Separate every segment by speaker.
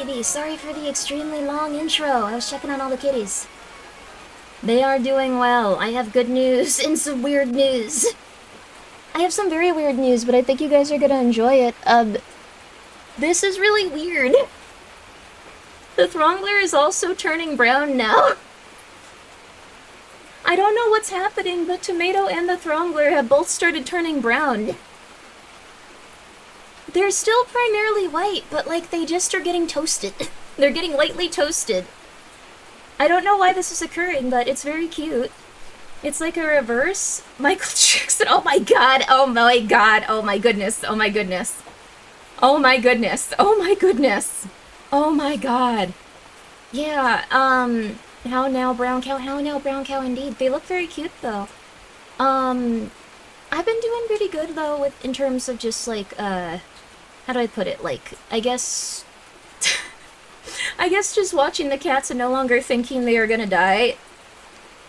Speaker 1: baby. Sorry for the extremely long intro. I was checking on all the kitties. They are doing well. I have good news and some weird news. I have some very weird news, but I think you guys are gonna enjoy it. This is really weird. The Throngler is also turning brown now. I don't know what's happening, but Tomato and the Throngler have both started turning brown. They're still primarily white, but like they just are getting toasted. They're getting lightly toasted. I don't know why this is occurring, but it's very cute. It's like a reverse Michael Jackson. Oh my god, oh my god, oh my goodness, oh my goodness. Oh my goodness, oh my goodness. Oh my god. Yeah, how now brown cow, how now brown cow indeed. They look very cute though. I've been doing pretty good though with in terms of just like how do I put it? Like, I guess I guess just watching the cats and no longer thinking they are gonna die.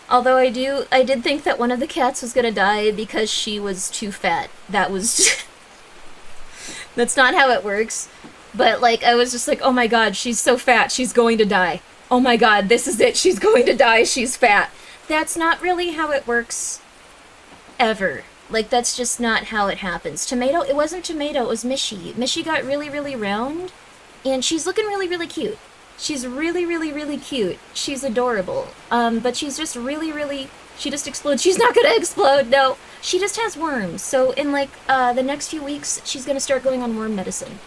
Speaker 1: Although I did think that one of the cats was gonna die because she was too fat. That was that's not how it works. But like I was just like, oh my god, she's so fat, she's going to die. Oh my god, this is it, she's going to die, she's fat. That's not really how it works ever. Like, that's just not how it happens. Tomato, it wasn't Tomato, it was Mishy. Mishy got really, really round, and she's looking really, really cute. She's really, really, really cute. She's adorable. But she's just really, really... She just explodes. She's not gonna explode, no. She just has worms. So in, like, the next few weeks, she's gonna start going on worm medicine.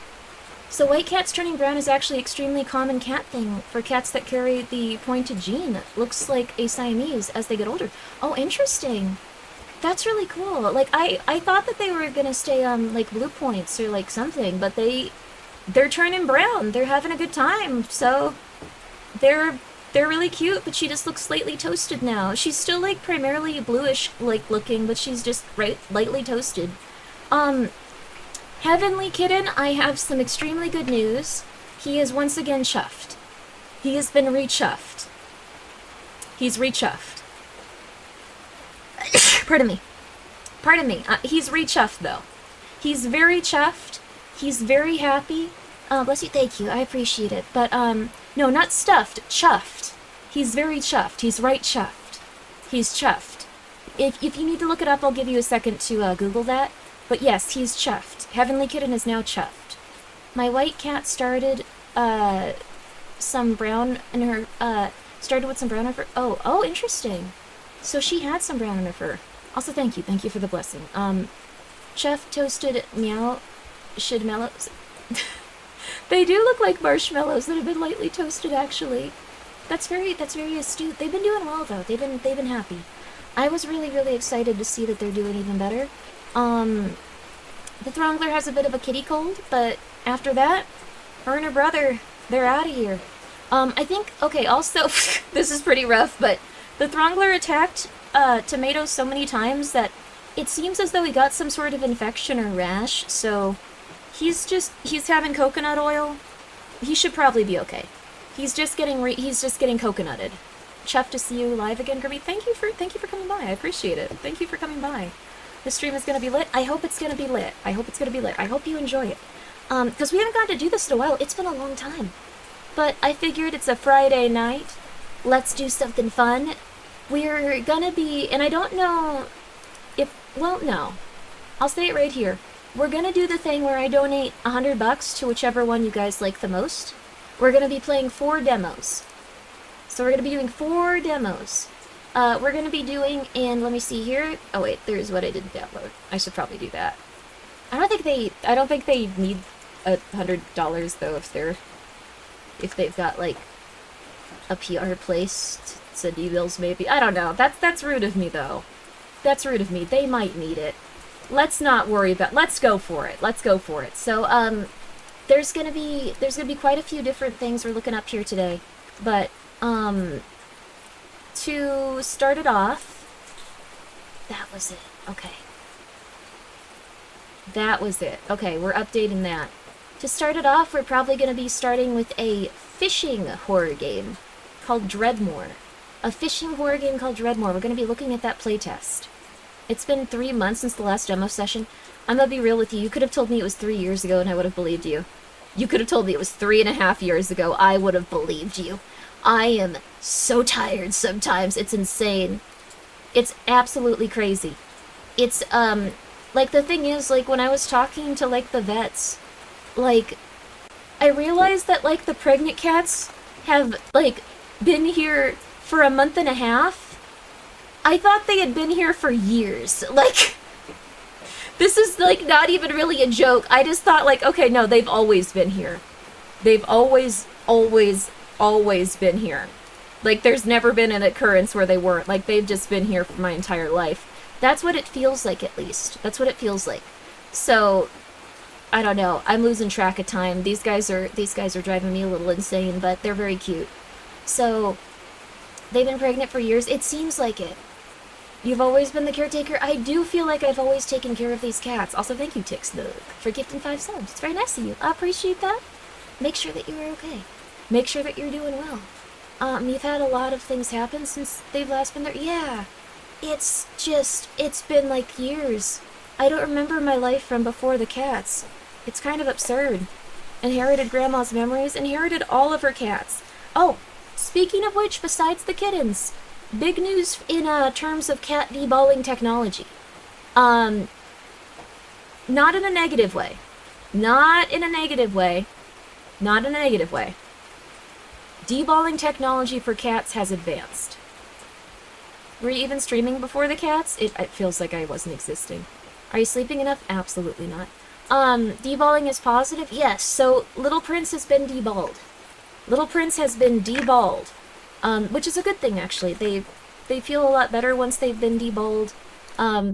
Speaker 1: So white cats turning brown is actually an extremely common cat thing for cats that carry the pointed gene. It looks like a Siamese as they get older. Oh, interesting. That's really cool. Like, I thought that they were gonna stay on, like, blue points or, like, something, but they're turning brown. They're having a good time, so they're really cute, but she just looks slightly toasted now. She's still, like, primarily bluish, like, looking, but she's just lightly toasted. Heavenly Kitten, I have some extremely good news. He is once again chuffed. He has been re-chuffed. He's re-chuffed. Pardon me. Pardon me. He's re-chuffed, though. He's very chuffed. He's very happy. Bless you, thank you. I appreciate it. But, no, not stuffed. Chuffed. He's very chuffed. He's right chuffed. He's chuffed. If you need to look it up, I'll give you a second to, Google that. But yes, he's chuffed. Heavenly Kitten is now chuffed. My white cat started, some brown in her, started with some brown in her... Oh, interesting. So she had some brown in her fur. Also, thank you for the blessing. Chef toasted meow shidmellows. They do look like marshmallows that have been lightly toasted, actually. That's very astute. They've been doing well though. They've been happy. I was really, really excited to see that they're doing even better. The Throngler has a bit of a kitty cold, but after that, her and her brother, they're out of here. I think, okay, also, this is pretty rough, but the Throngler attacked Tomato so many times that it seems as though he got some sort of infection or rash, so he's having coconut oil. He should probably be okay. He's just getting coconutted. Chuffed to see you live again, Grimmi. Thank you for coming by. I appreciate it. Thank you for coming by. The stream is gonna be lit. I hope it's gonna be lit. I hope you enjoy it. Because we haven't gotten to do this in a while. It's been a long time. But I figured it's a Friday night. Let's do something fun. We're gonna be, and I don't know if, well, no. I'll say it right here. We're gonna do the thing where I donate $100 to whichever one you guys like the most. We're gonna be playing 4 demos. So we're gonna be doing 4 demos. We're gonna be doing, and let me see here. Oh wait, there's what I didn't download. I should probably do that. I don't think they need $100 though if they've got like a PR place to send emails maybe. I don't know. That's rude of me though. That's rude of me. They might need it. Let's not worry about. Let's go for it. Let's go for it. So there's gonna be quite a few different things we're looking up here today, but to start it off, that was it. Okay. That was it. Okay, we're updating that. To start it off, we're probably going to be starting with a fishing horror game called DREADMOOR. A fishing horror game called DREADMOOR. We're going to be looking at that playtest. It's been 3 months since the last demo session. I'm going to be real with you. You could have told me it was 3 years ago and I would have believed you. You could have told me it was 3.5 years ago. I would have believed you. I am so tired sometimes. It's insane. It's absolutely crazy. It's, like, the thing is, like, when I was talking to, like, the vets, like, I realized that, like, the pregnant cats have, like, been here for a month and a half. I thought they had been here for years. Like, this is, like, not even really a joke. I just thought, like, okay, no, they've always been here. They've always been here. Like, there's never been an occurrence where they weren't. Like, they've just been here for my entire life. That's what it feels like, at least. That's what it feels like. So, I don't know. I'm losing track of time. These guys are driving me a little insane, but they're very cute. So, they've been pregnant for years. It seems like it. You've always been the caretaker. I do feel like I've always taken care of these cats. Also, thank you, Tixlug, for gifting 5 subs. It's very nice of you. I appreciate that. Make sure that you are okay. Make sure that you're doing well. You've had a lot of things happen since they've last been there. Yeah. It's been like years. I don't remember my life from before the cats. It's kind of absurd. Inherited Grandma's memories, inherited all of her cats. Oh, speaking of which, besides the kittens, big news in terms of cat deballing technology. Not in a negative way. Not in a negative way. Not in a negative way. Deballing technology for cats has advanced. Were you even streaming before the cats? It feels like I wasn't existing. Are you sleeping enough? Absolutely not. Deballing is positive? Yes, so Little Prince has been deballed. Little Prince has been deballed. Which is a good thing, actually. They feel a lot better once they've been deballed.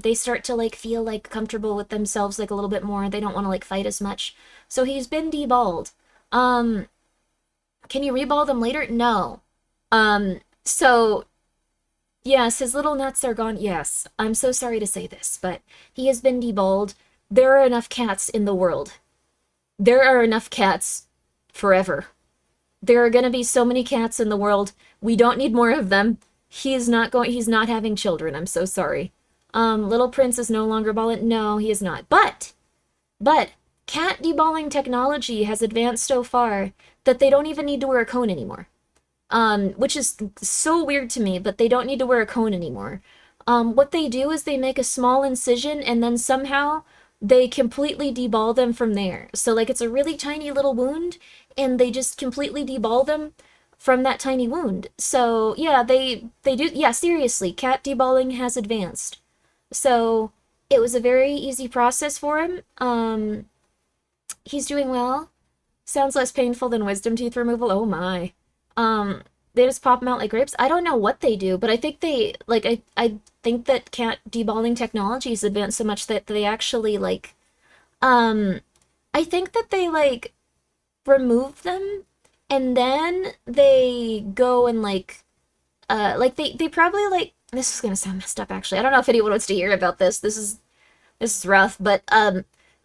Speaker 1: They start to, like, feel, like, comfortable with themselves, like, a little bit more. They don't want to, like, fight as much. So he's been deballed. Can you reball them later? No. So, yes, his little nuts are gone. Yes, I'm so sorry to say this, but he has been deballed. There are enough cats in the world. There are enough cats forever. There are gonna be so many cats in the world. We don't need more of them. He's not having children. I'm so sorry. Little Prince is no longer balling. No, he is not. But, cat deballing technology has advanced so far that they don't even need to wear a cone anymore. Which is so weird to me, but they don't need to wear a cone anymore. What they do is they make a small incision and then somehow they completely deball them from there. So, like, it's a really tiny little wound and they just completely deball them from that tiny wound. So, yeah, they do, yeah, seriously, cat deballing has advanced. So, it was a very easy process for him. He's doing well. Sounds less painful than wisdom teeth removal. Oh my. They just pop them out like grapes. I don't know what they do, but I think they, like, I think that cat deballing technology has advanced so much that they actually, like, I think that they, like, remove them, and then they go and, like, they probably, like, this is gonna sound messed up, actually. I don't know if anyone wants to hear about this. This is rough, but, I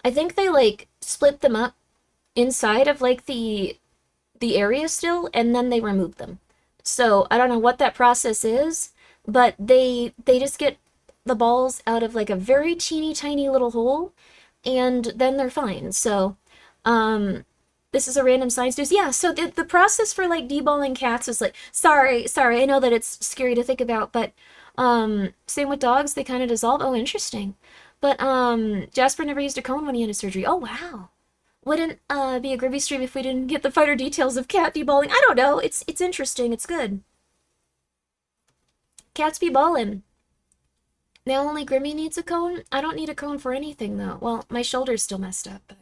Speaker 1: think they, like, split them up inside of, like, the area still, and then they remove them. So, I don't know what that process is, but they just get the balls out of, like, a very teeny tiny little hole, and then they're fine. So, this is a random science news. Yeah, so the process for, like, deballing cats is, like, sorry, I know that it's scary to think about, but, same with dogs, they kind of dissolve. Oh, interesting. But, Jasper never used a cone when he had his surgery. Oh, wow. Wouldn't, be a Grimmi stream if we didn't get the finer details of cat deballing. I don't know, it's interesting, it's good. Cats be ballin'. Now only Grimmi needs a cone? I don't need a cone for anything, though. Well, my shoulder's still messed up, but...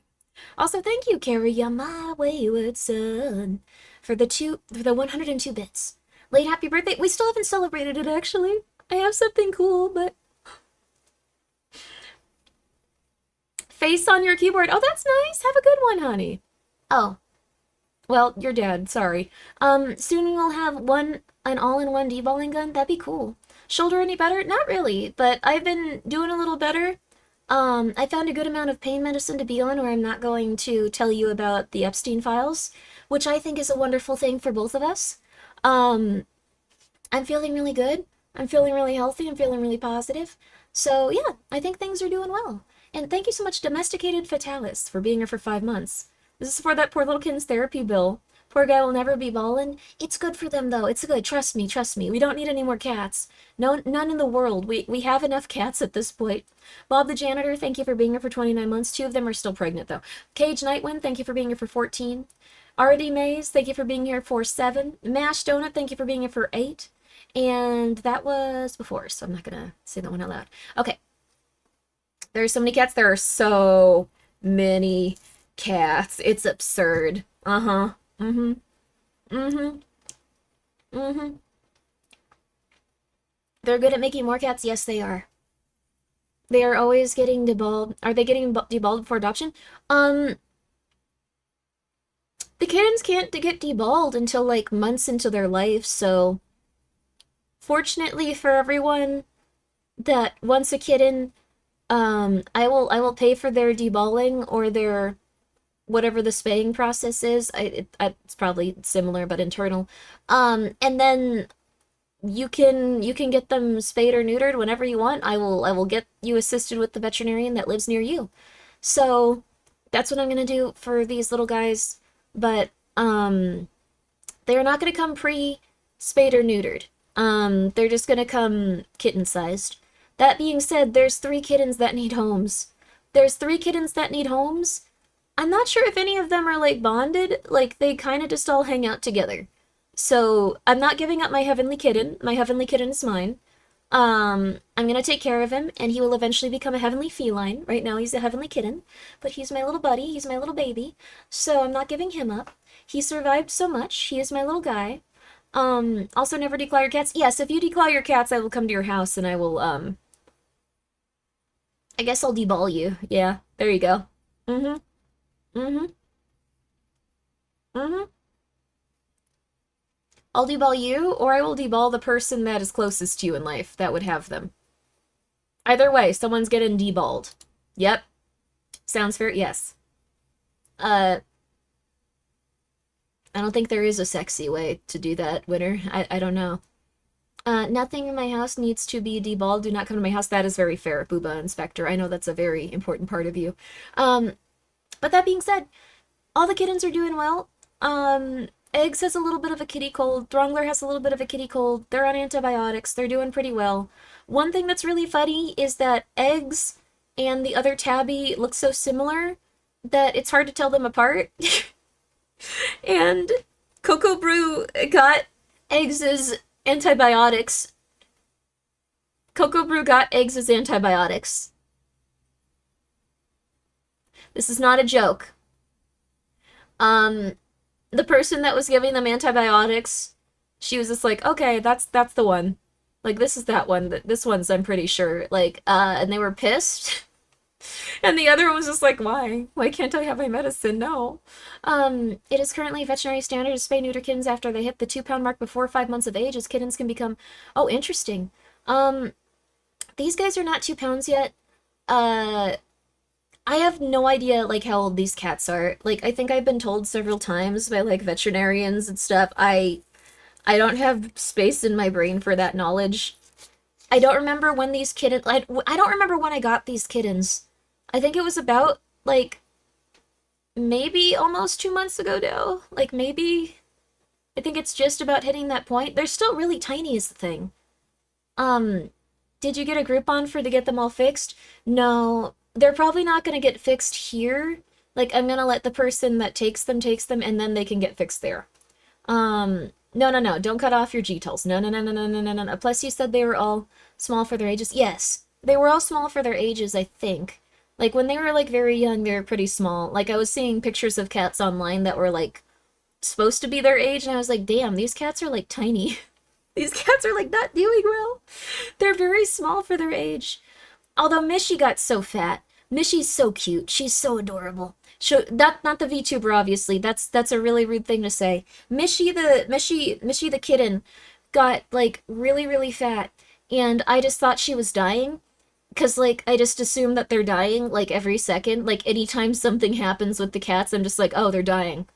Speaker 1: Also, thank you, Carrie, you're my wayward son, for the 102 bits. Late happy birthday. We still haven't celebrated it, actually. I have something cool, but... Face on your keyboard. Oh, that's nice. Have a good one, honey. Oh. Well, you're dead. Sorry. Soon we'll have an all-in-one deballing gun. That'd be cool. Shoulder any better? Not really, but I've been doing a little better. I found a good amount of pain medicine to be on where I'm not going to tell you about the Epstein files, which I think is a wonderful thing for both of us. I'm feeling really good. I'm feeling really healthy. I'm feeling really positive. So, yeah, I think things are doing well. And thank you so much, Domesticated Fatalis, for being here for 5 months. This is for that poor little kitten's therapy bill. Poor guy will never be ballin'. It's good for them, though. It's good. Trust me, trust me. We don't need any more cats. No, none in the world. We have enough cats at this point. Bob the janitor, thank you for being here for 29 months. 2 of them are still pregnant, though. Cage Nightwind, thank you for being here for 14. R.D. Mays, thank you for being here for 7. Mash Donut, thank you for being here for 8. And that was before, so I'm not gonna say that one out loud. Okay. There are so many cats. There are so many cats. It's absurd. Uh-huh. Mm-hmm. Mm-hmm. Mm-hmm. They're good at making more cats? Yes, they are. They are always getting deballed. Are they getting deballed before adoption? The kittens can't get deballed until, like, months into their life, so... Fortunately for everyone that wants a kitten, I will pay for their deballing or their... whatever the spaying process is. It's probably similar but internal. And then you can get them spayed or neutered whenever you want. I will get you assisted with the veterinarian that lives near you. So that's what I'm gonna do for these little guys. But they're not gonna come pre-spayed or neutered. They're just gonna come kitten-sized. That being said, there's 3 kittens that need homes. There's 3 kittens that need homes. I'm not sure if any of them are, like, bonded. Like, they kind of just all hang out together. So, I'm not giving up my heavenly kitten. My heavenly kitten is mine. I'm gonna take care of him, and he will eventually become a heavenly feline. Right now, he's a heavenly kitten. But he's my little buddy. He's my little baby. So, I'm not giving him up. He survived so much. He is my little guy. Also never declaw your cats. Yes, if you declaw your cats, I will come to your house, and I will, I guess I'll deball you. Yeah, there you go. Mm-hmm. Mm-hmm. Mm-hmm. I'll deball you, or I will deball the person that is closest to you in life that would have them. Either way, someone's getting deballed. Yep. Sounds fair? Yes. I don't think there is a sexy way to do that, Winner. I don't know. Nothing in my house needs to be deballed. Do not come to my house. That is very fair, Booba Inspector. I know that's a very important part of you. But that being said, all the kittens are doing well. Eggs has a little bit of a kitty cold. Throngler has a little bit of a kitty cold. They're on antibiotics. They're doing pretty well. One thing that's really funny is that Eggs and the other Tabby look so similar that it's hard to tell them apart. And Cocoa Brew got Eggs' antibiotics. Cocoa Brew got Eggs' antibiotics. This is not a joke. The person that was giving them antibiotics, she was just like, okay, that's the one. Like, this is that one. This one's, I'm pretty sure. Like, and they were pissed. And the other one was just like, why? Why can't I have my medicine? No. It is currently veterinary standard to spay neuter kittens after they hit the 2-pound mark before 5 months of age, as kittens can become... Oh, interesting. These guys are not 2 pounds yet. I have no idea, like, how old these cats are. Like, I think I've been told several times by, like, veterinarians and stuff. I don't have space in my brain for that knowledge. I don't remember when these kittens... I don't remember when I got these kittens. I think it was about, like, maybe almost 2 months ago now. Like, maybe... I think it's just about hitting that point. They're still really tiny is the thing. Did you get a Groupon for to get them all fixed? No. They're probably not going to get fixed here. Like, I'm going to let the person that takes them, and then they can get fixed there. No, don't cut off your G-tals. No. Plus, you said they were all small for their ages. Yes, they were all small for their ages, I think. Like, when they were, like, very young, they were pretty small. Like, I was seeing pictures of cats online that were, like, supposed to be their age, and I was like, damn, these cats are, like, tiny. These cats are, like, not doing well. They're very small for their age. Although Mishy got so fat. Mishy's so cute. She's so adorable. Not the VTuber, obviously. That's a really rude thing to say. Mishy the kitten got, like, really, really fat. And I just thought she was dying. Because, like, I just assume that they're dying, like, every second. Like, anytime something happens with the cats, I'm just like, oh, they're dying.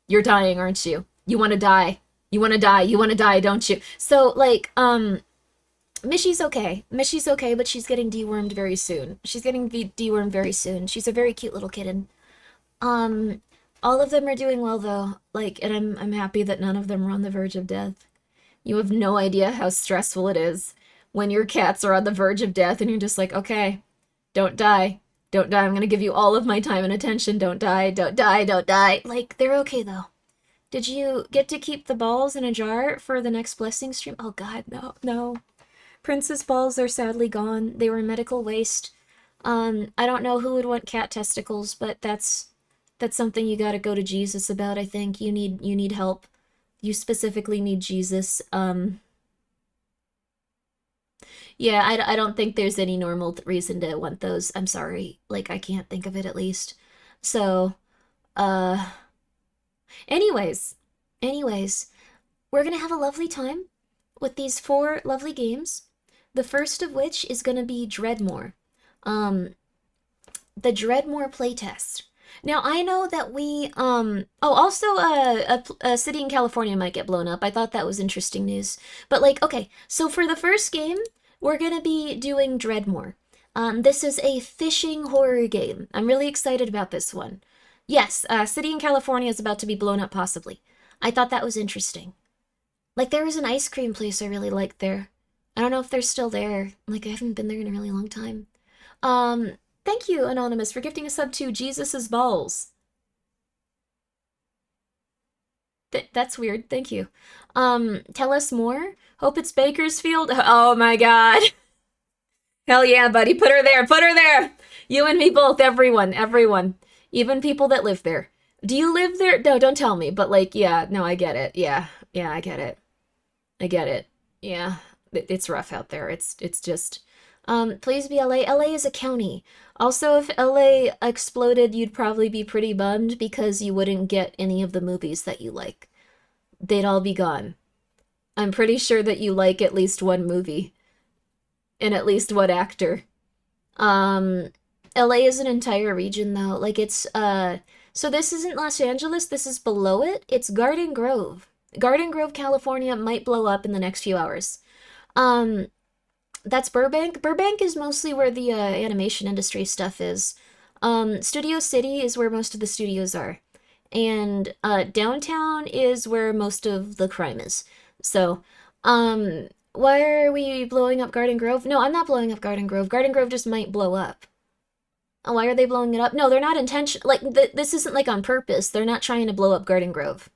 Speaker 1: You're dying, aren't you? You want to die. You want to die. You want to die, don't you? So, like, Mishy's okay. Mishy's okay, but she's getting dewormed very soon. She's getting dewormed very soon. She's a very cute little kitten. All of them are doing well though. Like, and I'm happy that none of them are on the verge of death. You have no idea how stressful it is when your cats are on the verge of death and you're just like, okay, don't die. Don't die. I'm gonna give you all of my time and attention. Don't die. Don't die. Don't die. Like, they're okay though. Did you get to keep the balls in a jar for the next blessing stream? Oh god, no, no. Princess balls are sadly gone. They were medical waste. I don't know who would want cat testicles, but that's something you gotta go to Jesus about, I think. You need help. You specifically need Jesus. Yeah, I don't think there's any normal reason to want those. I'm sorry. Like, I can't think of it at least. So, uh, anyways, anyways, we're gonna have a lovely time with these 4 lovely games. The first of which is gonna be DREADMOOR. Um, the DREADMOOR playtest. Now, I know that also, a city in California might get blown up. I thought that was interesting news. But, like, okay, so for the first game, we're gonna be doing DREADMOOR. This is a fishing horror game. I'm really excited about this one. Yes, a city in California is about to be blown up, possibly. I thought that was interesting. Like, there was an ice cream place I really liked there. I don't know if they're still there. Like, I haven't been there in a really long time. Thank you, Anonymous, for gifting a sub to Jesus's Balls. That's weird. Thank you. Tell us more? Hope it's Bakersfield. Oh my god. Hell yeah, buddy. Put her there. Put her there. You and me both. Everyone. Everyone. Even people that live there. Do you live there? No, don't tell me. But, like, yeah. No, I get it. Yeah. Yeah, I get it. I get it. Yeah. It's rough out there. It's just... please be LA. LA is a county. Also, if LA exploded, you'd probably be pretty bummed because you wouldn't get any of the movies that you like. They'd all be gone. I'm pretty sure that you like at least one movie. And at least one actor. LA is an entire region, though. Like, it's, so this isn't Los Angeles, this is below it. It's Garden Grove. Garden Grove, California might blow up in the next few hours. That's Burbank. Burbank is mostly where the animation industry stuff is. Studio City is where most of the studios are. And downtown is where most of the crime is. So, why are we blowing up Garden Grove? No, I'm not blowing up Garden Grove. Garden Grove just might blow up. Why are they blowing it up? No, they're not like, this isn't like on purpose. They're not trying to blow up Garden Grove.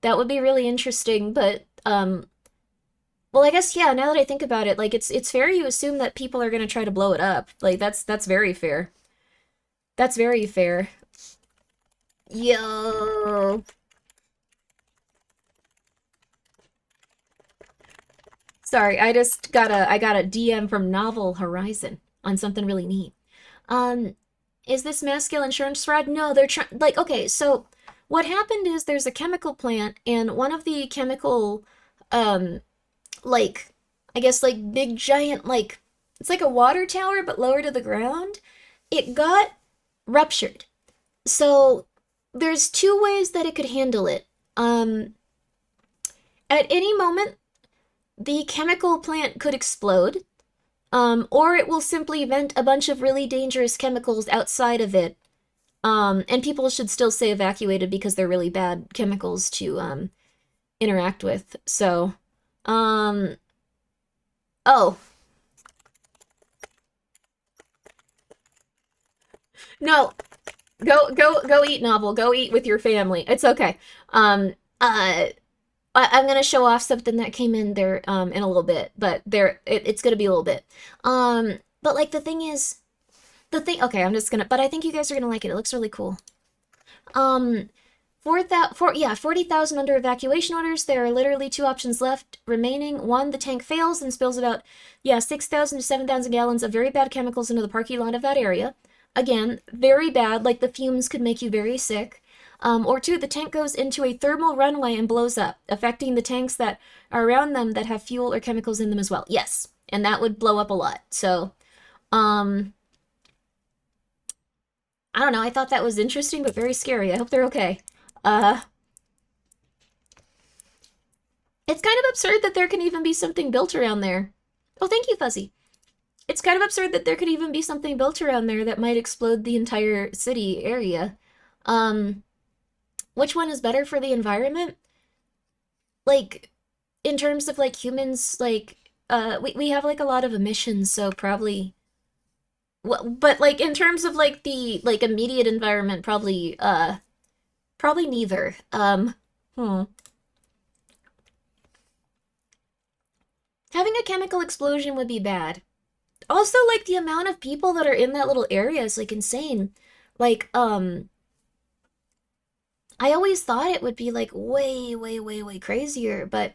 Speaker 1: That would be really interesting, but, well, I guess, yeah, now that I think about it, like, it's fair you assume that people are gonna try to blow it up. Like, that's very fair. That's very fair. Yo. Sorry, I got a DM from Novel Horizon on something really neat. Um, is this mass scale insurance fraud? No, they're trying, like, okay, so what happened is there's a chemical plant, and one of the chemical, like, I guess, like, big giant, like, it's like a water tower, but lower to the ground. It got ruptured. So there's 2 ways that it could handle it. At any moment, the chemical plant could explode, or it will simply vent a bunch of really dangerous chemicals outside of it. And people should still stay evacuated because they're really bad chemicals to, interact with. So, oh. No, go eat, Novel. Go eat with your family. It's okay. I'm gonna show off something that came in there in a little bit, but it's gonna be a little bit. But like okay, but I think you guys are gonna like it. It looks really cool. 40,000 under evacuation orders. There are literally 2 options left remaining. 1, the tank fails and spills about 6,000 to 7,000 gallons of very bad chemicals into the parking lot of that area. Again, very bad, like the fumes could make you very sick. Or 2, the tank goes into a thermal runway and blows up, affecting the tanks that are around them that have fuel or chemicals in them as well. Yes, and that would blow up a lot. So, I don't know, I thought that was interesting, but very scary. I hope they're okay. It's kind of absurd that there can even be something built around there. Oh, thank you, Fuzzy. It's kind of absurd that there could even be something built around there that might explode the entire city area. Um, which one is better for the environment? Like, in terms of like humans, like, we have like a lot of emissions, so probably. Well, but like in terms of like the like immediate environment, probably neither. Hmm. Having a chemical explosion would be bad. Also, like the amount of people that are in that little area is like insane. Like, I always thought it would be like way, way, way, way crazier, but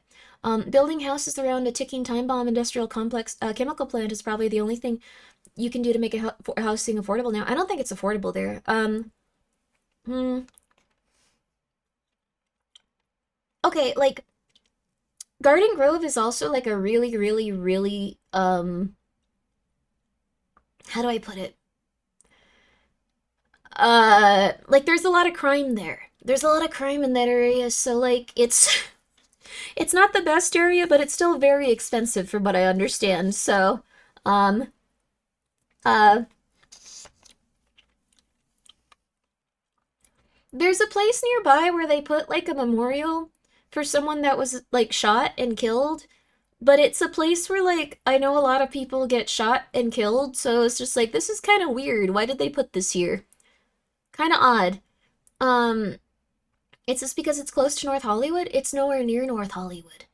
Speaker 1: building houses around a ticking time bomb industrial complex chemical plant is probably the only thing you can do to make a housing affordable now. I don't think it's affordable there. Hmm. Okay, like Garden Grove is also like a really, really, really how do I put it? Like there's a lot of crime there. There's a lot of crime in that area, so like it's it's not the best area, but it's still very expensive from what I understand. So, um uh there's a place nearby where they put like a memorial for someone that was like shot and killed, but it's a place where like I know a lot of people get shot and killed, so it's just like this is kind of weird. Why did they put this here? Kind of odd. Um it's just because it's close to North Hollywood. It's nowhere near North Hollywood.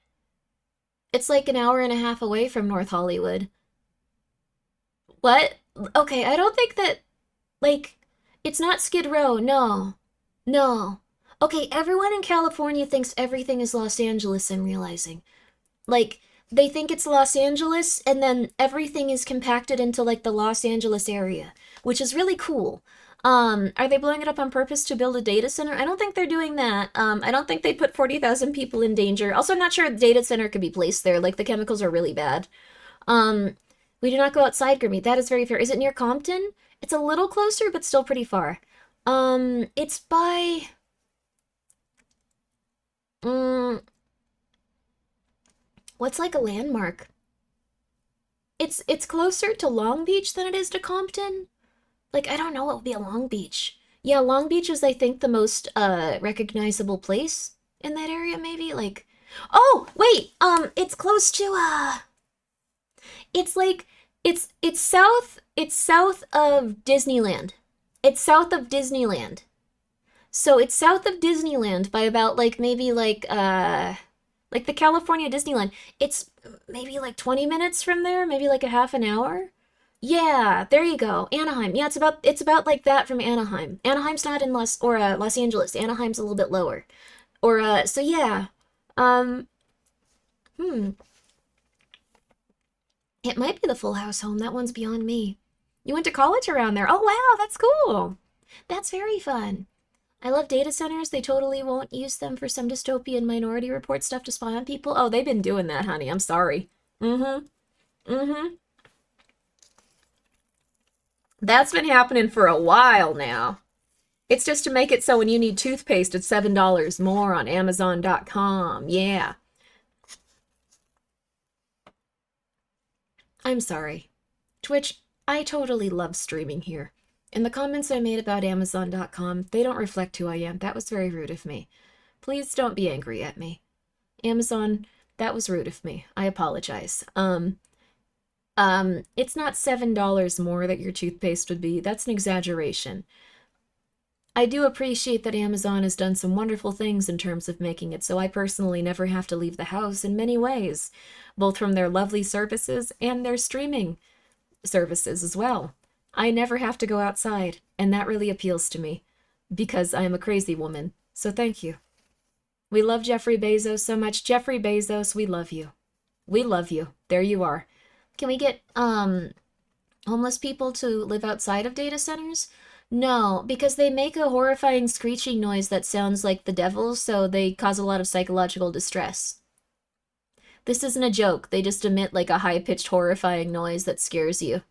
Speaker 1: It's like an hour and a half away from North Hollywood. What? Okay, I don't think that, like, it's not Skid Row. No. No. Okay, everyone in California thinks everything is Los Angeles, I'm realizing. Like, they think it's Los Angeles, and then everything is compacted into, like, the Los Angeles area, which is really cool. Are they blowing it up on purpose to build a data center? I don't think they're doing that. I don't think they put 40,000 people in danger. Also, I'm not sure a data center could be placed there. Like, the chemicals are really bad. Um, we do not go outside, Grimmy. That is very fair. Is it near Compton? It's a little closer, but still pretty far. It's by. Mm, what's like a landmark? It's closer to Long Beach than it is to Compton. Like I don't know what would be a Long Beach. Yeah, Long Beach is I think the most recognizable place in that area. Maybe like. Oh wait, it's close to it's like it's south of Disneyland. It's south of Disneyland. So it's south of Disneyland by about like maybe like the California Disneyland. It's maybe like 20 minutes from there, maybe like a half an hour. Yeah, there you go. Anaheim. Yeah, it's about like that from Anaheim. Anaheim's not in Los Angeles. Anaheim's a little bit lower. Or so yeah. Um hmm. It might be the Full House home. That one's beyond me. You went to college around there. Oh, wow, that's cool. That's very fun. I love data centers. They totally won't use them for some dystopian Minority Report stuff to spy on people. Oh, they've been doing that, honey. I'm sorry. Mm-hmm. Mm-hmm. That's been happening for a while now. It's just to make it so when you need toothpaste, it's $7 more on Amazon.com. Yeah. I'm sorry. Twitch, I totally love streaming here. And the comments I made about Amazon.com, they don't reflect who I am. That was very rude of me. Please don't be angry at me. Amazon, that was rude of me. I apologize. It's not $7 more that your toothpaste would be. That's an exaggeration. I do appreciate that Amazon has done some wonderful things in terms of making it so I personally never have to leave the house in many ways, both from their lovely services and their streaming services as well. I never have to go outside, and that really appeals to me because I am a crazy woman. So thank you. We love Jeffrey Bezos so much. Jeffrey Bezos, we love you. We love you. There you are. Can we get homeless people to live outside of data centers? No, because they make a horrifying screeching noise that sounds like the devil, so they cause a lot of psychological distress. This isn't a joke. They just emit like a high-pitched horrifying noise that scares you.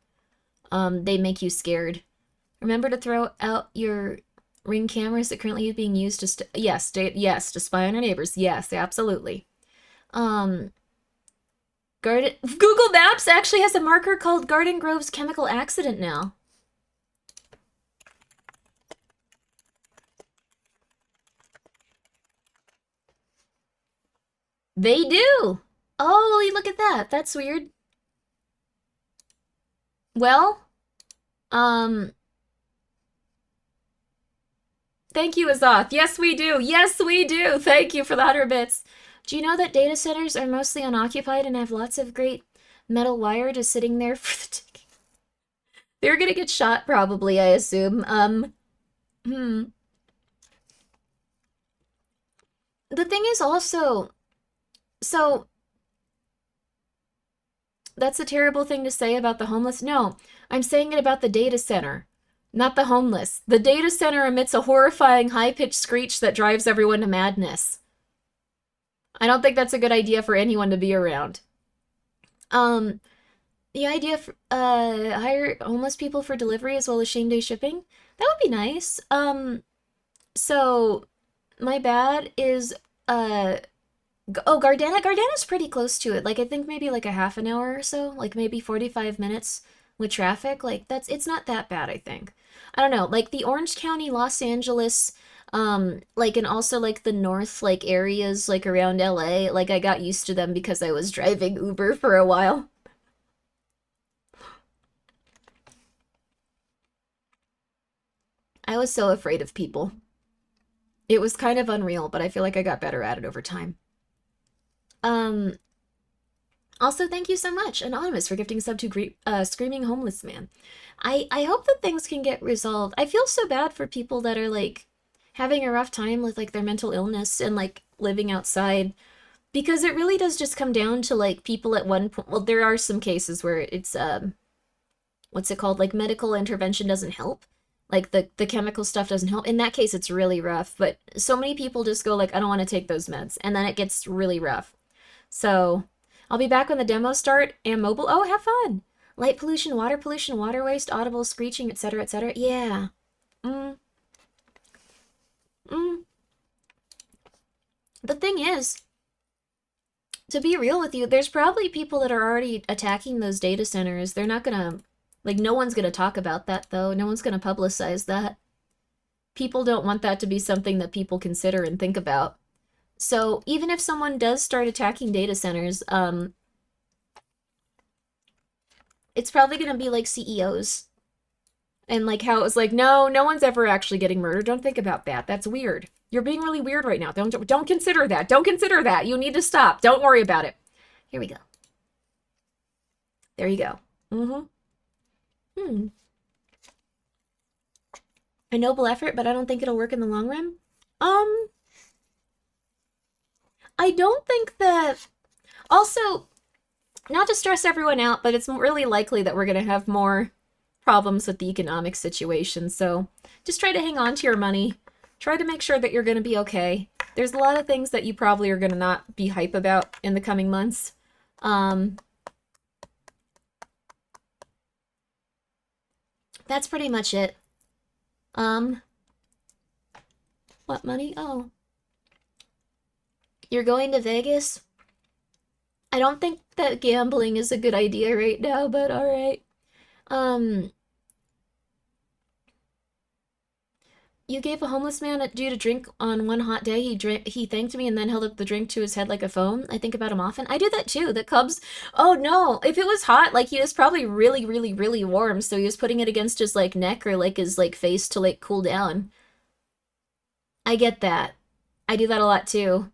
Speaker 1: They make you scared. Remember to throw out your Ring cameras that currently are being used to yes, to spy on our neighbors. Yes, absolutely. Um, Google Maps actually has a marker called Garden Grove's chemical accident now. They do. Oh, look at that. That's weird. Well, um, thank you, Azoth. Yes, we do. Yes, we do. Thank you for the 100 bits. Do you know that data centers are mostly unoccupied and have lots of great metal wire just sitting there for the taking? They're gonna get shot probably, I assume. Hmm. The thing is also, so that's a terrible thing to say about the homeless. No, I'm saying it about the data center, not the homeless. The data center emits a horrifying high-pitched screech that drives everyone to madness. I don't think that's a good idea for anyone to be around. Um, the idea of hire homeless people for delivery as well as same day shipping, that would be nice. So my bad is oh, Gardana's pretty close to it. Like I think maybe like a half an hour or so, like maybe 45 minutes with traffic. Like it's not that bad, I think. I don't know. Like the Orange County, Los Angeles, like and also like the north like areas like around LA, like I got used to them because I was driving Uber for a while. I was so afraid of people. It was kind of unreal, but I feel like I got better at it over time. Um, Also, thank you so much, Anonymous, for gifting a sub to Screaming Homeless Man. I hope that things can get resolved. I feel so bad for people that are like having a rough time with like their mental illness and like living outside because it really does just come down to like people at one point. Well, there are some cases where it's what's it called? Like medical intervention doesn't help. Like the chemical stuff doesn't help. In that case, it's really rough. But so many people just go like, I don't want to take those meds, and then it gets really rough. So I'll be back when the demos start and mobile. Oh, have fun! Light pollution, water waste, audible screeching, etc., etc. Yeah. Mm, mm. The thing is, to be real with you, there's probably people that are already attacking those data centers. They're not gonna, like, no one's gonna talk about that though. No one's gonna publicize that. People don't want that to be something that people consider and think about. So even if someone does start attacking data centers, it's probably gonna be like CEOs. And like how it was like, no, no one's ever actually getting murdered. Don't think about that. That's weird. You're being really weird right now. Don't consider that. Don't consider that. You need to stop. Don't worry about it. Here we go. There you go. Mm-hmm. Hmm. A noble effort, but I don't think it'll work in the long run. Um, I don't think that. Also, not to stress everyone out, but it's really likely that we're gonna have more problems with the economic situation. So just try to hang on to your money. Try to make sure that you're going to be okay. There's a lot of things that you probably are going to not be hype about in the coming months. That's pretty much it. What money? Oh, you're going to Vegas? I don't think that gambling is a good idea right now, but all right. Um, You gave a homeless man a dude a drink on one hot day. He thanked me and then held up the drink to his head like a phone. I think about him often. I do that too. The Cubs. Oh no. If it was hot, like he was probably really, really, really warm, so he was putting it against his like neck or like his like face to like cool down. I get that. I do that a lot too.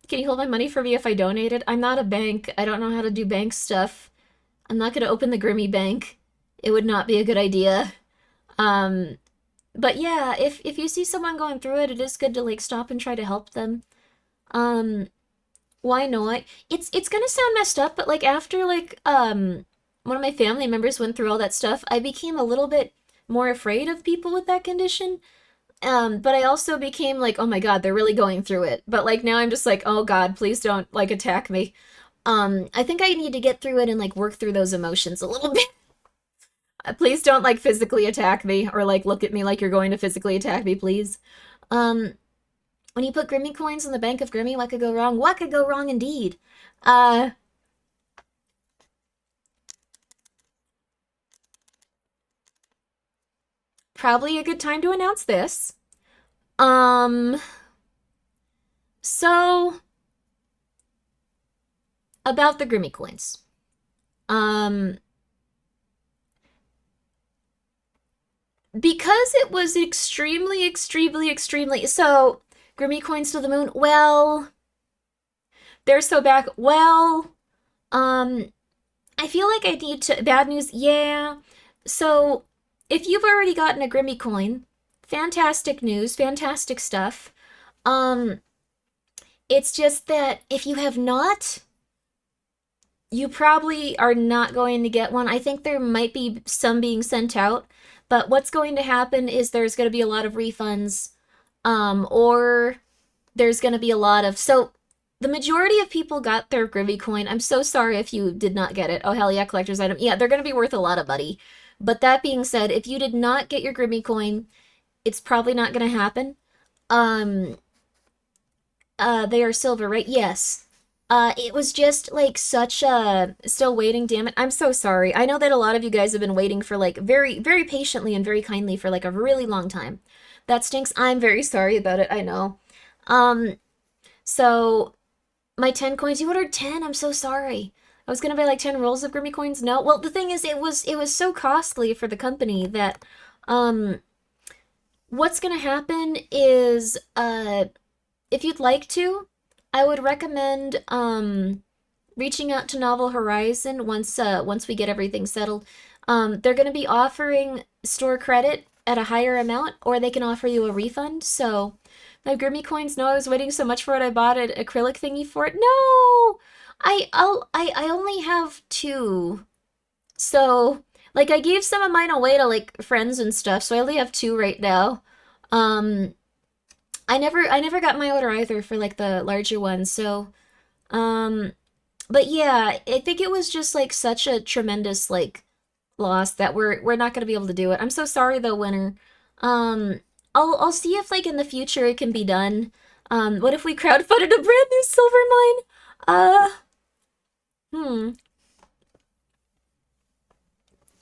Speaker 1: Can you hold my money for me if I donate it? I'm not a bank. I don't know how to do bank stuff. I'm not gonna open the Grimmi bank. It would not be a good idea. Um, but yeah, if you see someone going through it, it is good to like stop and try to help them. Um, why not? It's gonna sound messed up, but like after like one of my family members went through all that stuff, I became a little bit more afraid of people with that condition. But I also became like, oh my God, they're really going through it. But like now I'm just like, oh God, please don't like attack me. I think I need to get through it and like work through those emotions a little bit. Please don't like physically attack me or like look at me like you're going to physically attack me, please. Um, when you put Grimmi coins in the bank of Grimmi, what could go wrong? What could go wrong indeed? Uh, Probably a good time to announce this. Um, so about the Grimmi coins. Um, because it was extremely, so Grimmi coins to the moon. Well, they're so back. Well, um, I feel like I need to. Bad news, yeah. So, if you've already gotten a Grimmi coin, fantastic news, fantastic stuff. Um, it's just that if you have not, you probably are not going to get one. I think there might be some being sent out, but what's going to happen is there's going to be a lot of refunds, or there's going to be a lot of so. The majority of people got their Grimmi coin. I'm so sorry if you did not get it. Oh, hell yeah, collector's item. Yeah, they're going to be worth a lot of money. But that being said, if you did not get your Grimmi coin, it's probably not going to happen. Um, they are silver, right? Yes. It was just like such a still waiting, damn it. I'm so sorry. I know that a lot of you guys have been waiting for like very patiently and very kindly for like a really long time. That stinks. I'm very sorry about it. I know. Um, so my 10 coins, you ordered 10? I'm so sorry. I was gonna buy like 10 rolls of Grimmi coins. No. Well, the thing is it was so costly for the company that um what's gonna happen is if you'd like to, I would recommend reaching out to Novel Horizon once we get everything settled. They're going to be offering store credit at a higher amount, or they can offer you a refund. So my Grimmi coins, no, I was waiting so much for it. I bought an acrylic thingy for it. No, I only have two. So like I gave some of mine away to like friends and stuff. So I only have two right now. Um, I never got my order either for like the larger ones. So um, but yeah, I think it was just like such a tremendous like loss that we're not gonna be able to do it. I'm so sorry though, Winner. Um, I'll see if like in the future it can be done. What if we crowdfunded a brand new silver mine? Uh, hmm.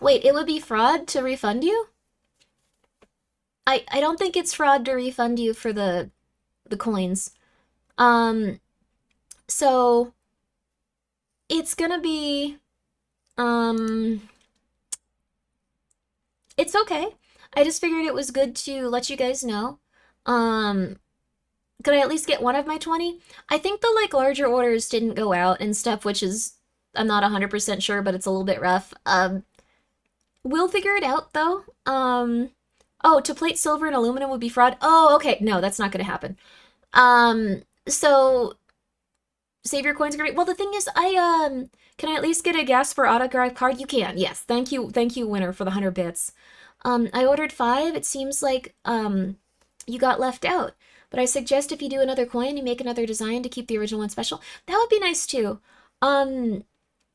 Speaker 1: Wait, it would be fraud to refund you? I don't think it's fraud to refund you for the coins. Um, so it's gonna be um it's okay. I just figured it was good to let you guys know. Um, could I at least get one of my 20? I think the like larger orders didn't go out and stuff, which is I'm not 100% sure, but it's a little bit rough. We'll figure it out though. Oh, to plate silver and aluminum would be fraud. Oh, okay. No, that's not gonna happen. So save your coins, great. Well, the thing is, can I at least get a Gasper autograph card? You can. Yes. Thank you, winner, for the 100 bits. I ordered 5. It seems like you got left out. But I suggest if you do another coin, you make another design to keep the original one special. That would be nice too. Um,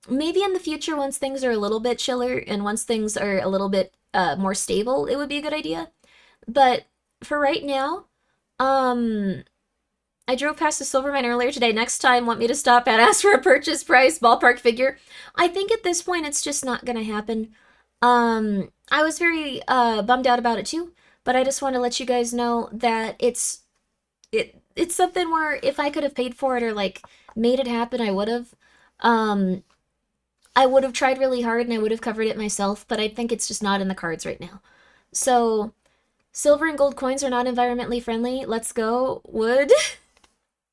Speaker 1: Maybe in the future, once things are a little bit chiller and once things are a little bit more stable, it would be a good idea. But for right now, um, I drove past a silver mine earlier today. Next time, want me to stop and ask for a purchase price, ballpark figure? I think at this point, it's just not gonna happen. I was very bummed out about it too, but I just want to let you guys know that it's something where if I could have paid for it or like made it happen, I would have. Um, I would have tried really hard and I would have covered it myself, but I think it's just not in the cards right now. So, silver and gold coins are not environmentally friendly. Let's go. Wood.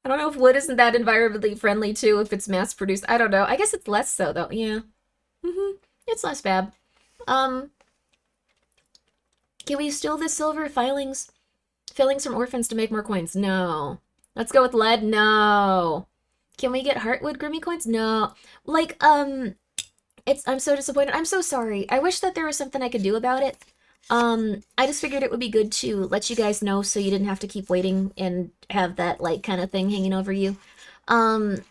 Speaker 1: I don't know if wood isn't that environmentally friendly too, if it's mass produced. I don't know. I guess it's less so though. Yeah. It's less bad. Um, can we steal the silver fillings from orphans to make more coins? No. Let's go with lead. No. Can we get heartwood Grimmi coins? No. Like, I'm so disappointed. I'm so sorry. I wish that there was something I could do about it. I just figured it would be good to let you guys know so you didn't have to keep waiting and have that, like, kind of thing hanging over you. Um,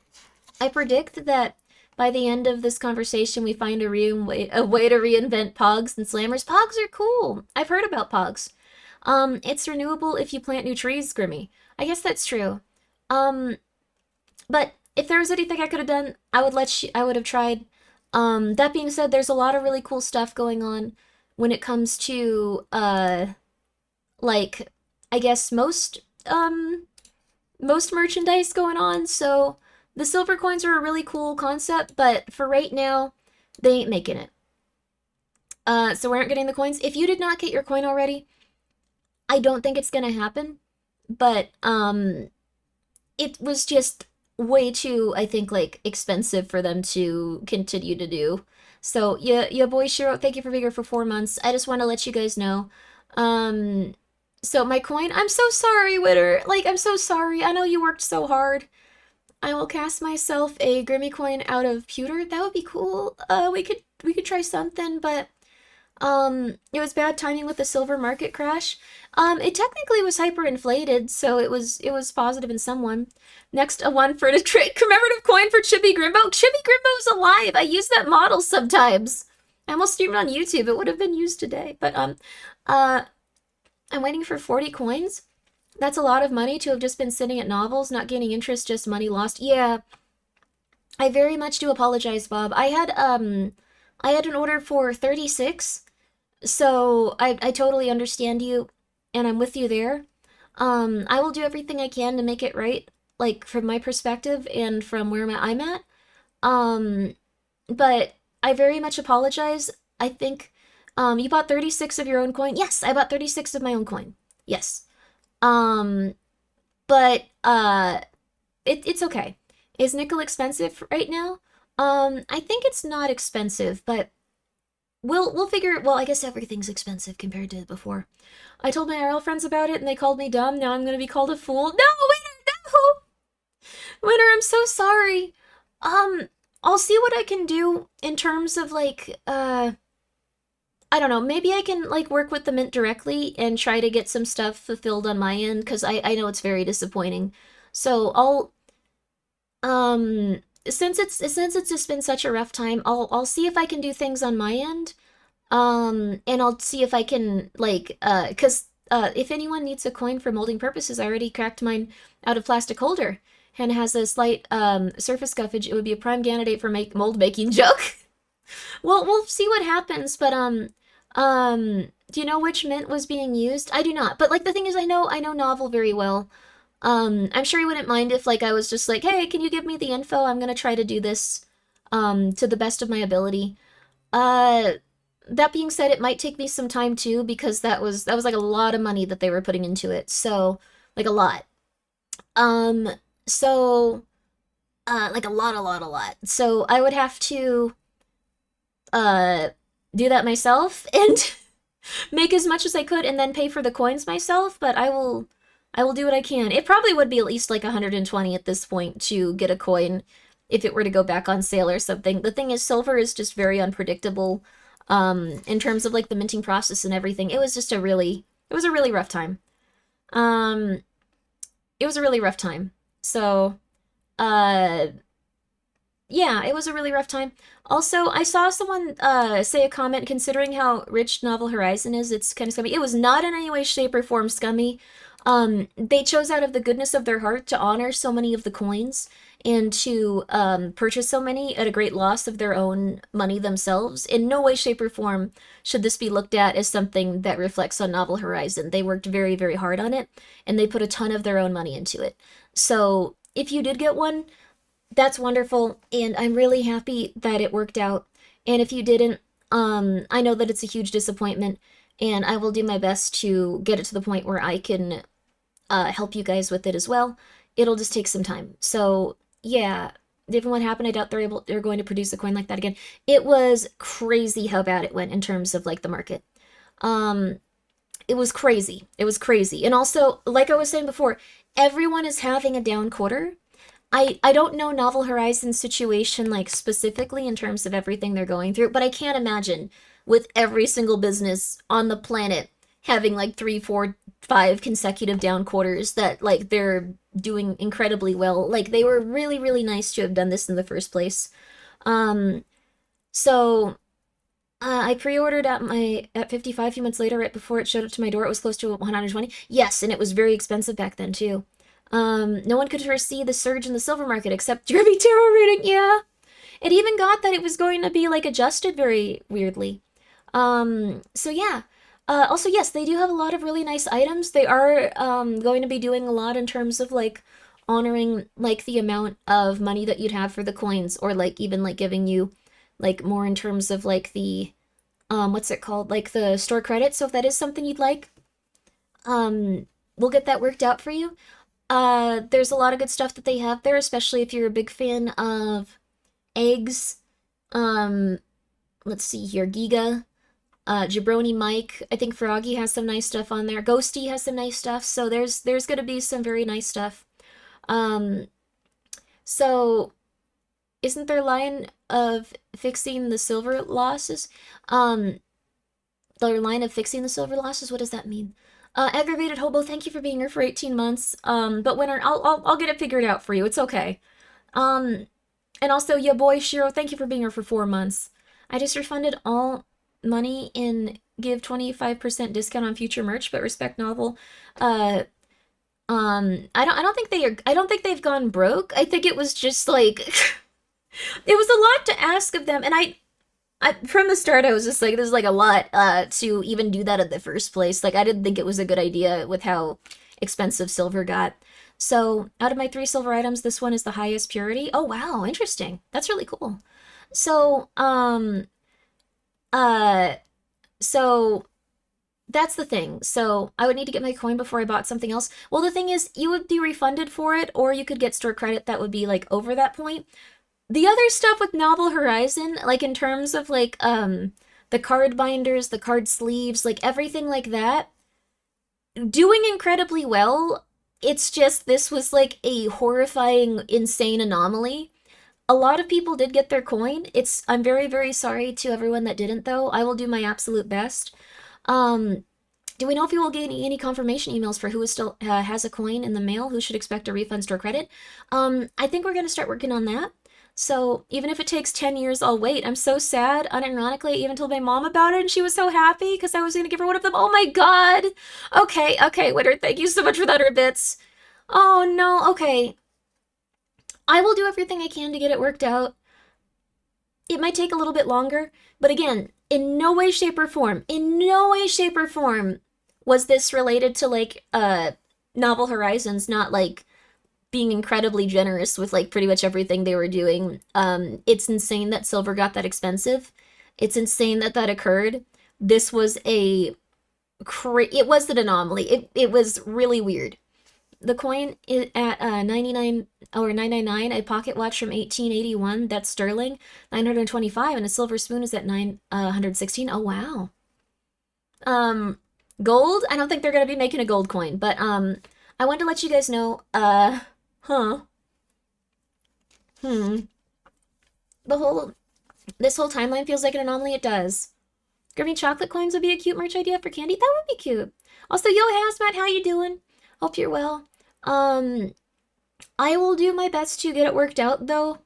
Speaker 1: I predict that by the end of this conversation, we find a way to reinvent Pogs and Slammers. Pogs are cool. I've heard about Pogs. It's renewable if you plant new trees, Grimmy. I guess that's true. Um, but if there was anything I could have done, I would have tried. That being said, there's a lot of really cool stuff going on when it comes to, like, I guess most merchandise going on, so The silver coins are a really cool concept, but for right now, they ain't making it. So we aren't getting the coins. If you did not get your coin already, I don't think it's gonna happen. But it was just way too, I think, like, expensive for them to continue to do. So yeah, boy Shiro, thank you for being here for 4 months. I just want to let you guys know. Um, so my coin, I'm so sorry, Witter. Like, I'm so sorry. I know you worked so hard. I will cast myself a Grimmi coin out of pewter. That would be cool. We could try something, but it was bad timing with the silver market crash. It technically was hyperinflated, so it was positive in some one. Next, a one for the commemorative coin for Chibi Grimbo. Chibi Grimbo's alive. I use that model sometimes. I almost streamed on YouTube. It would have been used today, but I'm waiting for 40 coins. That's a lot of money to have just been sitting at novels, not gaining interest, just money lost. Yeah, I very much do apologize, Bob. I had an order for 36. So I totally understand you, and I'm with you there. I will do everything I can to make it right, like from my perspective and from where I'm at. Um, but I very much apologize. I think you bought 36 of your own coin. Yes, I bought 36 of my own coin. Yes. Um, but it's okay. Is nickel expensive right now? I think it's not expensive, but we'll figure. Well, I guess everything's expensive compared to before. I told my IRL friends about it, and they called me dumb. Now I'm gonna be called a fool. No, Winter, no, Winter. I'm so sorry. Um, I'll see what I can do in terms of like, I don't know. Maybe I can like work with the Mint directly and try to get some stuff fulfilled on my end because I know it's very disappointing. So since it's just been such a rough time, I'll see if I can do things on my end. And I'll see if I can like cuz if anyone needs a coin for molding purposes, I already cracked mine out of plastic holder and has a slight surface scuffage. It would be a prime candidate for mold making joke. Well, we'll see what happens, but do you know which mint was being used? I do not. But like the thing is I know Novel very well. I'm sure he wouldn't mind if like I was just like, "Hey, can you give me the info? I'm going to try to do this to the best of my ability." Uh that being said, it might take me some time too because that was like a lot of money that they were putting into it. So, like a lot. Um so like a lot. So, I would have to uh do that myself and make as much as I could and then pay for the coins myself, but I will do what I can. It probably would be at least like 120 at this point to get a coin if it were to go back on sale or something. The thing is silver is just very unpredictable in terms of like the minting process and everything. It was a really rough time. Um it was a really rough time. So, uh yeah, it was a really rough time. Also, I saw someone say a comment considering how rich Novel Horizon is, it's kind of scummy. It was not in any way, shape, or form scummy. They chose out of the goodness of their heart to honor so many of the coins and to purchase so many at a great loss of their own money themselves. In no way, shape, or form should this be looked at as something that reflects on Novel Horizon. They worked very, very hard on it, and they put a ton of their own money into it. So, if you did get one, that's wonderful, and I'm really happy that it worked out. And if you didn't, I know that it's a huge disappointment, and I will do my best to get it to the point where I can help you guys with it as well. It'll just take some time. So yeah, given what happened, I doubt they're going to produce a coin like that again. It was crazy how bad it went in terms of like the market. Um, it was crazy. It was crazy, and also like I was saying before, everyone is having a down quarter. I don't know Novel Horizons situation like specifically in terms of everything they're going through, but I can't imagine with every single business on the planet having like 3, 4, 5 consecutive down quarters that like they're doing incredibly well. Like they were really, really nice to have done this in the first place. Um, so I pre-ordered at 55 a few months later, right before it showed up to my door. It was close to 120. Yes, and it was very expensive back then too. No one could foresee the surge in the silver market except Derby Tarot reading. Yeah, it even got that it was going to be like adjusted very weirdly. So yeah. Also, yes, they do have a lot of really nice items. They are going to be doing a lot in terms of like honoring like the amount of money that you'd have for the coins, or like even like giving you like more in terms of like the what's it called, like the store credit. So if that is something you'd like, we'll get that worked out for you. There's a lot of good stuff that they have there, especially if you're a big fan of eggs. Let's see here, Giga, Jabroni Mike. I think Froggy has some nice stuff on there. Ghosty has some nice stuff. So there's gonna be some very nice stuff. So isn't there line of fixing the silver losses? Their line of fixing the silver losses. What does that mean? Aggravated Hobo, thank you for being here for 18 months. But winner, I'll get it figured out for you. It's okay. And also, ya boy Shiro, thank you for being here for 4 months. I just refunded all money and give 25% discount on future merch, but respect novel. I don't think they've gone broke. I think it was just like it was a lot to ask of them, and I from the start I was just like, this is like a lot to even do that in the first place. Like I didn't think it was a good idea with how expensive silver got. So out of my 3 silver items, this one is the highest purity. Oh wow, interesting. That's really cool. So so that's the thing. So I would need to get my coin before I bought something else. Well, the thing is, you would be refunded for it, or you could get store credit that would be like over that point. The other stuff with Novel Horizon, like in terms of like the card binders, the card sleeves, like everything like that, doing incredibly well. It's just this was like a horrifying, insane anomaly. A lot of people did get their coin. I'm very, very sorry to everyone that didn't, though. I will do my absolute best. Do we know if you will get any confirmation emails for who is still has a coin in the mail, who should expect a refund store credit? I think we're going to start working on that. So even if it takes 10 years, I'll wait. I'm so sad. Unironically, I even told my mom about it, and she was so happy because I was going to give her one of them. Oh my god! Okay, Winter, thank you so much for that, her bits. Oh no, okay. I will do everything I can to get it worked out. It might take a little bit longer, but again, in no way, shape, or form, was this related to like Novel Horizons not like being incredibly generous with like pretty much everything they were doing. It's insane that silver got that expensive. It's insane that that occurred. This was it was an anomaly. It was really weird. The coin is at 99 or 999, a pocket watch from 1881, that's sterling, 925, and a silver spoon is at 916. Oh wow. Gold? I don't think they're gonna be making a gold coin, but I wanted to let you guys know, this whole timeline feels like an anomaly. It does. Grimmi chocolate coins would be a cute merch idea for candy. That would be cute. Also, yo, Hazmat, how you doing? Hope you're well. I will do my best to get it worked out, though.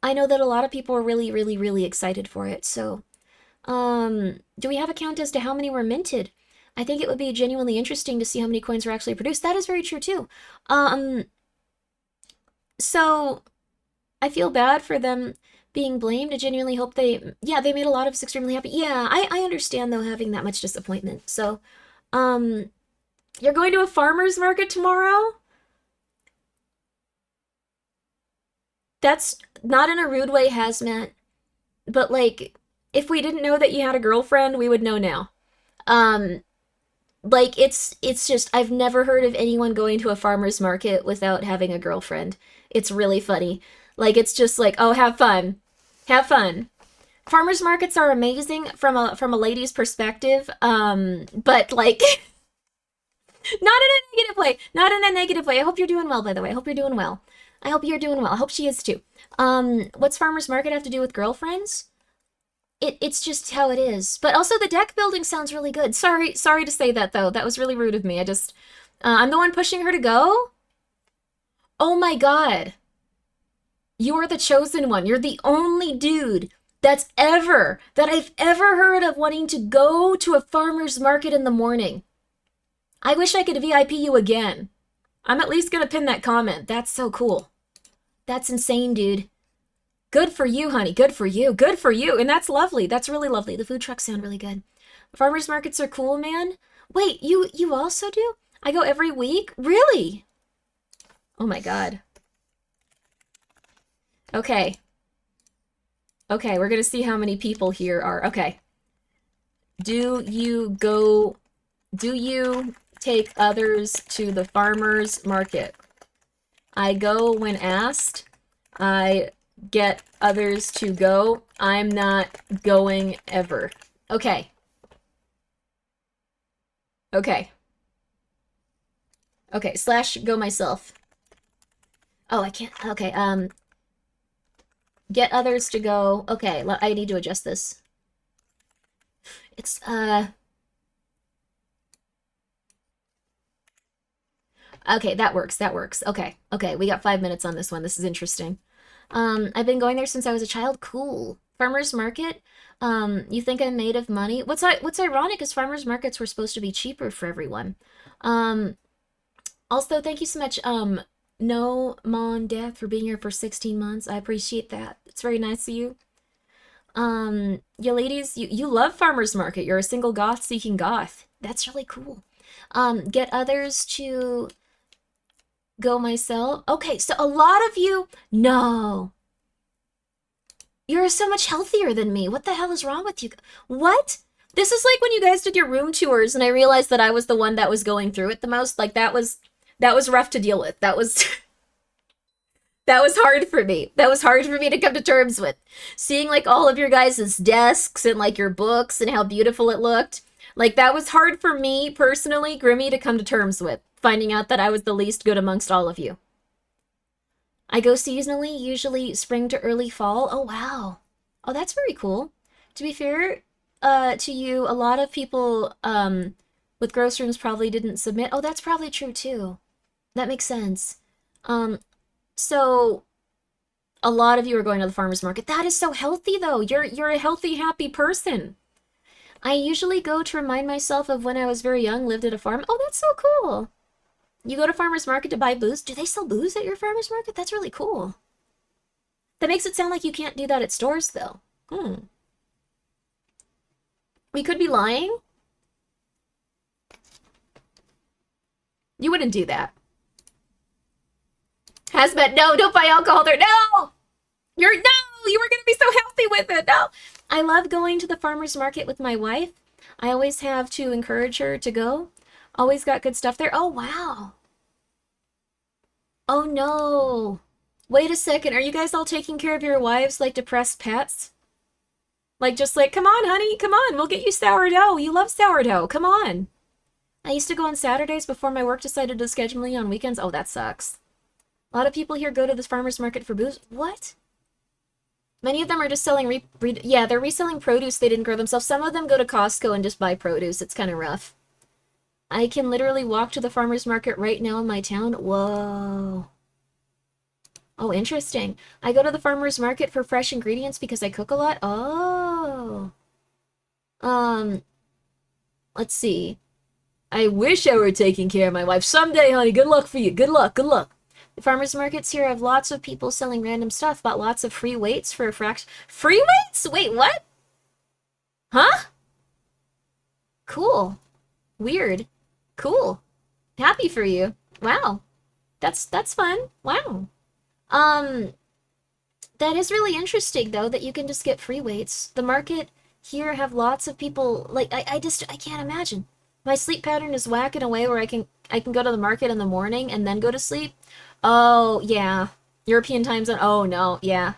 Speaker 1: I know that a lot of people are really, really, really excited for it, so... do we have a count as to how many were minted? I think it would be genuinely interesting to see how many coins were actually produced. That is very true, too. So... I feel bad for them being blamed. I genuinely hope they... Yeah, they made a lot of us extremely happy. Yeah, I understand, though, having that much disappointment. So, you're going to a farmer's market tomorrow? That's not in a rude way, Hazmat. But, like, if we didn't know that you had a girlfriend, we would know now. Like, it's just, I've never heard of anyone going to a farmer's market without having a girlfriend. It's really funny. Like, it's just like, oh, have fun. Have fun. Farmers markets are amazing from a lady's perspective, but, like... Not in a negative way. Not in a negative way. I hope you're doing well, by the way. I hope you're doing well. I hope you're doing well. I hope she is, too. What's farmer's market have to do with girlfriends? It's just how it is. But also, the deck building sounds really good. Sorry to say that, though. That was really rude of me. I'm the one pushing her to go? Oh my god. You're the chosen one. You're the only dude that I've ever heard of wanting to go to a farmer's market in the morning. I wish I could VIP you again. I'm at least gonna pin that comment. That's so cool. That's insane, dude. Good for you, honey. Good for you. Good for you. And that's lovely. That's really lovely. The food trucks sound really good. Farmers markets are cool, man. Wait, you also do? I go every week? Really? Oh my god. Okay. Okay, we're gonna see how many people here are. Okay. Do you take others to the farmer's market? I go when asked. I get others to go. I'm not going ever. Okay. Okay. Okay, slash go myself. Oh, I can't. Okay, get others to go. Okay, I need to adjust this. It's, okay, that works, that works. Okay, okay, we got 5 minutes on this one. This is interesting. I've been going there since I was a child. Cool. Farmer's market? You think I'm made of money? What's ironic is farmer's markets were supposed to be cheaper for everyone. Also, thank you so much, No Mon Death for being here for 16 months. I appreciate that. It's very nice of you. You ladies, you love farmer's market. You're a single goth seeking goth. That's really cool. Get others to go myself. Okay, so a lot of you, no. You're so much healthier than me. What the hell is wrong with you? What? This is like when you guys did your room tours and I realized that I was the one that was going through it the most. Like that was rough to deal with. That was that was hard for me. That was hard for me to come to terms with. Seeing like all of your guys' desks and like your books and how beautiful it looked. Like that was hard for me personally, Grimmi, to come to terms with. Finding out that I was the least good amongst all of you. I go seasonally, usually spring to early fall. Oh, wow. Oh, that's very cool. To be fair, to you, a lot of people, with gross rooms probably didn't submit. Oh, that's probably true, too. That makes sense. So a lot of you are going to the farmer's market. That is so healthy, though. You're a healthy, happy person. I usually go to remind myself of when I was very young, lived at a farm. Oh, that's so cool. You go to farmer's market to buy booze? Do they sell booze at your farmer's market? That's really cool. That makes it sound like you can't do that at stores, though. We could be lying. You wouldn't do that. Hazmat, no, don't buy alcohol there. No! You were gonna be so healthy with it. No! I love going to the farmer's market with my wife. I always have to encourage her to go. Always got good stuff there. Oh, wow. Oh, no. Wait a second. Are you guys all taking care of your wives like depressed pets? Like, just like, come on, honey. Come on. We'll get you sourdough. You love sourdough. Come on. I used to go on Saturdays before my work decided to schedule me on weekends. Oh, that sucks. A lot of people here go to this farmer's market for booze. What? Many of them are just selling yeah, they're reselling produce they didn't grow themselves. Some of them go to Costco and just buy produce. It's kind of rough. I can literally walk to the farmer's market right now in my town. Whoa. Oh, interesting. I go to the farmer's market for fresh ingredients because I cook a lot. Oh. Let's see. I wish I were taking care of my wife. Someday, honey. Good luck for you. Good luck. Good luck. The farmer's markets here have lots of people selling random stuff. Bought lots of free weights for a fraction. Free weights? Wait, what? Huh? Cool. Weird. Cool. Happy for you. Wow. That's fun. Wow. That is really interesting though that you can just get free weights. The market here have lots of people like I can't imagine. My sleep pattern is whack in a way where I can go to the market in the morning and then go to sleep. Oh, yeah. European time zone. Oh no, yeah.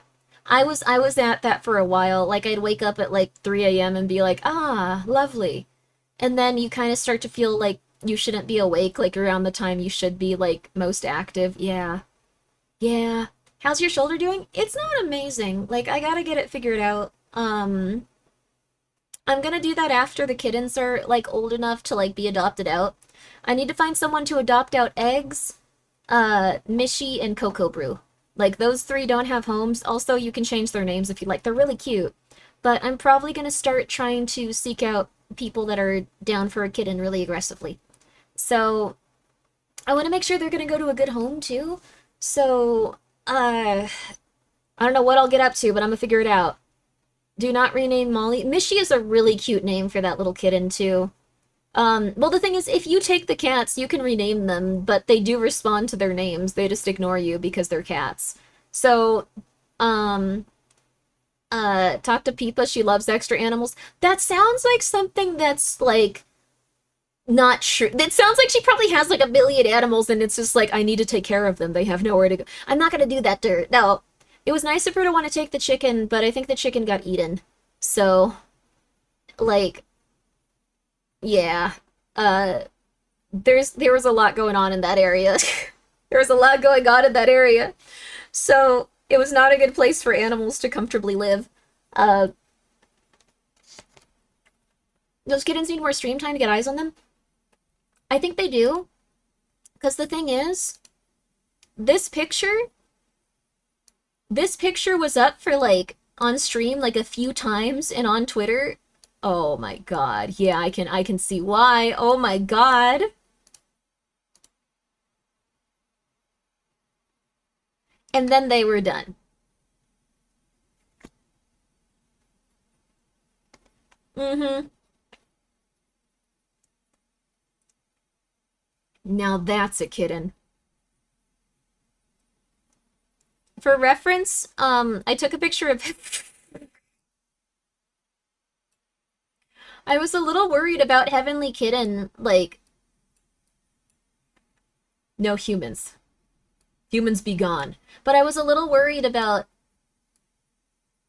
Speaker 1: I was at that for a while. Like I'd wake up at like 3 a.m. and be like, "Ah, lovely." And then you kind of start to feel like you shouldn't be awake like around the time you should be like most active. Yeah. Yeah. How's your shoulder doing? It's not amazing. Like I gotta get it figured out. I'm gonna do that after the kittens are like old enough to like be adopted out. I need to find someone to adopt out Eggs, Mishy, and Cocoa Brew. Like those three don't have homes. Also, you can change their names if you like. They're really cute. But I'm probably gonna start trying to seek out people that are down for a kitten really aggressively. So I want to make sure they're gonna go to a good home too. So I don't know what I'll get up to, but I'm gonna figure it out. Do not rename Molly. Mishy is a really cute name for that little kitten too. Well, the thing is, if you take the cats, you can rename them, but they do respond to their names. They just ignore you because they're cats. So, um, talk to Peepa, she loves extra animals. That sounds like something that's, like, not true. It sounds like she probably has, like, a million animals, and it's just like, I need to take care of them. They have nowhere to go. I'm not gonna do that to her. No. It was nice of her to want to take the chicken, but I think the chicken got eaten. So, like, yeah. Uh, there was a lot going on in that area. There was a lot going on in that area. So it was not a good place for animals to comfortably live. Uh, those kittens need more stream time to get eyes on them. I think they do. Because the thing is, this picture, this picture was up for like on stream like a few times and on Twitter. Oh my god. Yeah, I can see why. Oh my god. And then they were done. Mm-hmm. Now that's a kitten. For reference, I took a picture of I was a little worried about Heavenly Kitten, like, no humans. Humans be gone. But I was a little worried about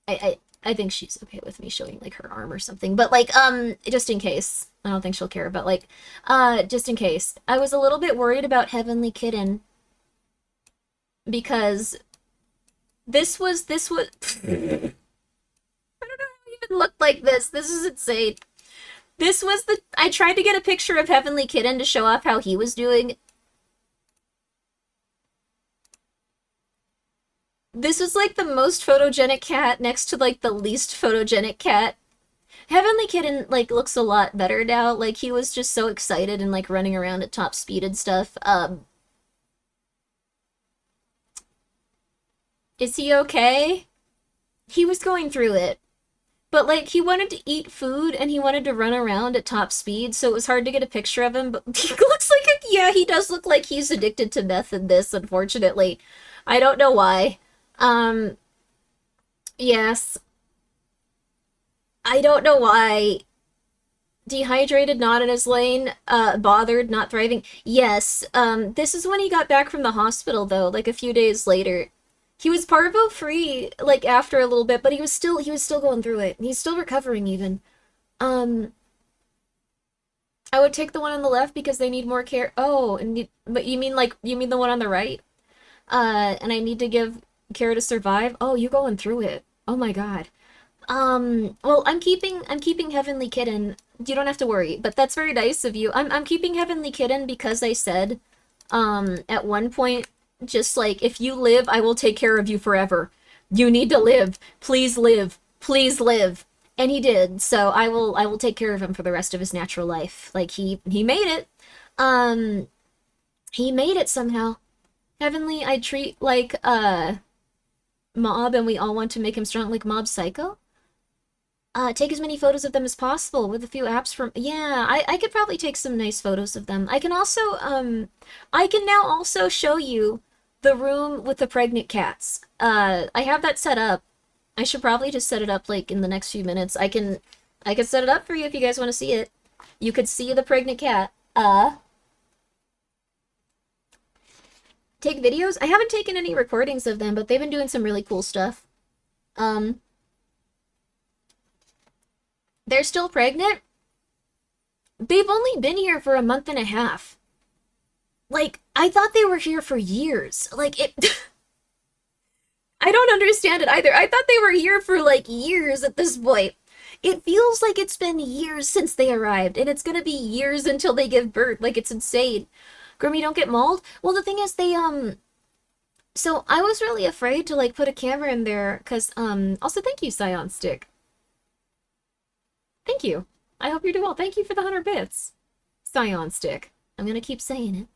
Speaker 1: I think she's okay with me showing like her arm or something. But like, just in case. I don't think she'll care, but like, just in case. I was a little bit worried about Heavenly Kitten because this was I don't know how it even looked like this. This is insane. This was the I tried to get a picture of Heavenly Kitten to show off how he was doing. This was like the most photogenic cat next to like the least photogenic cat. Heavenly Kitten like looks a lot better now. Like he was just so excited and like running around at top speed and stuff. Is he okay? He was going through it. But like he wanted to eat food and he wanted to run around at top speed, so it was hard to get a picture of him, but he looks like yeah, he does look like he's addicted to meth in this, unfortunately. I don't know why. Um, yes. I don't know why. Dehydrated, not in his lane, bothered, not thriving. Yes, this is when he got back from the hospital though, like a few days later. He was parvo free, like after a little bit, but he was still going through it. He's still recovering even. Um, I would take the one on the left because they need more care. Oh, but you mean the one on the right? And I need to give care to survive. Oh, you going through it. Oh my god. Well, I'm keeping Heavenly Kitten. You don't have to worry, but that's very nice of you. I'm keeping Heavenly Kitten because I said, at one point, just like, if you live, I will take care of you forever. You need to live. Please live. Please live. And he did, so I will take care of him for the rest of his natural life. Like, he made it. Um, he made it somehow. Heavenly, I treat like, Mob, and we all want to make him strong like Mob Psycho. Take as many photos of them as possible with a few apps from... Yeah, I could probably take some nice photos of them. I can also, I can now also show you the room with the pregnant cats. I have that set up. I should probably just set it up, like, in the next few minutes. I can set it up for you if you guys want to see it. You could see the pregnant cat. Take videos? I haven't taken any recordings of them, but they've been doing some really cool stuff. They're still pregnant? They've only been here for a month and a half. Like, I thought they were here for years. Like, it... I don't understand it either. I thought they were here for, like, years at this point. It feels like it's been years since they arrived, and it's gonna be years until they give birth. Like, it's insane. Grimmi, don't get mauled? Well, the thing is, they, so I was really afraid to, like, put a camera in there, because, also thank you, Scion Stick. Thank you. I hope you're doing well. Thank you for the 100 bits. Scion Stick. I'm gonna keep saying it.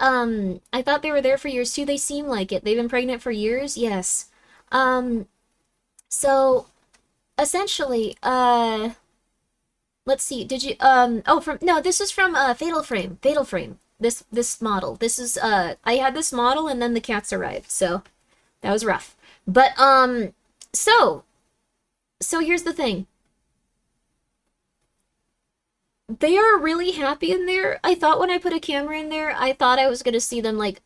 Speaker 1: I thought they were there for years too. They seem like it. They've been pregnant for years? Yes. So, essentially, Let's see. Did you oh, from no, this is from Fatal Frame. Fatal Frame. This model. This is I had this model and then the cats arrived. So that was rough. But so so here's the thing. They are really happy in there. I thought when I put a camera in there, I thought I was going to see them like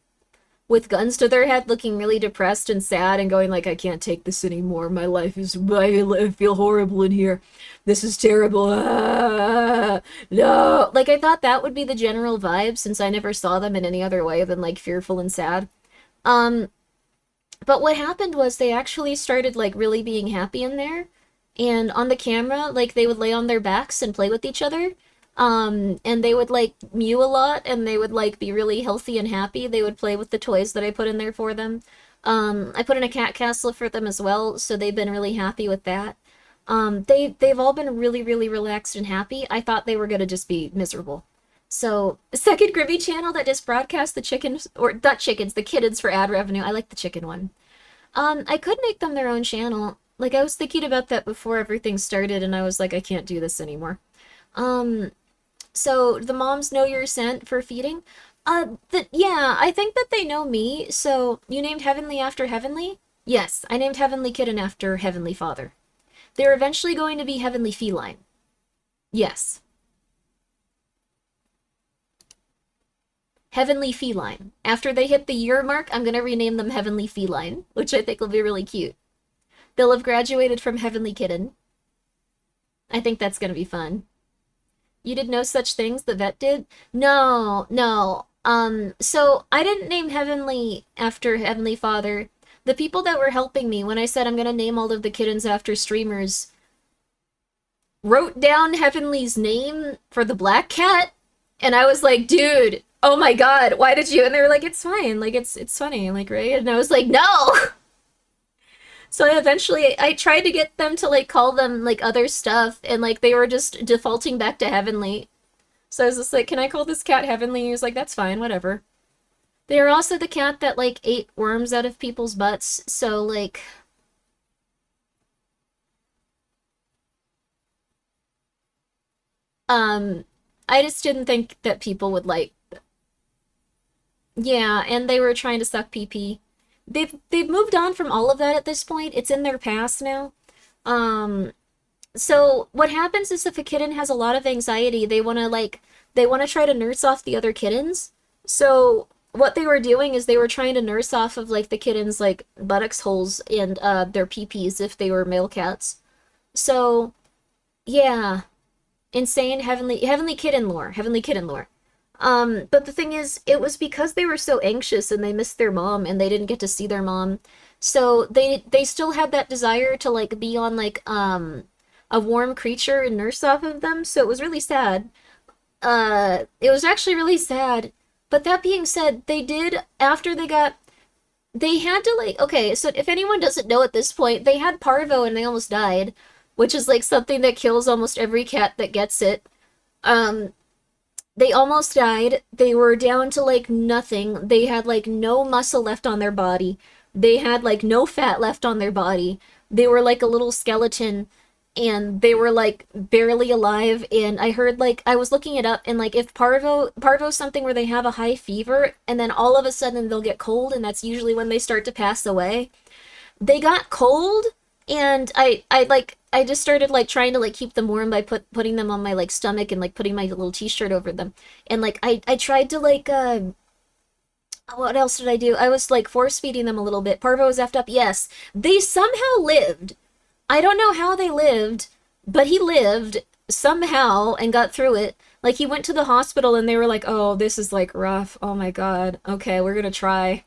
Speaker 1: with guns to their head, looking really depressed and sad and going like, I can't take this anymore. My life is, I feel horrible in here. This is terrible. Ah, no. Like, I thought that would be the general vibe since I never saw them in any other way than like fearful and sad. Um, but what happened was they actually started like really being happy in there. And on the camera, like they would lay on their backs and play with each other. And they would like mew a lot and they would like be really healthy and happy. They would play with the toys that I put in there for them. I put in a cat castle for them as well, so they've been really happy with that. They've all been really, really relaxed and happy. I thought they were gonna just be miserable. So, the second Grimmi channel that just broadcasts the chickens, or not chickens, the kittens for ad revenue. I like the chicken one. I could make them their own channel. Like, I was thinking about that before everything started, and I was like, I can't do this anymore. Um, so the moms know your scent for feeding? Yeah, I think that they know me. So, you named Heavenly after Heavenly? Yes, I named Heavenly Kitten after Heavenly Father. They're eventually going to be Heavenly Feline. Yes. Heavenly Feline. After they hit the year mark, I'm gonna rename them Heavenly Feline, which I think will be really cute. They'll have graduated from Heavenly Kitten. I think that's gonna be fun. You did no such things, the vet did? No, no. So I didn't name Heavenly after Heavenly Father. The people that were helping me when I said I'm gonna name all of the kittens after streamers wrote down Heavenly's name for the black cat, and I was like, dude, oh my god, why did you? And they were like, it's fine, like it's funny, like, right? And I was like, no. So I tried to get them to like call them like other stuff, and like they were just defaulting back to Heavenly. So I was just like, can I call this cat Heavenly? And he was like, that's fine, whatever. They are also the cat that like ate worms out of people's butts, so like um I just didn't think that people would like, yeah, and they were trying to suck pee pee. They've moved on from all of that at this point. It's in their past now. Um so what happens is if a kitten has a lot of anxiety, they want to try to nurse off the other kittens. So what they were doing is they were trying to nurse off of like the kittens like buttocks holes and their pee-pees if they were male cats. So yeah, insane heavenly kitten lore, heavenly kitten lore. But the thing is, it was because they were so anxious and they missed their mom and they didn't get to see their mom. So they still had that desire to like be on like a warm creature and nurse off of them. So it was really sad. It was actually really sad. But that being said, they did after they had to like, okay, so if anyone doesn't know at this point, they had parvo and they almost died, which is like something that kills almost every cat that gets it. Um, they almost died. They were down to like nothing. They had like no muscle left on their body. They had like no fat left on their body. They were like a little skeleton and they were like barely alive. And I heard like I was looking it up, and like if parvo's something where they have a high fever and then all of a sudden they'll get cold, and that's usually when they start to pass away. They got cold, and I just started like trying to like keep them warm by putting them on my like stomach and like putting my little t-shirt over them. And like I tried to like what else did I do? I was like force feeding them a little bit. Parvo was effed up. Yes, they somehow lived. I don't know how they lived, but he lived somehow and got through it. Like he went to the hospital and they were like, "Oh, this is like rough. Oh my God. Okay, we're gonna try."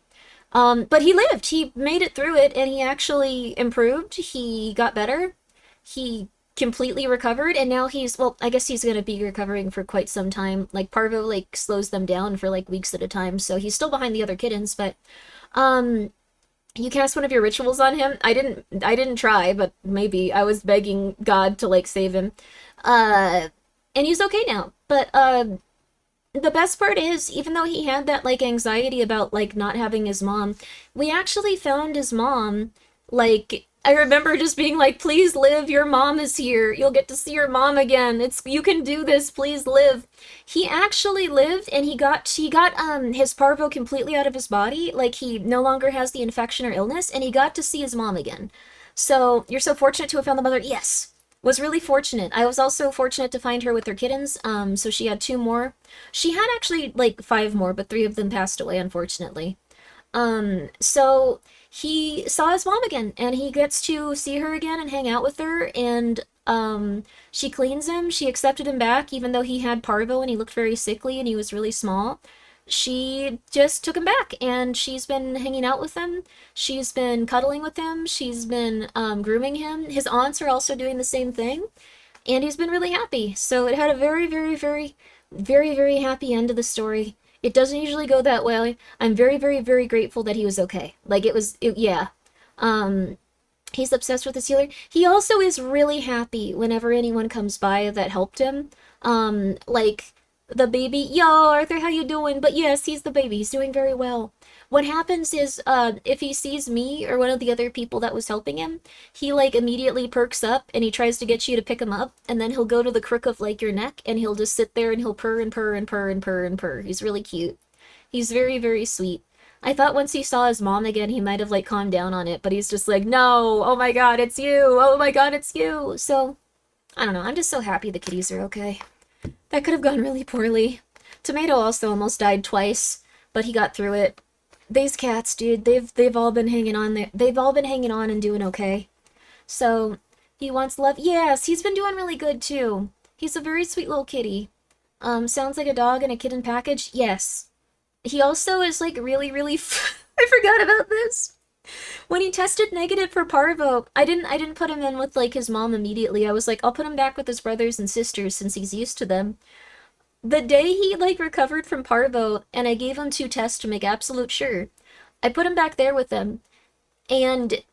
Speaker 1: But he lived. He made it through it, and he actually improved. He got better. He completely recovered, and now well, I guess he's gonna be recovering for quite some time. Like Parvo like slows them down for like weeks at a time, so he's still behind the other kittens, but um you cast one of your rituals on him. I didn't try, but maybe I was begging God to like save him. Uh and he's okay now. But the best part is, even though he had that like anxiety about like not having his mom, we actually found his mom like I remember just being like, please live, your mom is here. You'll get to see your mom again. You can do this, please live. He actually lived and he got his parvo completely out of his body, like he no longer has the infection or illness, and he got to see his mom again. So you're so fortunate to have found the mother. Yes. Was really fortunate. I was also fortunate to find her with her kittens. So she had two more. She had actually like five more, but three of them passed away, unfortunately. So he saw his mom again, and he gets to see her again and hang out with her, and she cleans him. She accepted him back, even though he had parvo and he looked very sickly and he was really small. She just took him back, and she's been hanging out with him. She's been cuddling with him. She's been grooming him. His aunts are also doing the same thing, and he's been really happy. So it had a very, very, very, very, very happy end to the story. It doesn't usually go that way. I'm very, very, very grateful that he was okay. Like, yeah. Um, he's obsessed with his healer. He also is really happy whenever anyone comes by that helped him. Like, the baby, yo, Arthur, how you doing? But yes, he's the baby. He's doing very well. What happens is, if he sees me or one of the other people that was helping him, he, like, immediately perks up and he tries to get you to pick him up, and then he'll go to the crook of, like, your neck, and he'll just sit there and he'll purr and purr and purr and purr and purr. He's really cute. He's very, very sweet. I thought once he saw his mom again, he might have, like, calmed down on it, but he's just like, no, oh my god, it's you, oh my god, it's you. So, I don't know, I'm just so happy the kitties are okay. That could have gone really poorly. Tomato also almost died twice, but he got through it. These cats, dude, they've all been hanging on there. They've all been hanging on and doing okay. So, he wants love. Yes, he's been doing really good too. He's a very sweet little kitty. Sounds like a dog in a kitten package. Yes. He also is like really, really I forgot about this. When he tested negative for parvo, I didn't put him in with like his mom immediately. I was like, I'll put him back with his brothers and sisters since he's used to them. The day he like recovered from parvo and I gave him two tests to make absolute sure, I put him back there with them, and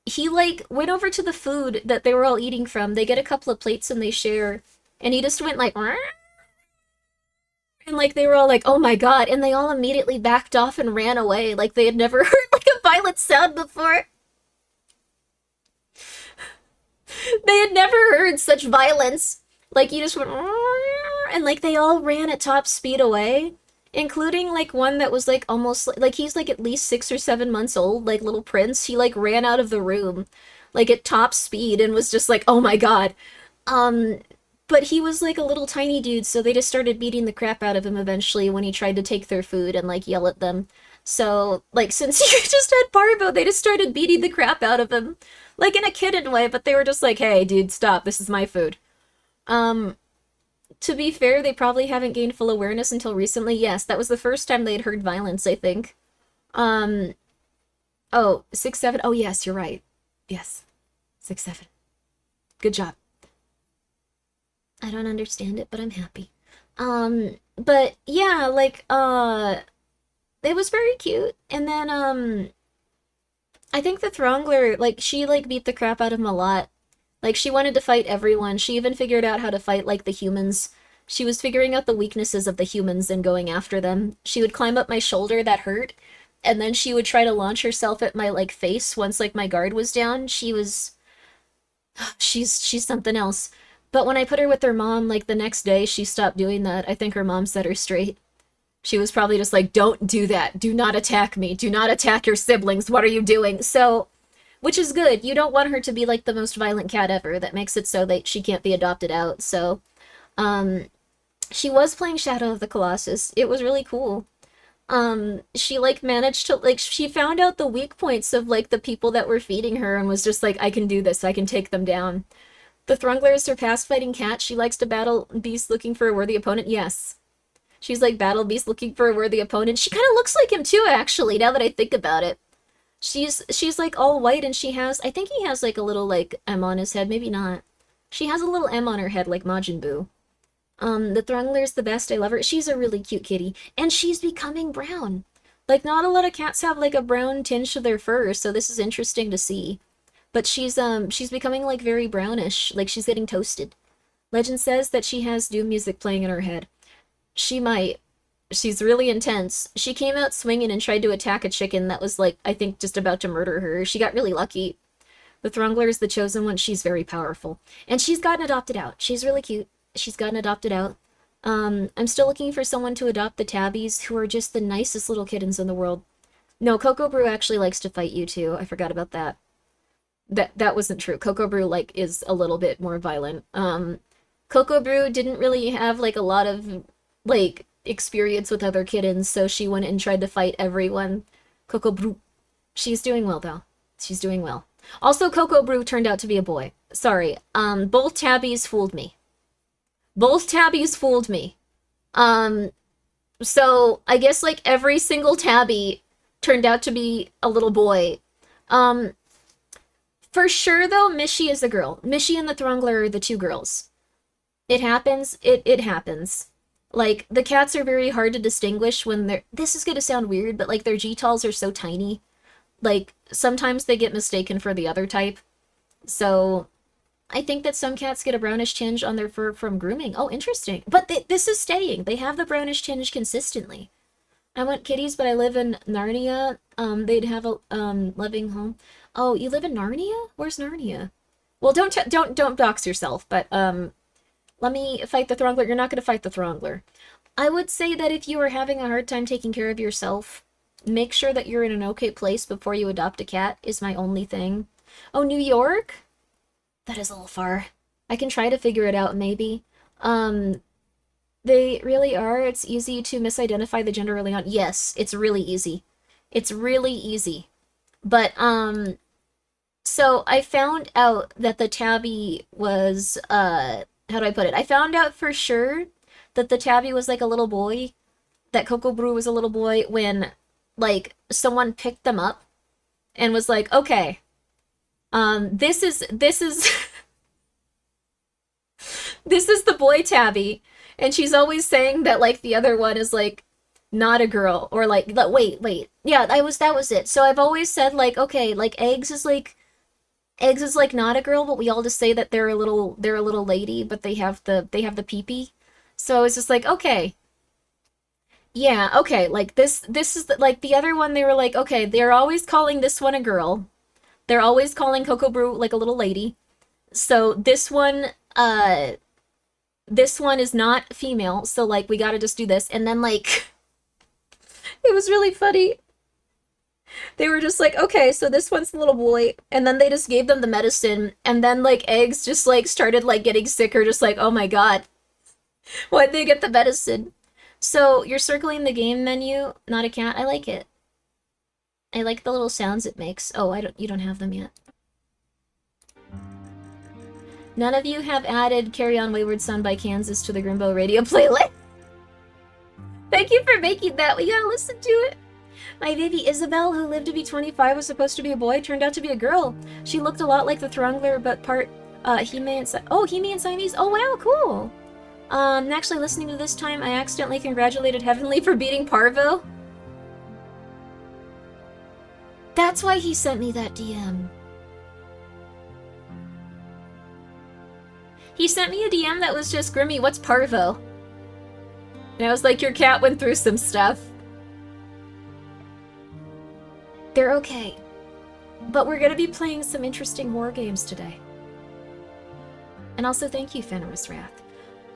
Speaker 1: he like went over to the food that they were all eating from. They get a couple of plates and they share, and he just went like and like they were all like, oh my god, and they all immediately backed off and ran away like they had never heard like a violent sound before. They had never heard such violence. Like you just went and like they all ran at top speed away, including like one that was like almost like he's like at least 6 or 7 months old, like little Prince. He like ran out of the room like at top speed and was just like, oh my god. Um, but he was like a little tiny dude, so they just started beating the crap out of him eventually when he tried to take their food and like yell at them. So, like, since he just had parvo, they just started beating the crap out of him. Like in a kitten way, but they were just like, hey, dude, stop, this is my food. Um, to be fair, they probably haven't gained full awareness until recently. Yes, that was the first time they'd heard violence, I think. Um, oh, 6, 7. Oh, yes, you're right. Yes, 6, 7. Good job. I don't understand it, but I'm happy. But yeah, like, it was very cute. And then, I think the Throngler, like, she, like, beat the crap out of him a lot. Like, she wanted to fight everyone. She even figured out how to fight, like, the humans. She was figuring out the weaknesses of the humans and going after them. She would climb up my shoulder, that hurt, and then she would try to launch herself at my, like, face once, like, my guard was down. She's something else. But when I put her with her mom, like, the next day, she stopped doing that. I think her mom set her straight. She was probably just like, don't do that. Do not attack me. Do not attack your siblings. What are you doing? So, which is good. You don't want her to be like the most violent cat ever. That makes it so that she can't be adopted out. So, she was playing Shadow of the Colossus. It was really cool. She like managed to like she found out the weak points of like the people that were feeding her and was just like, I can do this. I can take them down. The Thrungler is her past fighting cat. She likes to battle beasts looking for a worthy opponent. Yes. She's like battle beast looking for a worthy opponent. She kind of looks like him too, actually, now that I think about it. She's like all white, and she has, I think he has like a little like M on his head, maybe not. She has a little M on her head like Majin Buu. The Thrungler's the best, I love her. She's a really cute kitty, and she's becoming brown. Like, not a lot of cats have like a brown tinge to their fur, so this is interesting to see. But she's becoming like very brownish, like she's getting toasted. Legend says that she has doom music playing in her head. She might. She's really intense. She came out swinging and tried to attack a chicken that was, like, I think just about to murder her. She got really lucky. The Throngler is the chosen one. She's very powerful. And she's gotten adopted out. She's really cute. She's gotten adopted out. I'm still looking for someone to adopt the tabbies, who are just the nicest little kittens in the world. No, Cocoa Brew actually likes to fight you too. I forgot about that. That wasn't true. Cocoa Brew, like, is a little bit more violent. Cocoa Brew didn't really have, like, a lot of, like, experience with other kittens, so she went and tried to fight everyone. Cocoa Brew. She's doing well, though. She's doing well. Also, Cocoa Brew turned out to be a boy. Sorry. Both tabbies fooled me. Both tabbies fooled me. So, I guess, like, every single tabby turned out to be a little boy. For sure, though, Mishy is a girl. Mishy and the Throngler are the two girls. It happens. It happens. Like, the cats are very hard to distinguish when they're... This is gonna sound weird, but, like, their G-Tals are so tiny. Like, sometimes they get mistaken for the other type. So, I think that some cats get a brownish tinge on their fur from grooming. Oh, interesting. But this is staying. They have the brownish tinge consistently. I want kitties, but I live in Narnia. They'd have a loving home. Oh, you live in Narnia? Where's Narnia? Well, don't dox yourself, but let me fight the Throngler. You're not going to fight the Throngler. I would say that if you are having a hard time taking care of yourself, make sure that you're in an okay place before you adopt a cat, is my only thing. Oh, New York? That is a little far. I can try to figure it out, maybe. They really are. It's easy to misidentify the gender early on. Yes, it's really easy. It's really easy. But, so I found out that the tabby was, how do I put it? I found out for sure that the tabby was like a little boy, that Cocoa Brew was a little boy, when, like, someone picked them up and was like, okay, this is this is the boy tabby, and she's always saying that, like, the other one is, like, not a girl, or, like, wait, yeah, that was it. So I've always said, like, okay, like, Eggs is like not a girl, but we all just say that they're a little lady, but they have the pee-pee. So it's just like, okay. Yeah, okay, like, this is, like, the other one, they were like, okay, they're always calling this one a girl. They're always calling Cocoa Brew, like, a little lady. So this one is not female, so, like, we gotta just do this. And then, like, it was really funny. They were just like, okay, so this one's the little boy, and then they just gave them the medicine, and then, like, Eggs just, like, started, like, getting sicker, just like, oh my god. Why'd they get the medicine? So, you're circling the game menu, not a cat. I like it. I like the little sounds it makes. Oh, you don't have them yet. None of you have added Carry On Wayward Son by Kansas to the Grimbo radio playlist. Thank you for making that. We gotta listen to it. My baby Isabel, who lived to be 25, was supposed to be a boy, turned out to be a girl. She looked a lot like the Throngler, but part Hime and Siamese. Oh wow, cool. Actually listening to this time, I accidentally congratulated Heavenly for beating Parvo. That's why he sent me that DM. He sent me a DM that was just, Grimmi, what's Parvo? And I was like, your cat went through some stuff. They're okay. But we're gonna be playing some interesting war games today. And also thank you, Fenris Wrath.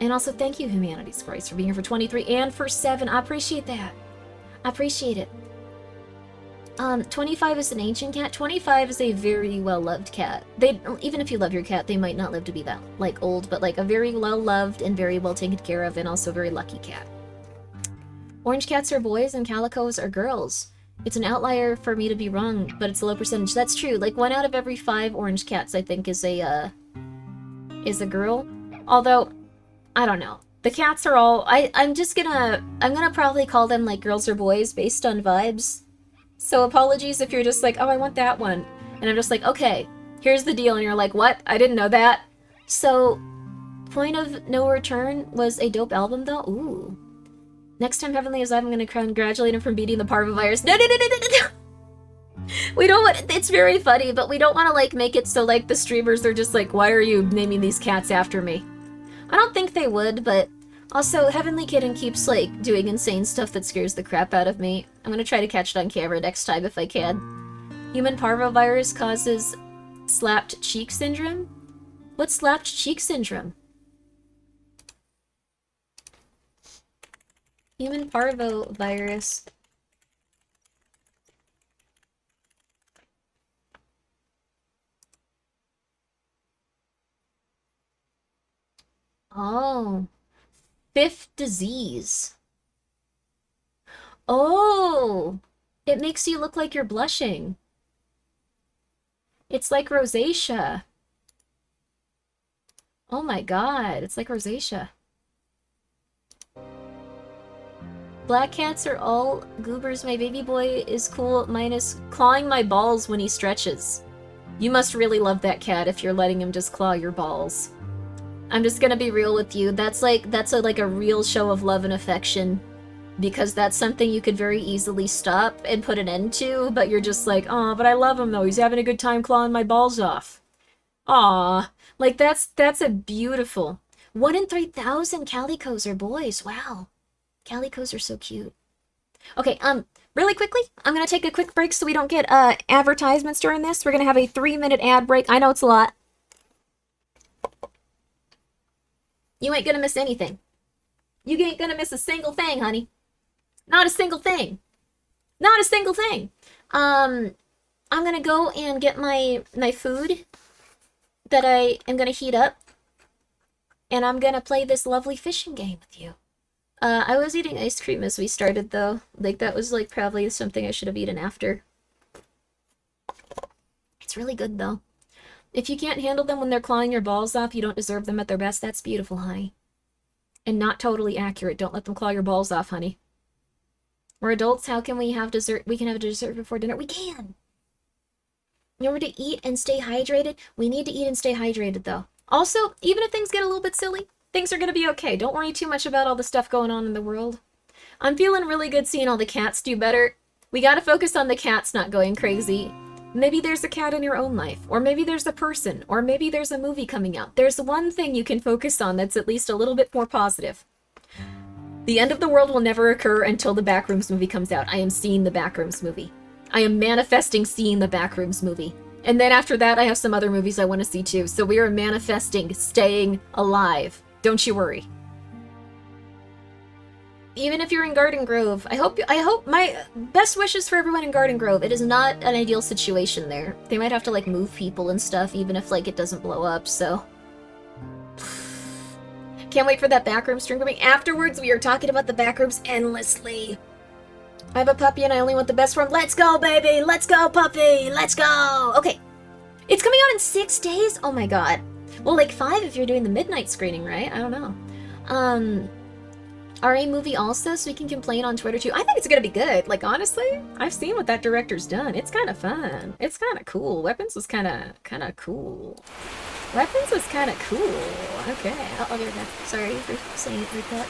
Speaker 1: And also thank you, Humanity's Christ, for being here for 23 and for 7. I appreciate that. I appreciate it. 25 is an ancient cat. 25 is a very well-loved cat. Even if you love your cat, they might not live to be that, like, old, but, like, a very well-loved and very well taken care of and also very lucky cat. Orange cats are boys and calicos are girls. It's an outlier for me to be wrong, but it's a low percentage. That's true. Like, 1 out of every 5 orange cats, I think, is a girl. Although, I don't know. The cats are all... I'm gonna probably call them, like, girls or boys based on vibes. So apologies if you're just like, oh, I want that one. And I'm just like, okay, here's the deal. And you're like, what? I didn't know that. So, Point of No Return was a dope album, though. Ooh. Next time Heavenly is live, I'm going to congratulate him for beating the parvovirus. No. We don't want... It's very funny, but we don't want to, like, make it so, like, the streamers are just like, why are you naming these cats after me? I don't think they would, but... Also, Heavenly Kitten keeps, like, doing insane stuff that scares the crap out of me. I'm gonna try to catch it on camera next time if I can. Human parvovirus causes Slapped cheek syndrome? What's slapped cheek syndrome? Human parvovirus. Oh. Fifth disease. Oh! It makes you look like you're blushing. It's like rosacea. Oh my god, it's like rosacea. Black cats are all goobers. My baby boy is cool, minus clawing my balls when he stretches. You must really love that cat if you're letting him just claw your balls. I'm just gonna be real with you. That's a real show of love and affection. Because that's something you could very easily stop and put an end to, but you're just like, aw, but I love him though. He's having a good time clawing my balls off. Aw. Like, that's a beautiful. 1 in 3,000 calicos are boys. Wow. Calicos are so cute. Okay, really quickly, I'm gonna take a quick break so we don't get advertisements during this. We're gonna have a 3-minute ad break. I know it's a lot. You ain't gonna miss anything. You ain't gonna miss a single thing, honey. Not a single thing. Not a single thing. I'm gonna go and get my food that I am gonna heat up. And I'm gonna play this lovely fishing game with you. I was eating ice cream as we started, though. Like, that was, like, probably something I should have eaten after. It's really good, though. If you can't handle them when they're clawing your balls off, you don't deserve them at their best. That's beautiful, honey. And not totally accurate. Don't let them claw your balls off, honey. We're adults. How can we have dessert? We can have a dessert before dinner. We can! In order to eat and stay hydrated, we need to eat and stay hydrated, though. Also, even if things get a little bit silly, things are gonna be okay. Don't worry too much about all the stuff going on in the world. I'm feeling really good seeing all the cats do better. We gotta focus on the cats not going crazy. Maybe there's a cat in your own life, or maybe there's a person, or maybe there's a movie coming out. There's one thing you can focus on that's at least a little bit more positive. The end of the world will never occur until the Backrooms movie comes out. I am seeing the Backrooms movie. I am manifesting seeing the Backrooms movie. And then after that, I have some other movies I want to see too. So we are manifesting staying alive. Don't you worry. Even if you're in Garden Grove, I hope my best wishes for everyone in Garden Grove. It is not an ideal situation there. They might have to like move people and stuff, even if like it doesn't blow up, so. Can't wait for that backroom stream coming. Afterwards, we are talking about the backrooms endlessly. I have a puppy and I only want the best for him. Let's go, baby! Let's go, puppy! Let's go! Okay. It's coming out in 6 days? Oh my god. Well, like 5 if you're doing the midnight screening, right? I don't know. RA movie also, so we can complain on Twitter too. I think it's gonna be good. Like, honestly, I've seen what that director's done. It's kind of fun. It's kind of cool. Weapons was kind of cool. Weapons was kind of cool. Okay, I'll be right back. Sorry for saying it like that.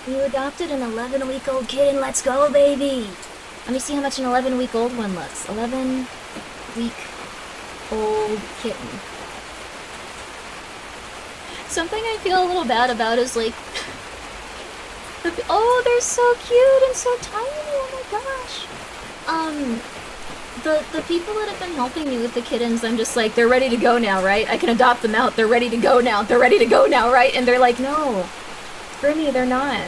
Speaker 1: You adopted an 11-week-old kitten. Let's go, baby. Let me see how much an 11-week-old one looks. 11-week-old kitten. Something I feel a little bad about is like, oh, they're so cute and so tiny. Oh my gosh. The people that have been helping me with the kittens, I'm just like, they're ready to go now, right? I can adopt them out. They're ready to go now. They're ready to go now, right? And they're like, no. Grimmi, they're not.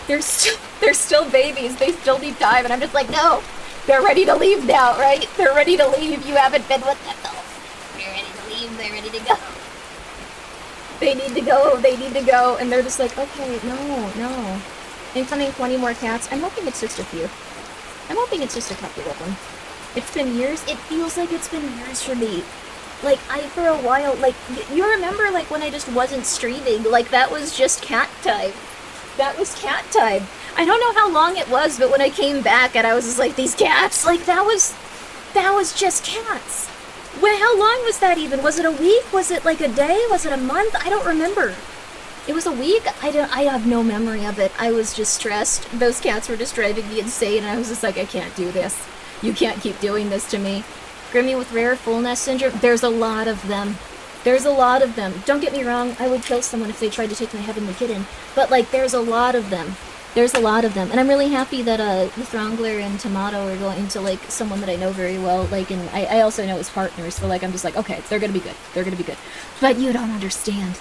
Speaker 1: They're still babies. They still need time. And I'm just like, no. They're ready to leave now, right? They're ready to leave. You haven't been with them though. They're ready to leave. They're ready to go. They need to go. They need to go. And they're just like, okay, no. Incoming 20 more cats. I'm hoping it's just a few. I'm hoping it's just a couple of them. It's been years. It feels like it's been years for me. Like, for a while, like, you remember, like, when I just wasn't streaming, like, that was just cat time. That was cat time. I don't know how long it was, but when I came back and I was just like, these cats, like, that was just cats. How long was that even? Was it a week? Was it, like, a day? Was it a month? I don't remember. It was a week? I have no memory of it. I was just stressed. Those cats were just driving me insane, and I was just like, I can't do this. You can't keep doing this to me. Grimmi with rare fullness syndrome, there's a lot of them. There's a lot of them. Don't get me wrong, I would kill someone if they tried to take my heavenly kitten. But, like, there's a lot of them. There's a lot of them. And I'm really happy that, Throngler and Tomato are going to, like, someone that I know very well. Like, and I also know his partners, so, like, I'm just like, okay, they're gonna be good. They're gonna be good. But you don't understand.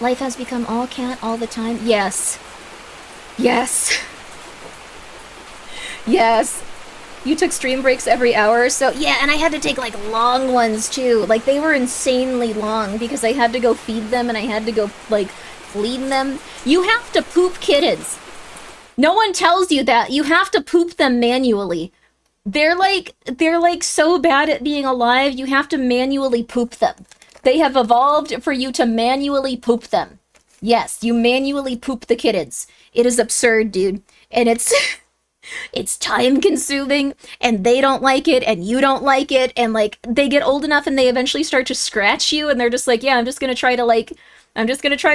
Speaker 1: Life has become all cat all the time. Yes. Yes. Yes. You took stream breaks every hour or so? Yeah, and I had to take, like, long ones, too. Like, they were insanely long, because I had to go feed them, and I had to go, like, clean them. You have to poop kittens. No one tells you that. You have to poop them manually. They're like, so bad at being alive, you have to manually poop them. They have evolved for you to manually poop them. Yes, you manually poop the kittens. It is absurd, dude. And it's... It's time-consuming, and they don't like it, and you don't like it, and, like, they get old enough and they eventually start to scratch you, and they're just like, yeah, I'm just gonna try to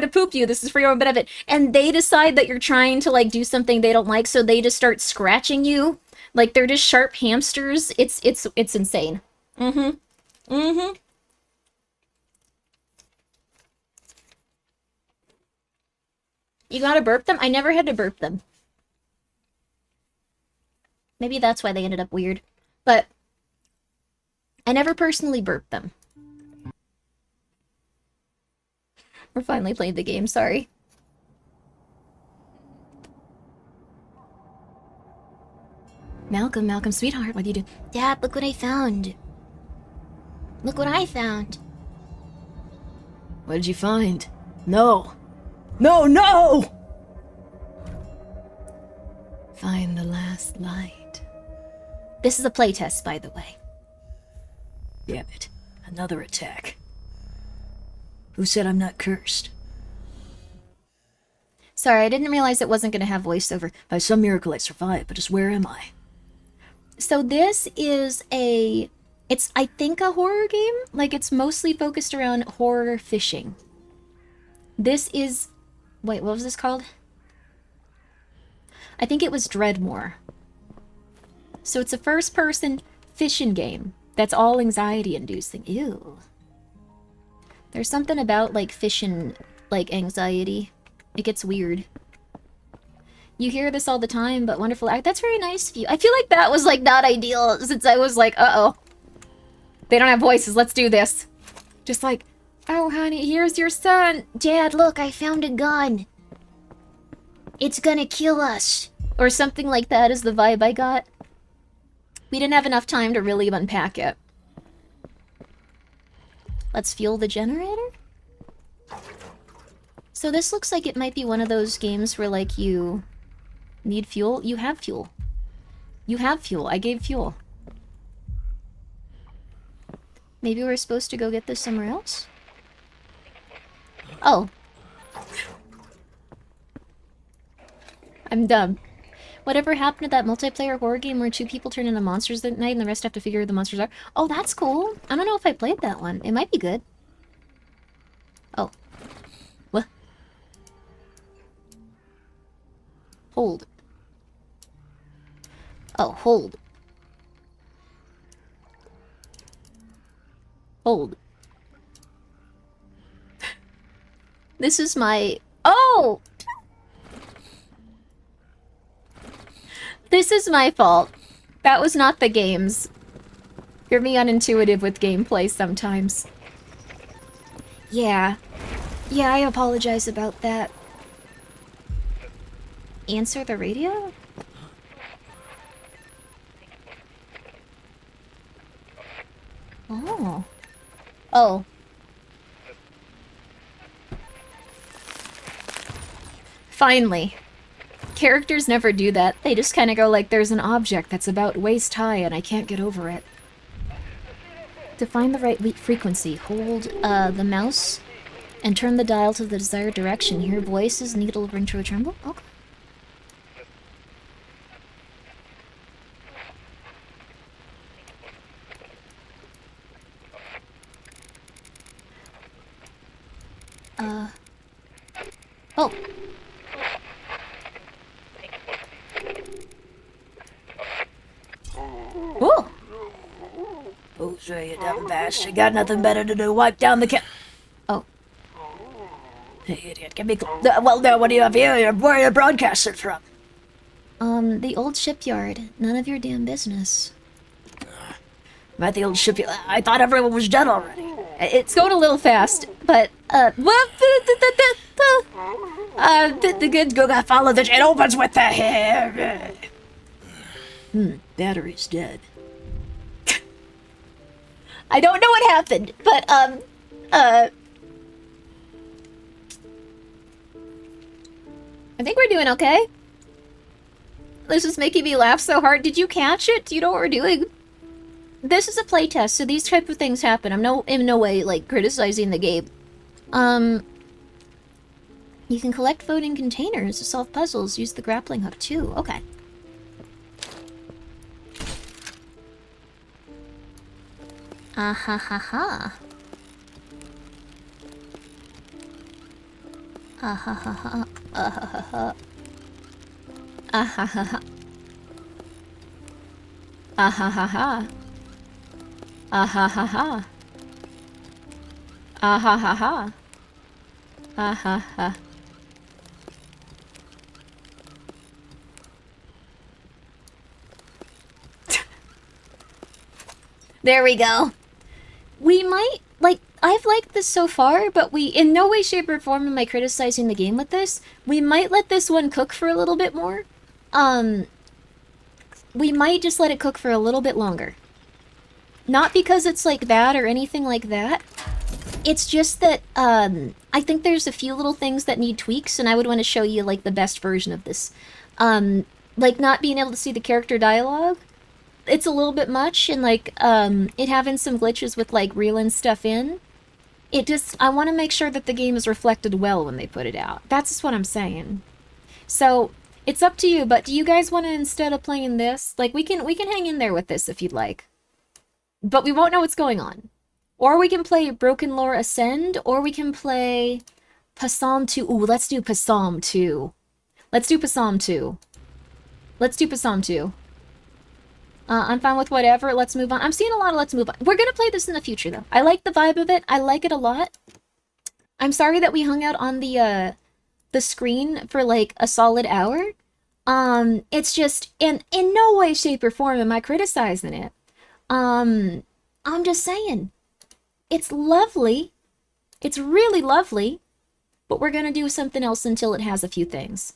Speaker 1: poop you, this is for your own benefit. And they decide that you're trying to, like, do something they don't like, so they just start scratching you. Like, they're just sharp hamsters. It's insane. You gotta burp them? I never had to burp them. Maybe that's why they ended up weird. But I never personally burped them. We're finally playing the game, sorry. Malcolm, sweetheart, what do you do? Dad, look what I found. Look what I found.
Speaker 2: What did you find? No! No!
Speaker 1: Find the last light. This is a playtest, by the way.
Speaker 2: Damn it. Another attack. Who said I'm not cursed?
Speaker 1: Sorry, I didn't realize it wasn't going to have voiceover.
Speaker 2: By some miracle I survived, but just where am I?
Speaker 1: So this is it's, I think, a horror game. Like, it's mostly focused around horror fishing. This is... Wait, what was this called? I think it was DREADMOOR. So it's a first-person fishing game that's all anxiety-inducing. Ew. There's something about, like, fishing, like, anxiety. It gets weird. You hear this all the time, but wonderful art. That's very nice of you. I feel like that was, like, not ideal, since I was like, uh-oh. They don't have voices, let's do this. Just like, oh, honey, here's your son. Dad, look, I found a gun. It's gonna kill us. Or something like that is the vibe I got. We didn't have enough time to really unpack it. Let's fuel the generator? So this looks like it might be one of those games where, like, you need fuel. You have fuel. You have fuel. I gave fuel. Maybe we're supposed to go get this somewhere else? Oh. I'm dumb. Whatever happened to that multiplayer horror game where 2 people turn into monsters at night and the rest have to figure out who the monsters are? Oh, that's cool. I don't know if I played that one. It might be good. Oh. What? Hold. Oh, hold. Hold. This is my... Oh! This is my fault. That was not the game's. You're me unintuitive with gameplay sometimes. Yeah. Yeah, I apologize about that. Answer the radio? Oh. Oh. Finally. Characters never do that. They just kind of go like, there's an object that's about waist high and I can't get over it. To find the right frequency, hold the mouse and turn the dial to the desired direction. Hear voices, needle ring to a tremble? Okay. Oh. Whoa!
Speaker 2: Oh, sure, you dumb bastard. You got nothing better to do. Wipe down the
Speaker 1: Oh.
Speaker 2: Hey, idiot, give me... Well, no, what do you have here? Where are you broadcasting from?
Speaker 1: The old shipyard. None of your damn business.
Speaker 2: I'm at the old shipyard. I thought everyone was dead already.
Speaker 1: It's going a little fast, but, the
Speaker 2: good go follow the... It opens with the... Battery's dead.
Speaker 1: I don't know what happened, but, I think we're doing okay. This is making me laugh so hard. Did you catch it? Do you know what we're doing? This is a playtest, so these type of things happen. I'm in no way, like, criticizing the game. You can collect voting containers to solve puzzles. Use the grappling hook, too. Okay. Ah ha ha ha. Ah ha ha ha. Ah ha ha ha. Ah ha ha ha. Ah ha ha ha. Ah ha ha ha. Ah ha ha ha. Ah ha ha. There we go. We might, like, I've liked this so far, but we, in no way, shape, or form am I criticizing the game with this. We might let this one cook for a little bit more. We might just let it cook for a little bit longer. Not because it's, like, bad or anything like that. It's just that, I think there's a few little things that need tweaks, and I would want to show you, like, the best version of this. Like, not being able to see the character dialogue. It's a little bit much, and, like, it having some glitches with, like, reeling stuff in. It just, I want to make sure that the game is reflected well when they put it out. That's just what I'm saying. So, it's up to you, but do you guys want to, instead of playing this, like, we can hang in there with this if you'd like. But we won't know what's going on. Or we can play BrokenLore Ascend, or we can play Passam 2. Ooh, let's do Passam 2. Let's do Passam 2. Let's do Passam 2. I'm fine with whatever. Let's move on. I'm seeing a lot of let's move on. We're gonna play this in the future, though. I like the vibe of it. I like it a lot. I'm sorry that we hung out on the screen for, like, a solid hour. It's just, in no way, shape, or form am I criticizing it. I'm just saying, it's lovely. It's really lovely, but we're gonna do something else until it has a few things.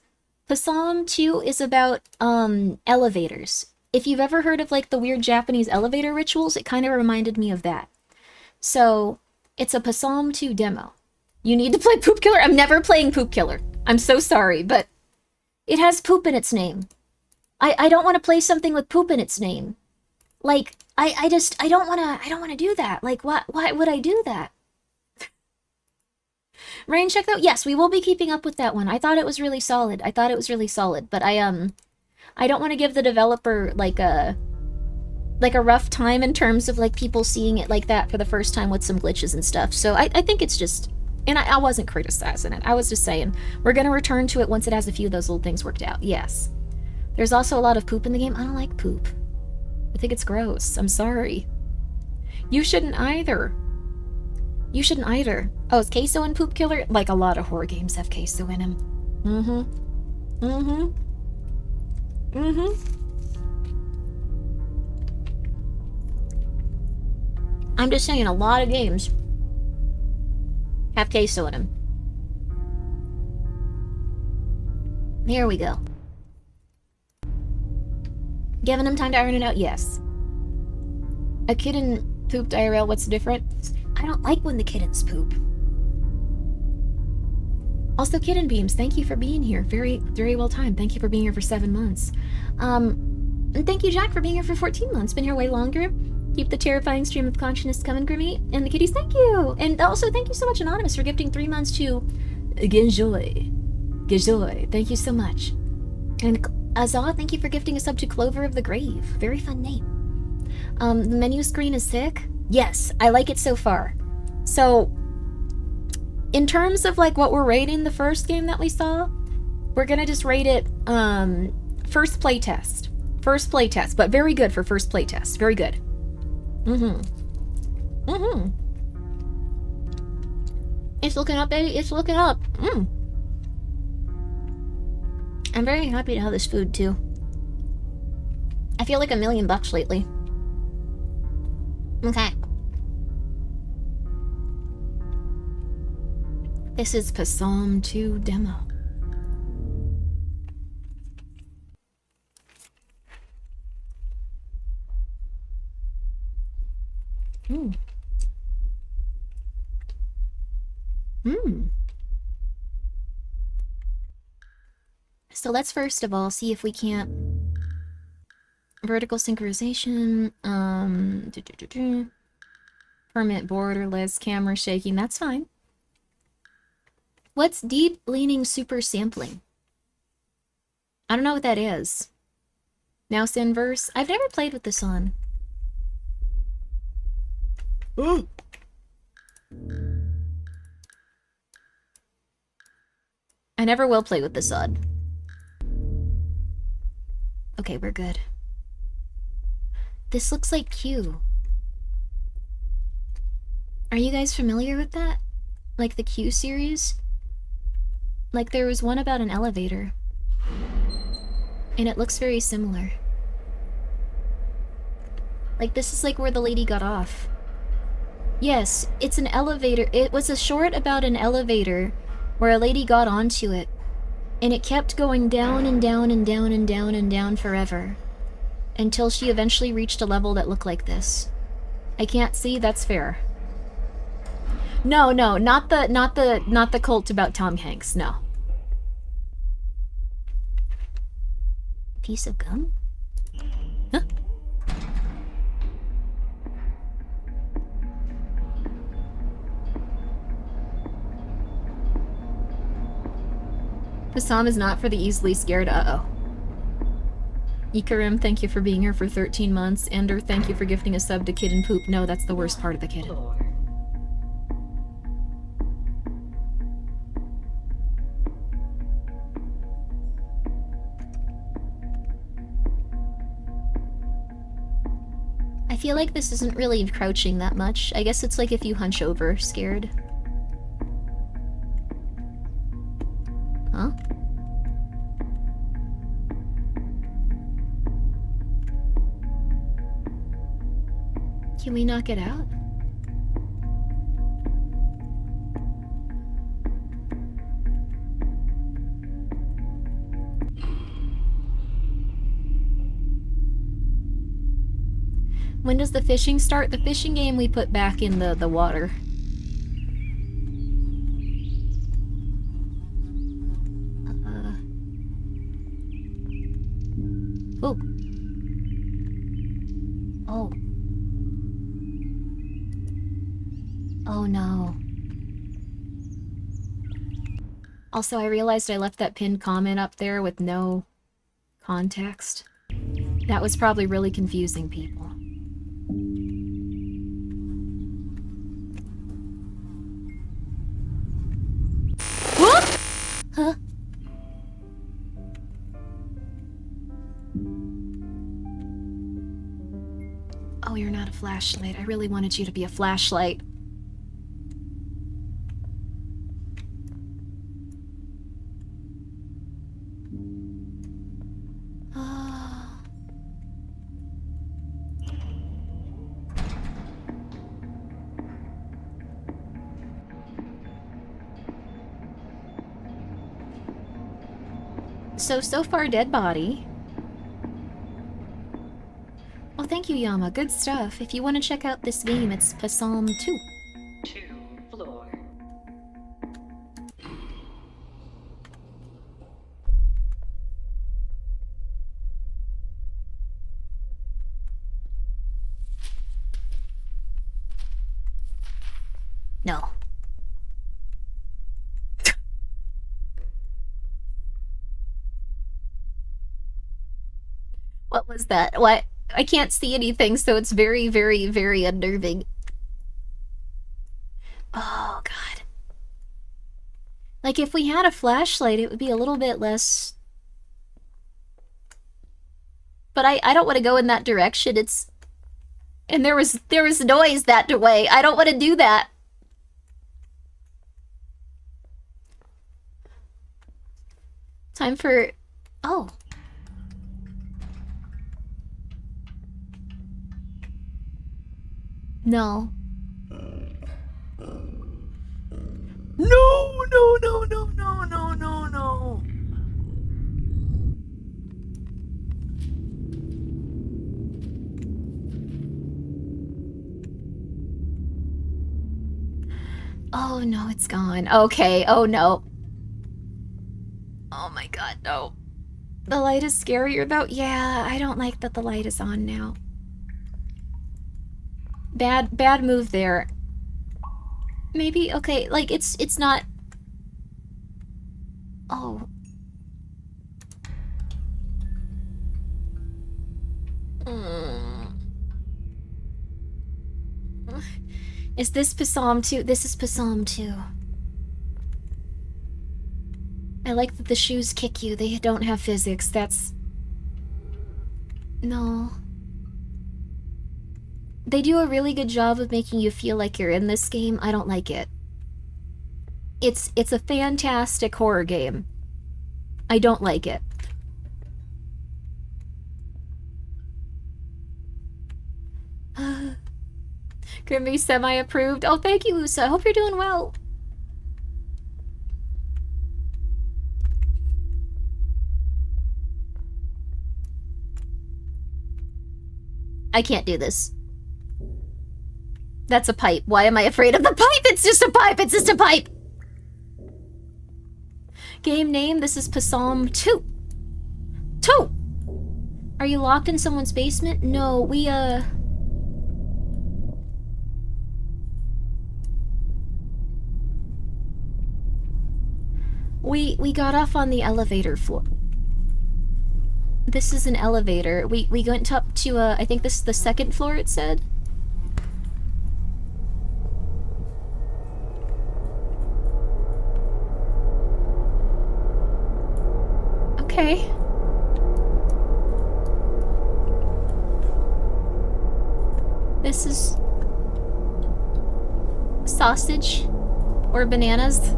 Speaker 1: Psalm 2 is about, elevators. If you've ever heard of, like, the weird Japanese elevator rituals, it kind of reminded me of that. So, it's a Psalm 2 demo. You need to play Poop Killer? I'm never playing Poop Killer. I'm so sorry, but it has poop in its name. I don't want to play something with poop in its name. Like, I don't want to do that. Like, why would I do that? Rain check though? Yes, we will be keeping up with that one. I thought it was really solid. But I don't want to give the developer like a rough time in terms of like people seeing it like that for the first time with some glitches and stuff. So I think it's just, and I wasn't criticizing it. I was just saying, we're gonna return to it once it has a few of those little things worked out. Yes. There's also a lot of poop in the game. I don't like poop. I think it's gross. I'm sorry. You shouldn't either. You shouldn't either. Oh, is queso in Poop Killer? Like, a lot of horror games have queso in them. I'm just saying, a lot of games have queso in them. Here we go. Giving him time to iron it out? Yes. A kitten pooped IRL, what's the difference? I don't like when the kittens poop. Also, Kitten Beams, thank you for being here. Very, very well timed. Thank you for being here for 7 months. And thank you, Jack, for being here for 14 months. Been here way longer. Keep the terrifying stream of consciousness coming, Grimmi. And the kitties, thank you. And also, thank you so much, Anonymous, for gifting 3 months to Genjoy. Genjoy, thank you so much. And Azah, thank you for gifting a sub to Clover of the Grave. Very fun name. The menu screen is sick. Yes, I like it so far. So, in terms of like what we're rating the first game that we saw, we're gonna just rate it first playtest. First playtest, but very good for first playtest. Very good. It's looking up, baby. It's looking up. I'm very happy to have this food too. I feel like $1,000,000 lately. Okay. This is Psalm 2 demo. So let's first of all see if we can't vertical synchronization, permit borderless, camera shaking, that's fine. What's deep leaning super sampling? I don't know what that is. Mouse inverse? I've never played with this on. Ooh. I never will play with this on. Okay, we're good. This looks like Q. Are you guys familiar with that? Like the Q series? Like there was one about an elevator. And it looks very similar. Like this is like where the lady got off. Yes, it's an elevator. It was a short about an elevator where a lady got onto it. And it kept going down and down and down and down and down forever. Until she eventually reached a level that looked like this. I can't see, that's fair. No, not the cult about Tom Hanks, no. Piece of gum? Huh? Passam is not for the easily scared, uh-oh. Ikarim, thank you for being here for 13 months. Ender, thank you for gifting a sub to Kid and Poop. No, that's the worst part of the kid. I feel like this isn't really crouching that much. I guess it's like if you hunch over, scared. Huh? Can we knock it out? When does the fishing start? The fishing game we put back in the water. Oh. Oh. Oh no. Also, I realized I left that pinned comment up there with no context. That was probably really confusing people. What? Huh? Oh, you're not a flashlight. I really wanted you to be a flashlight. So far, dead body. Oh, thank you, Yama. Good stuff. If you want to check out this game, it's Psalm 2.
Speaker 3: 2 floor.
Speaker 1: No. What was that? What? I can't see anything, so it's very, very, very unnerving. Oh, God. Like, if we had a flashlight, it would be a little bit less... But I don't want to go in that direction. It's... And there was noise that way. I don't want to do that. Time for... Oh. No. No, no, no, no, no, no, no, no. Oh no, it's gone. Okay, oh no. Oh my god, no. The light is scarier though. Yeah, I don't like that the light is on now. Bad move there. Maybe, okay, like it's not... Oh. Is this Psalm 2? This is Psalm 2. I like that the shoes kick you. They don't have physics. That's... No. They do a really good job of making you feel like you're in this game. I don't like it. It's a fantastic horror game. I don't like it. Grimmi semi-approved. Oh, thank you, Usa. I hope you're doing well. I can't do this. That's a pipe. Why am I afraid of the pipe? It's just a pipe. It's just a pipe. Game name, this is Psalm 2. 2! Are you locked in someone's basement? No, We got off on the elevator floor. This is an elevator. We went up to, I think this is the second floor, it said. Okay. This is... sausage? Or bananas?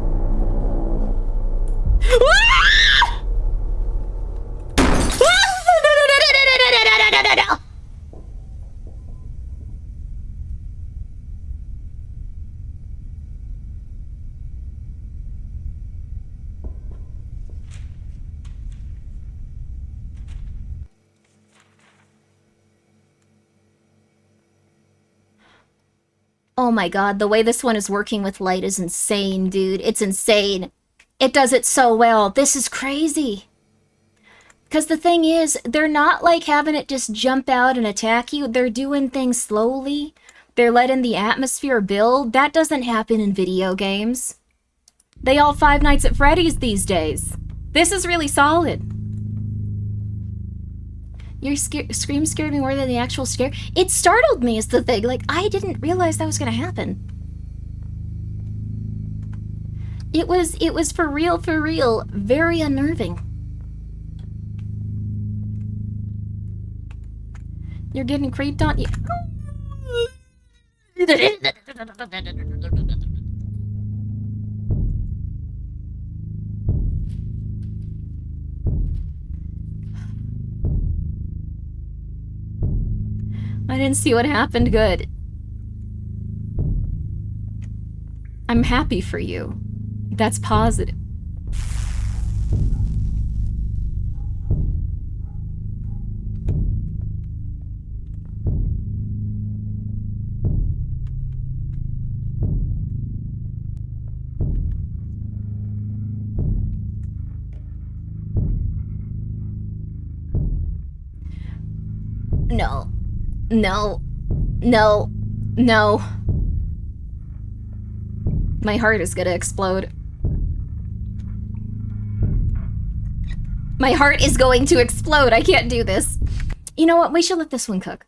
Speaker 1: Oh my god, the way this one is working with light is insane, dude. It's insane. It does it so well. This is crazy. Because the thing is, they're not like having it just jump out and attack you. They're doing things slowly. They're letting the atmosphere build. That doesn't happen in video games. They all Five Nights at Freddy's these days. This is really solid. Your scream scared me more than the actual scare. It startled me is the thing. Like, I didn't realize that was gonna happen. It was for real, very unnerving. You're getting creeped on? I didn't see what happened. Good. I'm happy for you. That's positive. No. No. No. No. My heart is gonna explode. My heart is going to explode. I can't do this. You know what? We should let this one cook.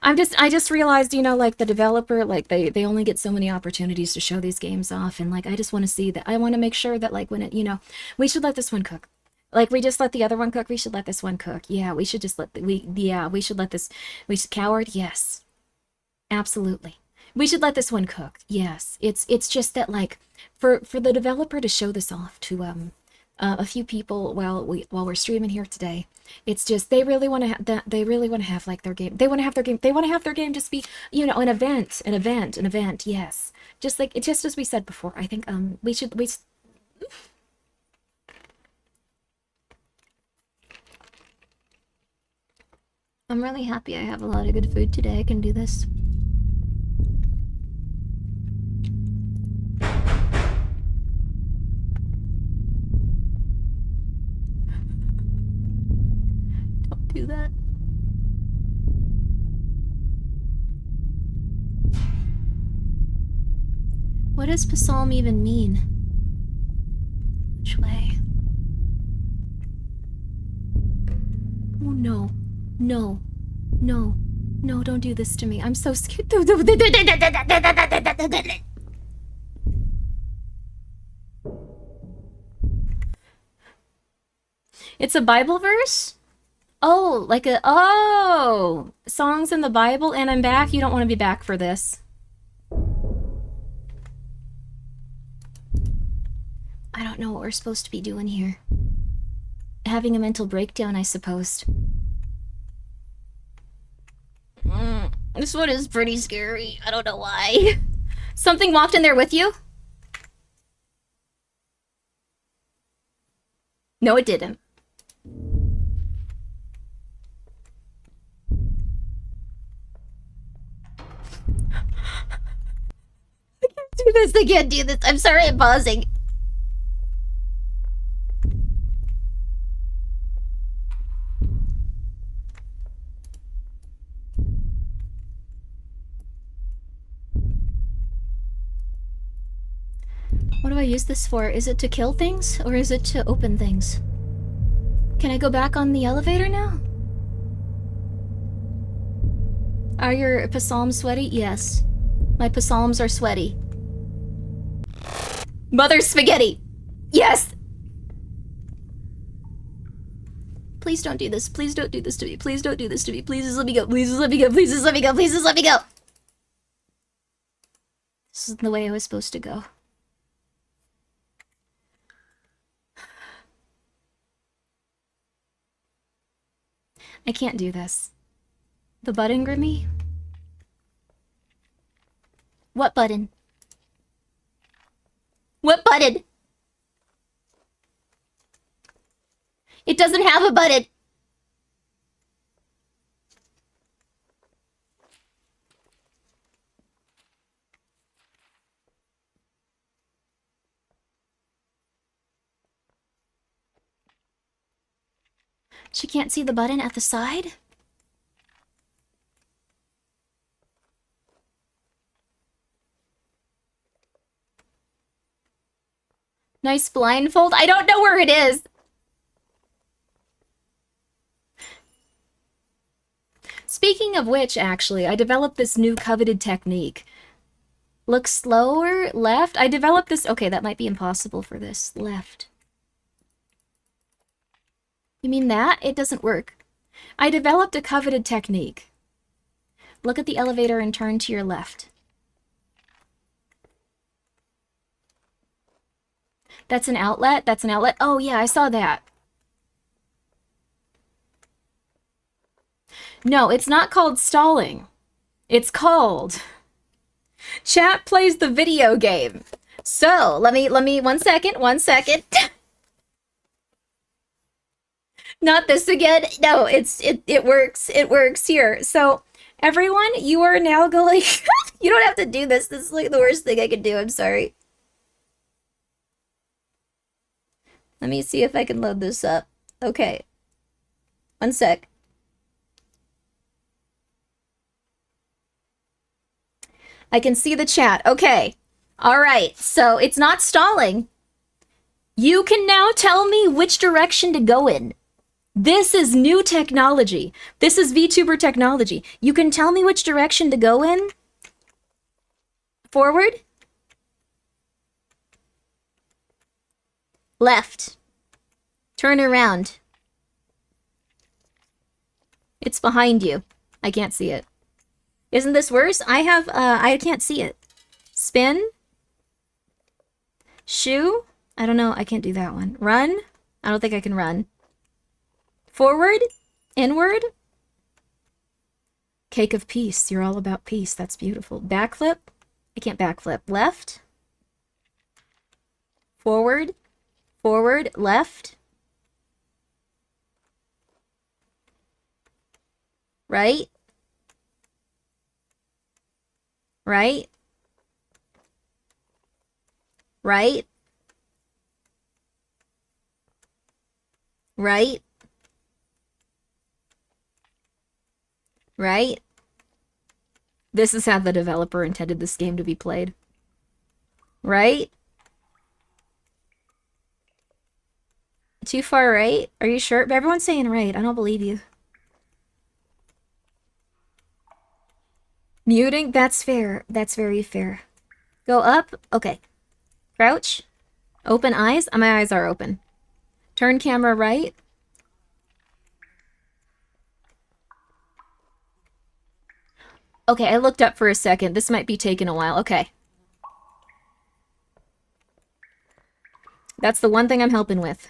Speaker 1: I just realized, you know, like the developer, like they only get so many opportunities to show these games off, and like I just want to see that. I want to make sure that like when it, you know, we should let this one cook. Like we just let the other one cook. We should let this one cook. Yeah, we should just let we should let this. Coward. Yes, absolutely. We should let this one cook. Yes, it's just that like for the developer to show this off to a few people while we're streaming here today. It's just they really want to have that. They really want to have like their game. They want to have their game. They want to have their game just be, you know, an event. Yes, just like it. Just as we said before. I think we should. I'm really happy I have a lot of good food today. I can do this. Don't do that. What does psalm even mean? Which way? Oh no. No. No. No, don't do this to me. I'm so scared. It's a Bible verse? Oh, like songs in the Bible, and I'm back? You don't want to be back for this. I don't know what we're supposed to be doing here. Having a mental breakdown, I suppose. This one is pretty scary. I don't know why. Something walked in there with you? No, it didn't. I can't do this. I can't do this. I'm sorry I'm pausing. What do I use this for? Is it to kill things, or is it to open things? Can I go back on the elevator now? Are your psalms sweaty? Yes. My psalms are sweaty. Mother spaghetti! Yes! Please don't do this. Please don't do this to me. Please don't do this to me. Please just let me go. Please just let me go. Please just let me go. Please just let me go. This isn't the way I was supposed to go. I can't do this. The button, Grimmi? What button? What button? It doesn't have a button. She can't see the button at the side? Nice blindfold. I don't know where it is. Speaking of which, actually, I developed this new coveted technique. Look slower, left. I developed this. Okay, that might be impossible for this. Left. You mean that? It doesn't work. I developed a coveted technique. Look at the elevator and turn to your left. That's an outlet? That's an outlet? Oh, yeah, I saw that. No, it's not called stalling. It's called... Chat plays the video game. So, let me, 1 second. Not this again. No, it works here. So, everyone, you are now going... You don't have to do this. This is like the worst thing I could do. I'm sorry. Let me see if I can load this up. Okay. 1 sec. I can see the chat. Okay. All right. So it's not stalling. You can now tell me which direction to go in. This is new technology. This is VTuber technology. You can tell me which direction to go in. Forward. Left. Turn around. It's behind you. I can't see it. Isn't this worse? I can't see it. Spin. Shoe. I don't know. I can't do that one. Run. I don't think I can run. Forward. Inward. Cake of peace. You're all about peace. That's beautiful. Backflip. I can't backflip. Left. Forward. Forward. Left. Right. Right. Right. Right. Right. This is how the developer intended this game to be played. Right? Too far right? Are you sure? But everyone's saying right. I don't believe you. Muting? That's fair. That's very fair. Go up. Okay. Crouch. Open eyes. My eyes are open. Turn camera right. Okay, I looked up for a second. This might be taking a while. Okay. That's the one thing I'm helping with.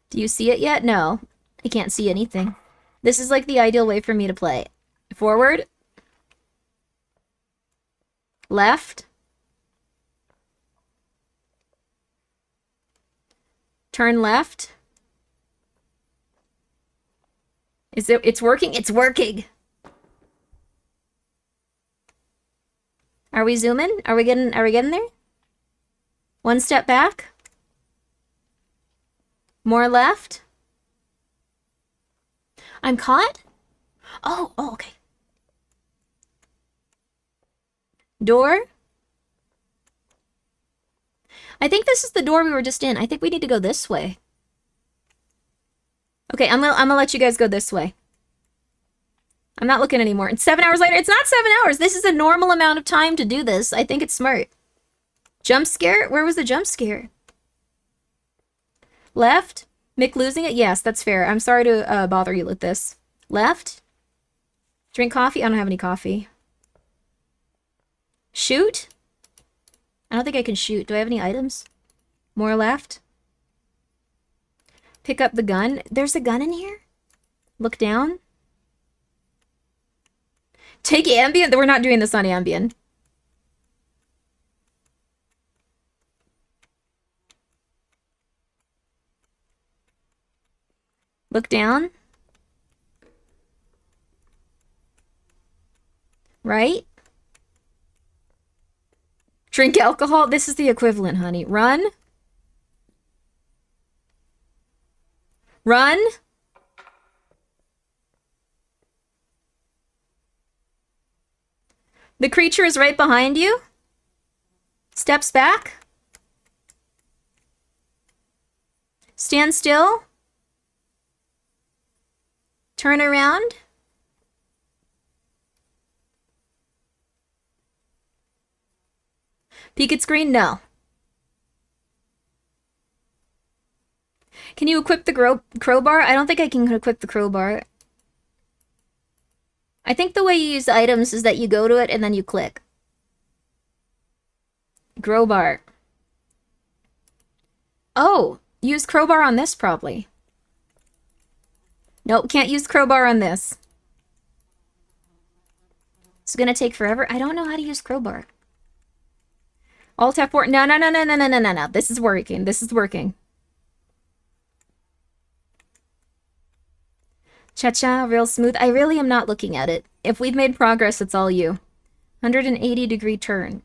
Speaker 1: Do you see it yet? No. I can't see anything. This is like the ideal way for me to play. Forward. Left. Turn left. It's working? It's working! Are we zooming? Are we getting there? One step back. More left. I'm caught? Oh, okay. Door. I think this is the door we were just in. I think we need to go this way. Okay, I'm gonna let you guys go this way. I'm not looking anymore. It's 7 hours later. It's not 7 hours. This is a normal amount of time to do this. I think it's smart. Jump scare? Where was the jump scare? Left? Mick losing it? Yes, that's fair. I'm sorry to bother you with this. Left? Drink coffee? I don't have any coffee. Shoot? I don't think I can shoot. Do I have any items? More left? Pick up the gun. There's a gun in here? Look down. Take Ambien? We're not doing this on Ambien. Look down. Right? Drink alcohol? This is the equivalent, honey. Run. Run. The creature is right behind you. Steps back. Stand still. Turn around. Peek at screen? No. Can you equip the crowbar? I don't think I can equip the crowbar. I think the way you use items is that you go to it and then you click. Crowbar. Oh, use crowbar on this probably. Nope, can't use crowbar on this. It's gonna take forever. I don't know how to use crowbar. Alt F4. No, no, no, no, no, no, no, no, no. This is working. This is working. Cha-cha, real smooth. I really am not looking at it. If we've made progress, it's all you. 180-degree turn.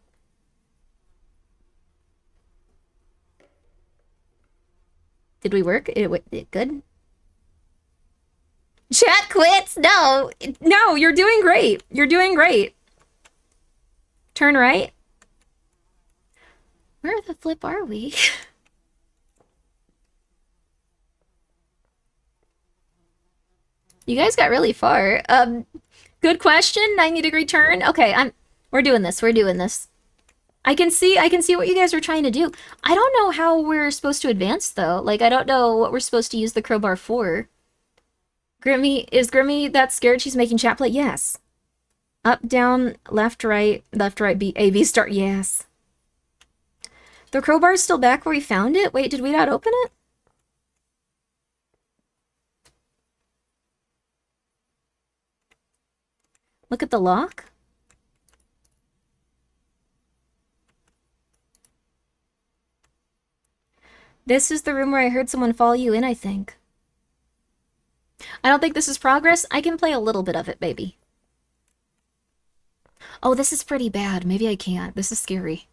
Speaker 1: Did we work? It good? Chat quits? No. No, you're doing great. You're doing great. Turn right. Where the flip are we? You guys got really far. Good question. 90-degree turn. Okay, we're doing this. We're doing this. I can see what you guys are trying to do. I don't know how we're supposed to advance though. Like I don't know what we're supposed to use the crowbar for. Is Grimmi that scared she's making chat play? Yes. Up, down, left, right, B, A, B, start. Yes. The crowbar is still back where we found it? Wait, did we not open it? Look at the lock. This is the room where I heard someone follow you in, I think. I don't think this is progress. I can play a little bit of it, baby. Oh, this is pretty bad. Maybe I can't. This is scary.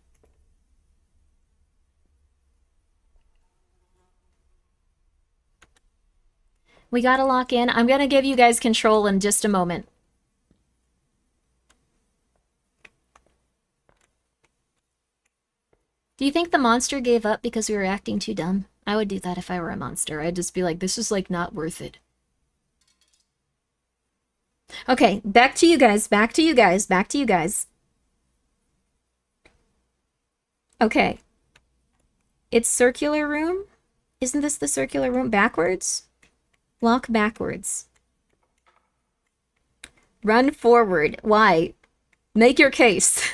Speaker 1: We gotta lock in. I'm gonna give you guys control in just a moment. Do you think the monster gave up because we were acting too dumb? I would do that if I were a monster. I'd just be like, this is like not worth it. Okay, back to you guys, back to you guys, back to you guys. Okay. It's circular room? Isn't this the circular room? Backwards? Walk backwards. Run forward. Why? Make your case.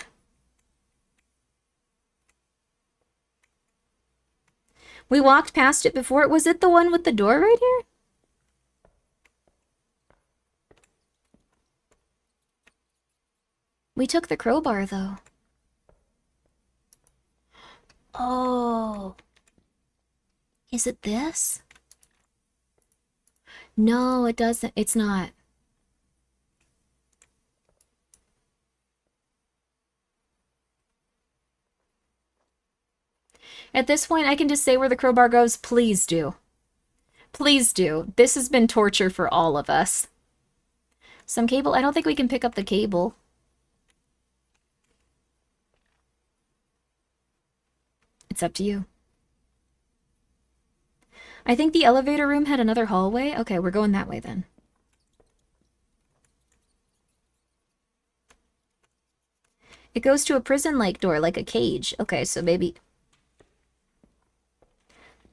Speaker 1: We walked past it before. Was it the one with the door right here? We took the crowbar, though. Oh. Is it this? No, it doesn't. It's not. At this point, I can just say where the crowbar goes. Please do. Please do. This has been torture for all of us. Some cable? I don't think we can pick up the cable. It's up to you. I think the elevator room had another hallway. Okay, we're going that way then. It goes to a prison-like door, like a cage. Okay, so maybe...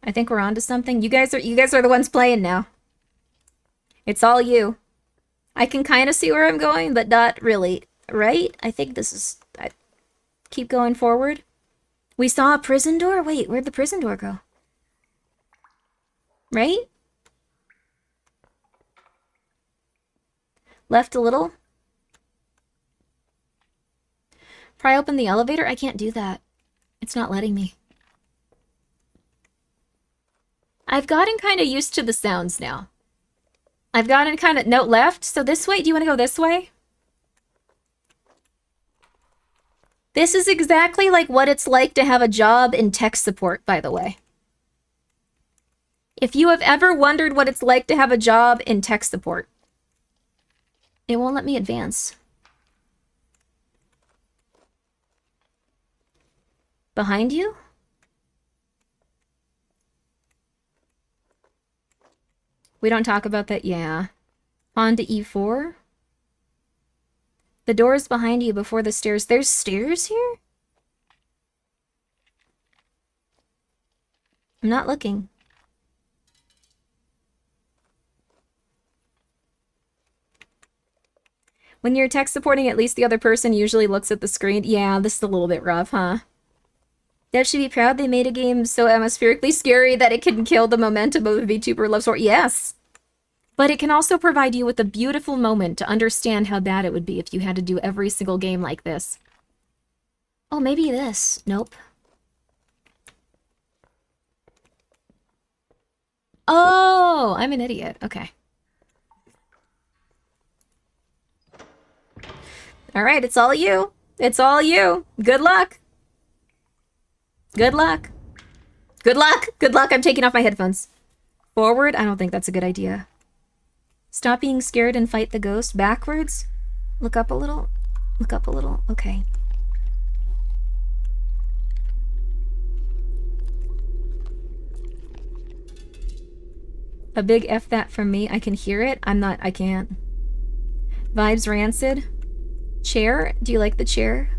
Speaker 1: I think we're onto something. You guys are the ones playing now. It's all you. I can kind of see where I'm going, but not really. Right? I think this is... keep going forward. We saw a prison door? Wait, where'd the prison door go? Right? Left a little? Pry open the elevator? I can't do that. It's not letting me. I've gotten kind of used to the sounds now. I've gotten kind of... No, left. So this way? Do you want to go this way? This is exactly like what it's like to have a job in tech support, by the way. If you have ever wondered what it's like to have a job in tech support, it won't let me advance. Behind you? We don't talk about that, yeah. On to E4. The door is behind you before the stairs. There's stairs here? I'm not looking. When you're tech supporting, at least the other person usually looks at the screen. Yeah, this is a little bit rough, huh? Dev should be proud they made a game so atmospherically scary that it can kill the momentum of a VTuber love story. Yes! But it can also provide you with a beautiful moment to understand how bad it would be if you had to do every single game like this. Oh, maybe this. Nope. Oh, I'm an idiot. Okay. Alright, it's all you. It's all you. Good luck. Good luck. Good luck. Good luck. I'm taking off my headphones. Forward? I don't think that's a good idea. Stop being scared and fight the ghost. Backwards? Look up a little. Look up a little. Okay. A big F that from me. I can hear it. I can't. Vibes rancid. Chair? Do you like the chair?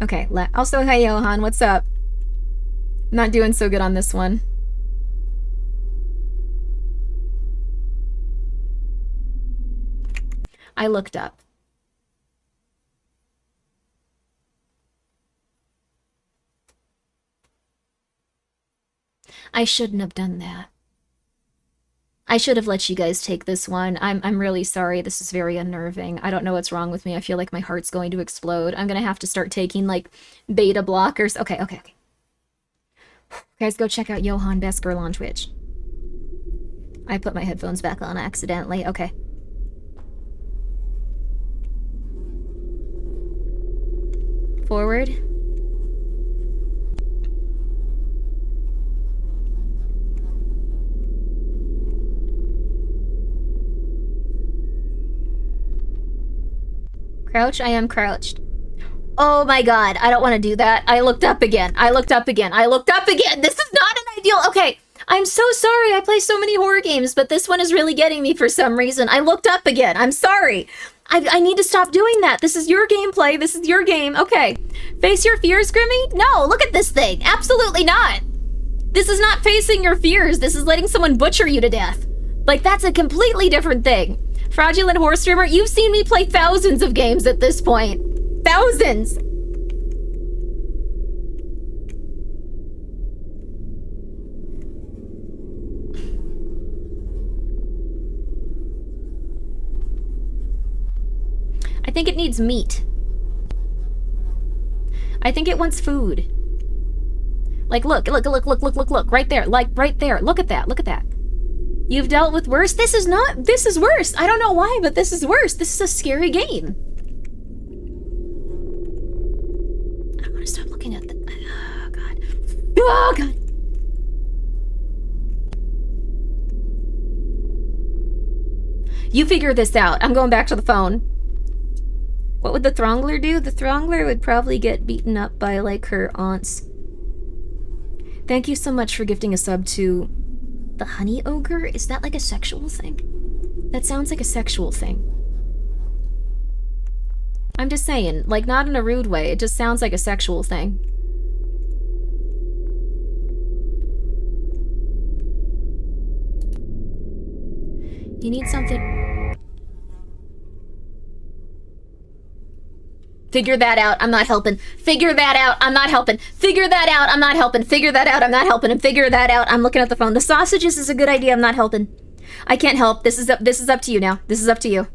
Speaker 1: Okay, also, hi Johan, what's up? Not doing so good on this one. I looked up. I shouldn't have done that. I should have let you guys take this one. I'm really sorry. This is very unnerving. I don't know what's wrong with me. I feel like my heart's going to explode. I'm gonna have to start taking, like, beta blockers. Okay. Guys, go check out Johan, best girl on Twitch. I put my headphones back on accidentally. Okay. Forward. Crouch? I am crouched. Oh my god, I don't want to do that. I looked up again. I looked up again. This is not an ideal... Okay, I'm so sorry. I play so many horror games, but this one is really getting me for some reason. I looked up again. I'm sorry. I need to stop doing that. This is your gameplay. This is your game. Okay. Face your fears, Grimmi? No, look at this thing. Absolutely not. This is not facing your fears. This is letting someone butcher you to death. Like, that's a completely different thing. Fraudulent horse streamer, you've seen me play thousands of games at this point. Thousands! I think it needs meat. I think it wants food. Like, look. Right there. Like, right there. Look at that. You've dealt with worse? This is worse. I don't know why, but this is worse. This is a scary game. I don't want to stop looking at the... Oh, God. Oh, God. You figure this out. I'm going back to the phone. What would the Throngler do? The Throngler would probably get beaten up by, like, her aunts. Thank you so much for gifting a sub to... The honey ogre? Is that like a sexual thing? That sounds like a sexual thing. I'm just saying, like, not in a rude way. It just sounds like a sexual thing. You need something... Figure that out, I'm not helping. Figure that out, I'm not helping. Figure that out, I'm not helping. Figure that out, I'm not helping. And figure that out, I'm looking at the phone. The sausages is a good idea, I'm not helping. I can't help. This is up to you now. This is up to you.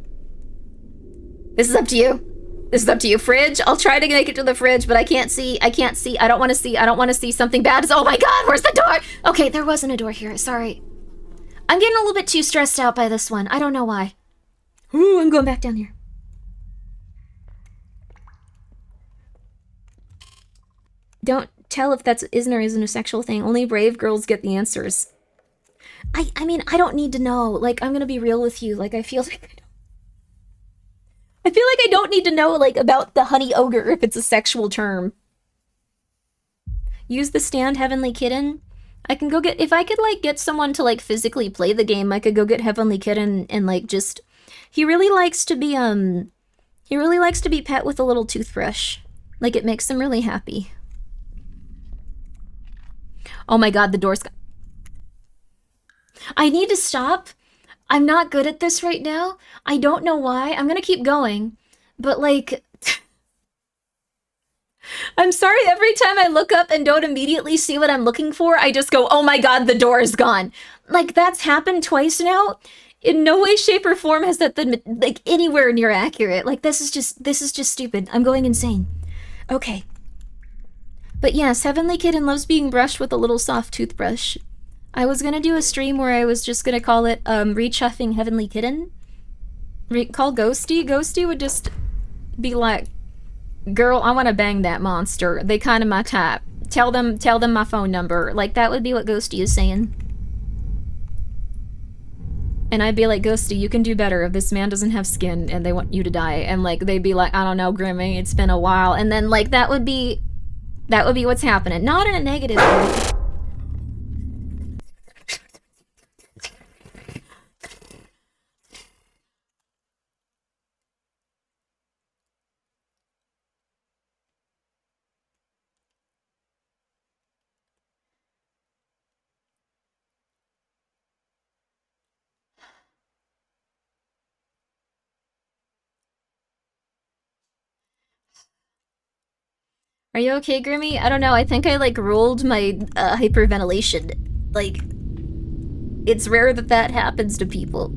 Speaker 1: This is up to you. This is up to you. Fridge? I'll try to make it to the fridge, but I can't see. I don't want to see something bad. Oh my god, where's the door? Okay, there wasn't a door here. Sorry. I'm getting a little bit too stressed out by this one. I don't know why. Ooh, I'm going back down here. Don't tell if that isn't or isn't a sexual thing. Only brave girls get the answers. I mean, I don't need to know. Like, I'm gonna be real with you. Like, I feel like I don't need to know, like, about the honey ogre if it's a sexual term. Use the stand, Heavenly Kitten. I can go get, if I could, like, get someone to, like, physically play the game, I could go get Heavenly Kitten and, like, just, he really likes to be pet with a little toothbrush. Like, it makes him really happy. Oh my god, the door's I need to stop. I'm not good at this right now. I don't know why. I'm gonna keep going. But, like... I'm sorry, every time I look up and don't immediately see what I'm looking for, I just go, oh my god, the door is gone. Like, that's happened twice now. In no way, shape, or form has that been, like, anywhere near accurate. Like, this is just stupid. I'm going insane. Okay. But yes, Heavenly Kitten loves being brushed with a little soft toothbrush. I was gonna do a stream where I was just gonna call it, Rechuffing Heavenly Kitten. Call Ghosty. Ghosty would just be like, girl, I wanna bang that monster. They kinda my type. Tell them my phone number. Like, that would be what Ghosty is saying. And I'd be like, Ghosty, you can do better if this man doesn't have skin and they want you to die. And, like, they'd be like, I don't know, Grimmi, it's been a while. And then, like, that would be what's happening. Not in a negative way. Are you okay, Grimmi? I don't know, I think I, like, rolled my, hyperventilation. Like, it's rare that that happens to people.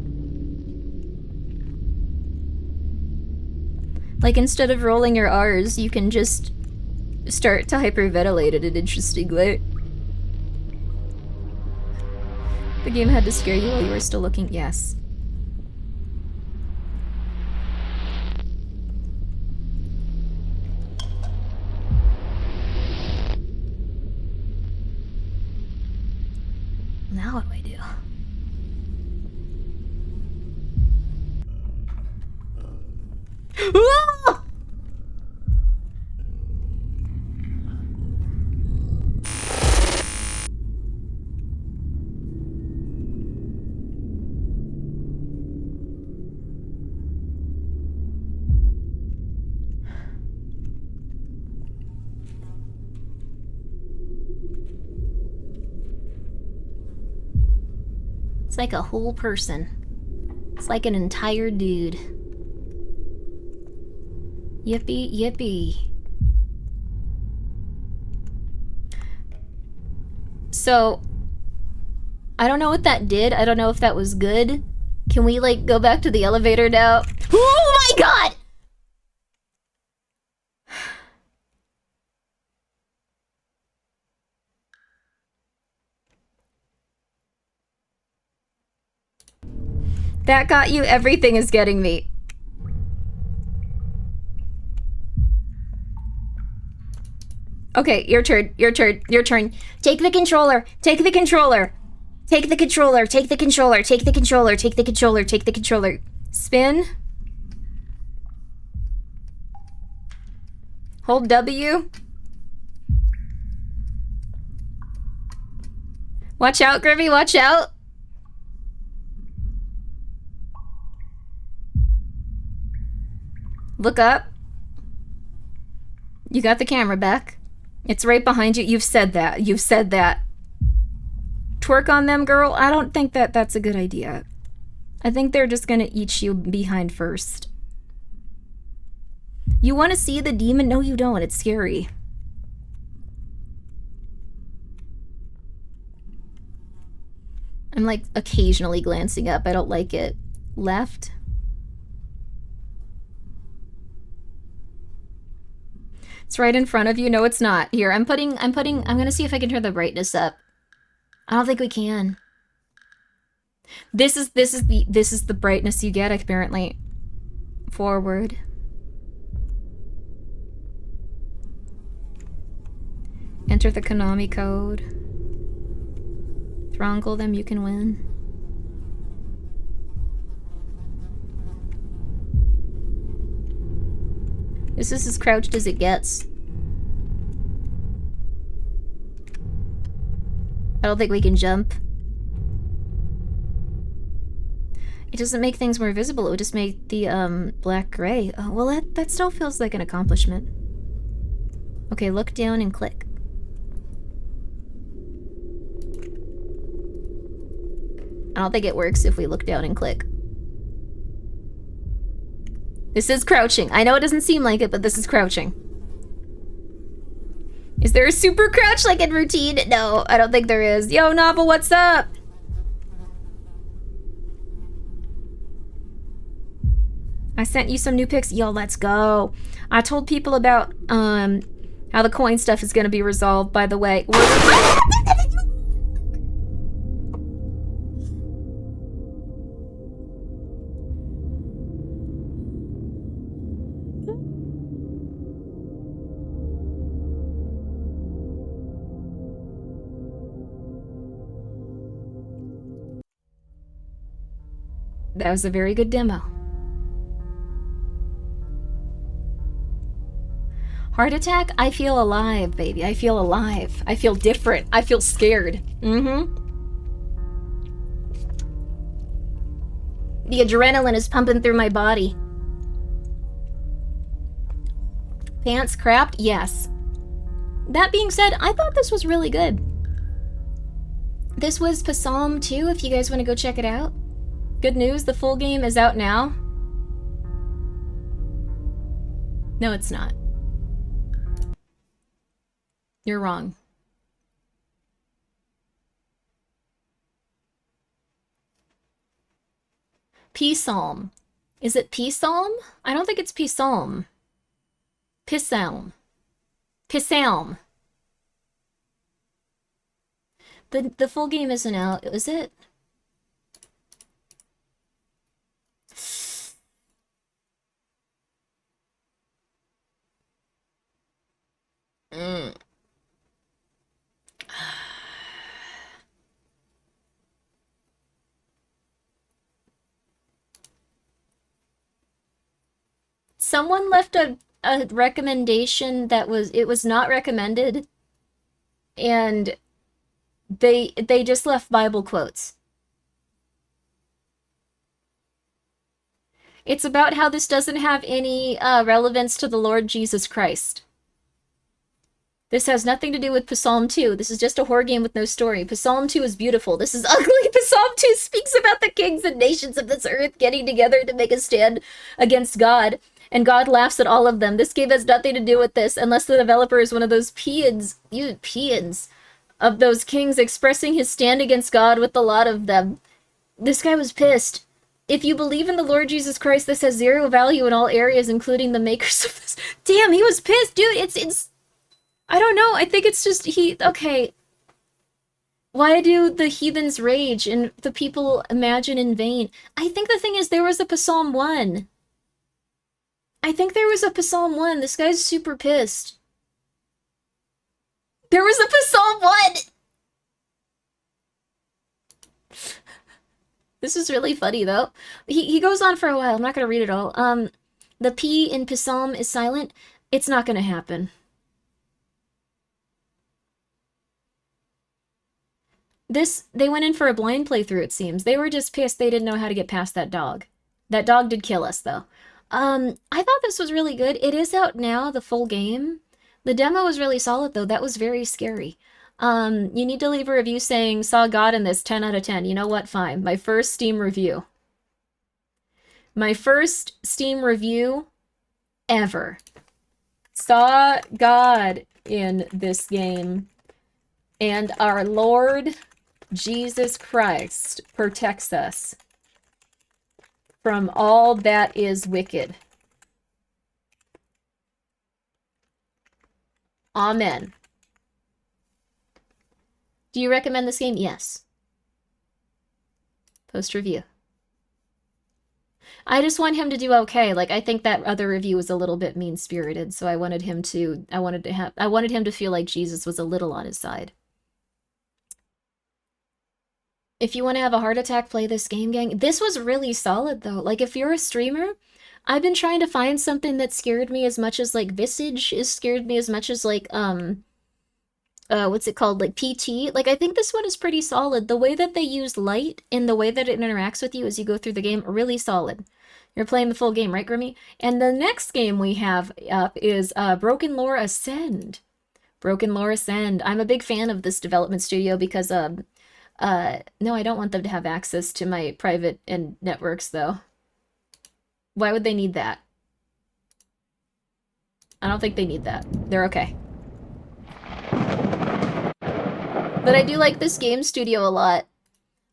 Speaker 1: Like, instead of rolling your R's, you can just start to hyperventilate in an interesting way. The game had to scare you while you were still looking? Yes. Now what do I do? Ah! It's like a whole person. It's like an entire dude. Yippee, yippee. So, I don't know what that did. I don't know if that was good. Can we, like, go back to the elevator now? Oh my god! That got you. Everything is getting me. Okay, your turn, your turn, your turn. Take the controller, take the controller. Take the controller, take the controller, take the controller, take the controller, take the controller. Spin. Hold W. Watch out, Grimmi, watch out. Look up. You got the camera back. It's right behind you. You've said that. You've said that. Twerk on them, girl? I don't think that that's a good idea. I think they're just gonna eat you behind first. You want to see the demon? No, you don't. It's scary. I'm, like, occasionally glancing up. I don't like it. Left. It's right in front of you. No, it's not. Here, I'm gonna see if I can turn the brightness up. I don't think we can. This is the brightness you get, apparently. Forward. Enter the Konami code. Thronggle them, you can win. This is as crouched as it gets. I don't think we can jump. It doesn't make things more visible, it would just make the black gray. Oh, well, that still feels like an accomplishment. Okay, look down and click. I don't think it works if we look down and click. This is crouching. I know it doesn't seem like it, but this is crouching. Is there a super crouch like in Routine? No, I don't think there is. Yo, Novel, what's up? I sent you some new pics. Yo, let's go. I told people about how the coin stuff is gonna be resolved, by the way. That was a very good demo. Heart attack? I feel alive, baby. I feel alive. I feel different. I feel scared. Mm-hmm. The adrenaline is pumping through my body. Pants crapped? Yes. That being said, I thought this was really good. This was Psalm 2, if you guys want to go check it out. Good news, the full game is out now. No, it's not. You're wrong. P-Psalm. Is it P-Psalm? I don't think it's P-Psalm. Psalm. Psalm. The full game isn't out, is it? Someone left a recommendation that it was not recommended, and they just left Bible quotes. It's about how this doesn't have any relevance to the Lord Jesus Christ. This has nothing to do with Psalm 2. This is just a horror game with no story. Psalm 2 is beautiful. This is ugly. Psalm 2 speaks about the kings and nations of this earth getting together to make a stand against God, and God laughs at all of them. This game has nothing to do with this, unless the developer is one of those peons of those kings expressing his stand against God with a lot of them. This guy was pissed. If you believe in the Lord Jesus Christ, this has zero value in all areas, including the makers of this. Damn, he was pissed, dude. It's I don't know. I think it's just okay. Why do the heathens rage and the people imagine in vain? I think the thing is there was a Psalm 1. I think there was a Psalm 1. This guy's super pissed. There was a Psalm 1! This is really funny, though. He goes on for a while. I'm not going to read it all. The P in Psalm is silent. It's not going to happen. They went in for a blind playthrough, it seems. They were just pissed they didn't know how to get past that dog. That dog did kill us, though. I thought this was really good. It is out now, the full game. The demo was really solid, though. That was very scary. You need to leave a review saying, saw God in this, 10 out of 10. You know what? Fine. My first Steam review. My first Steam review ever. Saw God in this game. And our Lord Jesus Christ protects us from all that is wicked. Amen. Do you recommend this game? Yes. Post review. I just want him to do okay. Like, I think that other review was a little bit mean-spirited, so I wanted him to feel like Jesus was a little on his side. If you want to have a heart attack, play this game, gang. This was really solid, though. Like, if you're a streamer, I've been trying to find something that scared me as much as, like, Visage is scared me as much as, like, what's it called? Like, PT. Like, I think this one is pretty solid. The way that they use light and the way that it interacts with you as you go through the game, really solid. You're playing the full game, right, Grimmi? And the next game we have up is BrokenLore Ascend. BrokenLore Ascend. I'm a big fan of this development studio because, no, I don't want them to have access to my private and networks, though. Why would they need that? I don't think they need that. They're okay. But I do like this game studio a lot.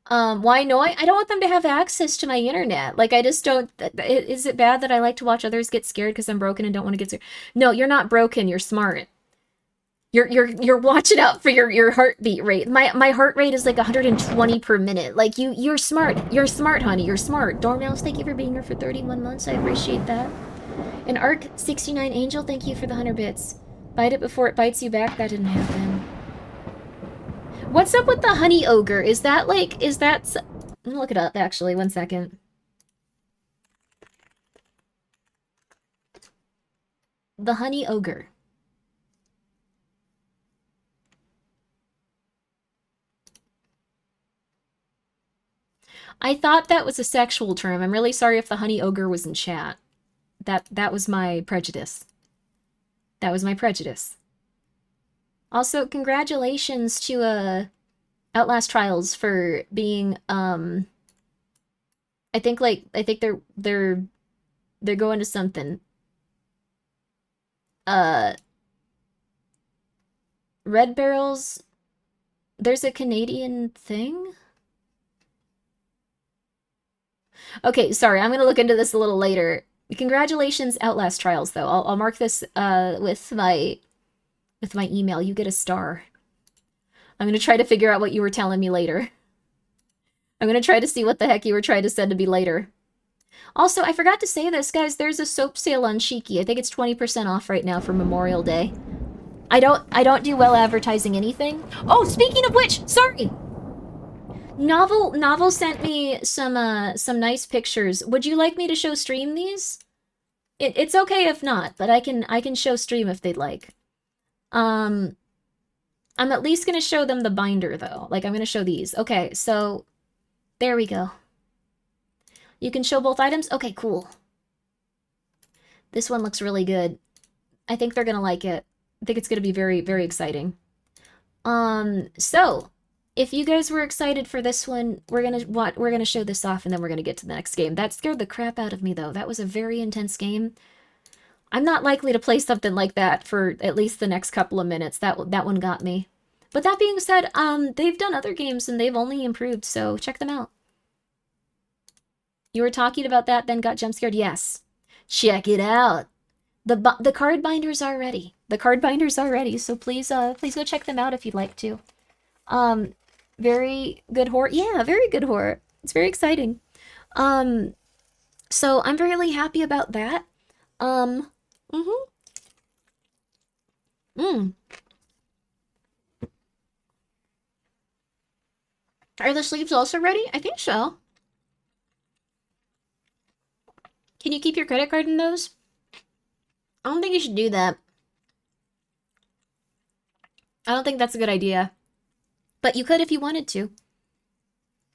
Speaker 1: Why? No, I don't want them to have access to my internet. Like, I just don't... Is it bad that I like to watch others get scared because I'm broken and don't want to get scared? No, you're not broken. You're smart. You're watching out for your heartbeat rate. My heart rate is like 120 per minute. Like, you're smart. You're smart, honey. You're smart. Dormouse, thank you for being here for 31 months. I appreciate that. And Arc69 Angel, thank you for the 100 bits. Bite it before it bites you back. That didn't happen. What's up with the honey ogre? Is that like, I'm gonna look it up, actually. 1 second. The honey ogre. I thought that was a sexual term. I'm really sorry if the honey ogre was in chat. That was my prejudice. That was my prejudice. Also, congratulations to Outlast Trials for being I think they're going to something. Red Barrels, there's a Canadian thing? Okay, sorry, I'm gonna look into this a little later. Congratulations, Outlast Trials, though. I'll mark this with my email. You get a star. I'm gonna try to figure out what you were telling me later. I'm gonna try to see what the heck you were trying to send to me later. Also, I forgot to say this, guys. There's a soap sale on Shiki. I think it's 20% off right now for Memorial Day. I don't do well advertising anything. Oh, speaking of which, sorry. Novel sent me some nice pictures. Would you like me to show stream these? It's okay if not, but I can show stream if they'd like. I'm at least gonna show them the binder though. Like, I'm gonna show these. Okay, so there we go. You can show both items? Okay, cool. This one looks really good. I think they're gonna like it. I think it's gonna be very, very exciting. So if you guys were excited for this one, we're gonna show this off and then we're gonna get to the next game. That scared the crap out of me though. That was a very intense game. I'm not likely to play something like that for at least the next couple of minutes. That one got me. But that being said, they've done other games and they've only improved, so check them out. You were talking about that, then got jump scared? Yes. Check it out. The card binders are ready. The card binders are ready, so please go check them out if you'd like to. Very good horror. Yeah, very good horror. It's very exciting. So I'm really happy about that. Are the sleeves also ready? I think so. Can you keep your credit card in those? I don't think you should do that. I don't think that's a good idea. But you could if you wanted to.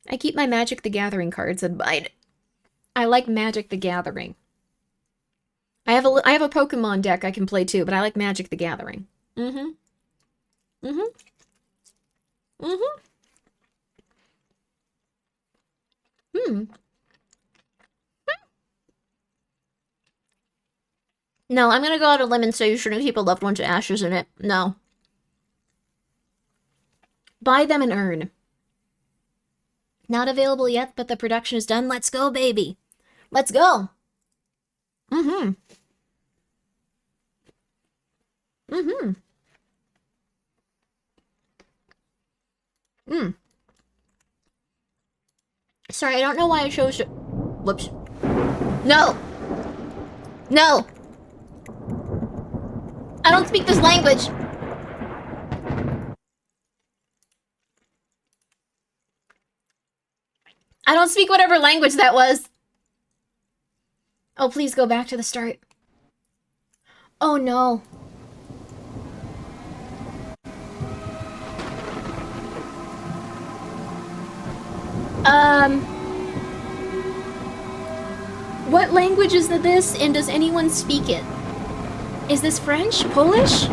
Speaker 1: I keep my Magic the Gathering cards in mine. I like Magic the Gathering. I have a Pokemon deck I can play too, but I like Magic the Gathering. No, I'm gonna go out on a limb and say you shouldn't keep a loved one's ashes in it. No. Buy them and earn. Not available yet, but the production is done. Let's go, baby. Let's go. Sorry, I don't know why I chose... Whoops. No! No! I don't speak this language! I don't speak whatever language that was. Oh, please go back to the start. Oh no. What language is this, and does anyone speak it? Is this French? Polish?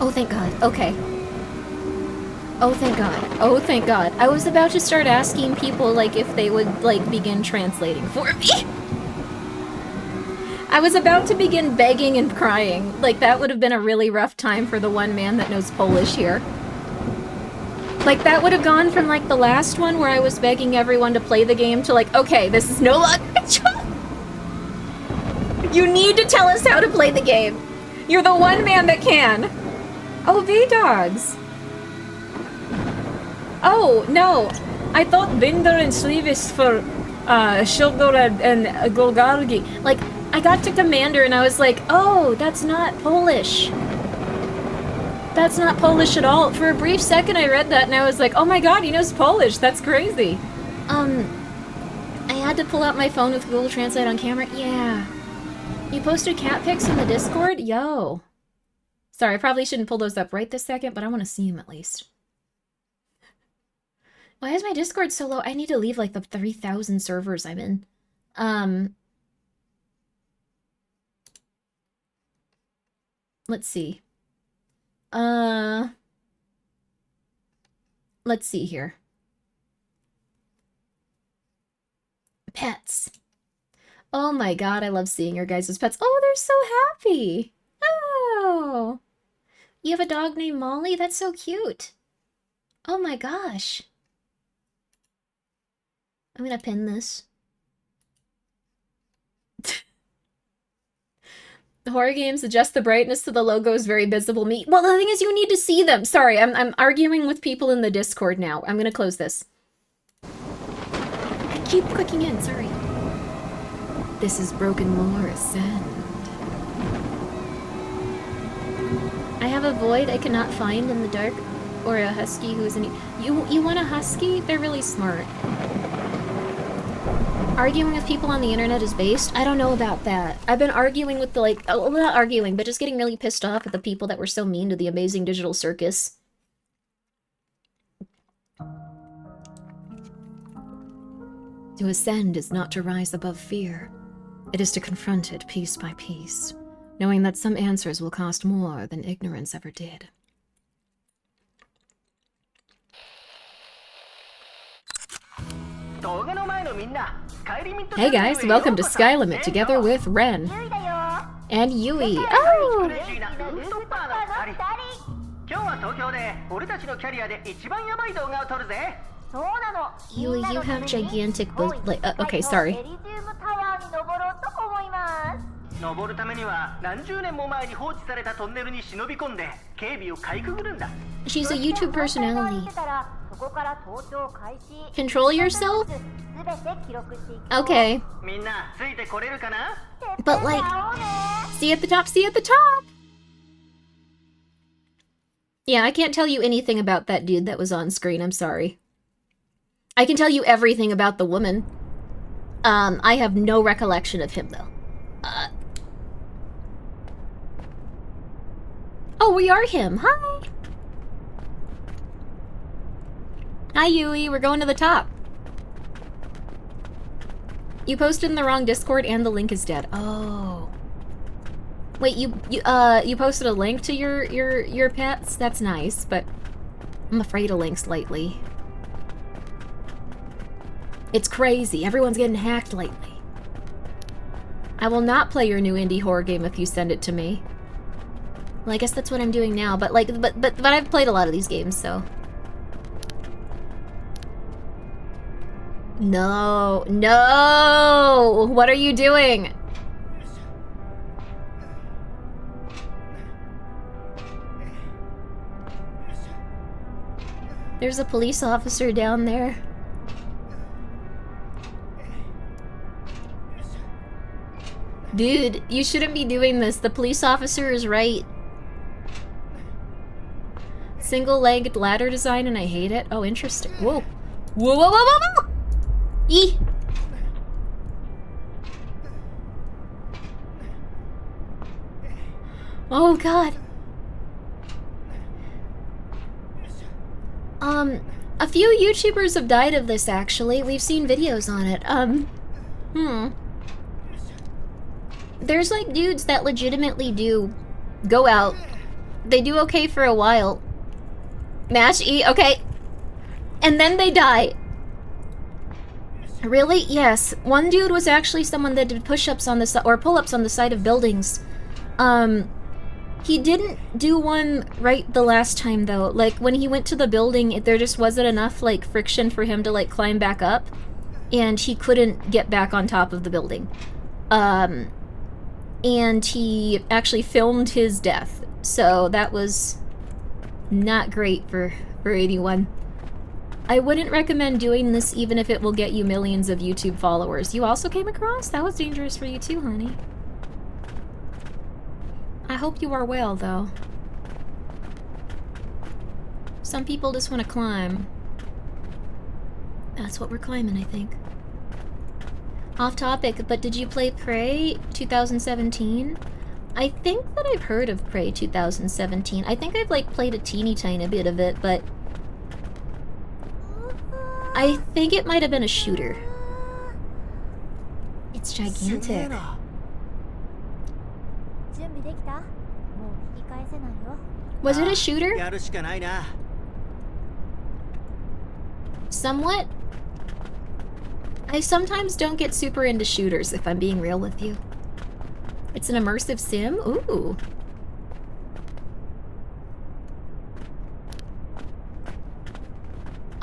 Speaker 1: Oh, thank God. Okay. Oh, thank God. Oh, thank God. I was about to start asking people, like, if they would, like, begin translating for me. I was about to begin begging and crying. Like, that would have been a really rough time for the one man that knows Polish here. Like, that would have gone from, like, the last one where I was begging everyone to play the game to, like, okay, this is no longer a job. You need to tell us how to play the game. You're the one man that can. Oh, V-Dogs. Oh, no. I thought Binder and Sleeve is for, Shildor and Golgargi. Like, I got to Commander and I was like, oh, that's not Polish. That's not Polish at all. For a brief second I read that and I was like, oh my God, he knows Polish. That's crazy. I had to pull out my phone with Google Translate on camera. Yeah. You posted cat pics in the Discord? Yo. Sorry, I probably shouldn't pull those up right this second, but I want to see them at least. Why is my Discord so low? I need to leave like the 3,000 servers I'm in. Let's see. Let's see here. Pets. Oh my God, I love seeing your guys' pets. Oh, they're so happy. Oh. You have a dog named Molly? That's so cute. Oh my gosh. I'm gonna pin this. The horror games adjust the brightness so the logo is very visible. Well, the thing is, you need to see them. Sorry, I'm arguing with people in the Discord now. I'm gonna close this. I keep clicking in, sorry. This is BrokenLore Ascend. I have a void I cannot find in the dark, or a husky who is in... You want a husky? They're really smart. Arguing with people on the internet is based? I don't know about that. I've been arguing with the, like... Oh, not arguing, but just getting really pissed off at the people that were so mean to the amazing digital circus. To ascend is not to rise above fear. It is to confront it piece by piece, knowing that some answers will cost more than ignorance ever did. Hey guys, welcome to Sky Limit together with Ren. And Yui. Oh! Yui, you have gigantic okay, sorry. She's a YouTube personality. Control yourself? Okay. But like, see at the top, see at the top! Yeah, I can't tell you anything about that dude that was on screen, I'm sorry. I can tell you everything about the woman. I have no recollection of him, though. Oh, we are him. Hi! Hi, Yui. We're going to the top. You posted in the wrong Discord and the link is dead. Oh. Wait, you posted a link to your pets? That's nice, but I'm afraid of links lately. It's crazy. Everyone's getting hacked lately. I will not play your new indie horror game if you send it to me. Well, I guess that's what I'm doing now, but like, but I've played a lot of these games, so. No, no! What are you doing? There's a police officer down there. Dude, you shouldn't be doing this. The police officer is right. Single-legged ladder design and I hate it. Oh, interesting. Whoa. Whoa, whoa, whoa, whoa, whoa! Eee! Oh, God. A few YouTubers have died of this, actually. We've seen videos on it. There's, like, dudes that legitimately do go out. They do okay for a while. Mash E, okay. And then they die. Really? Yes. One dude was actually someone that did push-ups on the side, or pull-ups on the side of buildings. He didn't do one right the last time, though. Like, when he went to the building, there just wasn't enough, like, friction for him to, like, climb back up. And he couldn't get back on top of the building. And he actually filmed his death. So that was not great for anyone. I wouldn't recommend doing this even if it will get you millions of YouTube followers. You also came across? That was dangerous for you too, honey. I hope you are well, though. Some people just want to climb. That's what we're climbing, I think. Off topic, but did you play Prey 2017? I think that I've heard of Prey 2017. I think I've, like, played a teeny tiny bit of it, but I think it might have been a shooter. It's gigantic. Was it a shooter? Somewhat. I sometimes don't get super into shooters, if I'm being real with you. It's an immersive sim? Ooh.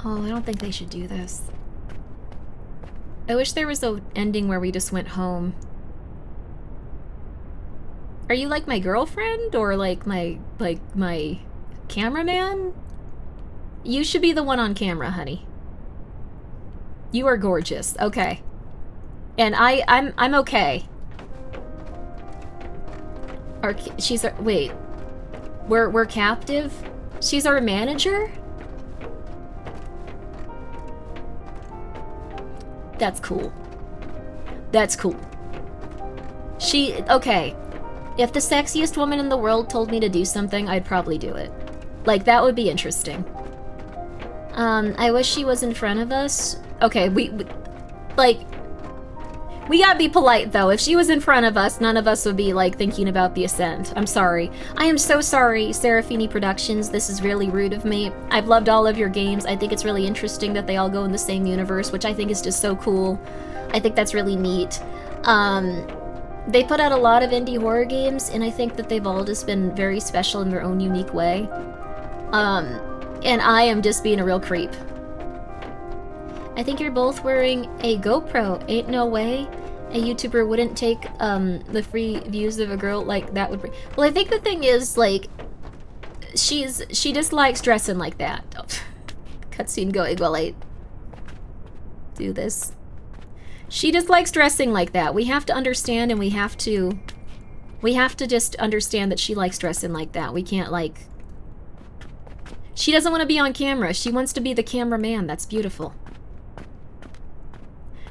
Speaker 1: Oh, I don't think they should do this. I wish there was an ending where we just went home. Are you like my girlfriend or like my cameraman? You should be the one on camera, honey. You are gorgeous. Okay. And I'm okay. Or she's our, wait. We're captive? She's our manager? That's cool. That's cool. Okay. If the sexiest woman in the world told me to do something, I'd probably do it. Like, that would be interesting. I wish she was in front of us. Okay, we gotta be polite, though. If she was in front of us, none of us would be, like, thinking about the ascent. I'm sorry. I am so sorry, Serafini Productions. This is really rude of me. I've loved all of your games. I think it's really interesting that they all go in the same universe, which I think is just so cool. I think that's really neat. They put out a lot of indie horror games, and I think that they've all just been very special in their own unique way. And I am just being a real creep. I think you're both wearing a GoPro. Ain't no way a YouTuber wouldn't take the free views of a girl like that would. Well, I think the thing is, like, she just likes dressing like that. Oh, cutscene going while I do this. She just likes dressing like that. We have to understand, and we have to just understand that she likes dressing like that. We can't, like, she doesn't want to be on camera. She wants to be the cameraman. That's beautiful.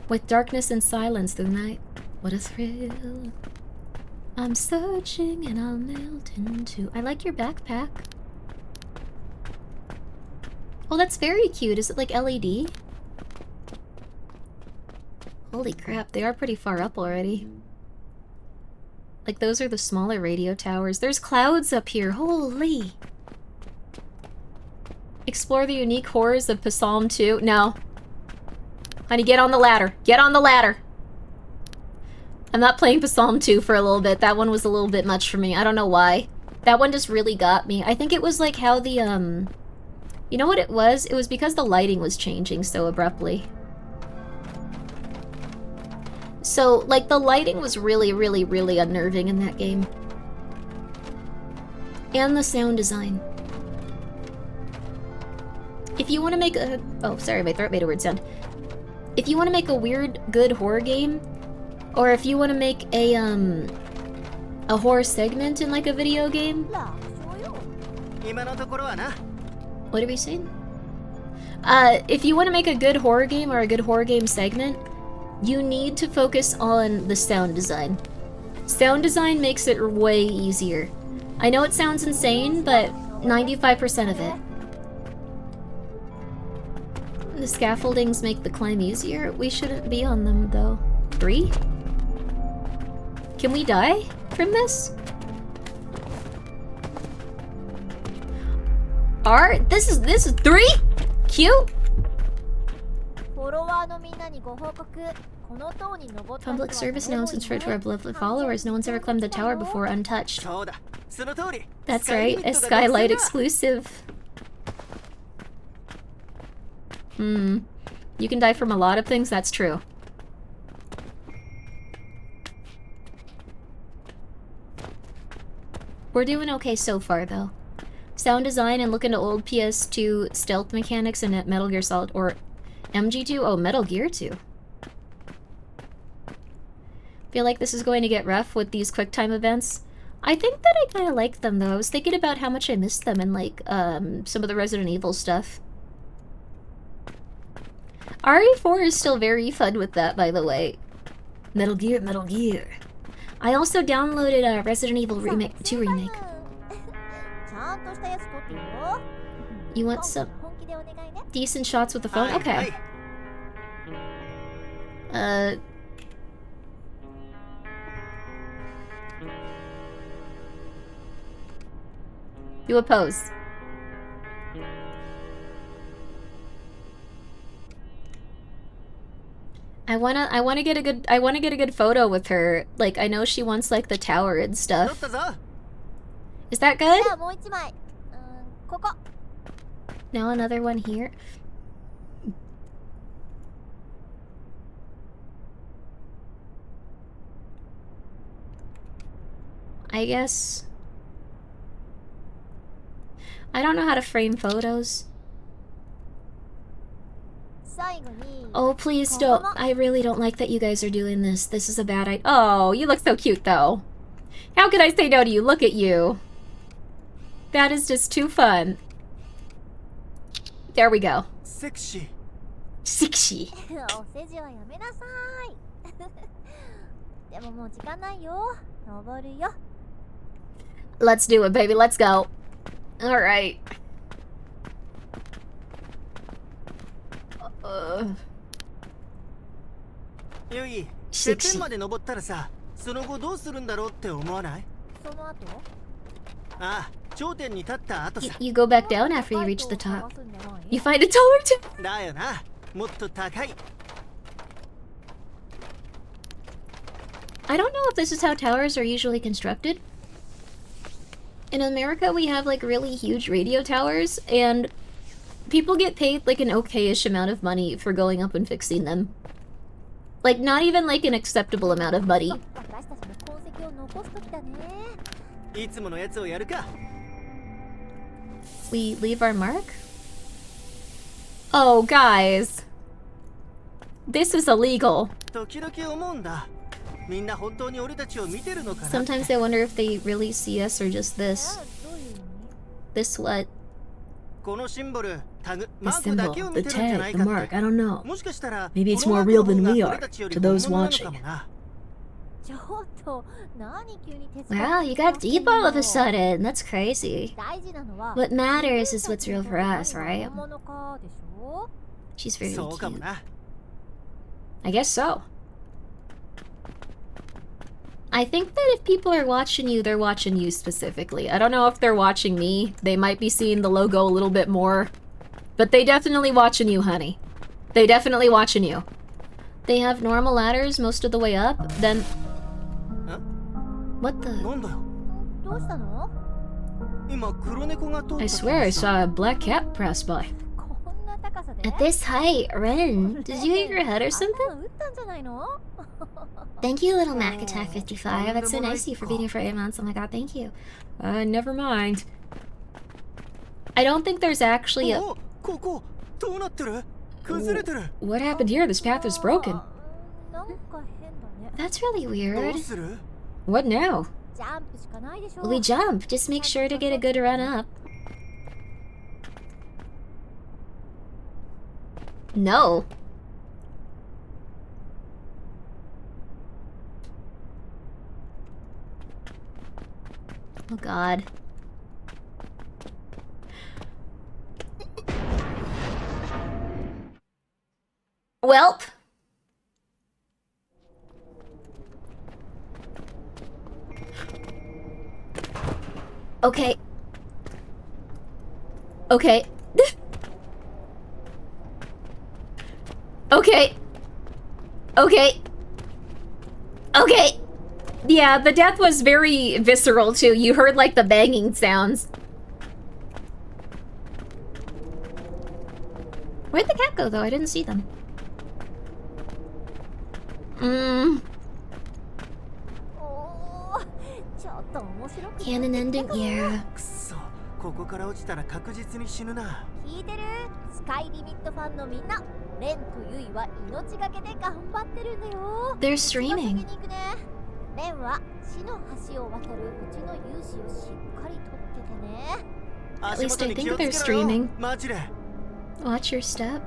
Speaker 1: With darkness and silence through the night, what a thrill. I'm searching and I'll melt into. I like your backpack. Oh, that's very cute. Is it like LED? Holy crap, they are pretty far up already. Like, those are the smaller radio towers. There's clouds up here. Holy. Explore the unique horrors of Psalm 2. No. Honey, get on the ladder. Get on the ladder. I'm not playing Psalm 2 for a little bit. That one was a little bit much for me. I don't know why. That one just really got me. I think it was like how the, you know what it was? It was because the lighting was changing so abruptly. So, like, the lighting was really, really, really unnerving in that game. And the sound design. If you want to make a... Oh, sorry, my throat made a weird sound. If you want to make a weird, good horror game, Or if you want to make a horror segment in like a video game. What are we saying? If you want to make a good horror game or a good horror game segment, you need to focus on the sound design. Sound design makes it way easier. I know it sounds insane, but 95% of it. The scaffoldings make the climb easier. We shouldn't be on them, though. 3? Can we die from this? This is 3? Cute? Public service announcements for our beloved followers. No one's ever climbed the tower before untouched. That's right, a skylight exclusive. You can die from a lot of things, that's true. We're doing okay so far, though. Sound design and look into old PS2 stealth mechanics and Metal Gear Solid, or MG2? Oh, Metal Gear 2. Feel like this is going to get rough with these QuickTime events. I think that I kind of like them, though. I was thinking about how much I missed them in, like, some of the Resident Evil stuff. RE4 is still very fun with that, by the way. Metal Gear, Metal Gear. I also downloaded Resident Evil 2 Remake. You want some decent shots with the phone? Okay. Do a pose. I wanna get a good photo with her. Like, I know she wants like the tower and stuff. Is that good? Now another one here. I guess. I don't know how to frame photos. Oh, please don't. I really don't like that you guys are doing this. This is a bad idea. Oh, you look so cute, though. How could I say no to you? Look at you. That is just too fun. There we go. Sexy. Sexy. Let's do it, baby. Let's go. All right. You go back down after you reach the top. You find a taller tower. I don't know if this is how towers are usually constructed. In America, we have like really huge radio towers, and people get paid like an okay-ish amount of money for going up and fixing them. Like, not even like an acceptable amount of money. We leave our mark? Oh, guys. This is illegal. Sometimes I wonder if they really see us or just this. This what? The symbol, the tag, the mark, I don't know. Maybe it's more real than we are, to those watching. Wow, you got deep all of a sudden. That's crazy. What matters is what's real for us, right? She's very cute. I guess so. I think that if people are watching you, they're watching you specifically. I don't know if they're watching me. They might be seeing the logo a little bit more. But they definitely watching you, honey. They definitely watching you. They have normal ladders most of the way up, then... What the... I swear I saw a black cat pass by. At this height, Ren, did you hit your head or something? Thank you, little Mac Attack 55. That's so nice of you for being here for 8 months. Oh my god, thank you. Never mind. I don't think there's actually a... What happened here? This path is broken. That's really
Speaker 4: ど
Speaker 1: weird.
Speaker 4: うする？
Speaker 2: What now?
Speaker 5: ジャンプしかないでしょ。
Speaker 1: We jump. Just make sure to get a good run up. No. Oh god. Welp. Okay. Okay. Okay. Okay. Okay. Yeah, the death was very visceral too. You heard like the banging sounds. Where'd the cat go though? I didn't see them. Mmm.
Speaker 5: おー、ちょっと面白く
Speaker 1: Canon ending? Yeah.
Speaker 4: くっそ、ここから落ちたら確実に死ぬな。
Speaker 5: 聞いてる？スカイリミットファンのみんな、レンとユイは命がけで頑張ってるんだよ。
Speaker 1: They're
Speaker 5: 今先
Speaker 1: streaming.
Speaker 5: に行くね。レンは死の橋を渡るうちの勇姿をしっかりとっててね。
Speaker 1: At least
Speaker 4: 足元
Speaker 1: I
Speaker 4: に
Speaker 1: think
Speaker 4: 気を
Speaker 1: they're
Speaker 4: つけろよ。
Speaker 1: streaming.
Speaker 4: マジで。
Speaker 1: Watch your step.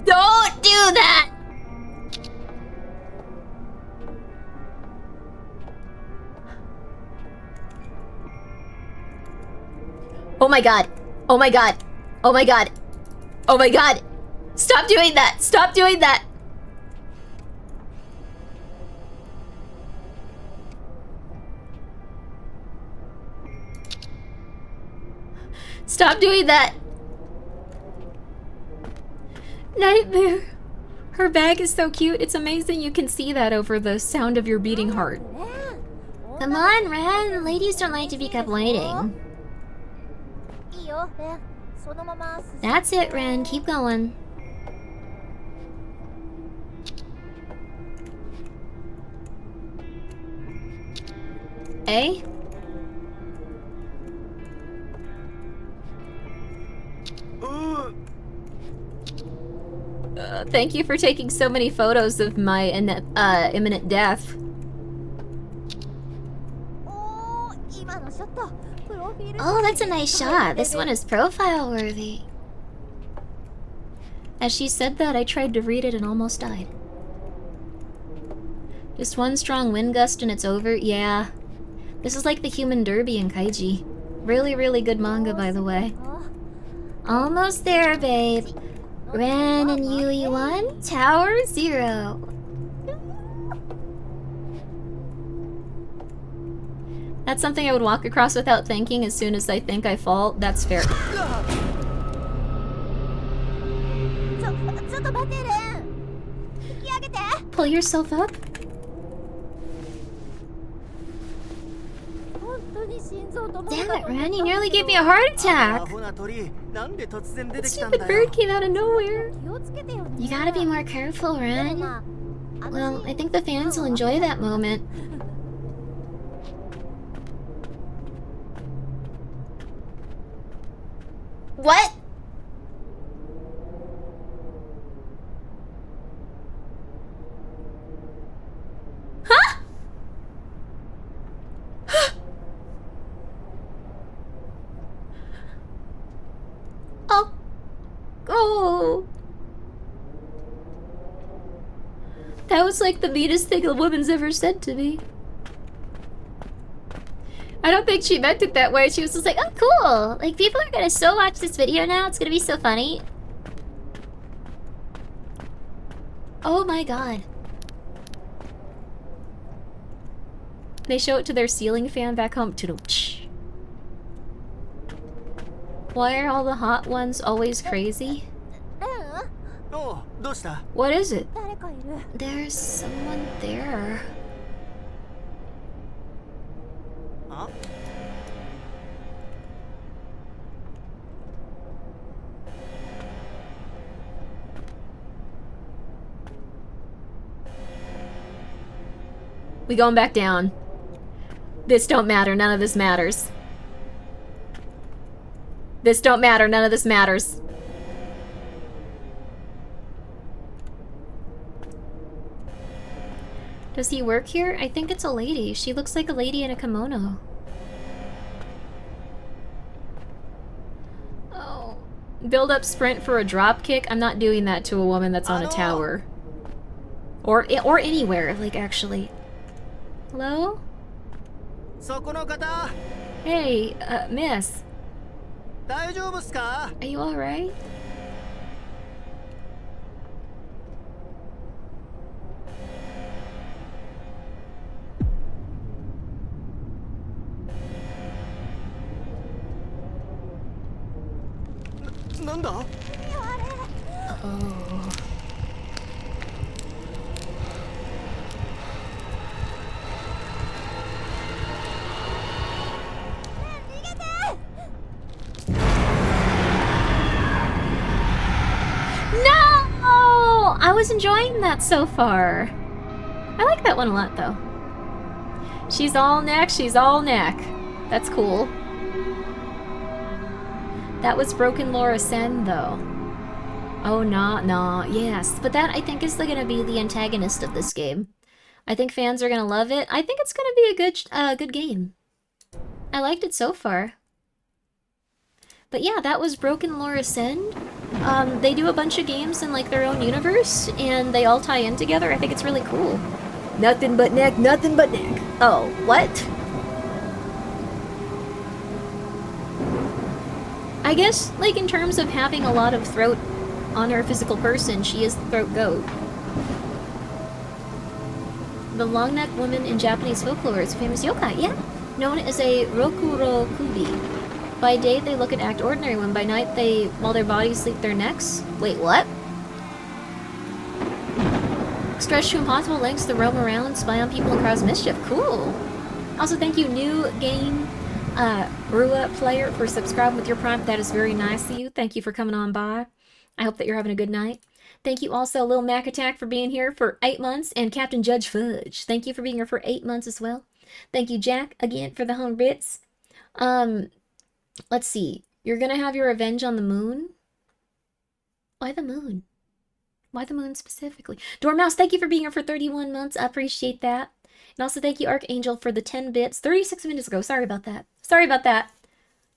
Speaker 1: Don't do that! Oh my god. Oh my god. Oh my god. Oh my god. Stop doing that. Stop doing that. Stop doing that. Nightmare. Her bag is so cute. It's amazing you can see that over the sound of your beating heart.
Speaker 5: レン、
Speaker 1: Come on, Ren. Ladies don't like to be kept waiting.
Speaker 5: いいよ、レン。そのまま進んで。
Speaker 1: That's it, Ren. Keep going. A? Thank you for taking so many photos of my imminent death.
Speaker 5: おー、今のショット、プロフィール
Speaker 1: Oh, that's a nice shot. This one is profile worthy. As she said that, I tried to read it and almost died. Just one strong wind gust and it's over? Yeah. This is like the Human Derby in Kaiji. Really, really good manga, by the way. Almost there, babe. Ren and Yui 1, Tower 0. That's something I would walk across without thinking as soon as I think I fall. That's fair.
Speaker 5: ちょっと待って、レン。引き上げて。
Speaker 1: Pull yourself up.
Speaker 5: 本当に心臓止まる
Speaker 1: Damn
Speaker 5: か
Speaker 1: it,
Speaker 5: と思った
Speaker 1: Ren, you nearly gave me a heart
Speaker 4: ア
Speaker 1: attack.
Speaker 4: ホな鳥、なんで突然出てきたん
Speaker 1: Stupid
Speaker 4: だよ。
Speaker 1: bird came out of nowhere.
Speaker 5: 気をつけてよね。
Speaker 1: You gotta be more careful,
Speaker 5: でも
Speaker 1: Ren.
Speaker 5: まあ、あの
Speaker 1: Well,
Speaker 5: シーン
Speaker 1: I think the fans will enjoy that moment. What? Huh? Oh. Oh. That was like the meanest thing a woman's ever said to me. I don't think she meant it that way. She was just like, oh, cool. Like, people are gonna so watch this video now. It's gonna be so funny. Oh my god. They show it to their ceiling fan back home. Why are all the hot ones always crazy?
Speaker 5: レン、
Speaker 4: おう、どうした？
Speaker 1: What is it?
Speaker 5: 誰かいる。
Speaker 1: There's someone there.
Speaker 4: あ？
Speaker 1: We going back down. This don't matter. None of this matters. This don't matter. None of this matters. Does he work here? I think it's a lady. She looks like a lady in a kimono. Oh. Build up sprint for a drop kick? I'm not doing that to a woman that's on a tower. Or anywhere, like, actually. Hello? Hey, miss. Are you alright? Oh. No! I was enjoying that so far. I like that one a lot, though. She's all neck, she's all neck. That's cool. That was BrokenLore Ascend, though. Oh, nah, yes. But that, I think, is gonna be the antagonist of this game. I think fans are gonna love it. I think it's gonna be a good game. I liked it so far. But yeah, that was BrokenLore Ascend. They do a bunch of games in, like, their own universe, and they all tie in together. I think it's really cool. Nothing but neck, nothing but neck. Oh, what? I guess, like, in terms of having a lot of throat on her physical person, she is the throat goat. The long-necked woman in Japanese folklore is a famous yokai, yeah. Known as a Rokuro Kubi. By day, they look and act ordinary when by night while their bodies sleep their necks. Wait, what? Stretch to impossible lengths to roam around, spy on people and cause mischief. Cool. Also, thank you, New Game Rua Player, for subscribing with your Prime. That is very nice of you. Thank you for coming on by. I hope that you're having a good night. Thank you also, Lil Mac Attack, for being here for 8 months, and Captain Judge Fudge. Thank you for being here for 8 months as well. Thank you, Jack, again, for the 100 bits. Let's see. You're gonna have your revenge on the moon? Why the moon? Why the moon specifically? Dormouse, thank you for being here for 31 months. I appreciate that. And also thank you, Archangel, for the 10 bits 36 minutes ago. Sorry about that. Sorry about that.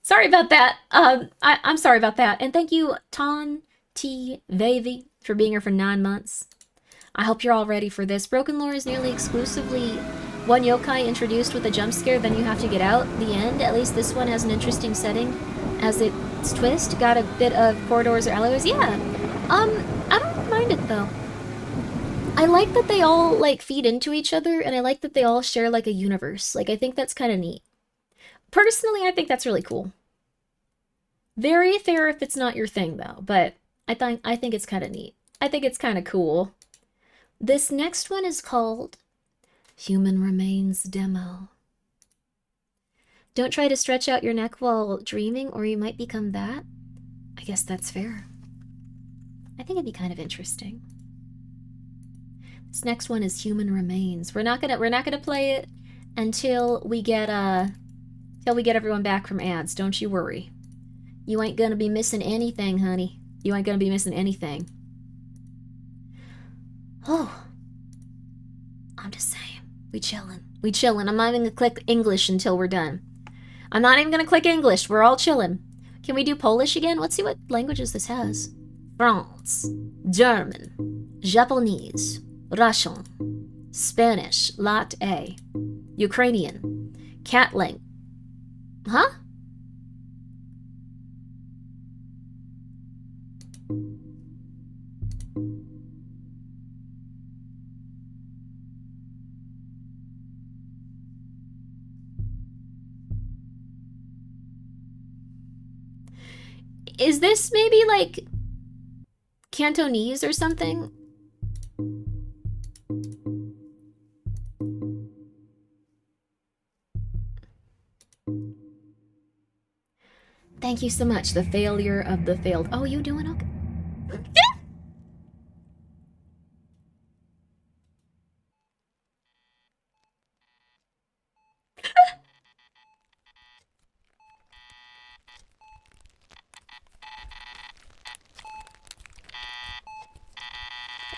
Speaker 1: Sorry about that. I'm sorry about that. And thank you, Ton T. Vavi, for being here for 9 months. I hope you're all ready for this. BrokenLore is nearly exclusively one yokai introduced with a jump scare, then you have to get out. The end. At least this one has an interesting setting as its twist. Got a bit of corridors or alleyways. Yeah. I don't mind it though. I like that they all like feed into each other, and I like that they all share like a universe. Like, I think that's kind of neat. Personally, I think that's really cool. Very fair if it's not your thing though, but I think it's kind of neat. I think it's kind of cool. This next one is called Human Remains Demo. Don't try to stretch out your neck while dreaming, or you might become that. I guess that's fair. I think it'd be kind of interesting. This next one is Human Remains. We're not gonna play it until we get everyone back from ads. Don't you worry. You ain't gonna be missing anything, honey. You ain't gonna be missing anything. Oh, I'm just saying. We chillin'. We chillin'. I'm not even gonna click English until we're done. I'm not even gonna click English. We're all chillin'. Can we do Polish again? Let's see what languages this has. France, German, Japanese, Russian, Spanish, Lat-A, Ukrainian, Catling. Huh? Is this maybe like Cantonese or something? Thank you so much. The failure of the failed. Oh, you doing okay?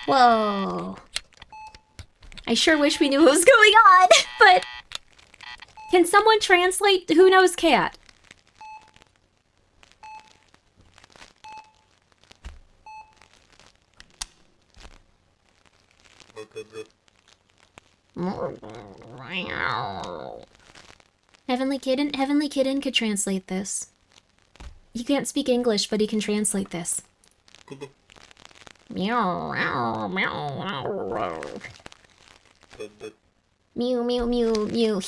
Speaker 1: Whoa. I sure wish we knew what was going on, but... Can someone translate Who Knows Cat? Heavenly Kitten could translate this. He can't speak English, but he can translate this. Meow, meow, meow. Mew, mew, mew, mew.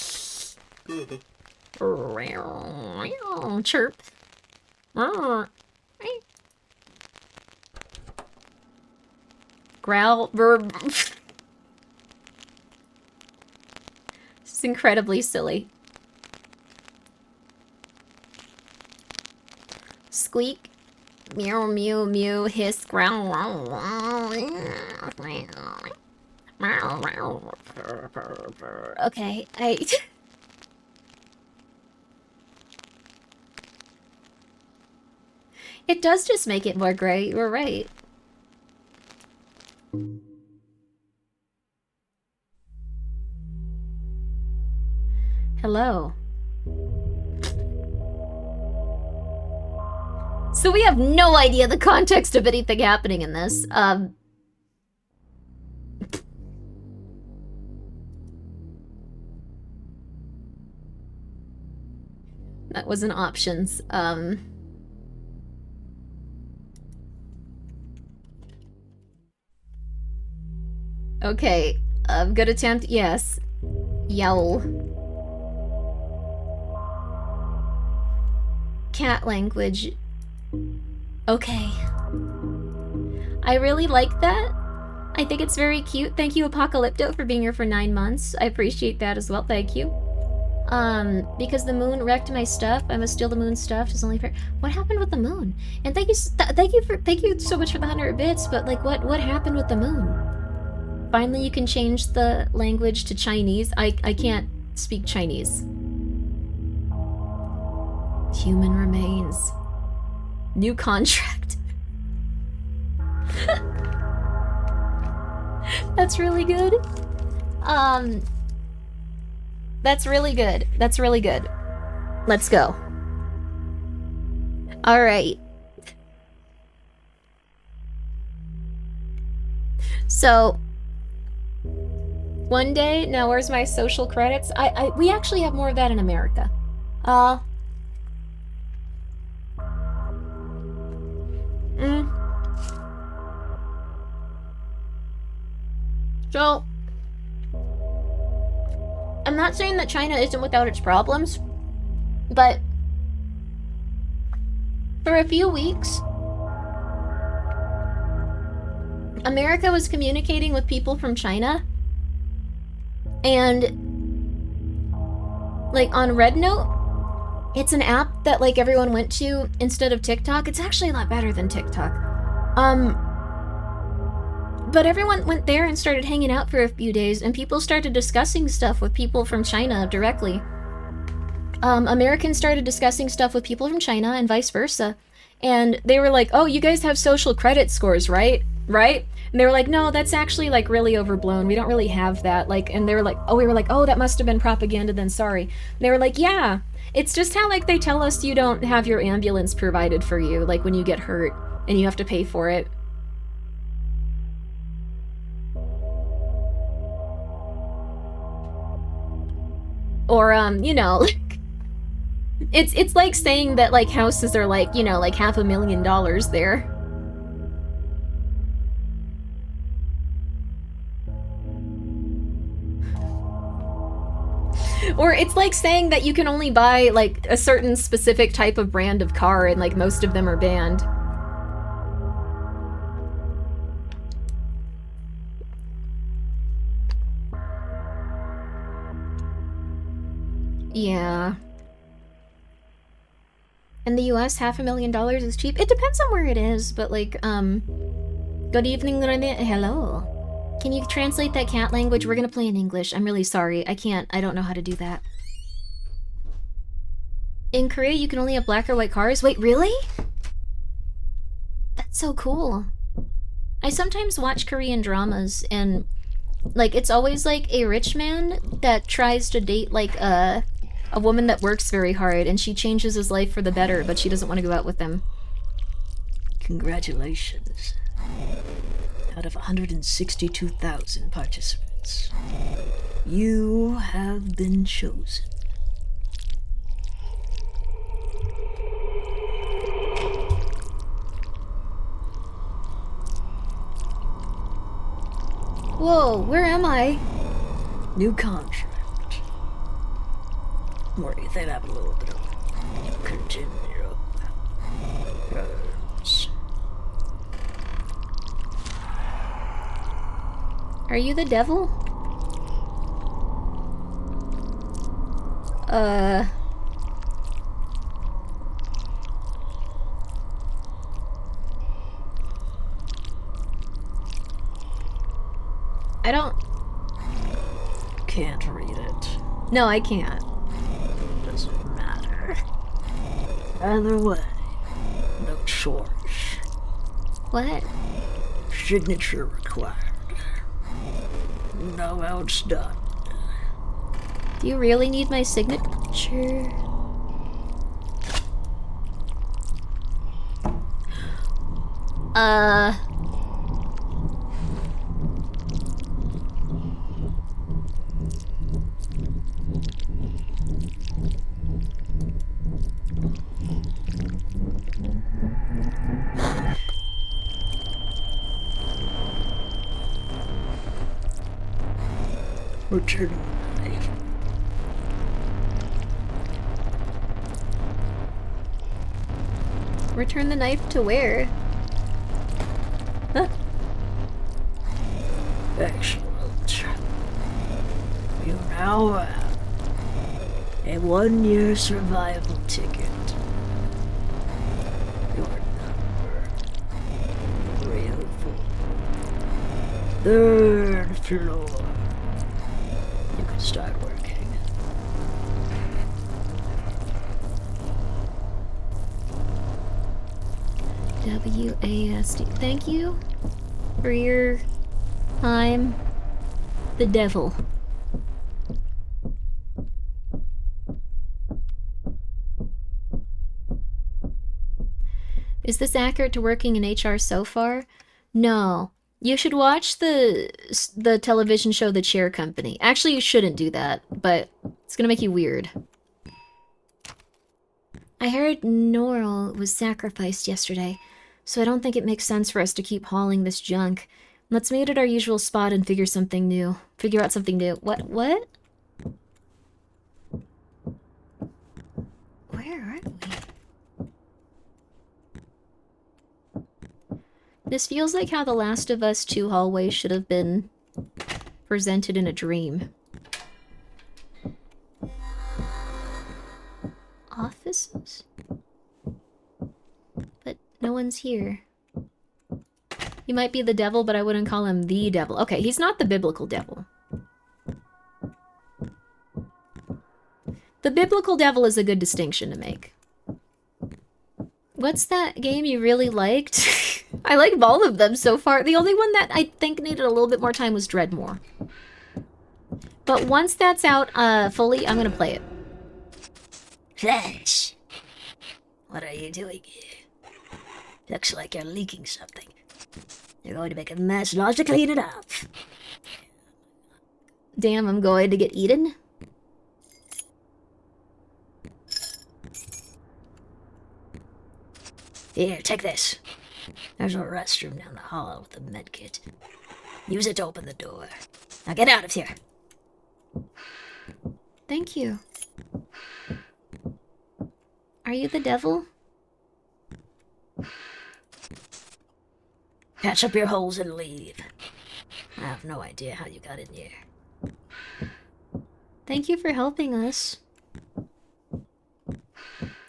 Speaker 1: Chirp. Growl. Verb. This is incredibly silly. Squeak. Meow, mew, mew, hiss, growl. Okay, It does just make it more gray, you're right. Hello. So we have no idea the context of anything happening in this. That was an options. Okay, good attempt, yes. Yowl. Cat language. Okay. I really like that. I think it's very cute. Thank you, Apocalypto, for being here for 9 months. I appreciate that as well, thank you. Because the moon wrecked my stuff, I must steal the moon's stuff. It's only fair. What happened with the moon? And thank you so much for the 100 bits. But like, what happened with the moon? Finally, you can change the language to Chinese. I can't speak Chinese. Human remains. New contract. That's really good. That's really good. That's really good. Let's go. All right. So, one day, now where's my social credits? We actually have more of that in America. So, I'm not saying that China isn't without its problems, but for a few weeks, America was communicating with people from China, and like on RedNote, it's an app that like everyone went to instead of TikTok. It's actually a lot better than TikTok. But everyone went there and started hanging out for a few days, and people started discussing stuff with people from China directly. Americans started discussing stuff with people from China and vice versa. And they were like, oh, you guys have social credit scores, right? Right? And they were like, no, that's actually like really overblown. We don't really have that. Like, and they were like, oh, we were like, oh, that must have been propaganda then, sorry. And they were like, yeah, it's just how like they tell us you don't have your ambulance provided for you, like when you get hurt and you have to pay for it. Or, you know, like, it's like saying that, like, houses are, like, you know, like, $500,000 there. Or it's like saying that you can only buy, like, a certain specific type of brand of car and, like, most of them are banned. Yeah. In the US, $500,000 is cheap. It depends on where it is, but like, good evening, hello. Can you translate that cat language? We're gonna play in English. I'm really sorry. I don't know how to do that. In Korea, you can only have black or white cars? Wait, really? That's so cool. I sometimes watch Korean dramas and like it's always like a rich man that tries to date like a woman that works very hard and she changes his life for the better, but she doesn't want to go out with him.
Speaker 2: Congratulations. Out of 162,000 participants, you have been chosen.
Speaker 1: Whoa, where am I?
Speaker 2: New contract. What do you think? Have a little bit of continue.
Speaker 1: Are you the devil? I don't...
Speaker 2: Can't read it.
Speaker 1: No, I can't.
Speaker 2: Doesn't matter. Either way, no chores.
Speaker 1: What?
Speaker 2: Signature required. No else done.
Speaker 1: Do you really need my signature?
Speaker 2: Return the knife.
Speaker 1: Return the knife to where? Huh?
Speaker 2: Excellent. You now have a 1-year survival ticket. Your number 304. 3rd floor. You can start working.
Speaker 1: WASD. Thank you for your time, the devil. Is this accurate to working in HR so far? No. You should watch the television show The Chair Company. Actually, you shouldn't do that, but it's gonna make you weird. I heard Norl was sacrificed yesterday, so I don't think it makes sense for us to keep hauling this junk. Let's meet at our usual spot and figure out something new. What? Where are we? This feels like how The Last of Us 2 hallway should have been presented in a dream. Offices? But no one's here. He might be the devil, but I wouldn't call him the devil. Okay, he's not the biblical devil. The biblical devil is a good distinction to make. What's that game you really liked? I like all of them so far. The only one that I think needed a little bit more time was DREADMOOR. But once that's out fully, I'm gonna play it.
Speaker 2: Flash! What are you doing here? Looks like you're leaking something. You're going to make a mess and I'll have to clean it up.
Speaker 1: Damn, I'm going to get eaten?
Speaker 2: Here, take this. There's a restroom down the hall with a medkit. Use it to open the door. Now get out of here.
Speaker 1: Thank you. Are you the devil?
Speaker 2: Patch up your holes and leave. I have no idea how you got in here.
Speaker 1: Thank you for helping us.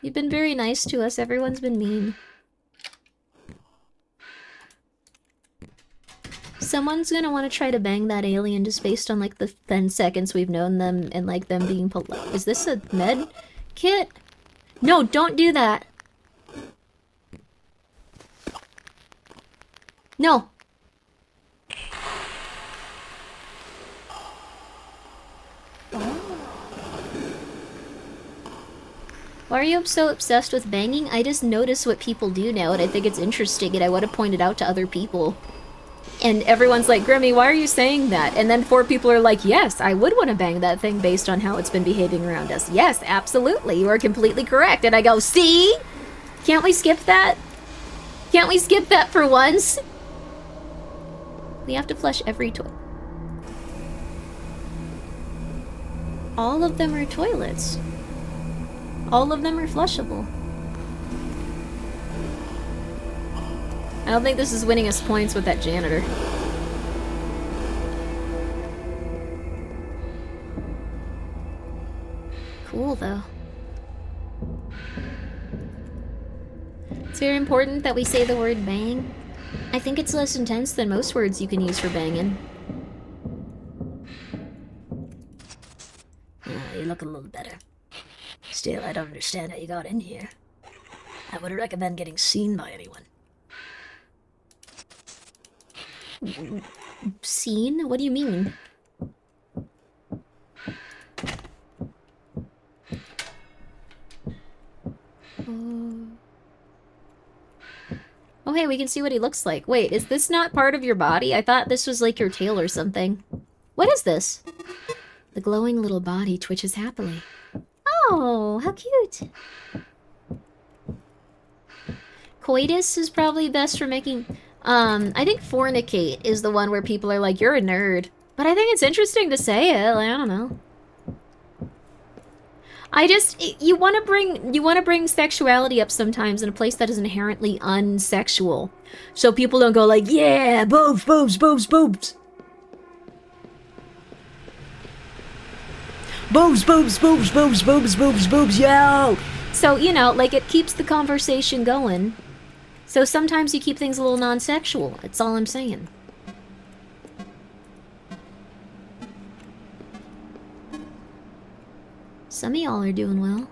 Speaker 1: You've been very nice to us. Everyone's been mean. Someone's gonna want to try to bang that alien just based on like the 10 seconds we've known them and like them being polite. Is this a med kit? No, don't do that. No.
Speaker 2: Why are you so obsessed with banging? I just notice what people do now, and I think it's interesting, and I want to point it out to other people. And everyone's like, Grimmi, why are you saying that? And then 4 people are like, yes, I would want to bang that thing based on how it's been behaving around us. Yes, absolutely, you are completely correct. And I go, see? Can't we skip that? Can't we skip that for once? We have to flush every toilet. All of them are toilets. All of them are flushable. I don't think this is winning us points with that janitor. Cool, though. It's very important that we say the word bang. I think it's less intense than most words you can use for banging.
Speaker 6: You look a little better. Still, I don't understand how you got in here. I would recommend getting seen by anyone.
Speaker 2: Seen? What do you mean? Oh, hey, we can see what he looks like. Wait, is this not part of your body? I thought this was like your tail or something. What is this? The glowing little body twitches happily. Oh, how cute. Coitus is probably best for making... I think fornicate is the one where people are like, you're a nerd. But I think it's interesting to say it. Like, I don't know. I just... You want to bring sexuality up sometimes in a place that is inherently unsexual. So people don't go like, yeah, boobs, boobs, boobs, boobs. Boobs, boobs, boobs, boobs, boobs, boobs, boobs, yo! So, you know, like, it keeps the conversation going. So sometimes you keep things a little non-sexual. That's all I'm saying. Some of y'all are doing well.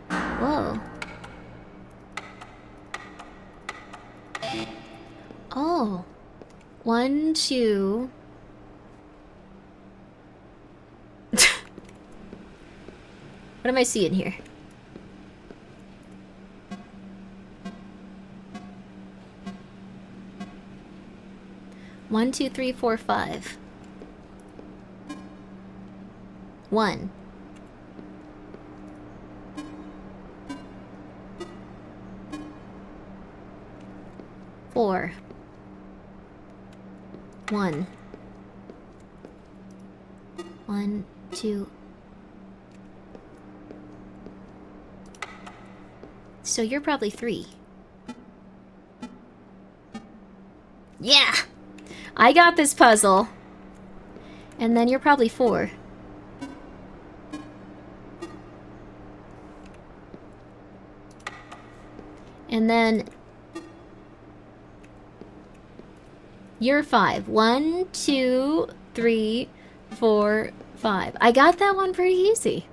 Speaker 2: Whoa. Oh. 1, 2... What am I seeing here? One, 2, 3, 4, 5. 1. Four. 1. 1, 2. So you're probably 3. Yeah! I got this puzzle. And then you're probably 4. And then... You're 5. 1, 2, 3, 4, 5. I got that one pretty easy.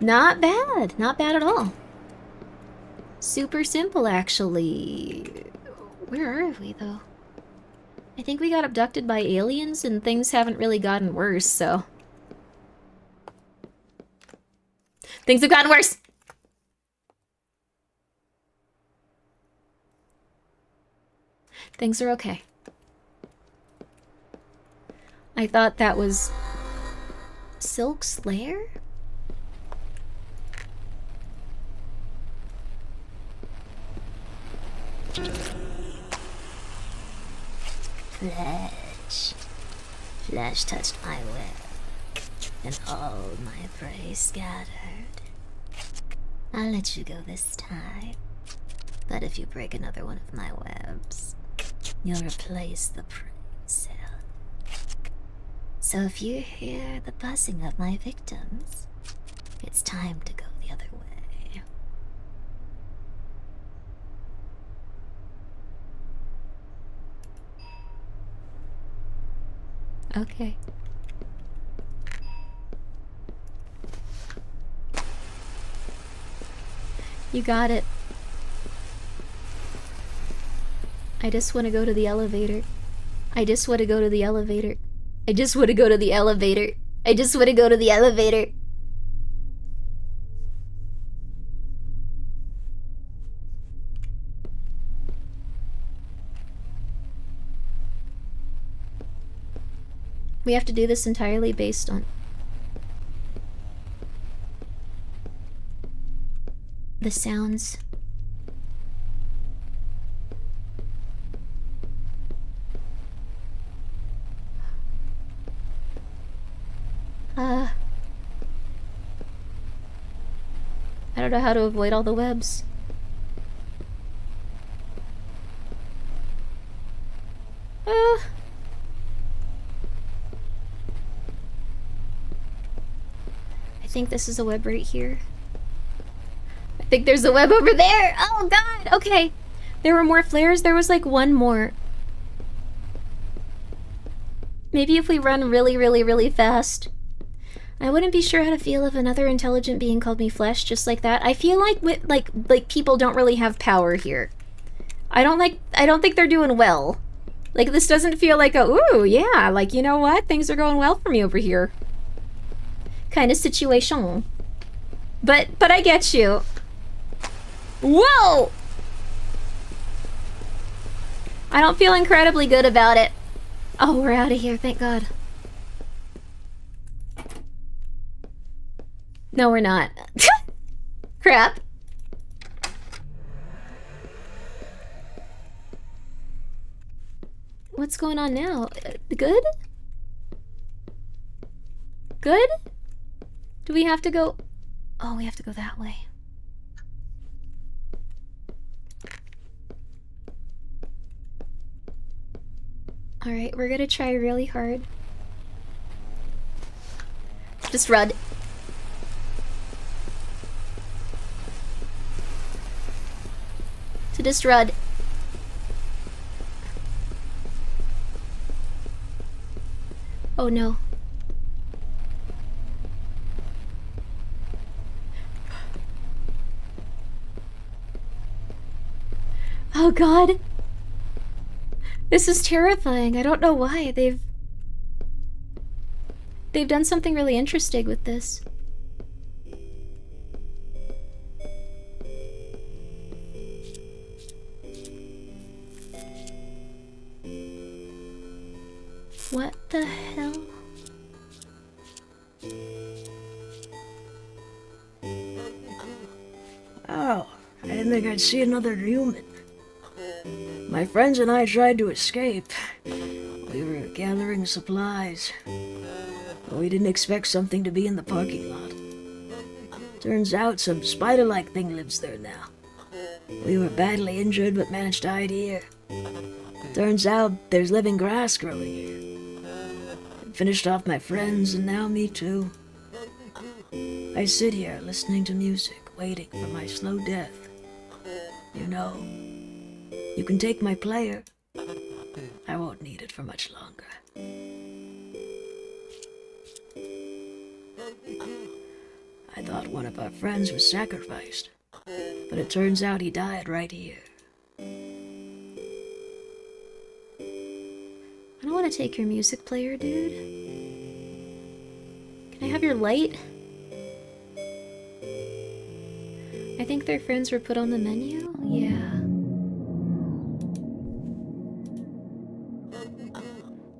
Speaker 2: Not bad. Not bad at all. Super simple, actually. Where are we, though? I think we got abducted by aliens and things haven't really gotten worse, so... Things have gotten worse! Things are okay. I thought that was... Silk's lair?
Speaker 6: Flesh. Flesh touched my web, and all my prey scattered. I'll let you go this time, but if you break another one of my webs, you'll replace the prey cell. So if you hear the buzzing of my victims, it's time to go the other way.
Speaker 2: Okay. You got it. I just want to go to the elevator. I just want to go to the elevator. I just want to go to the elevator. I just want to go to the elevator. We have to do this entirely based on the sounds. I don't know how to avoid all the webs. I think this is a web right here. I think there's a web over there! Oh god! Okay. There were more flares. There was like one more. Maybe if we run really, really, really fast. I wouldn't be sure how to feel if another intelligent being called me flesh just like that. I feel like like people don't really have power here. I don't think they're doing well. Like this doesn't feel like a ooh, yeah, like you know what? Things are going well for me over here. Kind of situation. But I get you. Whoa! I don't feel incredibly good about it. Oh, we're out of here, thank God. No, we're not. Crap. What's going on now? Good? Good? Do we have to go... Oh, we have to go that way. Alright, we're gonna try really hard. Just run. To just run. Oh no. Oh god. This is terrifying. I don't know why. They've done something really interesting with this. What the hell?
Speaker 7: Oh, I didn't think I'd see another human. My friends and I tried to escape. We were gathering supplies. But we didn't expect something to be in the parking lot. Turns out some spider-like thing lives there now. We were badly injured but managed to hide here. Turns out there's living grass growing here. Finished off my friends and now me too. I sit here listening to music, waiting for my slow death. You know, you can take my player. I won't need it for much longer. I thought one of our friends was sacrificed, but it turns out he died right here.
Speaker 2: I don't want to take your music player, dude. Can I have your light? I think their friends were put on the menu? Yeah.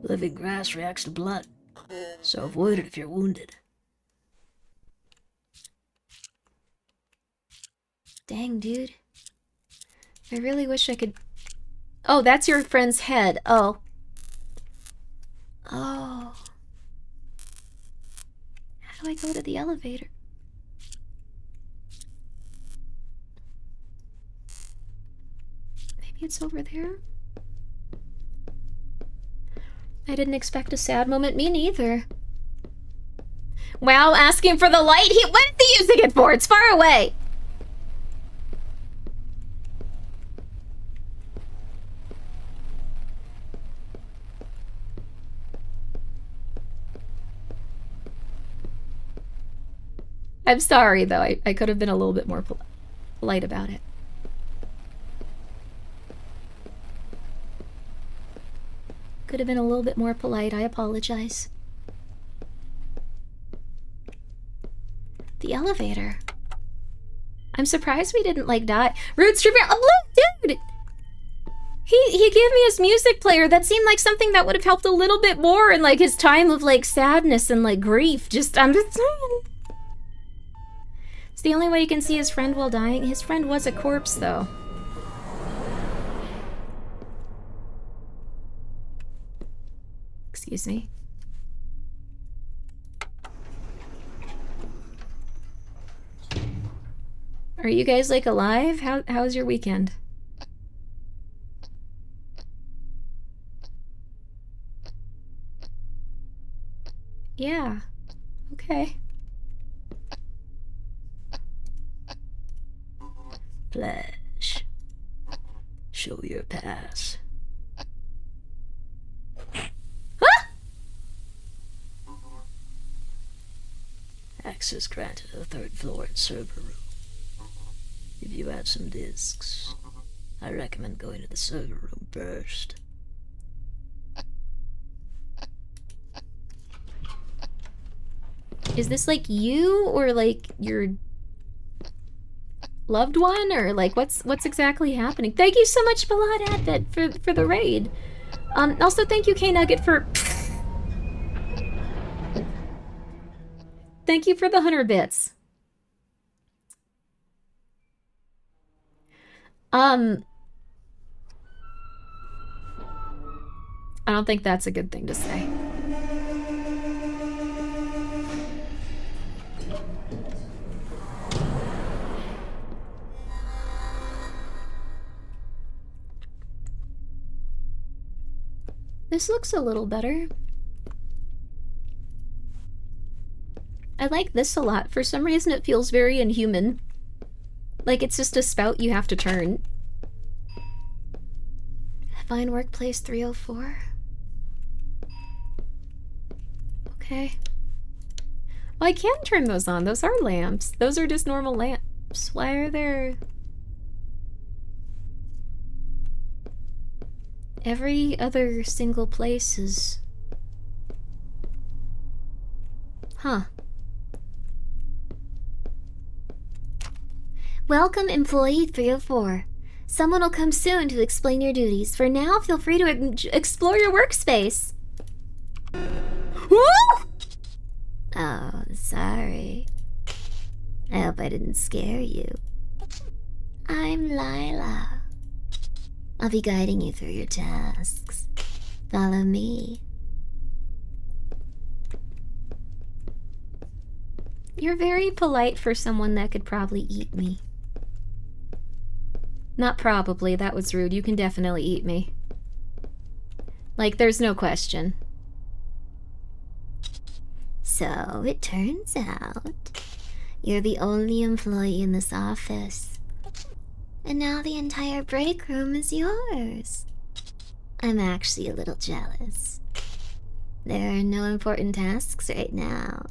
Speaker 7: Living grass reacts to blood, so avoid it if you're wounded.
Speaker 2: Dang, dude. I really wish I could... Oh, that's your friend's head. Oh. Oh. How do I go to the elevator? Maybe it's over there? I didn't expect a sad moment. Me neither. Wow, asking for the light? What is he using it for? It's far away. I'm sorry, though. I could have been a little bit more polite about it. Could have been a little bit more polite. I apologize. The elevator. I'm surprised we didn't, like, die. Rude Stripper. Oh, look, dude! He gave me his music player. That seemed like something that would have helped a little bit more in, like, his time of, like, sadness and, like, grief. I'm just saying. It's the only way you can see his friend while dying. His friend was a corpse, though. Excuse me. Are you guys, like, alive? How's your weekend? Yeah. Okay.
Speaker 7: Flash. Show your pass. Access granted to the 3rd floor and server room. If you have some discs, I recommend going to the server room first.
Speaker 2: Is this like you or like your loved one or like what's exactly happening? Thank you so much, Balad Advent, for the raid. Also thank you, K Nugget, for thank you for the 100 bits. I don't think that's a good thing to say. This looks a little better. I like this a lot. For some reason it feels very inhuman. Like it's just a spout you have to turn. Find workplace 304. Okay. Well, I can turn those on. Those are lamps. Those are just normal lamps. Why are there... Every other single place is... Huh.
Speaker 6: Welcome, employee 304. Someone will come soon to explain your duties. For now, feel free to explore your workspace. Oh, sorry. I hope I didn't scare you. I'm Lila. I'll be guiding you through your tasks. Follow me.
Speaker 2: You're very polite for someone that could probably eat me. Not probably, that was rude. You can definitely eat me. Like, there's no question.
Speaker 6: So, it turns out, you're the only employee in this office. And now the entire break room is yours. I'm actually a little jealous. There are no important tasks right now.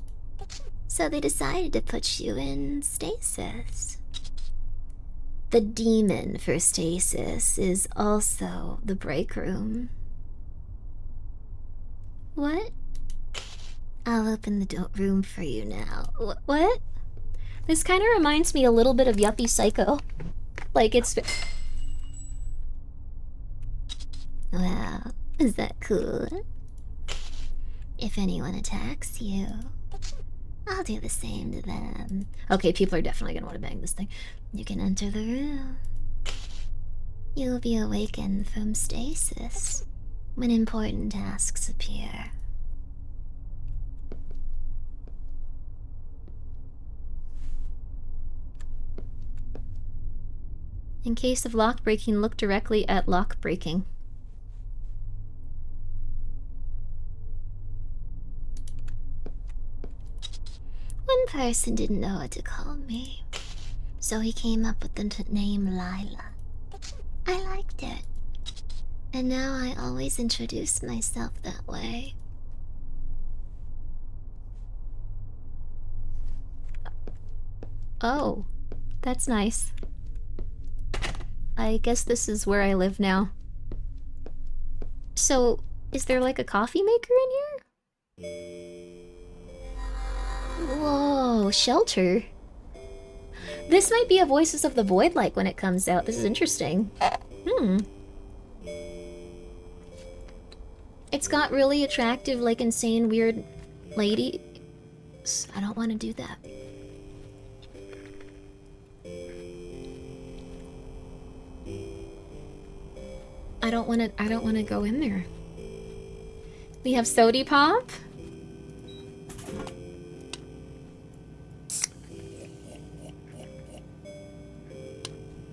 Speaker 6: So they decided to put you in stasis. The demon for stasis is also the break room. What? I'll open the room for you now.
Speaker 2: What? This kind of reminds me a little bit of Yuppie Psycho. Like, it's...
Speaker 6: Well, is that cool? If anyone attacks you, I'll do the same to them.
Speaker 2: Okay, people are definitely gonna want to bang this thing.
Speaker 6: You can enter the room. You'll be awakened from stasis when important tasks appear.
Speaker 2: In case of lock breaking, look directly at lock breaking.
Speaker 6: One person didn't know what to call me, so he came up with the name Lila. I liked it, and now I always introduce myself that way.
Speaker 2: Oh, that's nice. I guess this is where I live now. So, Is there like a coffee maker in here? Whoa, shelter. This might be a Voices of the Void like when it comes out. This is interesting. It's got really attractive, like insane, weird ladies. I don't want to do that. I don't want to go in there. We have Sody Pop.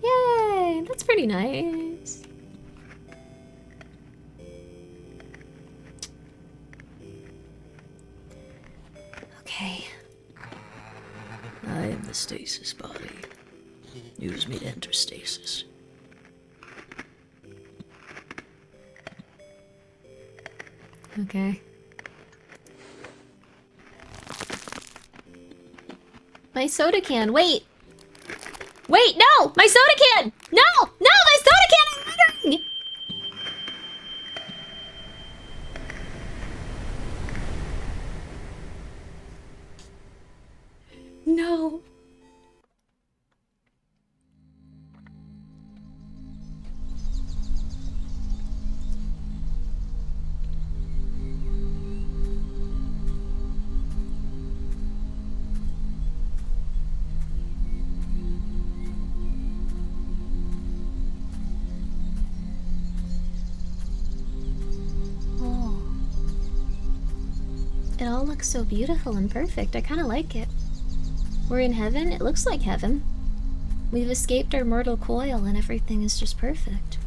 Speaker 2: Yay, that's pretty nice. Okay.
Speaker 7: I am the stasis body. Use me to enter stasis.
Speaker 2: Okay. My soda can. Wait! Wait, no! My soda can! No! No! My soda can is withering! No. It all looks so beautiful and perfect. I kind of like it. We're in heaven. It looks like heaven. We've escaped our mortal coil and everything is just perfect.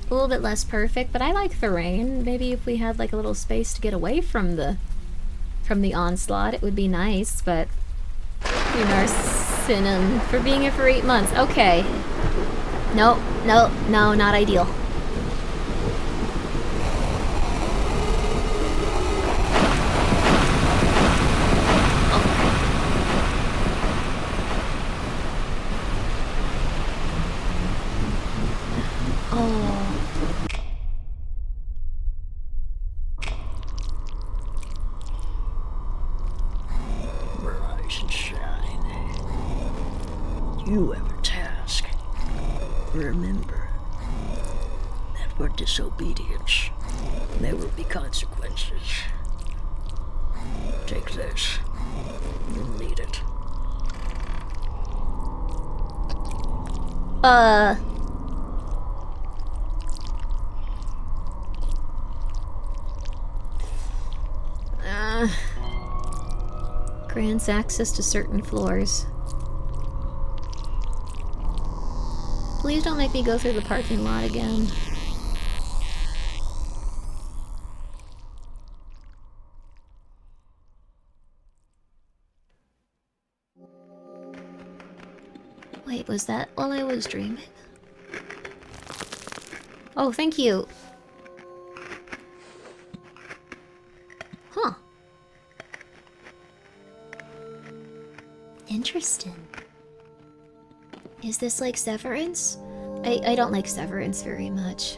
Speaker 2: A little bit less perfect, but I like the rain. Maybe if we had like a little space to get away from the onslaught, it would be nice, but you Narcinum for being here for 8 months. Okay. No, not ideal.
Speaker 7: Rise and shine. You have a task. Remember that for disobedience, there will be consequences. Take this. You'll need it.
Speaker 2: Grants access to certain floors. Please don't make me go through the parking lot again. Wait, was that while I was dreaming? Oh, thank you. Huh. Interesting. Is this like Severance? I don't like Severance very much.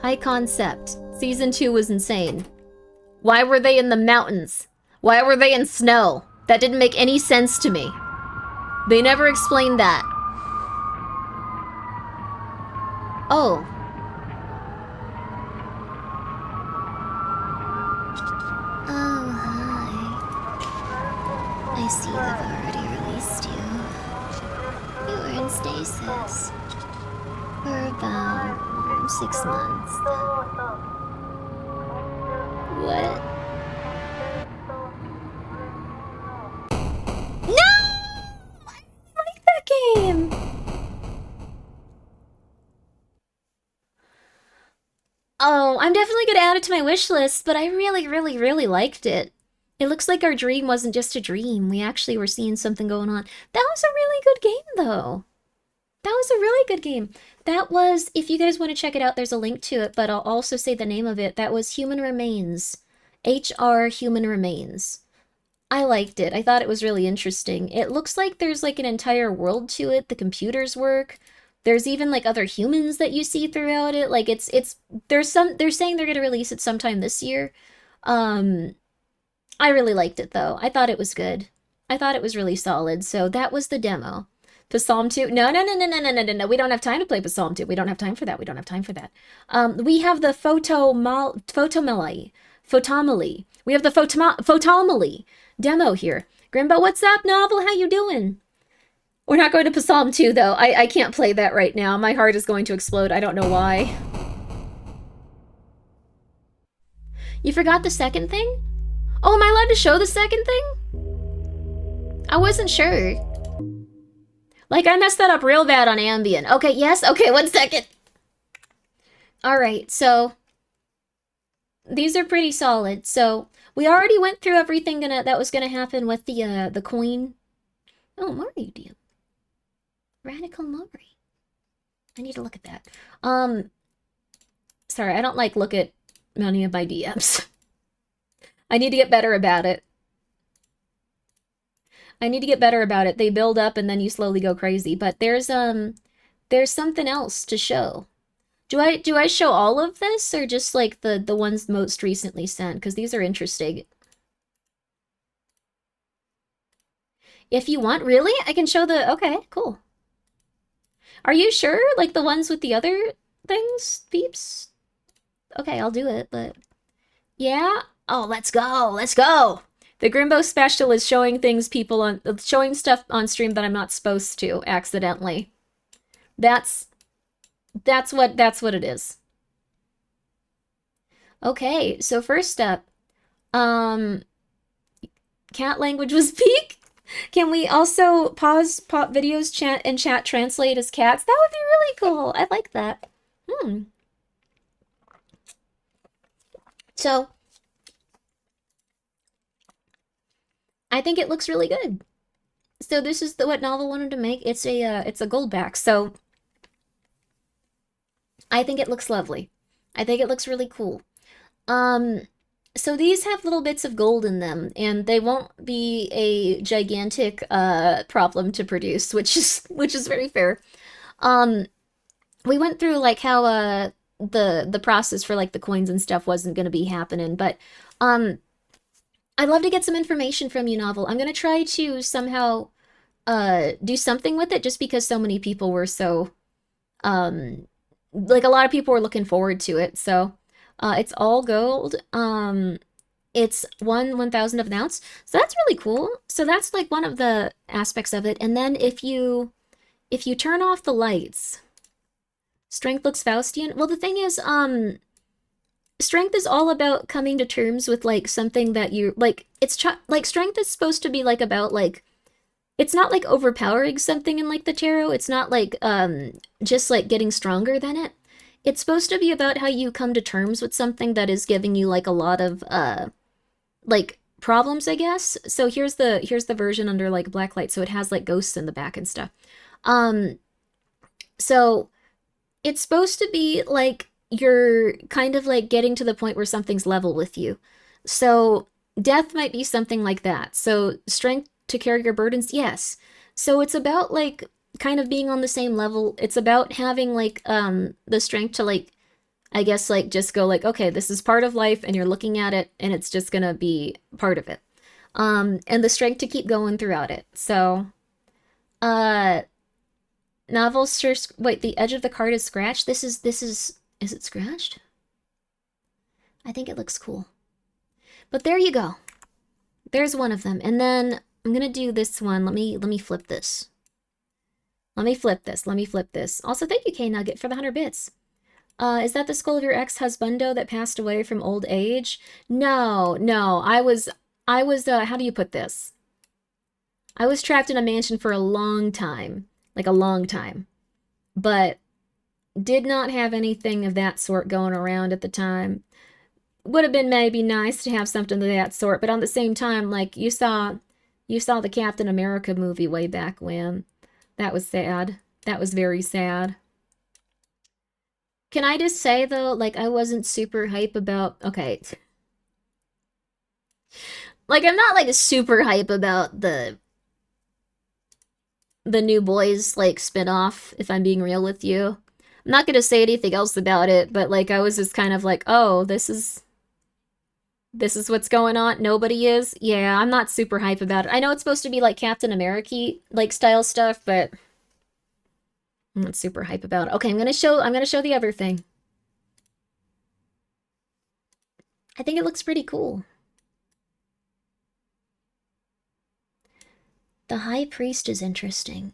Speaker 2: High concept. Season 2 was insane. Why were they in the mountains? Why were they in snow? That didn't make any sense to me. They never explained that. Oh.
Speaker 6: Oh, hi. I see they've already released you. You were in stasis for about 6 months.
Speaker 2: What? No! I like that game! Oh, I'm definitely gonna add it to my wish list, but I really liked it. It looks like our dream wasn't just a dream. We actually were seeing something going on. That was a really good game, though. That was a really good game. That was, if you guys want to check it out, there's a link to it, but I'll also say the name of it. That was Human Remains. HR Human Remains. I liked it. I thought it was really interesting. It looks like there's like an entire world to it. The computers work. There's even like other humans that you see throughout it. Like they're saying they're gonna release it sometime this year. I really liked it though. I thought it was good. I thought it was really solid. So that was the demo. Psalm 2. No. We don't have time to play Psalm 2. We don't have time for that. We don't have time for that. We have the Photomaly. We have the Photomaly demo here. Grimbo, what's up, Novel? How you doing? We're not going to Psalm 2, though. I can't play that right now. My heart is going to explode. I don't know why. You forgot the second thing? Oh, am I allowed to show the second thing? I wasn't sure. Like, I messed that up real bad on Ambien. Okay, yes? Okay, 1 second. Alright, so... these are pretty solid. So, we already went through everything that was gonna happen with the Queen. Oh, Mori DM. Radical Mori. I need to look at that. Sorry, I don't like look at many of my DMs. I need to get better about it. They build up and then you slowly go crazy. But there's something else to show. Do I show all of this or just like the ones most recently sent? Because these are interesting. If you want, really? I can show the... okay, cool. Are you sure? Like the ones with the other things, peeps? Okay, I'll do it, but... yeah? Oh, let's go! Let's go! The Grimbo special is showing showing stuff on stream that I'm not supposed to, accidentally. That's what it is. Okay, so first up, cat language was peak? Can we also pause pop videos, chat translate as cats? That would be really cool. I like that. So, I think it looks really good. So this is what Novel wanted to make. It's a gold back. So I think it looks lovely. I think it looks really cool. So these have little bits of gold in them, and they won't be a gigantic problem to produce, which is very fair. We went through like how the process for like the coins and stuff wasn't going to be happening, but I'd love to get some information from you, Novel. I'm going to try to somehow do something with it, just because so many people were so like a lot of people were looking forward to it. So it's all gold. It's 1/1000 of an ounce. So that's really cool. So that's like one of the aspects of it. And then if you turn off the lights, strength looks Faustian. Well, the thing is, strength is all about coming to terms with like something that you like. It's like strength is supposed to be like about like, it's not like overpowering something in like the tarot. It's not like just like getting stronger than it. It's supposed to be about how you come to terms with something that is giving you like a lot of like problems, I guess. So here's the version under like blacklight. So it has like ghosts in the back and stuff. So it's supposed to be like you're kind of like getting to the point where something's level with you. So death might be something like that. So strength to carry your burdens, yes. So it's about like kind of being on the same level. It's about having like the strength to like, I guess like just go like, okay, this is part of life and you're looking at it and it's just gonna be part of it. And the strength to keep going throughout it. So novel search, wait, the edge of the card is scratched. This is it scratched? I think it looks cool. But there you go. There's one of them. And then I'm gonna do this one. Let me flip this. Let me flip this. Also, thank you, K-Nugget, for the 100 bits. Is that the skull of your ex-husbando that passed away from old age? No. I was, how do you put this? I was trapped in a mansion for a long time. Like a long time. But did not have anything of that sort going around at the time. Would have been maybe nice to have something of that sort, but on the same time, like, you saw the Captain America movie way back when. That was sad. That was very sad. Can I just say, though, like, I wasn't super hype about... okay. Like, I'm not, like, super hype about the the New Boys, like, spin-off, if I'm being real with you. I'm not gonna say anything else about it, but, like, I was just kind of like, oh, this is what's going on. Nobody is. Yeah, I'm not super hype about it. I know it's supposed to be, like, Captain America, like, style stuff, but I'm not super hype about it. Okay, I'm gonna show the other thing. I think it looks pretty cool. The High Priest is interesting.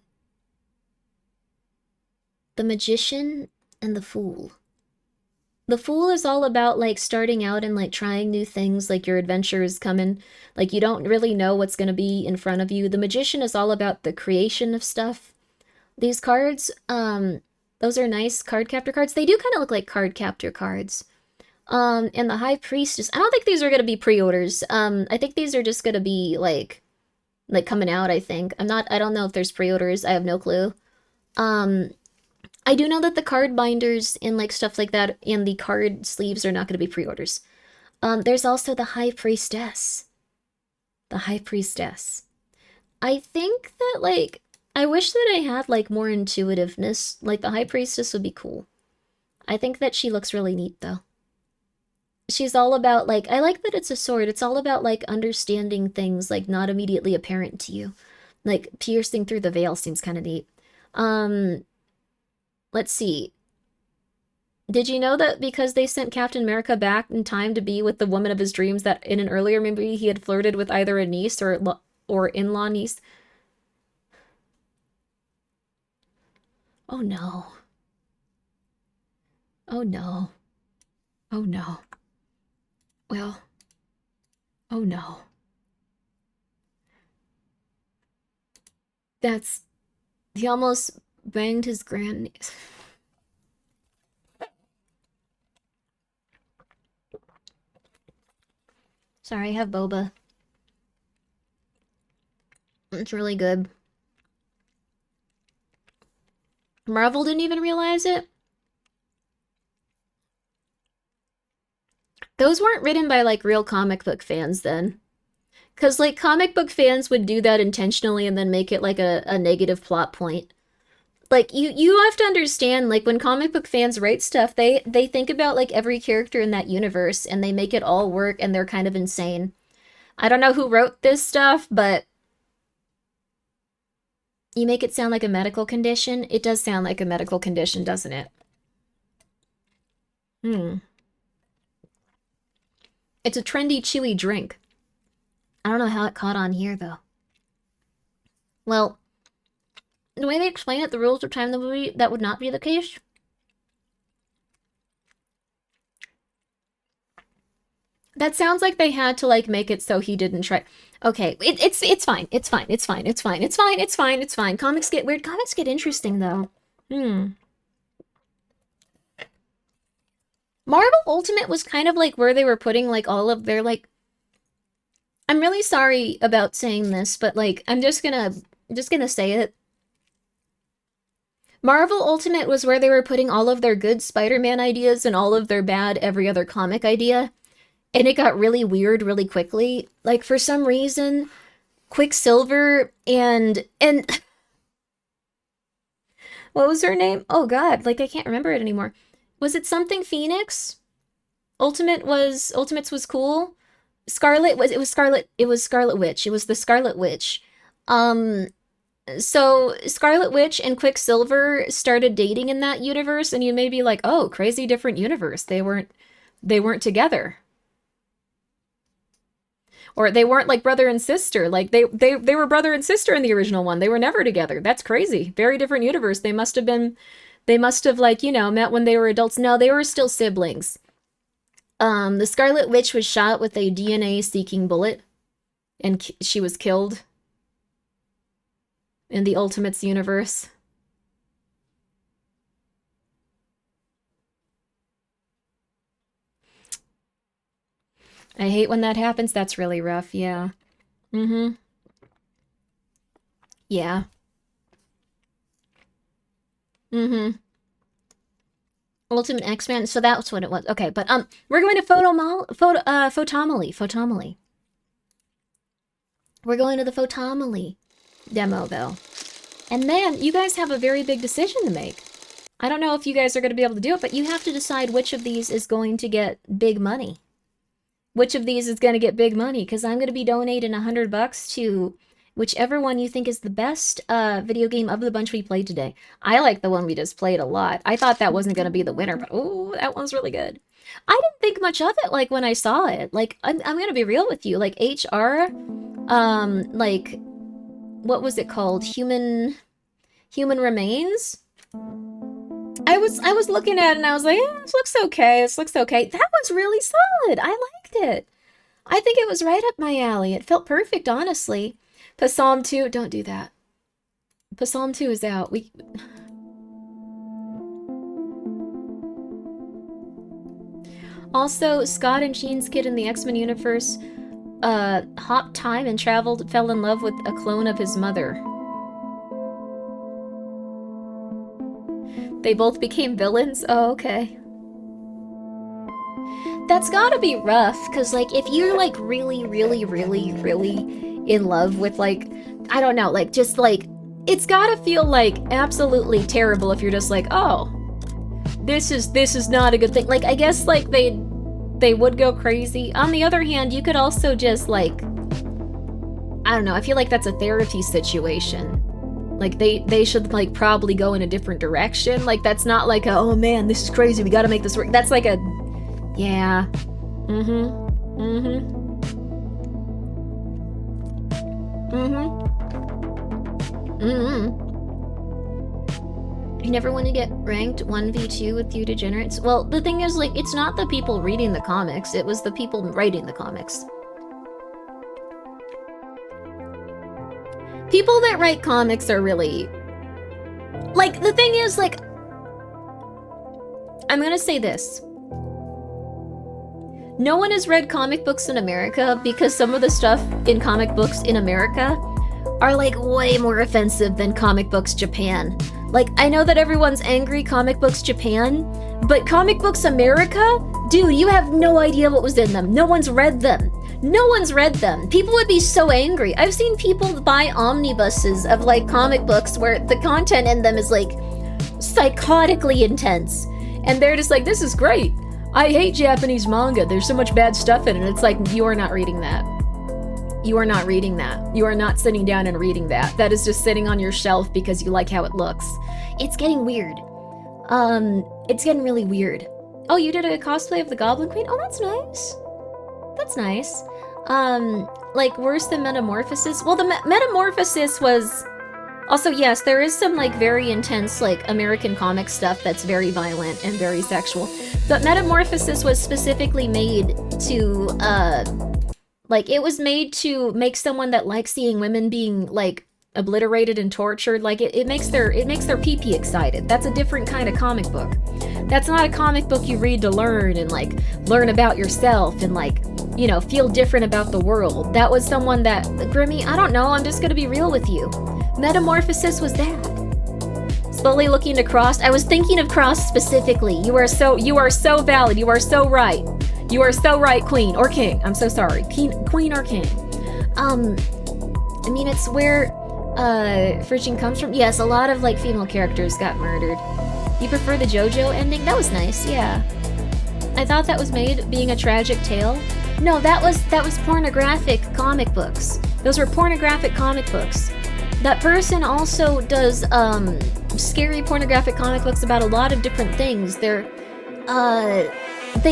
Speaker 2: The Magician and the Fool. The Fool is all about, like, starting out and, like, trying new things, like, your adventure is coming, like, you don't really know what's gonna be in front of you. The Magician is all about the creation of stuff. These cards, those are nice card captor cards. They do kind of look like card captor cards. And the High Priestess, I don't think these are gonna be pre-orders. I think these are just gonna be, like coming out, I think. I don't know if there's pre-orders, I have no clue. I do know that the card binders and, like, stuff like that and the card sleeves are not gonna be pre-orders. There's also the High Priestess. The High Priestess. I think that, like, I wish that I had, like, more intuitiveness. Like, the High Priestess would be cool. I think that she looks really neat, though. She's all about, like, I like that it's a sword. It's all about, like, understanding things, like, not immediately apparent to you. Like, piercing through the veil seems kind of neat. Let's see. Did you know that because they sent Captain America back in time to be with the woman of his dreams, that in an earlier movie he had flirted with either a niece or in-law niece? Oh no. Oh no. Oh no. Well. Oh no. He almost banged his grandniece. Sorry, I have boba. It's really good. Marvel didn't even realize it? Those weren't written by, like, real comic book fans then. Because, like, comic book fans would do that intentionally and then make it, like, a negative plot point. Like, you have to understand, like, when comic book fans write stuff, they think about, like, every character in that universe, and they make it all work, and they're kind of insane. I don't know who wrote this stuff, but you make it sound like a medical condition. It does sound like a medical condition, doesn't it? It's a trendy, chewy drink. I don't know how it caught on here, though. Well, the way they explain it, the rules of time in the movie, that would not be the case. That sounds like they had to, like, make it so he didn't try. Okay, it's fine. It's fine. It's fine. It's fine. It's fine. It's fine. It's fine. Comics get weird. Comics get interesting, though. Marvel Ultimate was kind of like where they were putting, like, all of their, like, I'm really sorry about saying this, but, like, I'm just gonna say it. Marvel Ultimate was where they were putting all of their good Spider-Man ideas and all of their bad every other comic idea. And it got really weird really quickly. Like, for some reason, Quicksilver and what was her name? Oh god, like, I can't remember it anymore. Was it something Phoenix? Ultimates was cool. Scarlet was Scarlet Witch. It was the Scarlet Witch. So Scarlet Witch and Quicksilver started dating in that universe, and you may be like, oh, crazy different universe. They weren't together. Or they weren't, like, brother and sister. Like, they were brother and sister in the original one. They were never together. That's crazy. Very different universe. They must have, like, you know, met when they were adults. No, they were still siblings. The Scarlet Witch was shot with a DNA-seeking bullet, and she was killed in the Ultimates universe. I hate when that happens. That's really rough, yeah. Yeah. Ultimate X-Men, so that's what it was. Okay, but we're going to Photomaly. We're going to the Photomaly demo, though. And then you guys have a very big decision to make. I don't know if you guys are going to be able to do it, but you have to decide which of these is going to get big money. Which of these is going to get big money? Because I'm going to be donating $100 to whichever one you think is the best video game of the bunch we played today. I like the one we just played a lot. I thought that wasn't going to be the winner, but oh, that one's really good. I didn't think much of it, like, when I saw it. Like, I'm going to be real with you. Like, HR, like, what was it called? Human Remains? I was looking at it and I was like, this looks okay. This looks okay. That was really solid. I liked it. I think it was right up my alley. It felt perfect, honestly. Psalm 2, don't do that. Psalm 2 is out. Also, Scott and Jean's kid in the X-Men universe hopped time and fell in love with a clone of his mother. They both became villains? Oh, okay. That's gotta be rough, because, like, if you're, like, really in love with, like, I don't know, like, just, like, it's gotta feel, like, absolutely terrible if you're just like, oh, this is not a good thing. Like, I guess, like, they would go crazy. On the other hand, you could also just, like, I don't know, I feel like that's a therapy situation. Like, they should, like, probably go in a different direction. Like, that's not like a, oh man, this is crazy, we gotta make this work. That's like a, yeah. You never want to get ranked 1v2 with you degenerates? Well, the thing is, like, it's not the people reading the comics, it was the people writing the comics. People that write comics are really... Like, the thing is, like... I'm gonna say this. No one has read comic books in America because some of the stuff in comic books in America are, like, way more offensive than comic books Japan. Like, I know that everyone's angry comic books Japan, but comic books America? Dude, you have no idea what was in them. No one's read them. No one's read them. People would be so angry. I've seen people buy omnibuses of, like, comic books where the content in them is, like, psychotically intense. And they're just like, this is great. I hate Japanese manga. There's so much bad stuff in it. It's like, you are not reading that. You are not reading that. You are not sitting down and reading that. That is just sitting on your shelf because you like how it looks. It's getting weird. It's getting really weird. Oh, you did a cosplay of the Goblin Queen? Oh, that's nice. That's nice. Like, worse than Metamorphosis? Well, the Metamorphosis was... Also, yes, there is some, like, very intense, like, American comic stuff that's very violent and very sexual. But Metamorphosis was specifically made to, like, it was made to make someone that likes seeing women being, like, obliterated and tortured. Like, it makes their pee-pee excited. That's a different kind of comic book. That's not a comic book you read to learn and, like, learn about yourself and, like, you know, feel different about the world. That was someone that, Grimmi, I don't know, I'm just gonna be real with you. Metamorphosis was that. Slowly looking to Cross. I was thinking of Cross specifically. You are so valid. You are so right. You are so right, Queen or King. I'm so sorry. Queen or King. I mean, it's where Friction comes from. Yes, a lot of, like, female characters got murdered. You prefer the JoJo ending? That was nice, yeah. I thought that was made being a tragic tale. No, that was pornographic comic books. Those were pornographic comic books. That person also does scary pornographic comic books about a lot of different things. They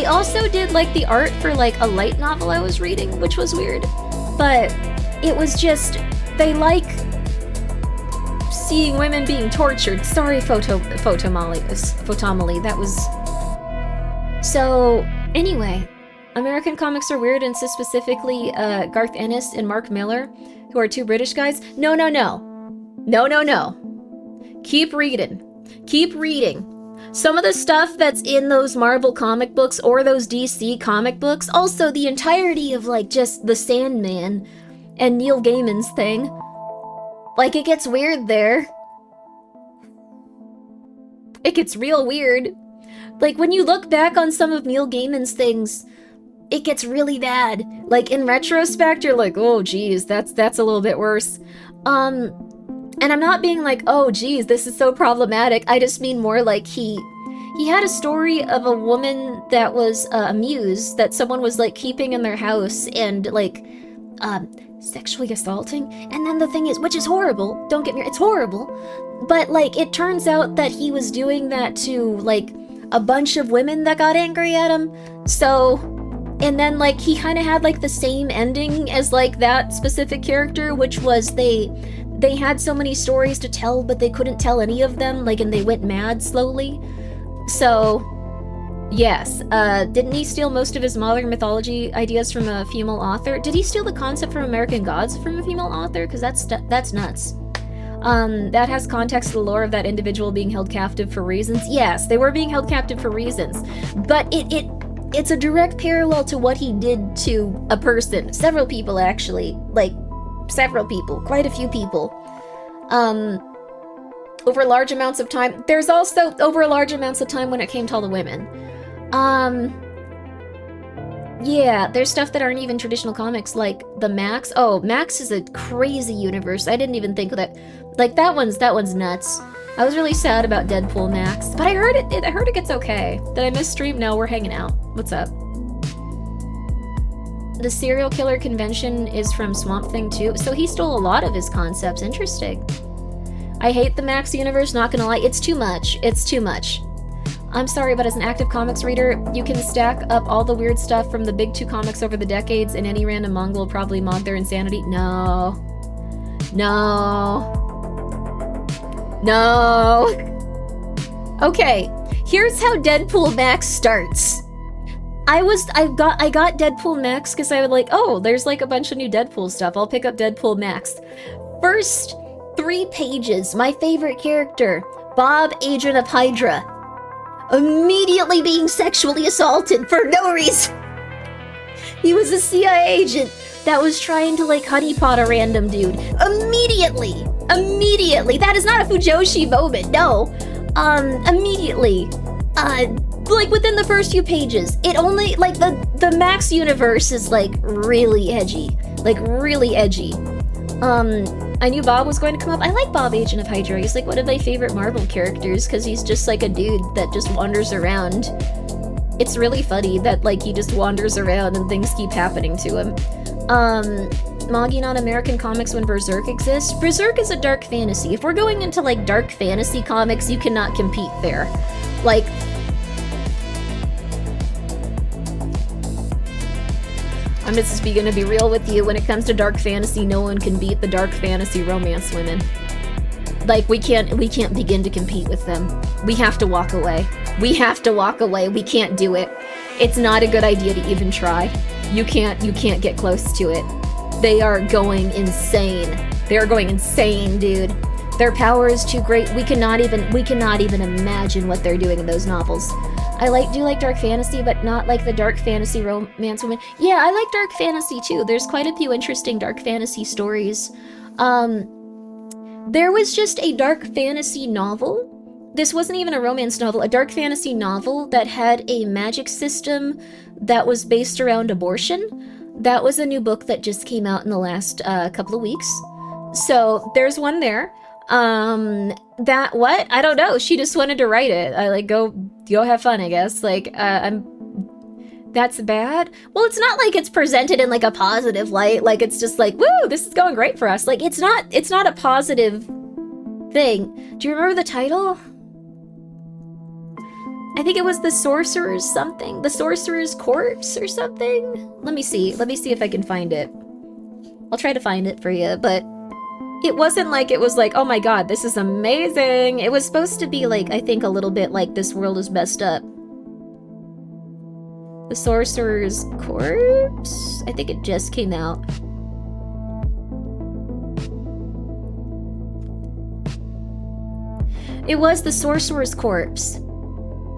Speaker 2: also did, like, the art for, like, a light novel I was reading, which was weird. But it was just, they like seeing women being tortured. Sorry, Photomaly, that was... So, anyway, American comics are weird, and so specifically Garth Ennis and Mark Miller, who are two British guys. No. Keep reading. Keep reading. Some of the stuff that's in those Marvel comic books or those DC comic books, also the entirety of, like, just the Sandman and Neil Gaiman's thing, like, it gets weird there. It gets real weird. Like, when you look back on some of Neil Gaiman's things, it gets really bad. Like, in retrospect, you're like, oh, geez, that's a little bit worse. And And I'm not being like, oh geez, this is so problematic. I just mean more like he had a story of a woman that was a muse that someone was like keeping in their house and like sexually assaulting. And then the thing is, which is horrible, don't get me, it's horrible, but like it turns out that he was doing that to like a bunch of women that got angry at him. So, and then like he kind of had like the same ending as like that specific character, which was they had so many stories to tell, but they couldn't tell any of them, like, and they went mad slowly. So, yes, didn't he steal most of his modern mythology ideas from a female author? Did he steal the concept from American Gods from a female author? Because that's nuts. That has context to the lore of that individual being held captive for reasons. Yes, they were being held captive for reasons, but it's a direct parallel to what he did to a person. Several people, actually. Like, several people. Quite a few people. Over large amounts of time. There's also over large amounts of time when it came to all the women. Yeah, there's stuff that aren't even traditional comics, like the Max. Oh, Max is a crazy universe. I didn't even think of that. Like, that one's nuts. I was really sad about Deadpool Max, but I heard it gets okay. Did I miss stream? No, we're hanging out. What's up? The serial killer convention is from Swamp Thing too, so he stole a lot of his concepts. Interesting. I hate the Max universe, not gonna lie. It's too much. It's too much. I'm sorry, but as an active comics reader, you can stack up all the weird stuff from the big two comics over the decades, and any random Mongol will probably mod their insanity. No. No. No. Okay, here's how Deadpool Max starts. I got Deadpool Max because I was like, oh, there's like a bunch of new Deadpool stuff. I'll pick up Deadpool Max. First 3 pages, my favorite character, Bob, Agent of Hydra, immediately being sexually assaulted for no reason. He was a CIA agent that was trying to like honeypot a random dude. Immediately. That is not a Fujoshi moment, no. Immediately. Like within the first few pages, it only, like, the Max universe is like really edgy. Like really edgy. I knew Bob was going to come up. I like Bob, Agent of Hydra. He's like one of my favorite Marvel characters because he's just like a dude that just wanders around. It's really funny that like he just wanders around and things keep happening to him. Mogging on American comics when Berserk exists. Berserk is a dark fantasy. If we're going into like dark fantasy comics, you cannot compete there. Like, I'm just gonna be real with you. When it comes to dark fantasy, no one can beat the dark fantasy romance women. Like, we can't begin to compete with them. We have to walk away. We can't do it. It's not a good idea to even try. You can't get close to it. They are going insane. They are going insane, dude. Their power is too great. We cannot even imagine what they're doing in those novels. I do like dark fantasy, but not like the dark fantasy romance women. Yeah, I like dark fantasy too. There's quite a few interesting dark fantasy stories. There was just a dark fantasy novel. This wasn't even a romance novel, a dark fantasy novel that had a magic system that was based around abortion. That was a new book that just came out in the last couple of weeks. So there's one there. That what? I don't know. She just wanted to write it. I like go have fun, I guess. Like, that's bad. Well, it's not like it's presented in like a positive light. Like it's just like, woo, this is going great for us. Like it's not a positive thing. Do you remember the title? I think it was The Sorcerer's something. The Sorcerer's Corpse or something? Let me see if I can find it. I'll try to find it for you, but it wasn't like it was like, oh my god, this is amazing. It was supposed to be like, I think a little bit like this world is messed up. The Sorcerer's Corpse? I think it just came out. It was The Sorcerer's Corpse.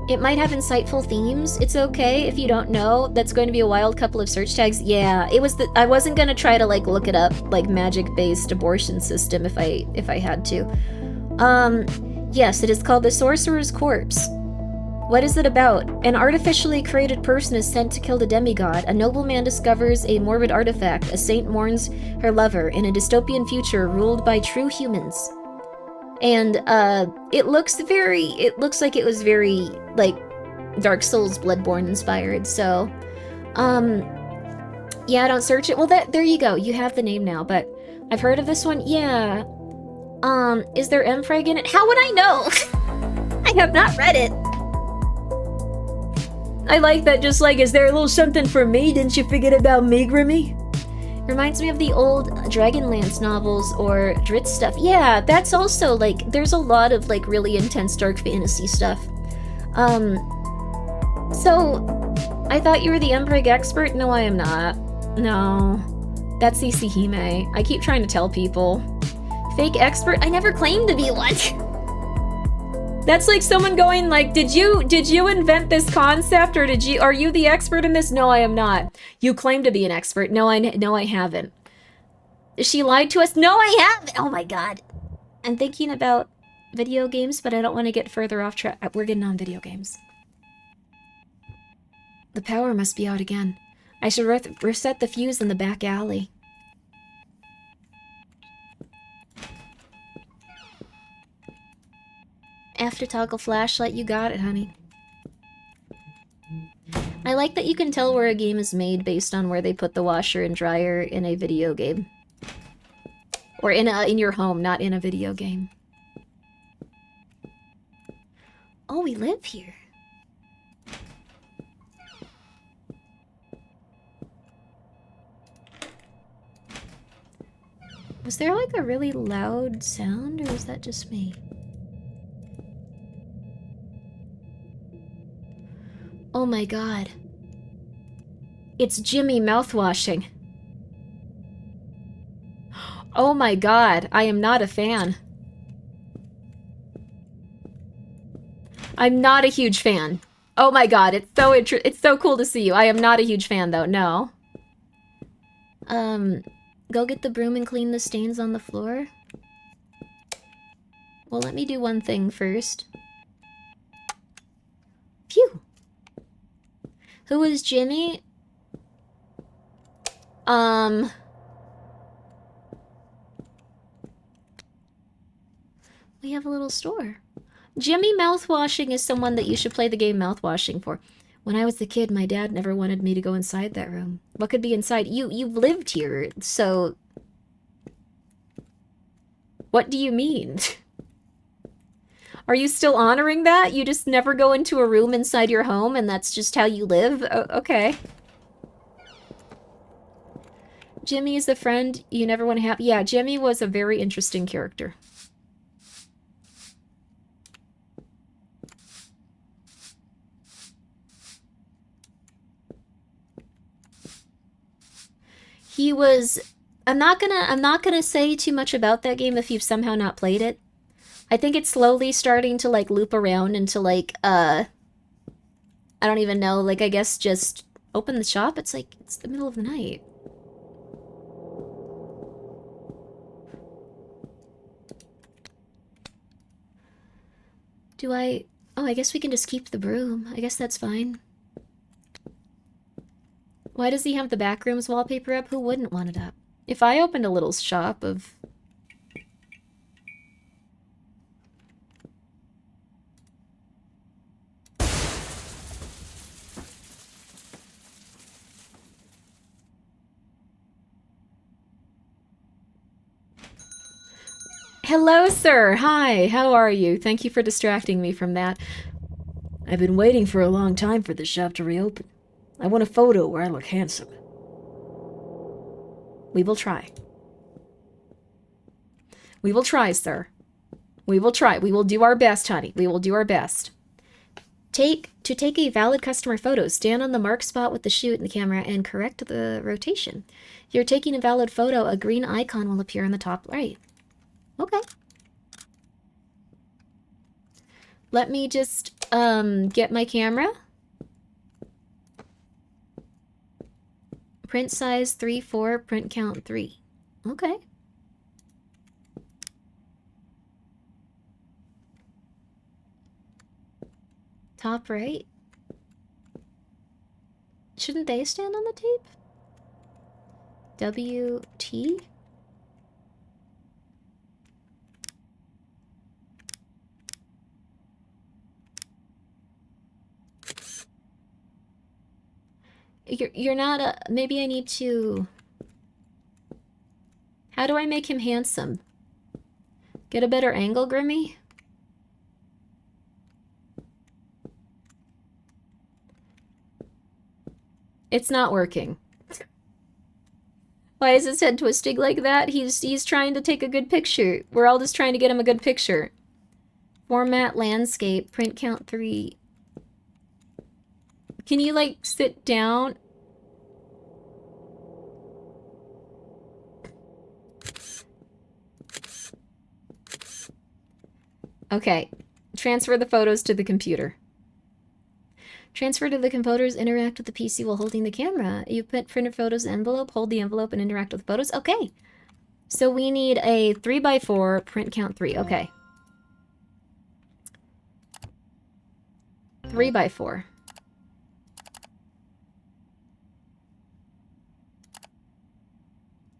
Speaker 2: It might have insightful themes. It's okay if you don't know. That's going to be a wild couple of search tags. Yeah, it was I wasn't gonna try to like look it up, like magic-based abortion system if I had to. Yes, it is called The Sorcerer's Corpse. What is it about? An artificially created person is sent to kill the demigod. A nobleman discovers a morbid artifact. A saint mourns her lover in a dystopian future ruled by true humans. And it looks like it was very like Dark Souls Bloodborne inspired. So yeah, don't search it. Well, there you go. You have the name now, but I've heard of this one. Yeah. Is there M-Frag in it? How would I know? I have not read it. I like that, just like, is there a little something for me? Didn't you forget about me, Grimmi? Reminds me of the old Dragonlance novels or Drizzt stuff. Yeah, that's also, like, there's a lot of, like, really intense dark fantasy stuff. So, I thought you were the M-Frag expert? No, I am not. No. That's CC Hime. I keep trying to tell people. Fake expert? I never claimed to be one. That's like someone going like, did you invent this concept, or are you the expert in this? No, I am not. You claim to be an expert. No, I haven't. She lied to us? No, I haven't. Oh my god. I'm thinking about video games, but I don't want to get further off track. We're getting on video games. The power must be out again. I should reset the fuse in the back alley. After toggle flashlight, you got it, honey. I like that you can tell where a game is made based on where they put the washer and dryer in a video game. Or in your home, not in a video game. Oh, we live here. Was there like a really loud sound, or was that just me? Oh my god. It's Jimmy mouthwashing. Oh my god, I am not a fan. I'm not a huge fan. Oh my god, it's so cool to see you. I am not a huge fan though, no. Go get the broom and clean the stains on the floor. Well, let me do one thing first. Phew. Who is Jimmy? We have a little store. Jimmy Mouthwashing is someone that you should play the game Mouthwashing for. When I was a kid, my dad never wanted me to go inside that room. What could be inside? You've lived here, so... What do you mean? Are you still honoring that? You just never go into a room inside your home and that's just how you live? Okay. Jimmy is the friend you never want to have. Yeah, Jimmy was a very interesting character. He was... I'm not gonna say too much about that game if you've somehow not played it. I think it's slowly starting to, like, loop around into, like, I don't even know, like, I guess just open the shop? It's like, it's the middle of the night. Do I... Oh, I guess we can just keep the broom. I guess that's fine. Why does he have the backrooms wallpaper up? Who wouldn't want it up? If I opened a little shop of... Hello, sir. Hi, how are you? Thank you for distracting me from that.
Speaker 7: I've been waiting for a long time for the shop to reopen. I want a photo where I look handsome.
Speaker 2: We will try. We will try, sir. We will try. We will do our best, honey. We will do our best. To take a valid customer photo, stand on the marked spot with the shoot in the camera and correct the rotation. If you're taking a valid photo, a green icon will appear in the top right. Okay. Let me just get my camera. Print size 3/4, print count 3. Okay. Top right. Shouldn't they stand on the tape? WT? You're not a... Maybe I need to... How do I make him handsome? Get a better angle, Grimmi? It's not working. Why is his head twisting like that? He's trying to take a good picture. We're all just trying to get him a good picture. Format, landscape, print count 3. Can you, like, sit down? Okay. Transfer the photos to the computer. Transfer to the computers, interact with the PC while holding the camera. You put printed photos in envelope, hold the envelope, and interact with the photos. Okay. So we need a 3x4, print count 3. Okay. 3x4.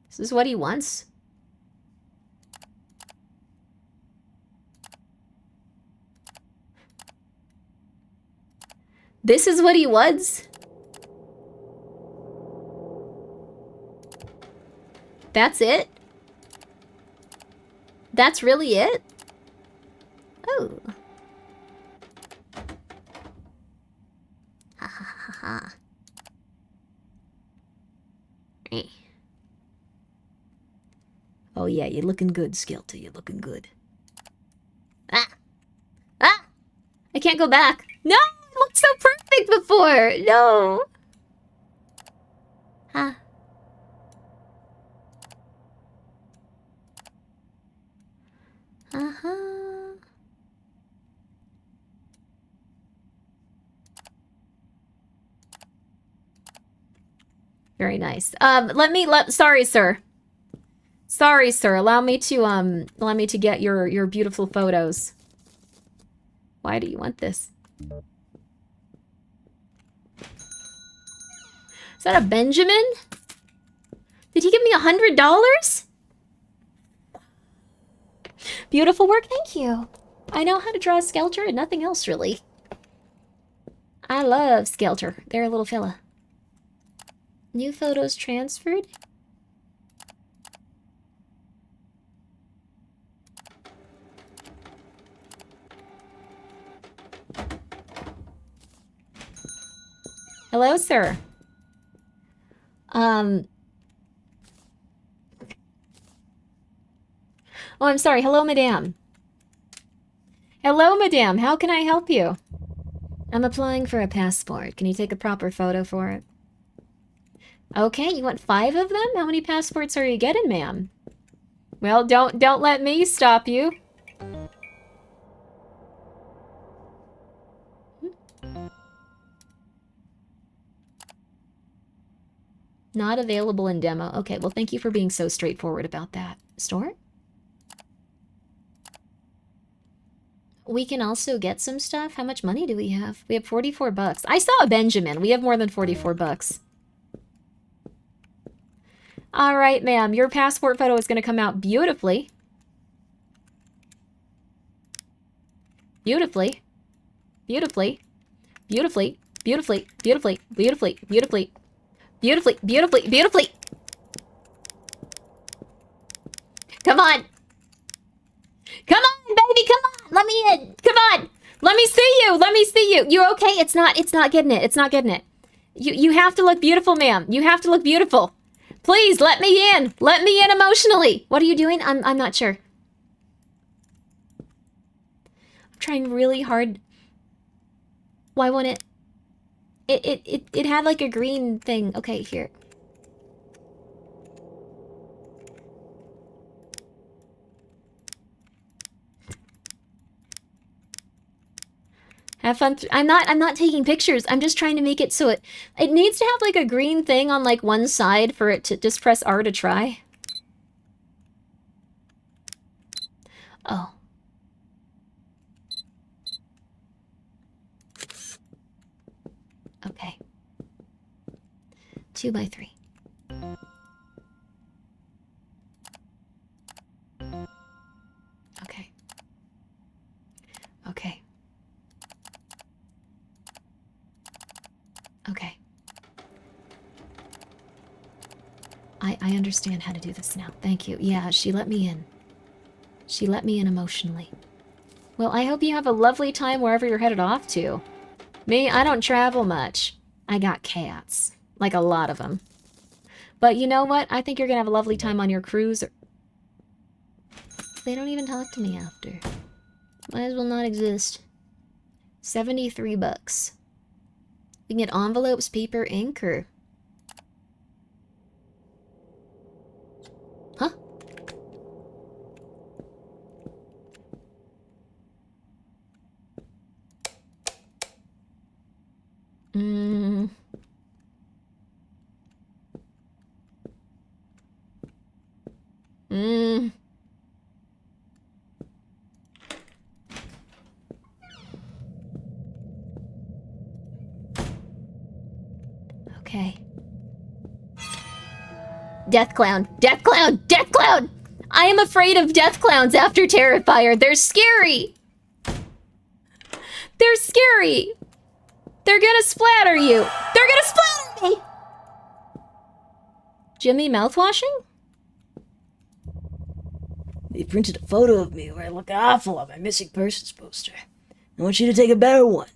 Speaker 2: This is what he wants. This is what he wants? That's it? That's really it? Oh.
Speaker 6: Ha ha ha ha. Eh.
Speaker 2: Oh yeah, you're looking good, Skelter. You're looking good.
Speaker 6: Ah! Ah!
Speaker 2: I can't go back. No! It looked so perfect before! No!
Speaker 6: Huh.
Speaker 2: Uh-huh. Very nice. Sorry, sir. Sorry, sir. Allow me to get your beautiful photos. Why do you want this? Is that a Benjamin? Did he give me $100? Beautiful work, thank you. I know how to draw a Skelter and nothing else, really. I love Skelter. They're a little fella. New photos transferred? Hello, sir. Oh, I'm sorry. Hello, madame. Hello, madame. How can I help you? I'm applying for a passport. Can you take a proper photo for it? Okay, you want 5 of them? How many passports are you getting, ma'am? Well, don't let me stop you. Not available in demo. Okay, well, thank you for being so straightforward about that. Store? We can also get some stuff. How much money do we have? We have 44 bucks. I saw a Benjamin. We have more than 44 bucks. All right, ma'am. Your passport photo is going to come out beautifully. Beautifully. Beautifully. Beautifully. Beautifully. Beautifully. Beautifully. Beautifully. Beautifully. Beautifully. Beautifully. Come on. Come on, baby. Come on. Let me in. Come on. Let me see you. Let me see you. You okay? It's not getting it. It's not getting it. You have to look beautiful, ma'am. You have to look beautiful. Please, let me in. Let me in emotionally. What are you doing? I'm not sure. I'm trying really hard. Why won't it? It had like a green thing. Okay, here. Have fun. I'm not taking pictures. I'm just trying to make it so it needs to have like a green thing on like one side for it to just press R to try. Oh. Okay. 2x3. Okay. Okay. Okay. I understand how to do this now. Thank you. Yeah, she let me in. She let me in emotionally. Well, I hope you have a lovely time wherever you're headed off to. Me, I don't travel much. I got cats. Like a lot of them. But you know what? I think you're gonna have a lovely time on your cruise.
Speaker 6: They don't even talk to me after. Might as well not exist.
Speaker 2: 73 bucks. We can get envelopes, paper, ink, or... Huh? Mm. Mm. Okay. Death clown! Death clown! Death clown! I am afraid of death clowns after Terrifier. They're scary! They're scary! They're gonna splatter you! They're gonna splatter me! Jimmy mouthwashing?
Speaker 7: They printed a photo of me where I look awful on my missing persons poster. I want you to take a better one.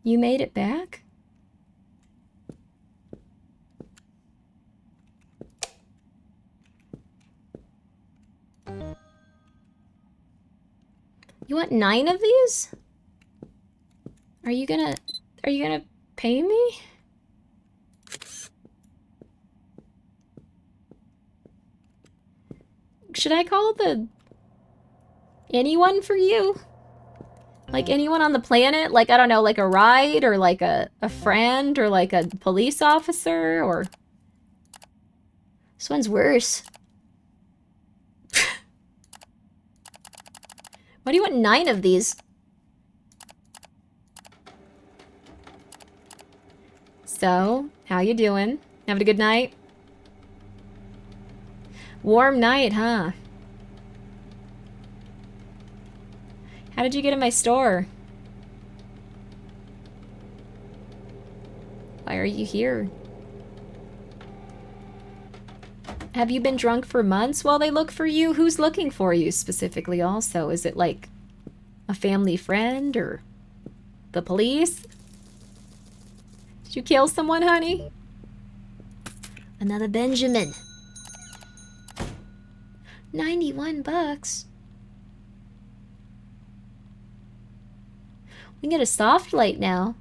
Speaker 2: You made it back? You want 9 of these? Are you gonna pay me? Should I call the anyone for you? Like anyone on the planet? Like, I don't know, like a ride or like a friend or like a police officer or... This one's worse. Why do you want 9 of these? So, how you doing? Having a good night? Warm night, huh? How did you get in my store? Why are you here? Have you been drunk for months while they look for you? Who's looking for you specifically also? Is it like a family friend or the police? Did you kill someone, honey?
Speaker 6: Another Benjamin.
Speaker 2: 91 bucks. We can get a soft light now.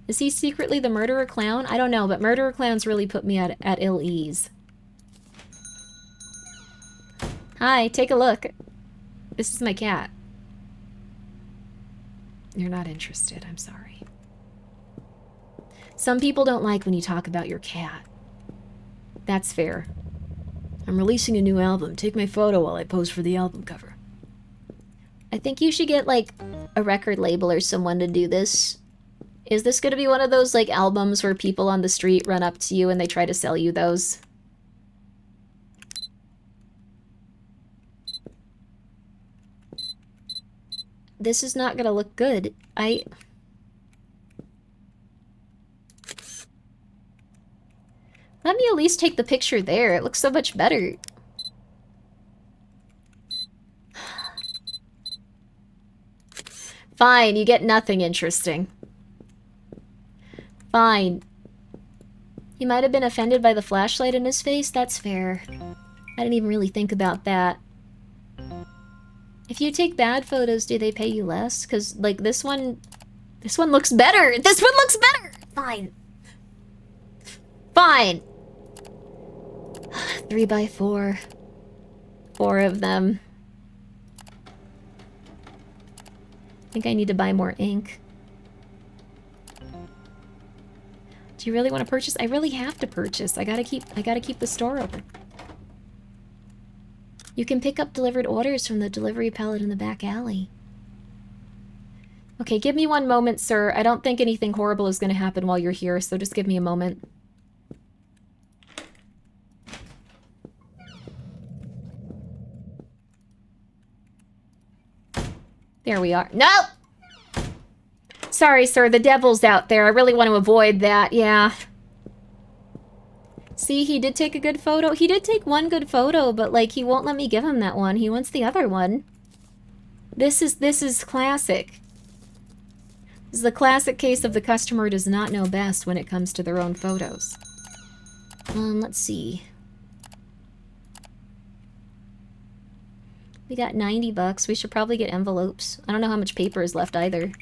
Speaker 2: Is he secretly the murderer clown? I don't know, but murderer clowns really put me at ill ease. Hi, take a look. This is my cat. You're not interested, I'm sorry. Some people don't like when you talk about your cat. That's fair.
Speaker 7: I'm releasing a new album. Take my photo while I pose for the album cover.
Speaker 2: I think you should get, like, a record label or someone to do this. Is this gonna be one of those, like, albums where people on the street run up to you and they try to sell you those? This is not gonna look good. Let me at least take the picture there. It looks so much better. Fine, you get nothing interesting. Fine. He might have been offended by the flashlight in his face. That's fair. I didn't even really think about that. If you take bad photos, do they pay you less? Because, like, this one looks better! This one looks better! Fine. Fine. 3x4. 4 of them. I think I need to buy more ink. Do you really want to purchase? I really have to purchase. I gotta keep the store open. You can pick up delivered orders from the delivery pallet in the back alley. Okay, give me one moment, sir. I don't think anything horrible is going to happen while you're here, so just give me a moment. There we are. No! Sorry, sir. The devil's out there. I really want to avoid that. Yeah. See, he did take a good photo. He did take one good photo, but like he won't let me give him that one. He wants the other one. This is classic. This is the classic case of the customer does not know best when it comes to their own photos. Let's see. We got 90 bucks. We should probably get envelopes. I don't know how much paper is left either.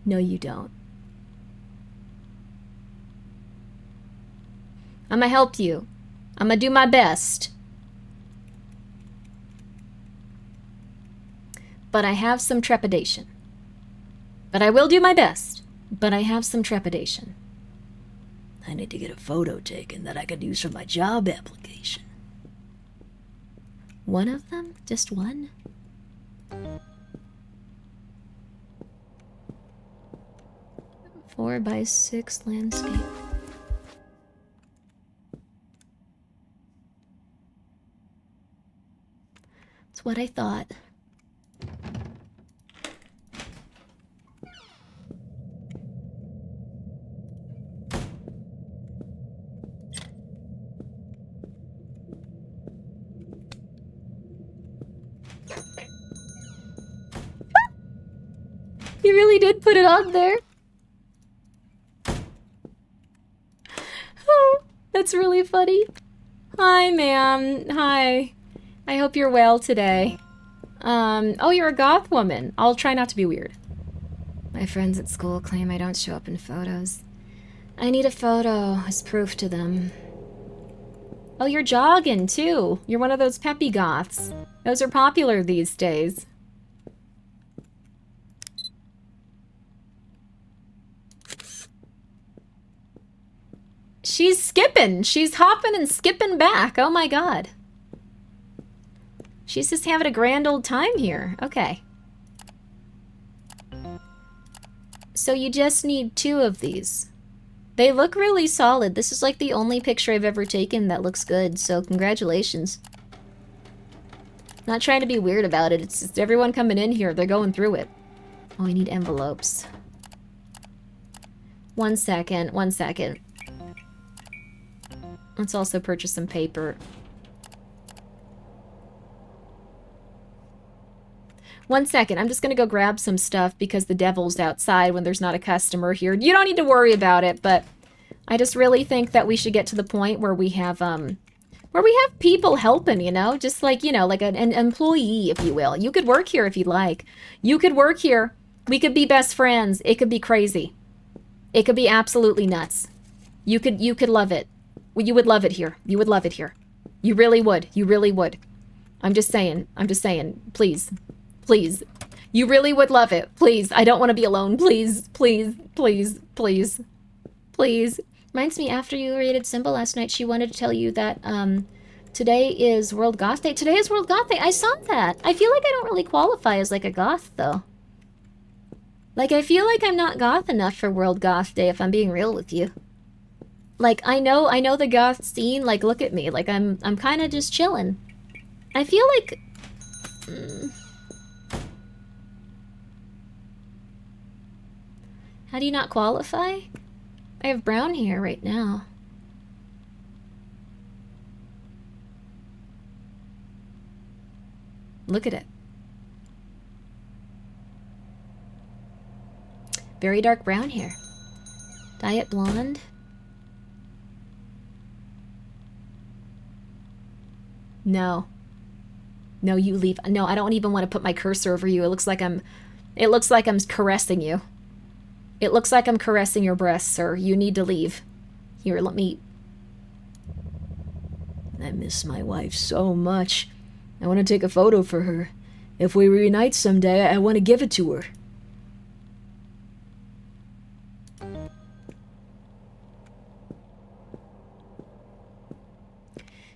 Speaker 2: No, you don't. I'm gonna help you. I'm gonna do my best. But I have some trepidation. But I will do my best. But I have some trepidation.
Speaker 7: I need to get a photo taken that I could use for my job application.
Speaker 2: One of them? Just one? Four by 6 landscape. That's what I thought. You really did put it on there. Oh, that's really funny. Hi, ma'am. Hi. I hope you're well today. Oh, you're a goth woman. I'll try not to be weird. My friends at school claim I don't show up in photos. I need a photo as proof to them. Oh, you're jogging, too. You're one of those peppy goths. Those are popular these days. She's skipping. She's hopping and skipping back. Oh my god. She's just having a grand old time here. Okay. So you just need 2 of these. They look really solid. This is like the only picture I've ever taken that looks good, so congratulations. Not trying to be weird about it. It's just everyone coming in here. They're going through it. Oh, I need envelopes. 1 second. 1 second. Let's also purchase some paper. 1 second. I'm just gonna go grab some stuff because the devil's outside when there's not a customer here. You don't need to worry about it, but I just really think that we should get to the point where we have people helping, you know? Just like, you know, like an employee, if you will. You could work here if you'd like. You could work here. We could be best friends. It could be crazy. It could be absolutely nuts. You could love it. Well, you would love it here. You would love it here. You really would. You really would. I'm just saying. I'm just saying. Please. Please. You really would love it. Please. I don't want to be alone. Please. Please. Please. Please. Please. Reminds me, after you raided Symbol last night, she wanted to tell you that today is World Goth Day. Today is World Goth Day. I saw that. I feel like I don't really qualify as like a goth, though. Like, I feel like I'm not goth enough for World Goth Day, if I'm being real with you. Like, I know the goth scene, like, look at me. Like, I'm kind of just chilling. I feel like... How do you not qualify? I have brown hair right now. Look at it. Very dark brown hair. Dye it blonde. No. No, you leave. No, I don't even want to put my cursor over you. It looks like I'm caressing you. It looks like I'm caressing your breasts, sir. You need to leave. Here, let me...
Speaker 7: I miss my wife so much. I want to take a photo for her. If we reunite someday, I want to give it to her.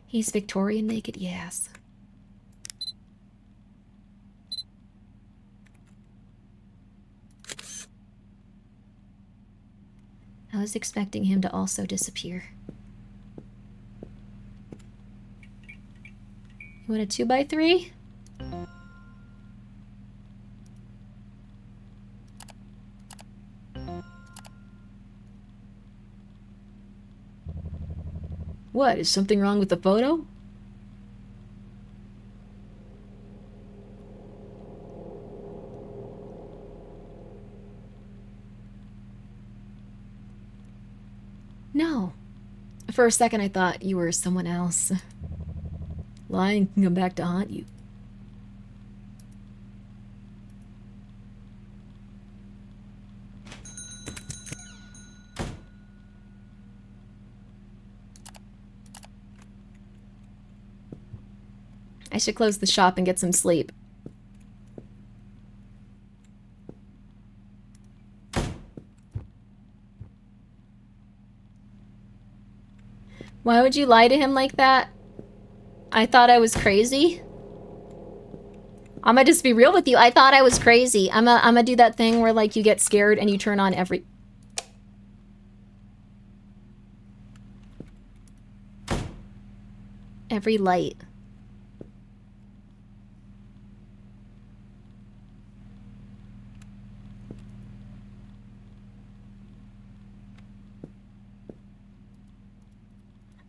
Speaker 2: He's Victorian naked, yes. I was expecting him to also disappear. You want a 2x3?
Speaker 7: What, is something wrong with the photo?
Speaker 2: No. For a second I thought you were someone else.
Speaker 7: Lying can come back to haunt you.
Speaker 2: I should close the shop and get some sleep. Why would you lie to him like that? I thought I was crazy. I'm gonna just be real with you. I thought I was crazy. I'm gonna do that thing where like you get scared and you turn on every light.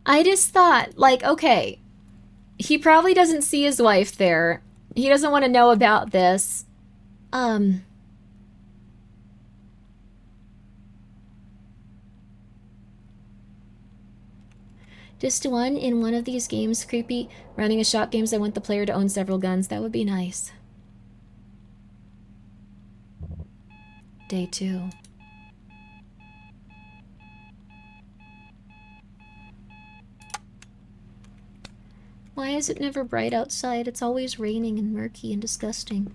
Speaker 2: I just thought, like, okay, he probably doesn't see his wife there. He doesn't want to know about this. Just one in one of these games, creepy. Running a shop games, I want the player to own several guns. That would be nice. Day 2. Why is it never bright outside? It's always raining and murky and disgusting.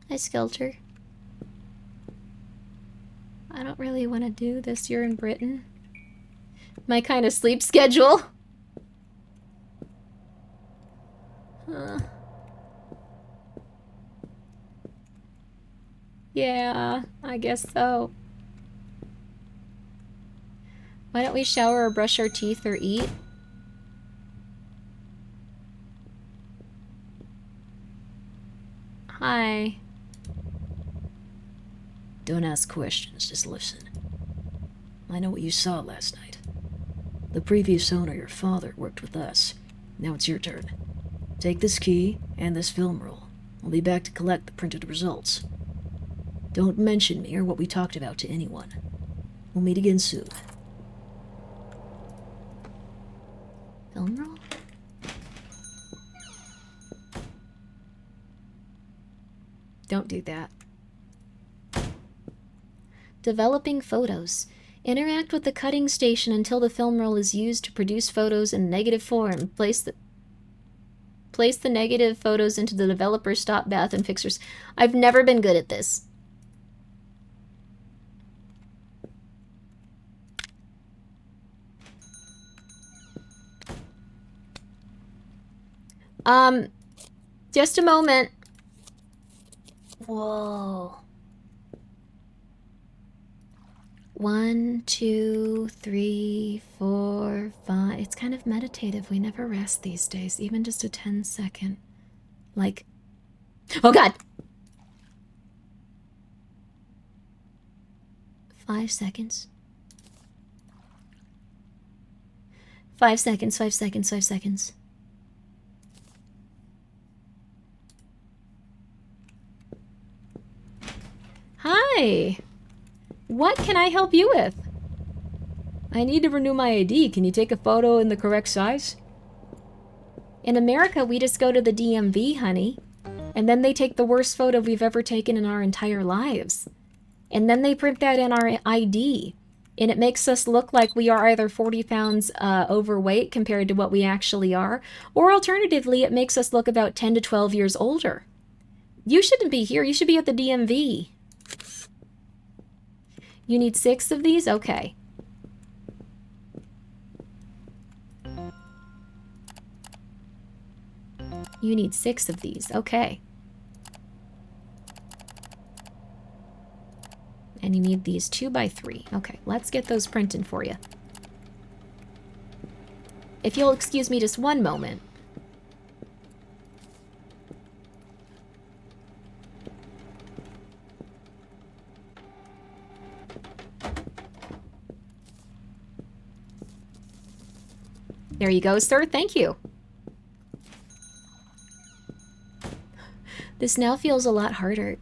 Speaker 2: Hi, Skelter. I don't really want to do this. You're in Britain. My kind of sleep schedule. Yeah, I guess so. Why don't we shower or brush our teeth or eat? Hi.
Speaker 7: Don't ask questions, just listen. I know what you saw last night. The previous owner, your father, worked with us. Now it's your turn. Take this key and this film roll. I'll be back to collect the printed results. Don't mention me or what we talked about to anyone. We'll meet again soon.
Speaker 2: Film roll? Don't do that. Developing photos. Interact with the cutting station until the film roll is used to produce photos in negative form. Place the negative photos into the developer's stop bath and fixers. I've never been good at this. Just a moment. Whoa. 1, 2, 3, 4, 5. It's kind of meditative. We never rest these days, even just a 10-second. Like, oh God! 5 seconds. 5 seconds, 5 seconds, 5 seconds. Hi! What can I help you with?
Speaker 7: I need to renew my ID. Can you take a photo in the correct size?
Speaker 2: In America, we just go to the DMV, honey. And then they take the worst photo we've ever taken in our entire lives. And then they print that in our ID. And it makes us look like we are either 40 pounds overweight compared to what we actually are. Or alternatively, it makes us look about 10 to 12 years older. You shouldn't be here. You should be at the DMV. You need 6 of these? Okay. You need 6 of these. Okay. And you need these 2x3. Okay, let's get those printed for you. If you'll excuse me just one moment. There you go, sir. Thank you. This now feels a lot harder.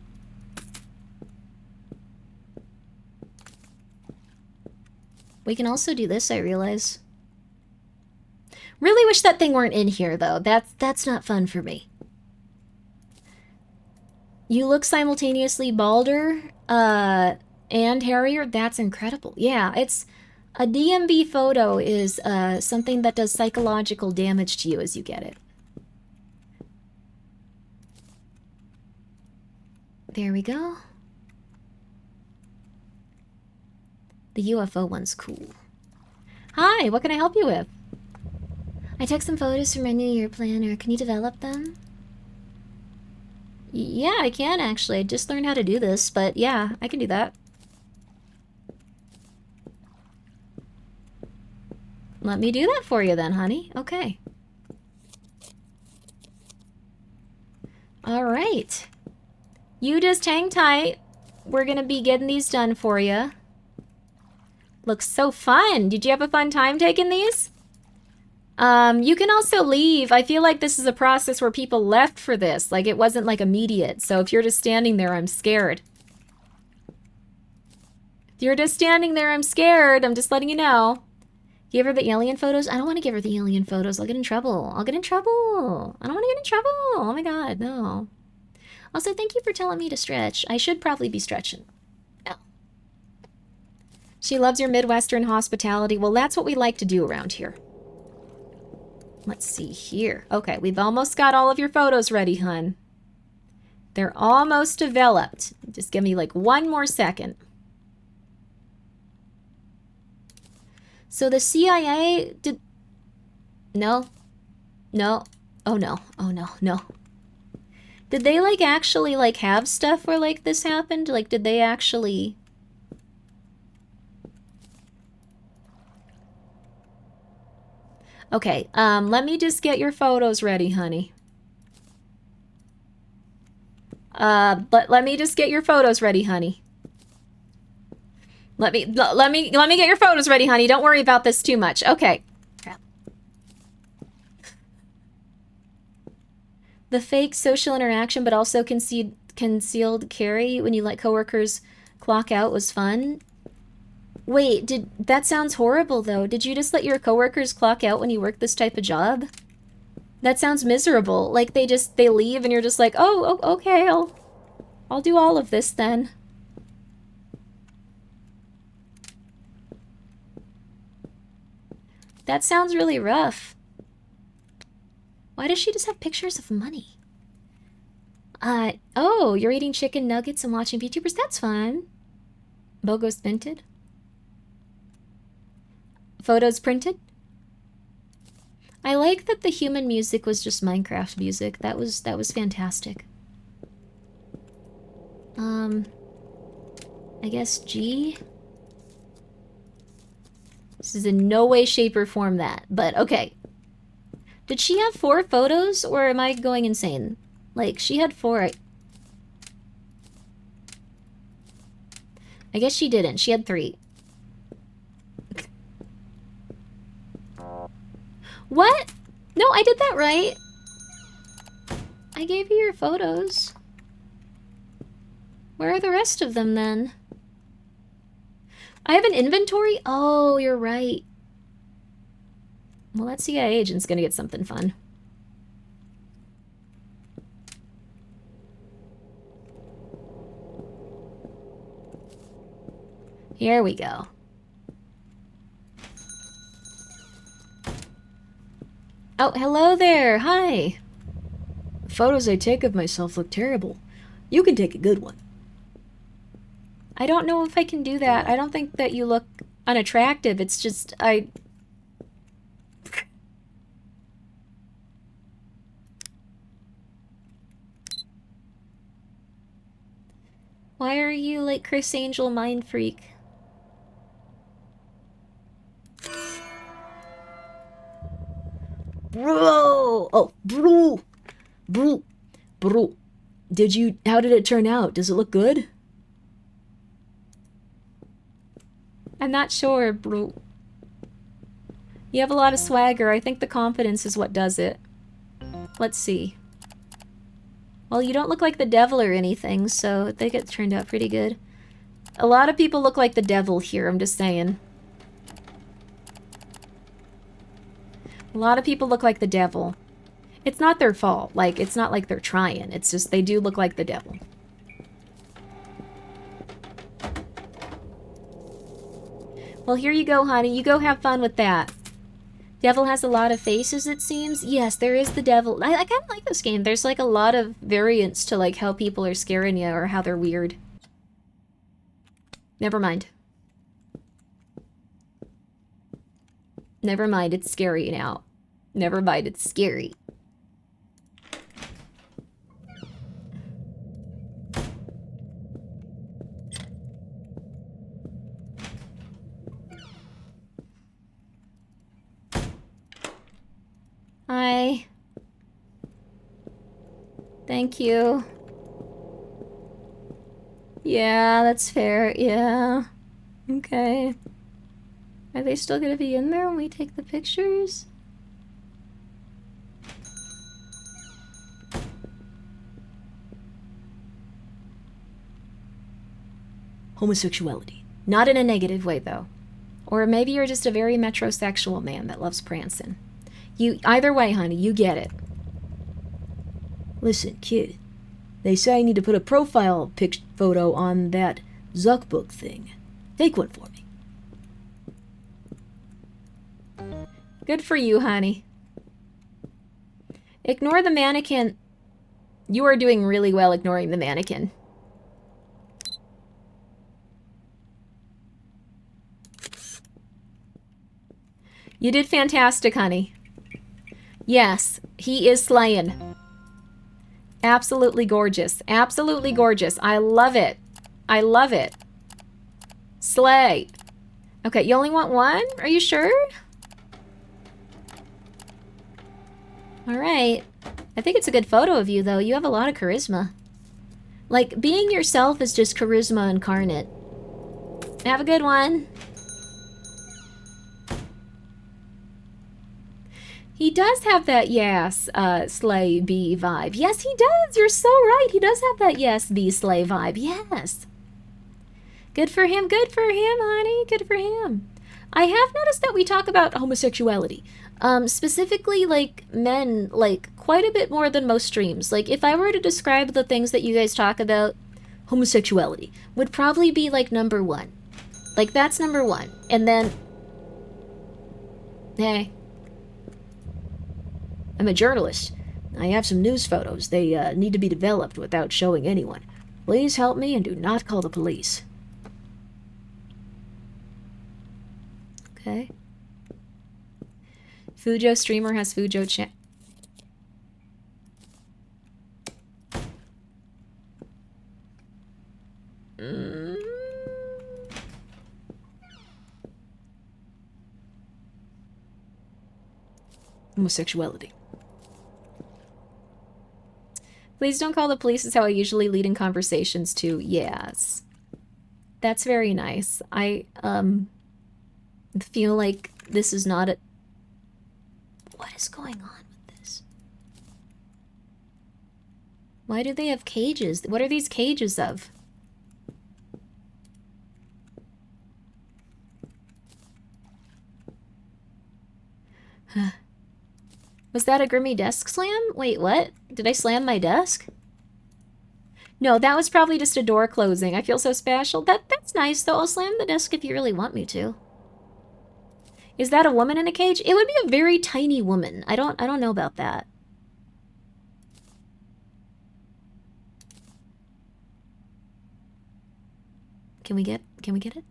Speaker 2: We can also do this, I realize. Really wish that thing weren't in here, though. That's not fun for me. You look simultaneously balder and hairier. That's incredible. Yeah, it's... A DMV photo is something that does psychological damage to you as you get it. There we go. The UFO one's cool. Hi, what can I help you with?
Speaker 6: I took some photos from my New Year planner. Can you develop them?
Speaker 2: Yeah, I can actually. I just learned how to do this, but yeah, I can do that. Let me do that for you then, honey. Okay. All right. You just hang tight. We're gonna be getting these done for you. Looks so fun. Did you have a fun time taking these? You can also leave. I feel like this is a process where people left for this. Like, it wasn't, like, immediate. So if you're just standing there, I'm scared. If you're just standing there, I'm scared. I'm just letting you know. Give her the alien photos? I don't want to give her the alien photos. I'll get in trouble. I'll get in trouble. I don't want to get in trouble. Oh my god, no. Also, thank you for telling me to stretch. I should probably be stretching. Oh. She loves your Midwestern hospitality. Well, that's what we like to do around here. Let's see here. Okay, we've almost got all of your photos ready, hun. They're almost developed. Just give me like one more second. So the CIA did... No. No. Oh no. Oh no. No. Did they like actually like have stuff where like this happened? Like did they actually... Okay, let me just get your photos ready, honey. But let me just get your photos ready, honey. Let me get your photos ready, honey. Don't worry about this too much. Okay. Crap. The fake social interaction, but also concealed carry when you let coworkers clock out was fun. Wait, that sounds horrible though. Did you just let your coworkers clock out when you work this type of job? That sounds miserable. Like they leave and you're just like, oh okay, I'll do all of this then. That sounds really rough. Why does she just have pictures of money? Oh, you're eating chicken nuggets and watching VTubers? That's fun. Bogos minted. Photos printed. I like that the human music was just Minecraft music. That was fantastic. I guess G. This is in no way, shape, or form that, but okay. Did she have 4 photos, or am I going insane? Like, she had 4. I guess she didn't. She had 3. What? No, I did that right. I gave you your photos. Where are the rest of them, then? I have an inventory? Oh, you're right. Well, that CIA agent's gonna get something fun. Here we go. Oh, hello there. Hi.
Speaker 7: The photos I take of myself look terrible. You can take a good one.
Speaker 2: I don't know if I can do that. I don't think that you look unattractive. It's just, Why are you like Chris Angel Mind Freak?
Speaker 7: Bro! Oh, bro! Bro! Bro! How did it turn out? Does it look good?
Speaker 2: I'm not sure, bro. You have a lot of swagger. I think the confidence is what does it. Let's see. Well, you don't look like the devil or anything, so I think it turned out pretty good. A lot of people look like the devil here, I'm just saying. A lot of people look like the devil. It's not their fault. Like, it's not like they're trying. It's just they do look like the devil. Well, here you go, honey. You go have fun with that. Devil has a lot of faces, it seems. Yes, there is the devil. I kind of like this game. There's like a lot of variants to like how people are scaring you or how they're weird. Never mind. Never mind, it's scary now. Never mind, it's scary. Hi. Thank you. Yeah, that's fair. Yeah. Okay. Are they still gonna be in there when we take the pictures?
Speaker 7: Homosexuality.
Speaker 2: Not in a negative way, though. Or maybe you're just a very metrosexual man that loves prancing. Either way, honey, you get it.
Speaker 7: Listen, kid. They say I need to put a profile photo on that Zuckbook thing. Take one for me.
Speaker 2: Good for you, honey. Ignore the mannequin. You are doing really well ignoring the mannequin. You did fantastic, honey. Yes, he is slaying. Absolutely gorgeous. Absolutely gorgeous. I love it. I love it. Slay. Okay, you only want one? Are you sure? Alright. I think it's a good photo of you, though. You have a lot of charisma. Like, being yourself is just charisma incarnate. Have a good one. He does have that yes, slay bee vibe. Yes, he does. You're so right. He does have that yes, bee slay vibe. Yes. Good for him. Good for him, honey. Good for him. I have noticed that we talk about homosexuality. Specifically, like, men, like, quite a bit more than most streams. Like, if I were to describe the things that you guys talk about, homosexuality would probably be, like, number one. Like, that's number one. And then... Hey.
Speaker 7: I'm a journalist. I have some news photos. They need to be developed without showing anyone. Please help me and do not call the police.
Speaker 2: Okay. Fujo streamer has Fujo chat.
Speaker 7: Homosexuality.
Speaker 2: Please don't call the police is how I usually lead in conversations too. Yes. That's very nice. I feel like this is not a... What is going on with this? Why do they have cages? What are these cages of? Huh. Was that a Grimmi desk slam? Wait, what? Did I slam my desk? No, that was probably just a door closing. I feel so special. That's nice, though. I'll slam the desk if you really want me to. Is that a woman in a cage? It would be a very tiny woman. I don't know about that. Can we get it?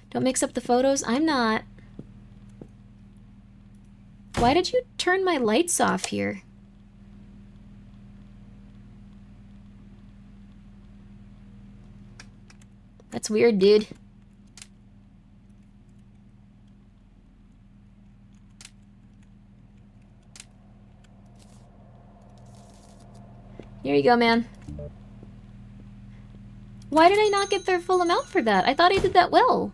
Speaker 2: Don't mix up the photos. I'm not. Why did you turn my lights off here? That's weird, dude. Here you go, man. Why did I not get their full amount for that? I thought I did that well.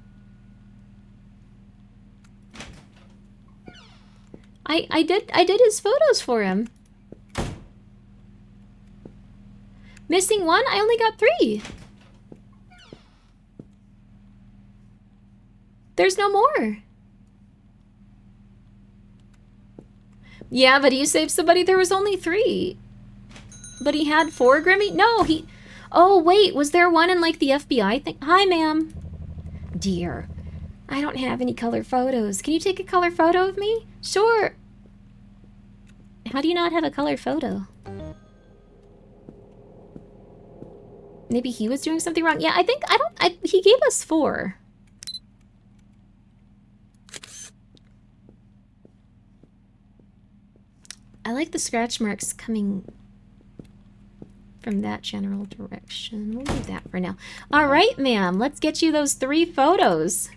Speaker 2: I did his photos for him. Missing one? I only got 3. There's no more. Yeah, but you saved somebody. There was only 3. But he had 4, Grimmi? No, he... Oh, wait. Was there one in, like, the FBI thing? Hi, ma'am. Dear, I don't have any color photos. Can you take a color photo of me? Sure. How do you not have a color photo? Maybe he was doing something wrong. Yeah, he gave us 4. I like the scratch marks coming from that general direction. We'll leave that for now. All right, ma'am. Let's get you those 3 photos.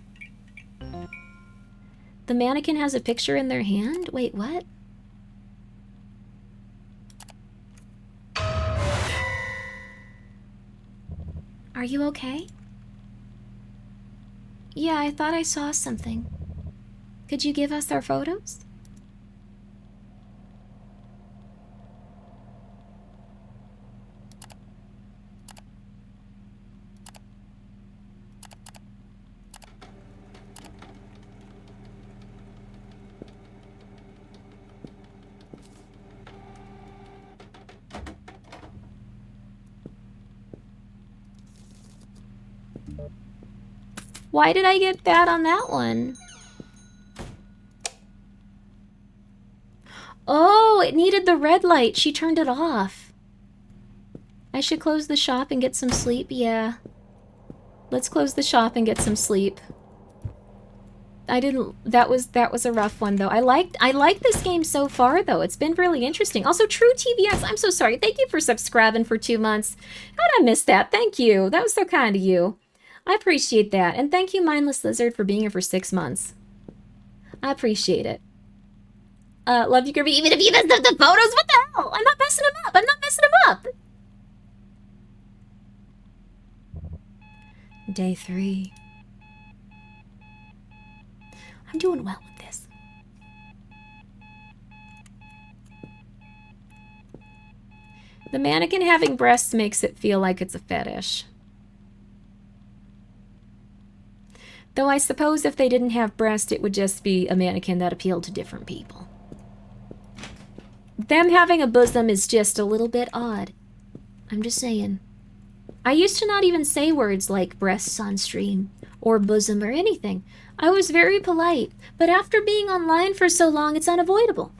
Speaker 2: The mannequin has a picture in their hand? Wait, what? Are you okay? Yeah, I thought I saw something. Could you give us our photos? Why did I get bad on that one? Oh, it needed the red light. She turned it off. I should close the shop and get some sleep. Yeah. Let's close the shop and get some sleep. That was a rough one though. I liked this game so far though. It's been really interesting. Also, True TVX, I'm so sorry. Thank you for subscribing for 2 months. How did I miss that? Thank you. That was so kind of you. I appreciate that. And thank you, Mindless Lizard, for being here for 6 months. I appreciate it. Love you, Grimmi. Even if you messed up the photos, what the hell? I'm not messing them up. I'm not messing them up. Day 3. I'm doing well with this. The mannequin having breasts makes it feel like it's a fetish. Though I suppose if they didn't have breasts, it would just be a mannequin that appealed to different people. Them having a bosom is just a little bit odd. I'm just saying. I used to not even say words like breasts on stream, or bosom, or anything. I was very polite, but after being online for so long, it's unavoidable.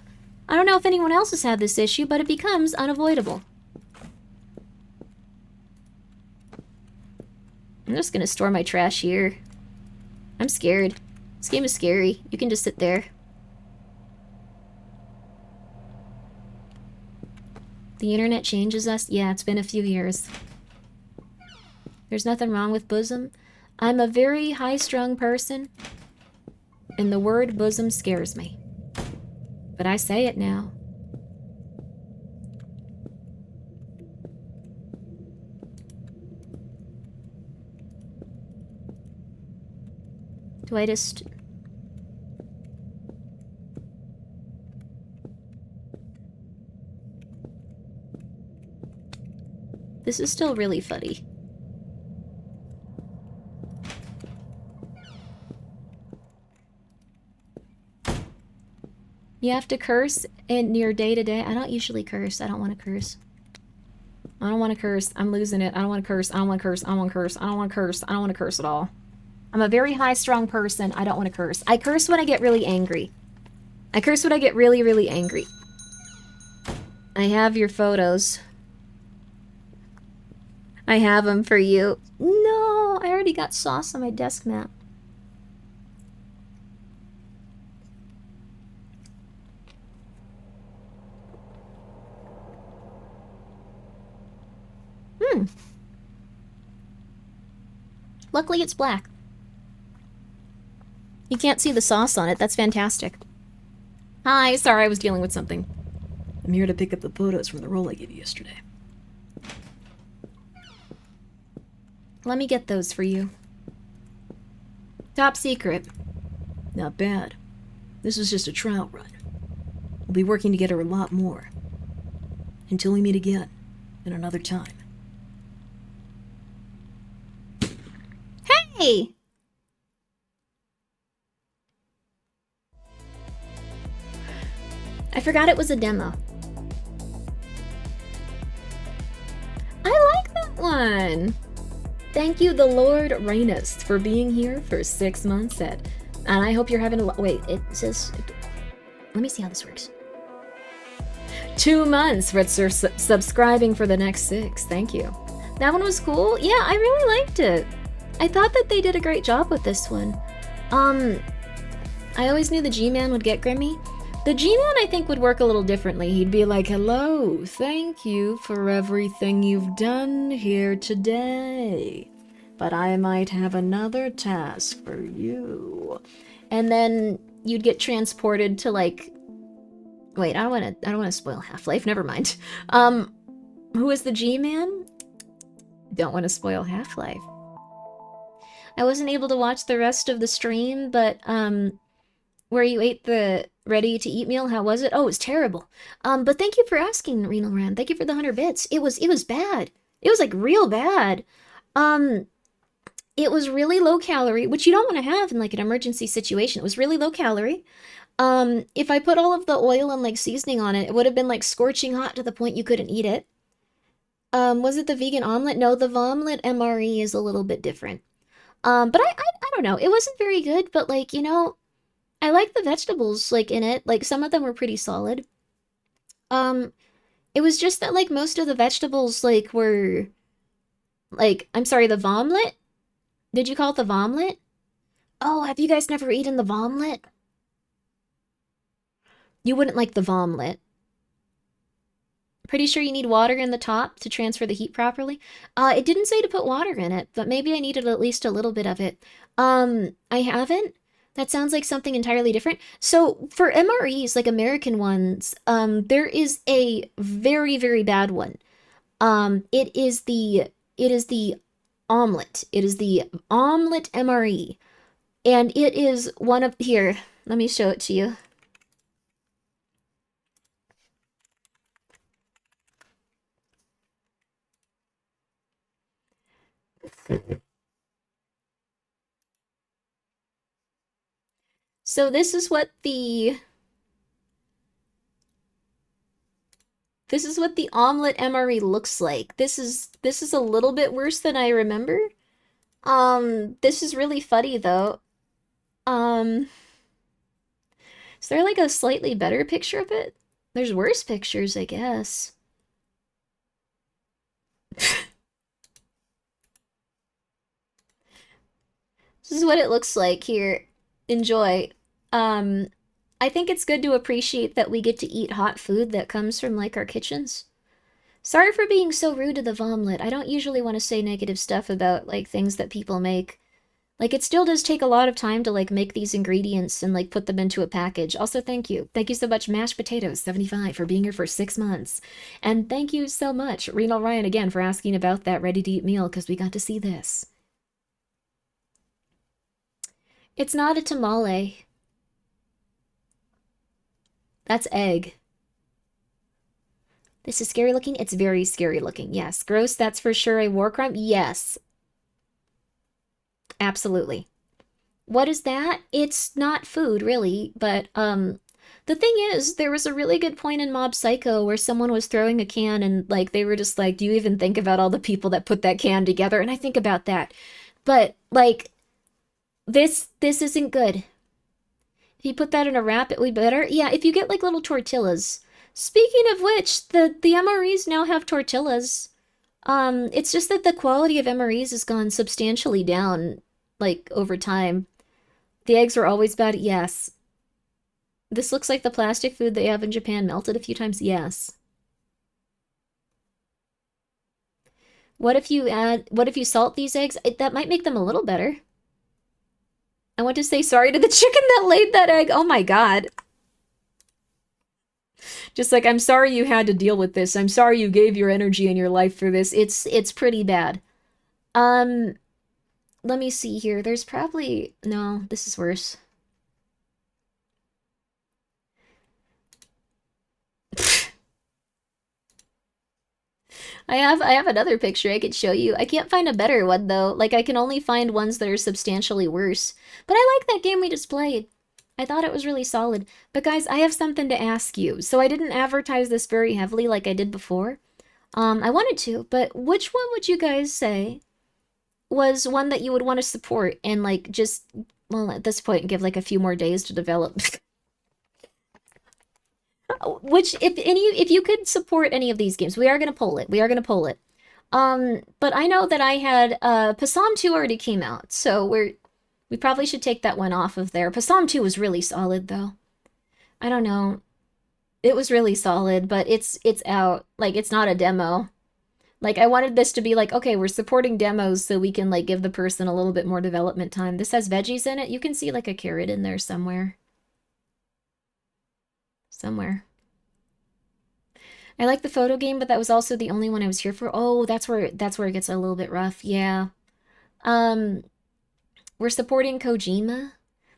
Speaker 2: I don't know if anyone else has had this issue, but it becomes unavoidable. I'm just gonna store my trash here. I'm scared. This game is scary. You can just sit there. The internet changes us? Yeah, it's been a few years. There's nothing wrong with bosom. I'm a very high-strung person, and the word bosom scares me. But I say it now. Do I just... This is still really funny. You have to curse in your day-to-day. I don't usually curse. I don't want to curse. I don't want to curse. I'm losing it. I don't want to curse. I don't want to curse. I don't want to curse. I don't want to curse. I don't want to curse at all. I'm a very high-strung person. I don't want to curse. I curse when I get really angry. I curse when I get really, really angry. I have your photos. I have them for you. No, I already got sauce on my desk mat. Luckily it's black. You can't see the sauce on it. That's fantastic. Hi, sorry, I was dealing with something.
Speaker 7: I'm here to pick up the photos from the roll I gave you yesterday.
Speaker 2: Let me get those for you. Top secret.
Speaker 7: Not bad. This is just a trial run. We'll be working together a lot more. Until we meet again, in another time.
Speaker 2: Hey! I forgot it was a demo. I like that one! Thank you, the Lord Rainist, for being here for 6 months and I hope you're having a wait, it says... Let me see how this works. 2 months for subscribing for the next 6. Thank you. That one was cool. Yeah, I really liked it. I thought that they did a great job with this one. I always knew the G-Man would get Grimmi. The G-Man, I think, would work a little differently. He'd be like, hello, thank you for everything you've done here today. But I might have another task for you. And then you'd get transported to, like... Wait, I don't wanna spoil Half-Life, never mind. Who is the G-Man? Don't want to spoil Half-Life. I wasn't able to watch the rest of the stream, but, where you ate the ready-to-eat meal, how was it? Oh, it was terrible. But thank you for asking, Renal Ran. Thank you for the 100 bits. It was bad. It was, like, real bad. It was really low calorie, which you don't want to have in, like, an emergency situation. It was really low calorie. If I put all of the oil and, like, seasoning on it, it would have been, like, scorching hot to the point you couldn't eat it. Was it the vegan omelet? No, the Vomlet MRE is a little bit different. But I don't know. It wasn't very good, but, like, you know, I like the vegetables, like, in it. Like, some of them were pretty solid. It was just that, like, most of the vegetables, like, were, like, I'm sorry, the Vomlet? Did you call it the Vomlet? Oh, have you guys never eaten the Vomlet? You wouldn't like the Vomlet. Pretty sure you need water in the top to transfer the heat properly. It didn't say to put water in it, but maybe I needed at least a little bit of it. I haven't. That sounds like something entirely different. So for MREs, like American ones, there is a very, very bad one. It is the omelet. It is the omelet MRE. And it is one of, here, let me show it to you. So this is what the omelet MRE looks like. This is a little bit worse than I remember. This is really funny though. Is there like a slightly better picture of it? There's worse pictures, I guess. This is what it looks like here. Enjoy. I think it's good to appreciate that we get to eat hot food that comes from, like, our kitchens. Sorry for being so rude to the Vomlet. I don't usually want to say negative stuff about, like, things that people make. Like, it still does take a lot of time to, like, make these ingredients and, like, put them into a package. Also, thank you. Thank you so much, Mashed Potatoes 75, for being here for 6 months. And thank you so much, Renal Ryan, again, for asking about that ready-to-eat meal, because we got to see this. It's not a tamale. That's egg. This is scary looking? It's very scary looking, yes. Gross, that's for sure a war crime? Yes. Absolutely. What is that? It's not food, really, but, the thing is, there was a really good point in Mob Psycho where someone was throwing a can and, like, they were just like, do you even think about all the people that put that can together? And I think about that. But, like, this isn't good. If you put that in a wrap, it would be better. Yeah, if you get, like, little tortillas. Speaking of which, the MREs now have tortillas. It's just that the quality of MREs has gone substantially down, like, over time. The eggs were always bad, yes. This looks like the plastic food they have in Japan melted a few times, yes. What if you salt these eggs? That might make them a little better. I want to say sorry to the chicken that laid that egg. Oh my god. Just like, I'm sorry you had to deal with this. I'm sorry you gave your energy and your life for this. It's pretty bad. Let me see here. There's probably... No, this is worse. I have another picture I could show you. I can't find a better one though. Like, I can only find ones that are substantially worse. But I like that game we just played. I thought it was really solid. But guys, I have something to ask you. So I didn't advertise this very heavily like I did before. I wanted to, but which one would you guys say was one that you would want to support and like just, well, at this point, give like a few more days to develop? Which, if you could support any of these games, we are gonna poll it. We are gonna poll it. But I know that I had Passam 2 already came out, so we probably should take that one off of there. Passam 2 was really solid though. I don't know. It was really solid, but it's out. Like, it's not a demo. Like, I wanted this to be like, okay, we're supporting demos so we can like give the person a little bit more development time. This has veggies in it. You can see like a carrot in there somewhere. Somewhere. I like the photo game, but that was also the only one I was here for. Oh, that's where it gets a little bit rough. Yeah. We're supporting Kojima.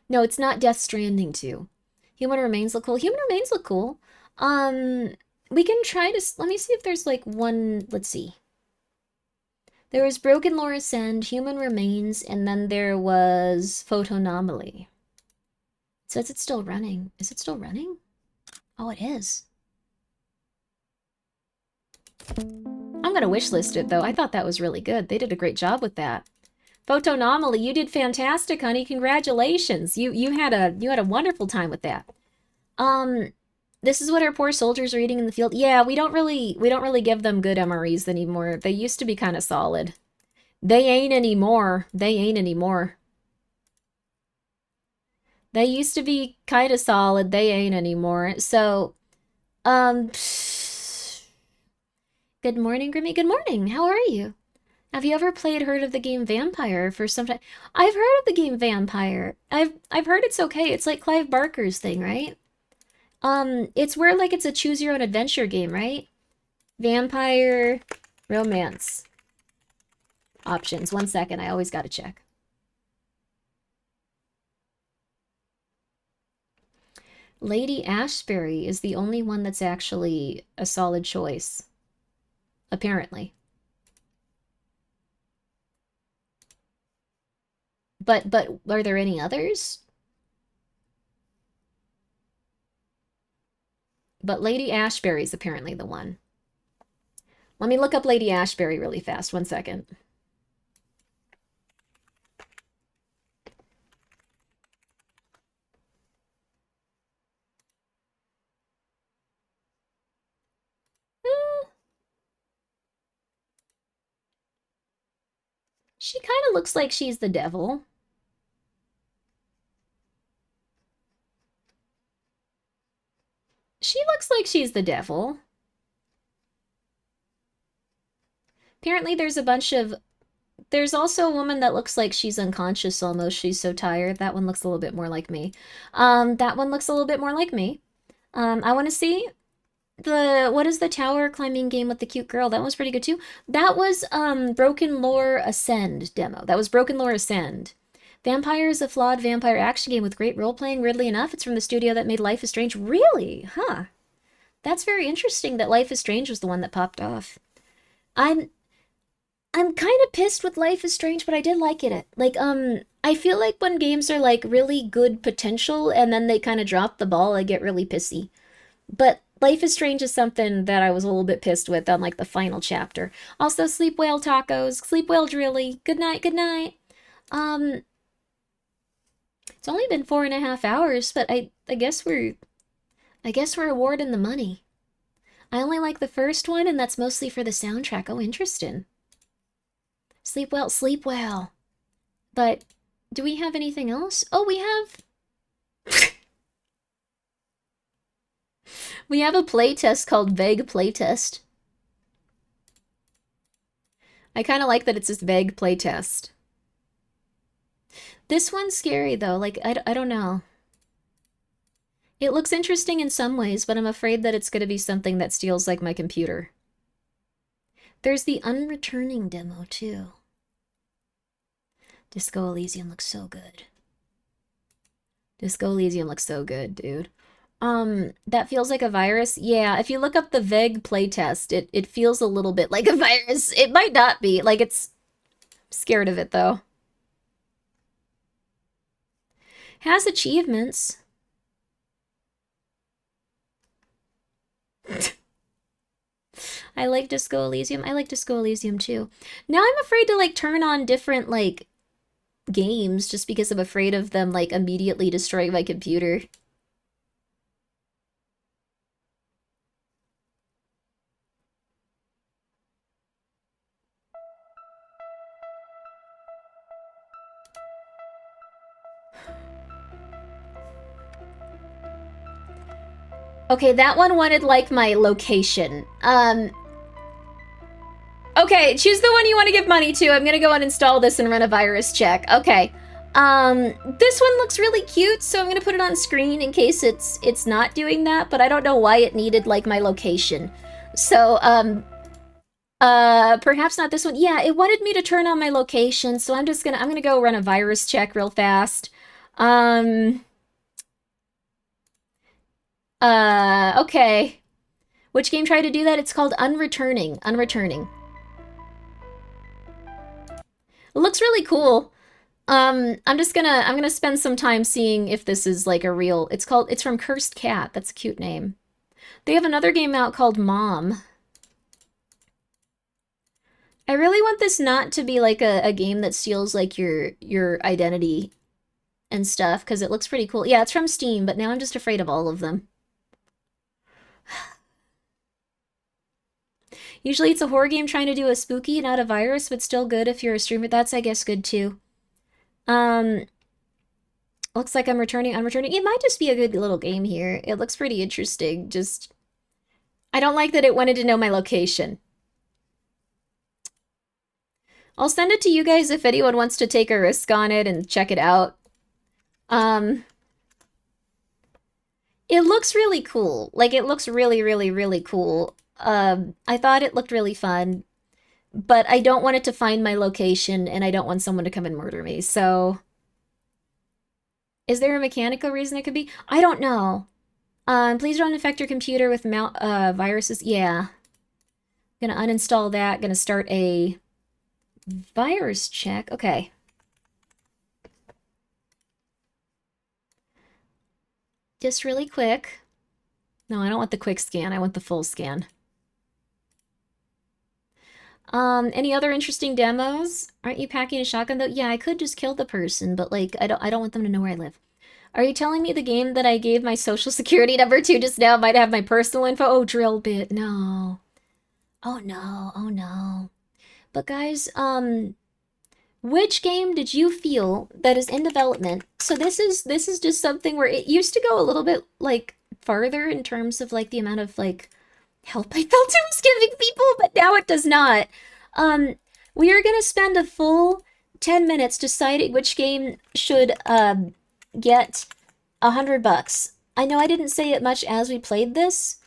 Speaker 2: No, it's not Death Stranding 2. Human Remains look cool. Human Remains look cool. We can try to... Let me see if there's like one... Let's see. There was BrokenLore Ascend, Human Remains, and then there was Photomaly. It says it's still running. Is it still running? Oh, it is. I'm gonna wishlist it though. I thought that was really good. They did a great job with that. Photonomaly, you did fantastic, honey. Congratulations. You had a wonderful time with that. This is what our poor soldiers are eating in the field. Yeah, we don't really give them good MREs anymore. They used to be kind of solid. They ain't anymore. They ain't anymore. They used to be kind of solid. They ain't anymore. So, good morning, Grimmi. Good morning. How are you? Have you ever heard of the game Vampire for some time? I've heard of the game Vampire. I've heard it's okay. It's like Clive Barker's thing, right? It's where like it's a choose your own adventure game, right? Vampire romance. Options. 1 second. I always gotta check. Lady Ashbury is the only one that's actually a solid choice. Apparently. But are there any others? But Lady Ashbury is apparently the one. Let me look up Lady Ashbury really fast. 1 second. She kind of looks like she's the devil. She looks like she's the devil. Apparently there's a bunch of... There's also a woman that looks like she's unconscious almost. She's so tired. That one looks a little bit more like me. That one looks a little bit more like me. I want to see what is the tower climbing game with the cute girl? That was pretty good too. That was BrokenLore Ascend demo. That was BrokenLore Ascend. Vampire is a flawed vampire action game with great role-playing. Weirdly enough, it's from the studio that made Life is Strange. Really? Huh. That's very interesting that Life is Strange was the one that popped off. I'm kind of pissed with Life is Strange, but I did like it. Like, I feel like when games are like really good potential and then they kind of drop the ball, I get really pissy. But Life is Strange is something that I was a little bit pissed with on like the final chapter. Also, sleep well tacos, sleep well drilly. Good night, good night. It's only been 4.5 hours, but I guess we're awarding the money. I only like the first one, and that's mostly for the soundtrack. Oh, interesting. Sleep well, sleep well. But do we have anything else? Oh, we have... we have a playtest called Vague Playtest. I kind of like that it's this vague playtest. This one's scary, though. Like, I don't know. It looks interesting in some ways, but I'm afraid that it's going to be something that steals, like, my computer. There's the unreturning demo, too. Disco Elysium looks so good. Disco Elysium looks so good, dude. That feels like a virus? Yeah, if you look up the vague playtest, it feels a little bit like a virus. It might not be. Like, it's... I'm scared of it, though. Has achievements. I like Disco Elysium. I like Disco Elysium, too. Now I'm afraid to, like, turn on different, like, games just because I'm afraid of them, like, immediately destroying my computer. Okay, that one wanted, like, my location. Okay, choose the one you want to give money to. I'm gonna go uninstall this and run a virus check. Okay. This one looks really cute, so I'm gonna put it on screen in case it's not doing that, but I don't know why it needed, like, my location. So, perhaps not this one. Yeah, it wanted me to turn on my location, so I'm gonna go run a virus check real fast. Okay. Which game tried to do that? It's called Unreturning. Unreturning. It looks really cool. I'm gonna spend some time seeing if this is like a real... It's from Cursed Cat. That's a cute name. They have another game out called Mom. I really want this not to be like a game that steals like your identity and stuff, because it looks pretty cool. Yeah, it's from Steam, but now I'm just afraid of all of them. Usually it's a horror game trying to do a spooky, not a virus, but still good if you're a streamer. That's, I guess, good too. Looks like I'm returning. It might just be a good little game here. It looks pretty interesting. Just, I don't like that it wanted to know my location. I'll send it to you guys if anyone wants to take a risk on it and check it out. It looks really cool. Like, it looks really, really, really cool. I thought it looked really fun, but I don't want it to find my location, and I don't want someone to come and murder me, so... Is there a mechanical reason it could be? I don't know. Please don't infect your computer with viruses. Yeah. Gonna uninstall that. Gonna start a virus check. Okay. Just really quick. No, I don't want the quick scan. I want the full scan. Any other interesting demos? Aren't you packing a shotgun though? Yeah, I could just kill the person, but like I don't want them to know where I live. Are you telling me the game that I gave my social security number to just now might have my personal info? Oh, drill bit. No. Oh no. Oh no. But guys, which game did you feel that is in development? So this is just something where it used to go a little bit like farther in terms of like the amount of like help I felt it was giving people, but now it does not. We are gonna spend a full 10 minutes deciding which game should get $100. I know I didn't say it much as we played this.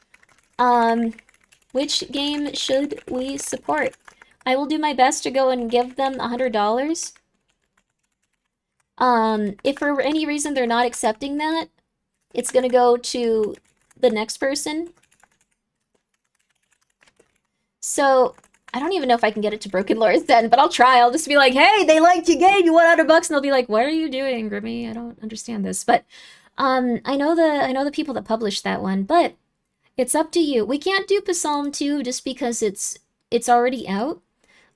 Speaker 2: Which game should we support? I will do my best to go and give them $100. If for any reason they're not accepting that, it's gonna go to the next person. So, I don't even know if I can get it to BrokenLore then, but I'll try. I'll just be like, hey, they liked your game, you want $100? And they'll be like, what are you doing, Grimmi? I don't understand this. But, I know the people that published that one, but it's up to you. We can't do Psalm 2 just because it's already out.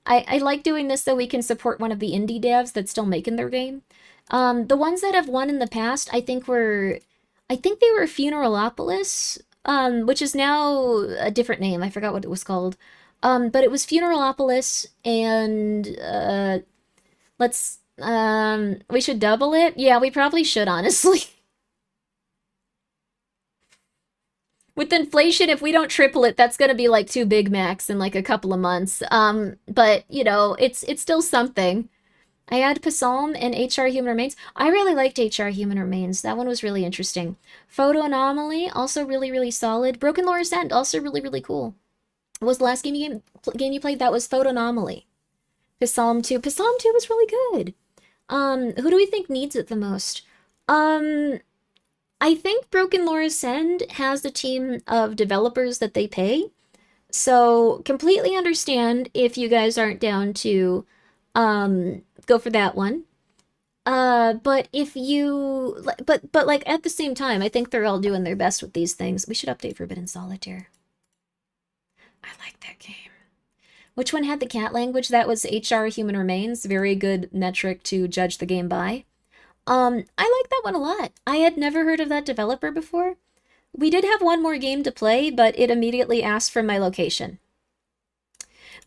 Speaker 2: I like doing this so we can support one of the indie devs that's still making their game. The ones that have won in the past, I think they were Funeralopolis, which is now a different name. I forgot what it was called. But it was Funeralopolis, and we should double it? Yeah, we probably should, honestly. With inflation, if we don't triple it, that's gonna be like 2 Big Macs in like a couple of months. But you know, it's still something. I had Psalm and HR Human Remains. I really liked HR Human Remains. That one was really interesting. Photo Anomaly, also really, really solid. BrokenLore Ascent, also really, really cool. What was the last game you played? That was Photo Anomaly. Psalm 2. Psalm 2 was really good. Who do we think needs it the most? I think BrokenLore Ascend has a team of developers that they pay. So completely understand if you guys aren't down to go for that one. But if you but like at the same time, I think they're all doing their best with these things. We should update Forbidden Solitaire. I like that game. Which one had the cat language? That was HR Human Remains. Very good metric to judge the game by. I like that one a lot. I had never heard of that developer before. We did have one more game to play, but it immediately asked for my location.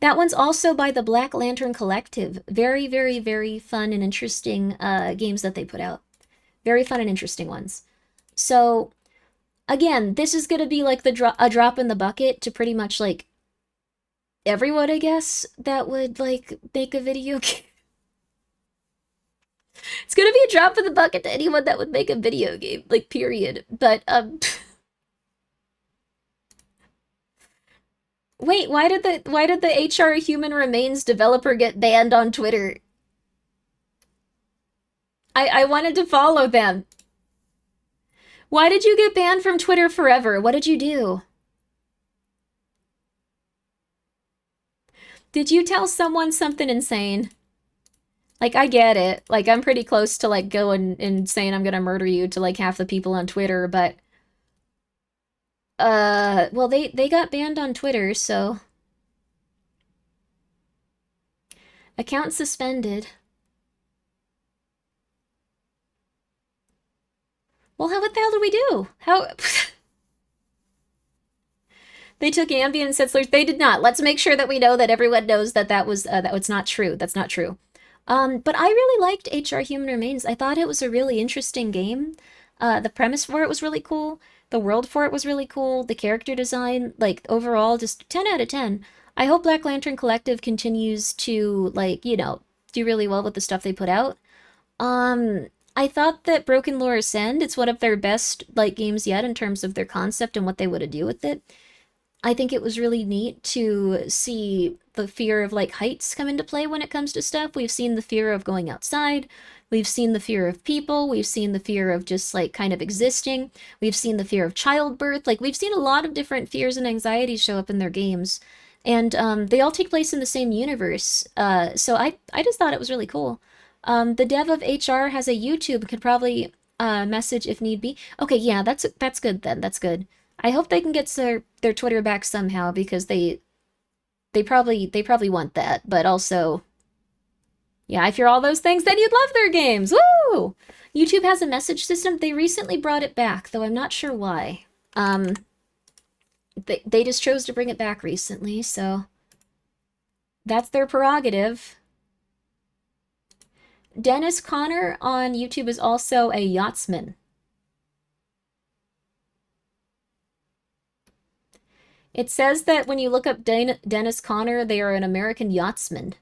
Speaker 2: That one's also by the Black Lantern Collective. Very, very, very fun and interesting games that they put out. Very fun and interesting ones. So, again, this is going to be like a drop in the bucket to pretty much like everyone, I guess, that would like make a video game. It's gonna be a drop in the bucket to anyone that would make a video game, like, period. But, wait, why did the HR Human Remains developer get banned on Twitter? I wanted to follow them. Why did you get banned from Twitter forever? What did you do? Did you tell someone something insane? Like, I get it. Like, I'm pretty close to, like, going and saying I'm gonna murder you to, like, half the people on Twitter, but... well, they got banned on Twitter, so... Account suspended. Well, what the hell do we do? How... They took Ambien and said slurs. They did not. Let's make sure that we know that everyone knows that that was, that it's not true. That's not true. But I really liked HR Human Remains. I thought it was a really interesting game. The premise for it was really cool. The world for it was really cool. The character design, like, overall, just 10 out of 10. I hope Black Lantern Collective continues to, like, you know, do really well with the stuff they put out. I thought that BrokenLore Ascend, it's one of their best, like, games yet in terms of their concept and what they would do with it. I think it was really neat to see the fear of, like, heights come into play when it comes to stuff. We've seen the fear of going outside. We've seen the fear of people. We've seen the fear of just, like, kind of existing. We've seen the fear of childbirth. Like, we've seen a lot of different fears and anxieties show up in their games. And they all take place in the same universe. So I just thought it was really cool. The dev of HR has a YouTube, could probably message if need be. Okay, yeah, that's good then. That's good. I hope they can get their Twitter back somehow, because they probably want that, but also, yeah, if you're all those things, then you'd love their games. Woo! YouTube has a message system. They recently brought it back, though I'm not sure why. They just chose to bring it back recently, so that's their prerogative. Dennis Connor on YouTube is also a yachtsman. It says that when you look up Dennis Connor, they are an American yachtsman.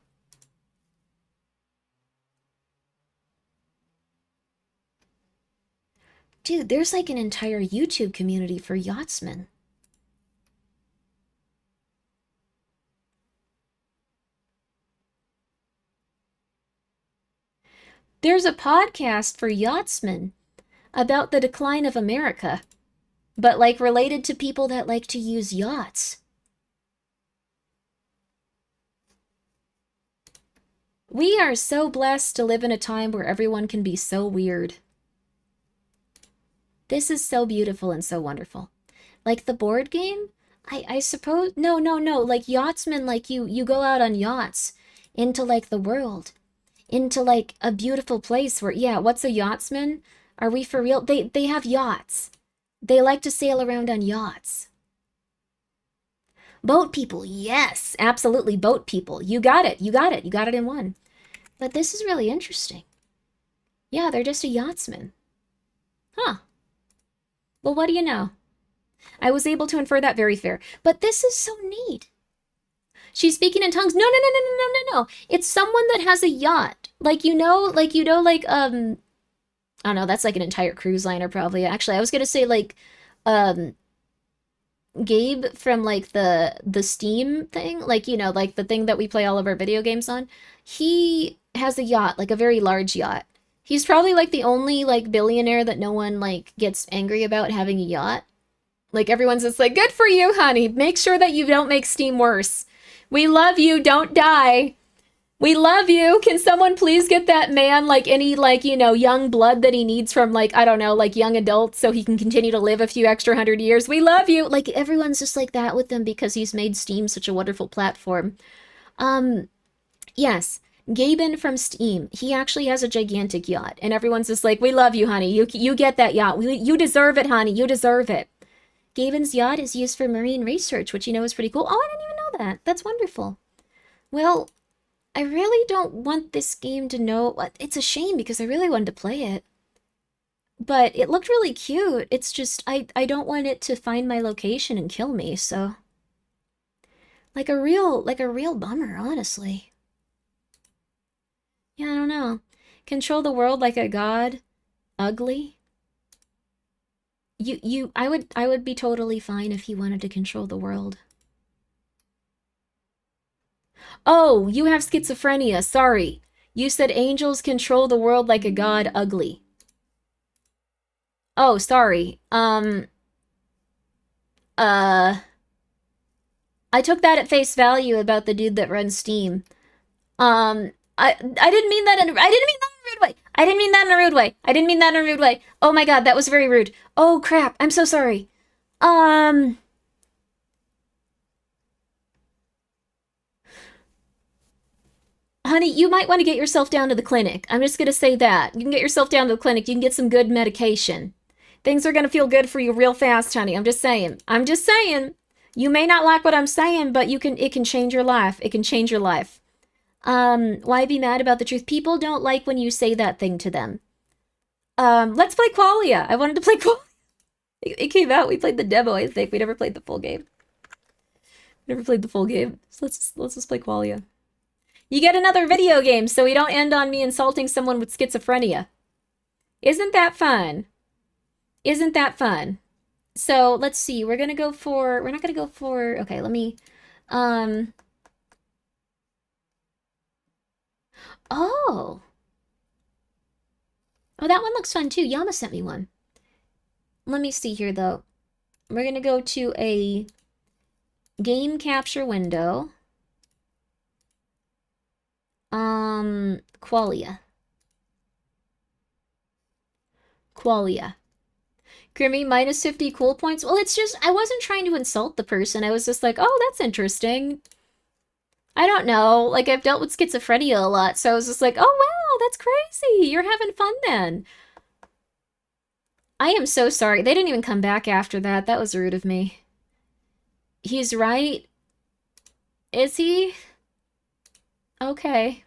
Speaker 2: Dude, there's like an entire YouTube community for yachtsmen. There's a podcast for yachtsmen about the decline of America, but like related to people that like to use yachts. We are so blessed to live in a time where everyone can be so weird. This is so beautiful and so wonderful. Like the board game? I suppose... No. Like yachtsmen, like you go out on yachts into like the world. Into like a beautiful place where... Yeah, what's a yachtsman? Are we for real? They have yachts. They like to sail around on yachts. Boat people, yes, absolutely, boat people. You got it in one. But this is really interesting. Yeah, they're just a yachtsman. Huh. Well, what do you know? I was able to infer that. Very fair. But this is so neat. She's speaking in tongues. No, no, no, no, no, no, no, no. It's someone that has a yacht. Like, I don't know, that's like an entire cruise liner probably. Actually, I was gonna say like, Gabe from like the Steam thing, like, like the thing that we play all of our video games on. He has a yacht, like a very large yacht. He's probably like the only like billionaire that no one like gets angry about having a yacht. Like everyone's just like, good for you, honey. Make sure that you don't make Steam worse. We love you. Don't die. We love you. Can someone please get that man like any like, young blood that he needs from like, I don't know, like young adults so he can continue to live a few extra 100 years. We love you. Like everyone's just like that with him because he's made Steam such a wonderful platform. Yes, Gaben from Steam. He actually has a gigantic yacht and everyone's just like, we love you, honey. You get that yacht. You deserve it, honey. You deserve it. Gaben's yacht is used for marine research, which is pretty cool. Oh, I didn't even know that. That's wonderful. Well, I really don't want this game to know. It's a shame because I really wanted to play it. But it looked really cute. It's just, I don't want it to find my location and kill me, so. Like a real bummer, honestly. Yeah, I don't know. Control the world like a god. Ugly. I would be totally fine if he wanted to control the world. Oh, you have schizophrenia. Sorry. You said angels control the world like a god. Ugly. Oh, sorry. I took that at face value about the dude that runs Steam. I didn't mean that in a rude way. I didn't mean that in a rude way. I didn't mean that in a rude way. Oh my god, that was very rude. Oh crap, I'm so sorry. Honey, you might want to get yourself down to the clinic. I'm just gonna say that. You can get yourself down to the clinic. You can get some good medication. Things are gonna feel good for you real fast, honey. I'm just saying. I'm just saying. You may not like what I'm saying, but it can change your life. It can change your life. Why be mad about the truth? People don't like when you say that thing to them. Let's play Qualia. I wanted to play Qualia. It came out. We played the demo, I think. We never played the full game. So let's just play Qualia. You get another video game, so we don't end on me insulting someone with schizophrenia. Isn't that fun? Isn't that fun? So, let's see. We're not gonna go for, okay, let me, oh, that one looks fun too. Yama sent me one. Let me see here though. We're gonna go to a game capture window. Qualia. Grimmi, minus 50 cool points. Well, it's just, I wasn't trying to insult the person. I was just like, oh, that's interesting. I don't know. Like, I've dealt with schizophrenia a lot, so I was just like, oh, wow, that's crazy. You're having fun then. I am so sorry. They didn't even come back after that. That was rude of me. He's right. Is he? Okay.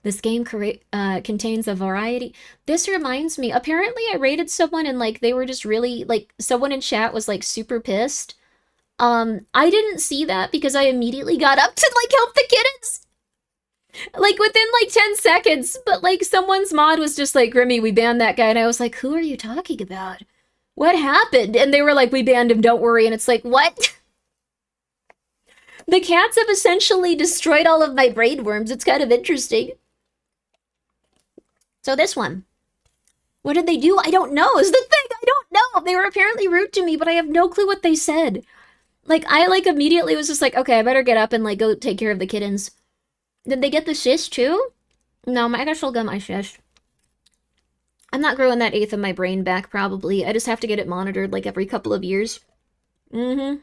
Speaker 2: This game contains a variety. This reminds me, apparently I rated someone and like they were just really like someone in chat was like super pissed. I didn't see that because I immediately got up to like help the kittens. Like within like 10 seconds, but like someone's mod was just like, Grimmi, we banned that guy, and I was like, who are you talking about? What happened? And they were like, we banned him, don't worry. And it's like, what? The cats have essentially destroyed all of my brain worms. It's kind of interesting. So this one. What did they do? I don't know is the thing. I don't know. They were apparently rude to me, but I have no clue what they said. Like, I like immediately was just like, okay, I better get up and like go take care of the kittens. Did they get the cyst too? No, I guess I'll get my cyst. I'm not growing that eighth of my brain back, probably. I just have to get it monitored like every couple of years. Mm-hmm.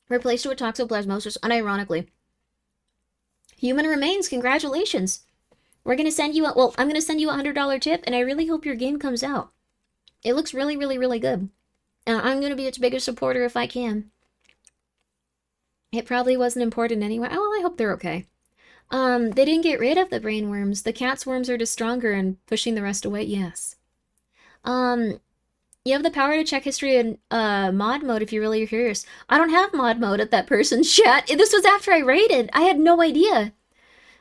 Speaker 2: Replaced it with toxoplasmosis, unironically. Human remains, congratulations. We're gonna send you I'm gonna send you a $100 tip, and I really hope your game comes out. It looks really, really, really good. And I'm gonna be its biggest supporter if I can. It probably wasn't important anyway. Oh, well, I hope they're okay. They didn't get rid of the brain worms. The cat's worms are just stronger and pushing the rest away, yes. You have the power to check history in mod mode if you're really curious. I don't have mod mode at that person's chat. This was after I raided. I had no idea.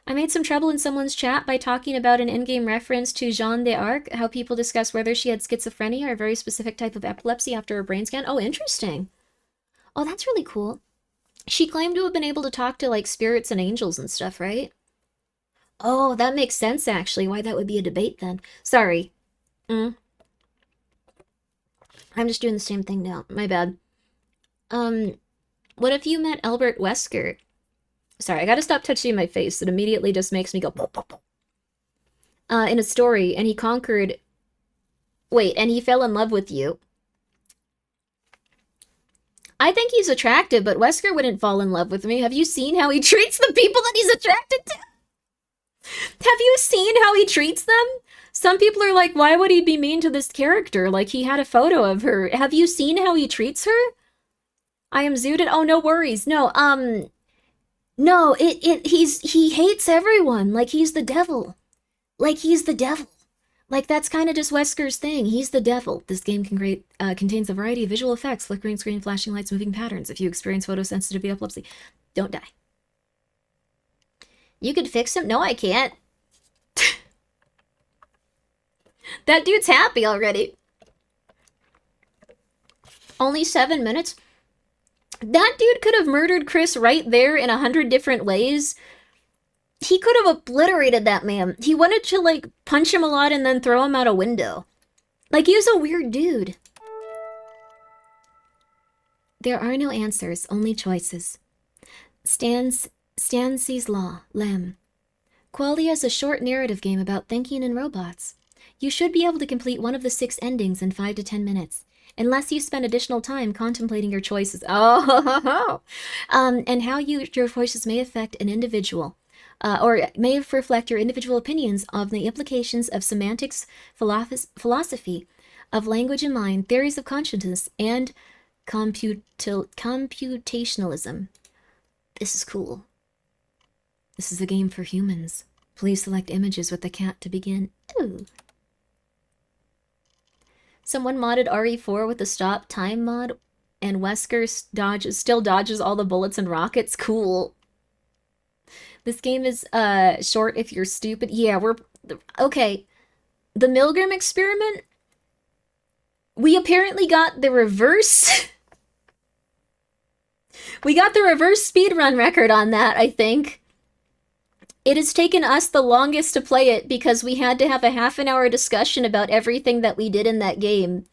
Speaker 2: I made some trouble in someone's chat by talking about an in-game reference to Jeanne d'Arc, how people discuss whether she had schizophrenia or a very specific type of epilepsy after a brain scan. Oh, interesting. Oh, that's really cool. She claimed to have been able to talk to, like, spirits and angels and stuff, right? Oh, that makes sense, actually, why that would be a debate then. Sorry. I'm just doing the same thing now. My bad. What if you met Albert Wesker? Sorry, I gotta stop touching my face. It immediately just makes me go... in a story, and he conquered... Wait, and he fell in love with you. I think he's attractive, but Wesker wouldn't fall in love with me. Have you seen how he treats the people that he's attracted to? Have you seen how he treats them? Some people are like, why would he be mean to this character? Like, he had a photo of her. Have you seen how he treats her? I am zooted. Oh, no worries. No, no, he hates everyone. Like, he's the devil. Like, he's the devil. Like, that's kind of just Wesker's thing. He's the devil. This game contains a variety of visual effects, flickering screen, flashing lights, moving patterns. If you experience photosensitivity epilepsy, don't die. You could fix him? No, I can't. That dude's happy already. Only 7 minutes? That dude could have murdered Chris right there in 100 different ways. He could have obliterated that man. He wanted to, like, punch him a lot and then throw him out a window. Like, he was a weird dude. There are no answers, only choices. Stancy's Law, Lem. Qualia is a short narrative game about thinking in robots. You should be able to complete one of the 6 endings in 5 to 10 minutes, unless you spend additional time contemplating your choices. Oh, and how your choices may affect an individual, or may reflect your individual opinions of the implications of semantics, philosophy of language and mind, theories of consciousness, and computationalism. This is cool. This is a game for humans. Please select images with the cat to begin. Ooh. Someone modded RE4 with the stop time mod, and Wesker still dodges all the bullets and rockets. Cool. This game is short if you're stupid. Yeah, okay. The Milgram experiment. We apparently got the reverse. We got the reverse speedrun record on that, I think. It has taken us the longest to play it because we had to have a half-an-hour discussion about everything that we did in that game.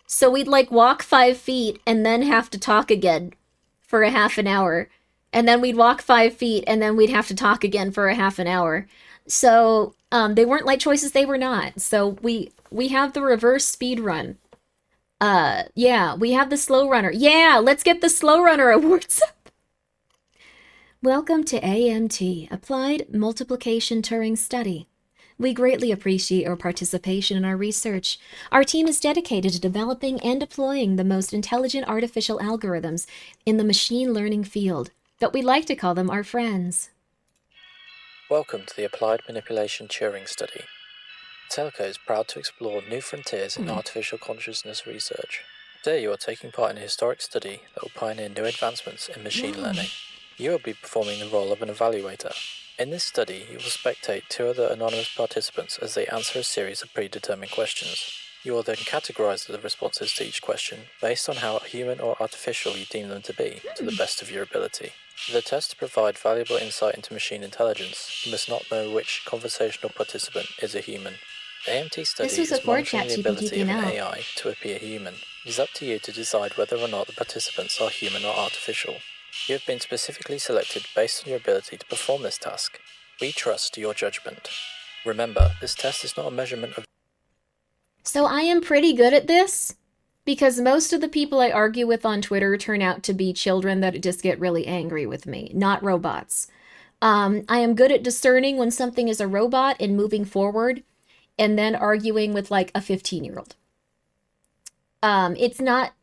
Speaker 2: So we'd, like, walk 5 feet and then have to talk again for a half an hour. And then we'd walk 5 feet and then we'd have to talk again for a half an hour. So, they weren't light choices, they were not. So we have the reverse speed run. Yeah, we have the slow runner. Yeah, let's get the slow runner awards up. Welcome to AMT, Applied Multiplication Turing Study. We greatly appreciate your participation in our research. Our team is dedicated to developing and deploying the most intelligent artificial algorithms in the machine learning field, but we like to call them our friends.
Speaker 8: Welcome to the Applied Manipulation Turing Study. Telco is proud to explore new frontiers in artificial consciousness research. Today you are taking part in a historic study that will pioneer new advancements in machine learning. You will be performing the role of an evaluator. In this study, you will spectate 2 other anonymous participants as they answer a series of predetermined questions. You will then categorize the responses to each question based on how human or artificial you deem them to be, to the best of your ability. For the test to provide valuable insight into machine intelligence, you must not know which conversational participant is a human. The AMT study is monitoring the ability of an AI to appear human. It is up to you to decide whether or not the participants are human or artificial. You have been specifically selected based on your ability to perform this task. We trust your judgment. Remember, this test is not a measurement of...
Speaker 2: So I am pretty good at this, because most of the people I argue with on Twitter turn out to be children that just get really angry with me, not robots. I am good at discerning when something is a robot and moving forward, and then arguing with, like, a 15-year-old. It's not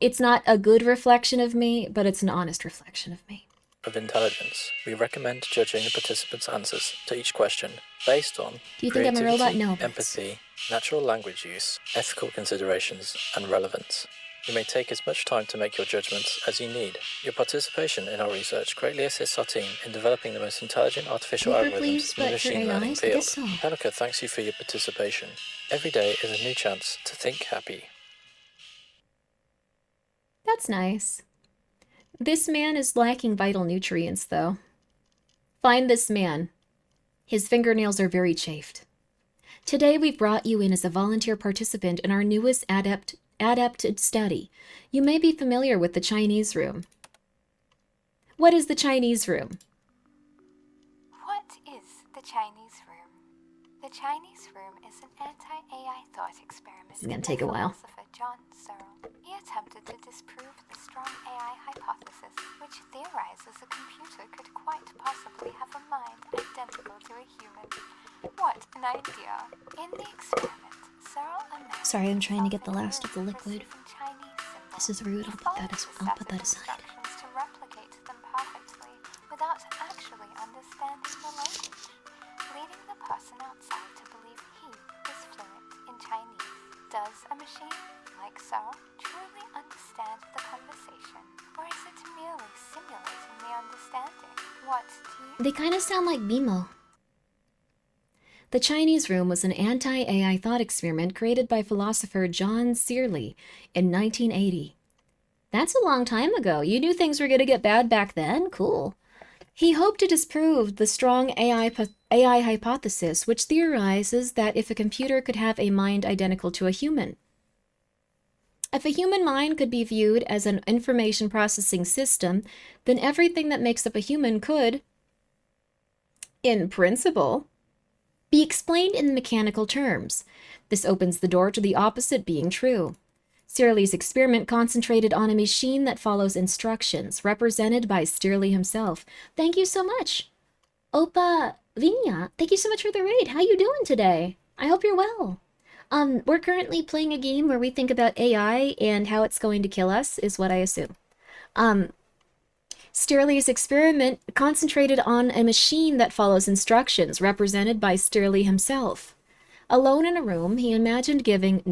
Speaker 2: a good reflection of me, but it's an honest reflection of me.
Speaker 8: of intelligence, we recommend judging the participants' answers to each question based on
Speaker 2: Do you think I'm a robot?
Speaker 8: creativity,
Speaker 2: No, but-
Speaker 8: empathy, natural language use, ethical considerations, and relevance. You may take as much time to make your judgments as you need. Your participation in our research greatly assists our team in developing the most intelligent artificial
Speaker 2: Paper,
Speaker 8: algorithms
Speaker 2: please,
Speaker 8: in the
Speaker 2: but for
Speaker 8: machine learning
Speaker 2: AIs? I
Speaker 8: field.
Speaker 2: guess so.
Speaker 8: Hanukkah thanks you for your participation. Every day is a new chance to think happy.
Speaker 2: That's nice. This man is lacking vital nutrients, though. Find this man. His fingernails are very chafed. Today we've brought you in as a volunteer participant in our newest adapted study. You may be familiar with the Chinese room. What is the Chinese room?
Speaker 9: What is the Chinese room? The Chinese room is an anti-AI thought experiment.
Speaker 2: This is gonna take a while.
Speaker 9: Philosopher John Searle. He attempted to disprove the strong AI hypothesis, which theorizes a computer could quite possibly have a mind identical to a human. What an idea! In the experiment, Searle imagined
Speaker 6: Sorry, I'm trying to get the
Speaker 9: himself
Speaker 6: last of the
Speaker 9: in
Speaker 6: liquid.
Speaker 9: receiving Chinese symbols.
Speaker 6: This is rude. I'll put that aside.
Speaker 9: To replicate them perfectly without actually understanding the language, leading the person outside to believe he is fluent in Chinese. Does a machine like Searle truly understand the conversation, or is it merely simulating the understanding? What do you
Speaker 6: They kind of sound like BMO.
Speaker 2: The Chinese room was an anti-AI thought experiment created by philosopher John Searle in 1980. That's a long time ago. You knew things were going to get bad back then? Cool. He hoped to disprove the strong AI hypothesis, which theorizes that if a computer could have a mind identical to a human, if a human mind could be viewed as an information processing system, then everything that makes up a human could, in principle, be explained in mechanical terms. This opens the door to the opposite being true. Searle's experiment concentrated on a machine that follows instructions, represented by Searle himself. Thank you so much. Opa Vinya, thank you so much for the raid. How you doing today? I hope you're well. We're currently playing a game where we think about AI and how it's going to kill us, is what I assume. Searle's experiment concentrated on a machine that follows instructions, represented by Searle himself. Alone in a room, he imagined being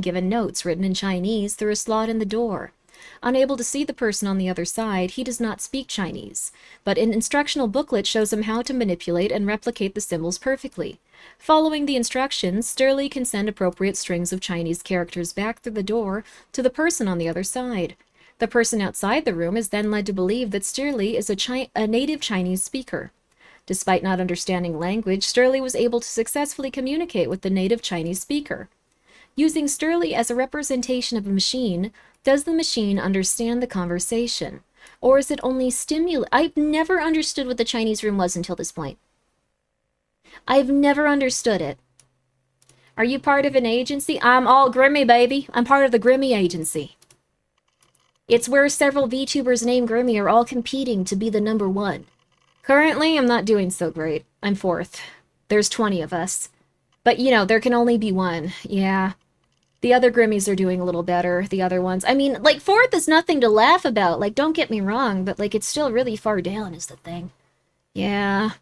Speaker 2: given notes written in Chinese through a slot in the door. Unable to see the person on the other side, he does not speak Chinese, but an instructional booklet shows him how to manipulate and replicate the symbols perfectly. Following the instructions, Searle can send appropriate strings of Chinese characters back through the door to the person on the other side. The person outside the room is then led to believe that Searle is a native Chinese speaker. Despite not understanding language, Searle was able to successfully communicate with the native Chinese speaker. Using Searle as a representation of a machine, does the machine understand the conversation? Or is it only I've never understood what the Chinese room was until this point. I've never understood it. Are you part of an agency? I'm all Grimmi, baby. I'm part of the Grimmi agency. It's where several VTubers named Grimmi are all competing to be the number one. Currently, I'm not doing so great. I'm 4th. There's 20 of us. But, you know, there can only be one. Yeah. The other Grimmies are doing a little better. The other ones. I mean, like, 4th is nothing to laugh about. Like, don't get me wrong, but, like, it's still really far down is the thing. Yeah.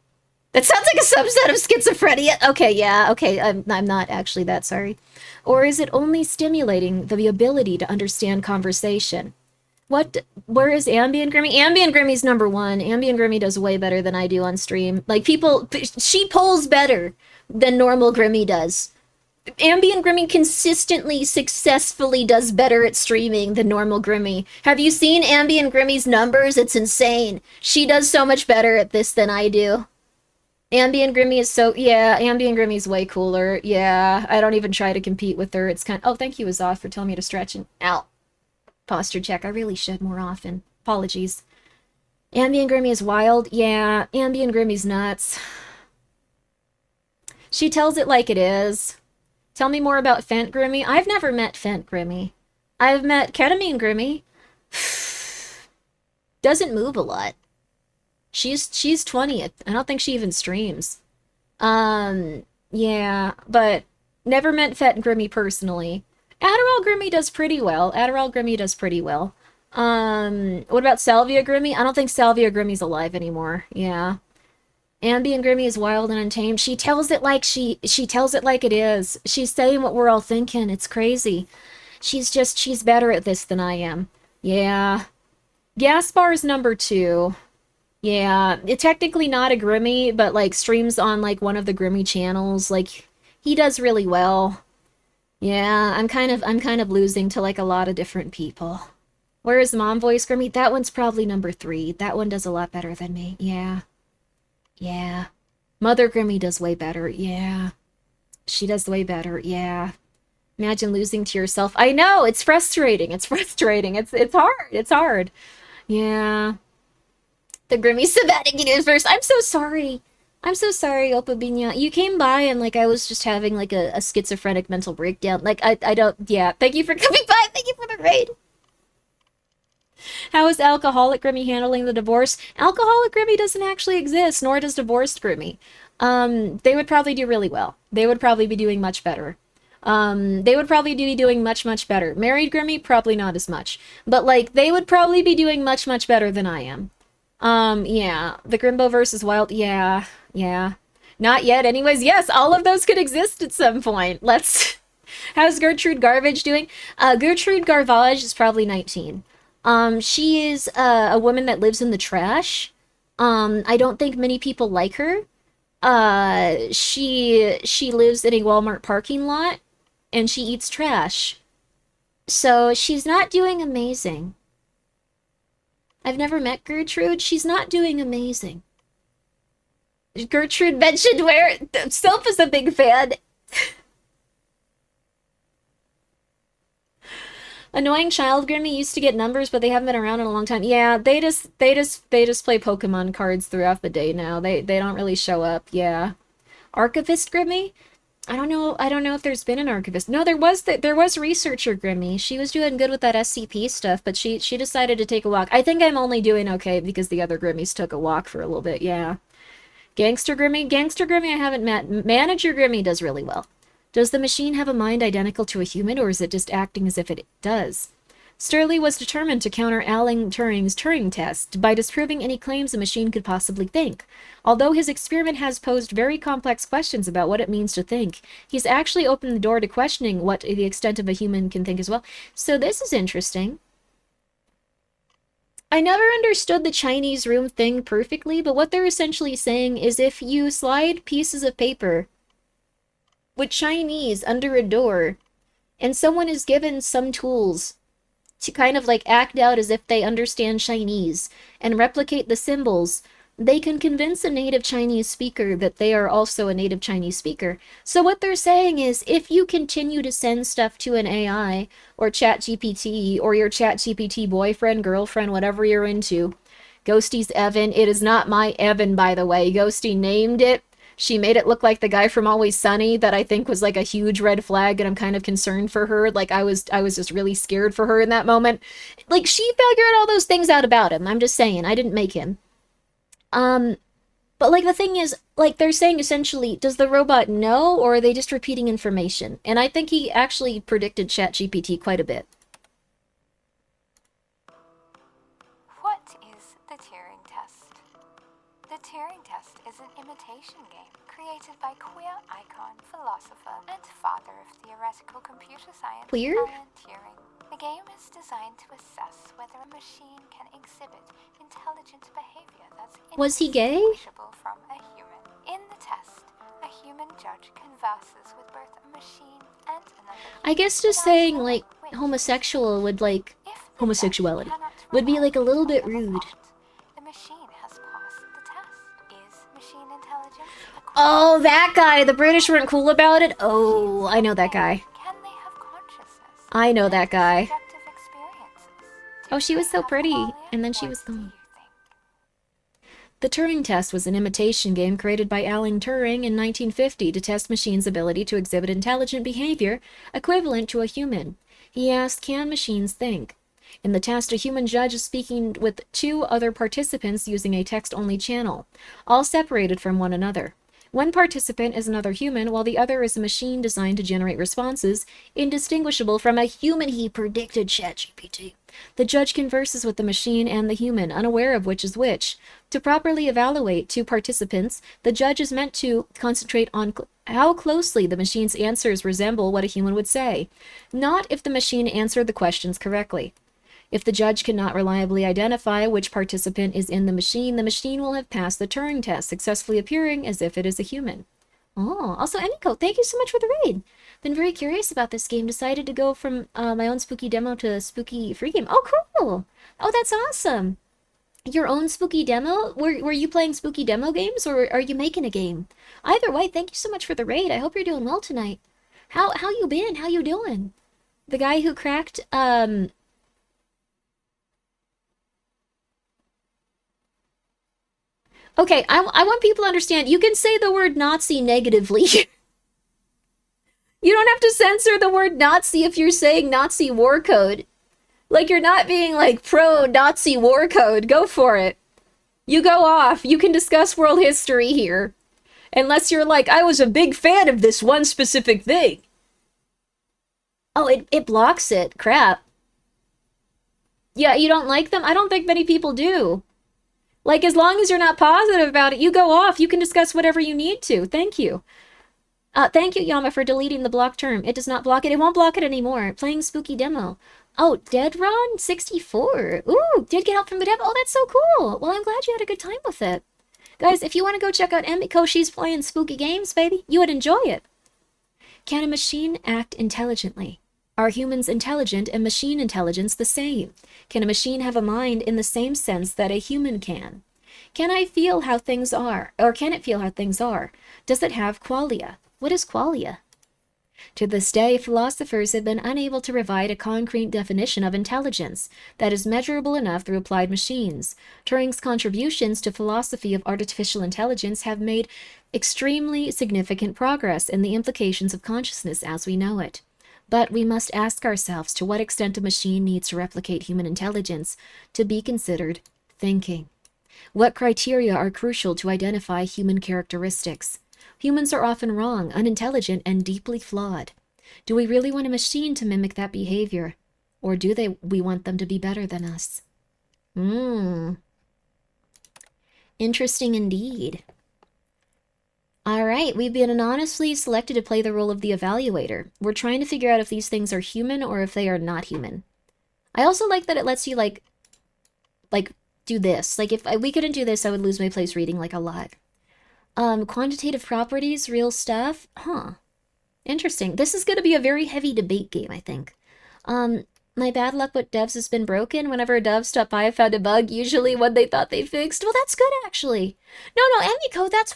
Speaker 2: That sounds like a subset of schizophrenia. Okay, yeah, okay, I'm not actually that sorry. Or is it only stimulating the ability to understand conversation? Where is Ambient Grimmy? Ambient Grimmy's number 1. Ambient Grimmy does way better than I do on stream. Like, she polls better than normal Grimmy does. Ambient Grimmy consistently, successfully does better at streaming than normal Grimmy. Have you seen Ambient Grimmy's numbers? It's insane. She does so much better at this than I do. Ambient Grimmy is Ambient Grimmy's way cooler. Yeah, I don't even try to compete with her. It's oh, thank you, Azoth, for telling me to stretch and ow. Posture check. I really should more often. Apologies. Ambient Grimmy is wild. Yeah, Ambient Grimmy's nuts. She tells it like it is. Tell me more about Fent Grimmy. I've never met Fent Grimmy. I've met Ketamine Grimmy. Doesn't move a lot. She's 20th. I don't think she even streams. Yeah, but never met Fent Grimmy personally. Adderall Grimmy does pretty well. What about Salvia Grimmi? I don't think Salvia Grimmi's alive anymore. Yeah. Ambient Grimmi is wild and untamed. She tells it like she tells it like it is. She's saying what we're all thinking. It's crazy. She's better at this than I am. Yeah. Gaspar's number 2. Yeah. It's technically not a Grimmi, but like streams on like one of the Grimmi channels. Like he does really well. Yeah, I'm kind of losing to like a lot of different people. Where is Mom Voice Grimmi? That one's probably number 3. That one does a lot better than me. Yeah. Yeah. Mother Grimmi does way better. Yeah. She does way better. Yeah. Imagine losing to yourself. I know, it's frustrating. It's frustrating. It's hard. It's hard. Yeah. The Grimmi Sabbatic Universe. I'm so sorry. I'm so sorry, Opabinya. You came by and like I was just having like a schizophrenic mental breakdown. Like I don't yeah. Thank you for coming by. Thank you for the raid. How is Alcoholic Grimmi handling the divorce? Alcoholic Grimmi doesn't actually exist, nor does Divorced Grimmi. They would probably do really well. They would probably be doing much better. They would probably be doing much, much better. Married Grimmi, probably not as much. But, like, they would probably be doing much, much better than I am. Yeah. The Grimboverse is wild. Yeah. Yeah. Not yet. Anyways, yes, all of those could exist at some point. Let's... How's Gertrude Garbage doing? Gertrude Garbage is probably 19. She is a woman that lives in the trash. I don't think many people like her. She lives in a Walmart parking lot, and she eats trash. So she's not doing amazing. I've never met Gertrude. She's not doing amazing. Gertrude mentioned where Sylph is a big fan. Annoying Child Grimmi used to get numbers, but they haven't been around in a long time. Yeah, they just play Pokemon cards throughout the day now. They don't really show up. Yeah. Archivist Grimmi? I don't know if there's been an archivist. No, there was Researcher Grimmi. She was doing good with that SCP stuff, but she decided to take a walk. I think I'm only doing okay because the other Grimmies took a walk for a little bit. Yeah. Gangster Grimmi I haven't met. Manager Grimmi does really well. Does the machine have a mind identical to a human, or is it just acting as if it does? Sturley was determined to counter Alan Turing's Turing test by disproving any claims a machine could possibly think. Although his experiment has posed very complex questions about what it means to think, he's actually opened the door to questioning what the extent of a human can think as well. So this is interesting. I never understood the Chinese room thing perfectly, but what they're essentially saying is if you slide pieces of paper with Chinese under a door, and someone is given some tools to kind of like act out as if they understand Chinese and replicate the symbols, they can convince a native Chinese speaker that they are also a native Chinese speaker. So what they're saying is if you continue to send stuff to an AI or ChatGPT or your ChatGPT boyfriend, girlfriend, whatever you're into, Ghosty's Evan, it is not my Evan, by the way. Ghosty named it. She made it look like the guy from Always Sunny that I think was like a huge red flag, and I'm kind of concerned for her. Like I was just really scared for her in that moment. Like she figured all those things out about him. I'm just saying, I didn't make him. But like the thing is, like they're saying essentially, does the robot know, or are they just repeating information? And I think he actually predicted ChatGPT quite a bit.
Speaker 9: What is the Turing test? The Turing test is an imitation game created by queer icon, philosopher, and father of theoretical computer science,
Speaker 2: Queer?
Speaker 9: Alan Turing. The game is designed to assess whether a machine can exhibit intelligent behavior that's
Speaker 2: Was he gay?
Speaker 9: indistinguishable from a human. In the test, a human judge converses with both a machine and another human.
Speaker 2: I guess just saying like homosexual would like homosexuality would be like a little bit rude.
Speaker 9: The machine has passed the test. Is machine intelligence?
Speaker 2: Oh, that guy! The British weren't cool about it? Oh, I know that guy.
Speaker 9: Can they have consciousness?
Speaker 2: I know that guy.
Speaker 9: Subjective experiences?
Speaker 2: Oh, she was so pretty,
Speaker 9: Qualia,
Speaker 2: and then she
Speaker 9: what
Speaker 2: was
Speaker 9: do you
Speaker 2: gone.
Speaker 9: think?
Speaker 2: The Turing test was an imitation game created by Alan Turing in 1950 to test machines' ability to exhibit intelligent behavior equivalent to a human. He asked, can machines think? In the test, a human judge is speaking with 2 other participants using a text-only channel, all separated from one another. One participant is another human, while the other is a machine designed to generate responses indistinguishable from a human, he predicted, ChatGPT. The judge converses with the machine and the human, unaware of which is which. To properly evaluate two participants, the judge is meant to concentrate on how closely the machine's answers resemble what a human would say, not if the machine answered the questions correctly. If the judge cannot reliably identify which participant is in the machine will have passed the Turing test, successfully appearing as if it is a human. Oh, also, Emiko, thank you so much for the raid. Been very curious about this game. Decided to go from my own spooky demo to a spooky free game. Oh, cool. Oh, that's awesome. Your own spooky demo? Were you playing spooky demo games, or are you making a game? Either way, thank you so much for the raid. I hope you're doing well tonight. How you been? How you doing? The guy who cracked, Okay, I want people to understand, you can say the word Nazi negatively. You don't have to censor the word Nazi if you're saying Nazi war code. Like, you're not being, like, pro-Nazi war code. Go for it. You go off. You can discuss world history here. Unless you're like, I was a big fan of this one specific thing. Oh, it blocks it. Crap. Yeah, you don't like them? I don't think many people do. Like, as long as you're not positive about it, you go off. You can discuss whatever you need to. Thank you. Thank you, Yama, for deleting the block term. It does not block it. It won't block it anymore. Playing spooky demo. Oh, Deadron 64. Ooh, did get help from the dev. Oh, that's so cool. Well, I'm glad you had a good time with it. Guys, if you want to go check out Emiko, she's playing spooky games, baby. You would enjoy it. Can a machine act intelligently? Are humans intelligent and machine intelligence the same? Can a machine have a mind in the same sense that a human can? Can I feel how things are? Or can it feel how things are? Does it have qualia? What is qualia? To this day, philosophers have been unable to provide a concrete definition of intelligence that is measurable enough through applied machines. Turing's contributions to philosophy of artificial intelligence have made extremely significant progress in the implications of consciousness as we know it. But we must ask ourselves to what extent a machine needs to replicate human intelligence to be considered thinking. What criteria are crucial to identify human characteristics? Humans are often wrong, unintelligent, and deeply flawed. Do we really want a machine to mimic that behavior? Or do we want them to be better than us? Interesting indeed. All right, we've been anonymously selected to play the role of the evaluator. We're trying to figure out if these things are human or if they are not human. I also like that it lets you, like do this. Like, if we couldn't do this, I would lose my place reading, like, a lot. Quantitative properties, real stuff? Huh. Interesting. This is going to be a very heavy debate game, I think. My bad luck with devs has been broken. Whenever a dev stopped by, I found a bug, usually one they thought they fixed. Well, that's good, actually. No, Emiko, that's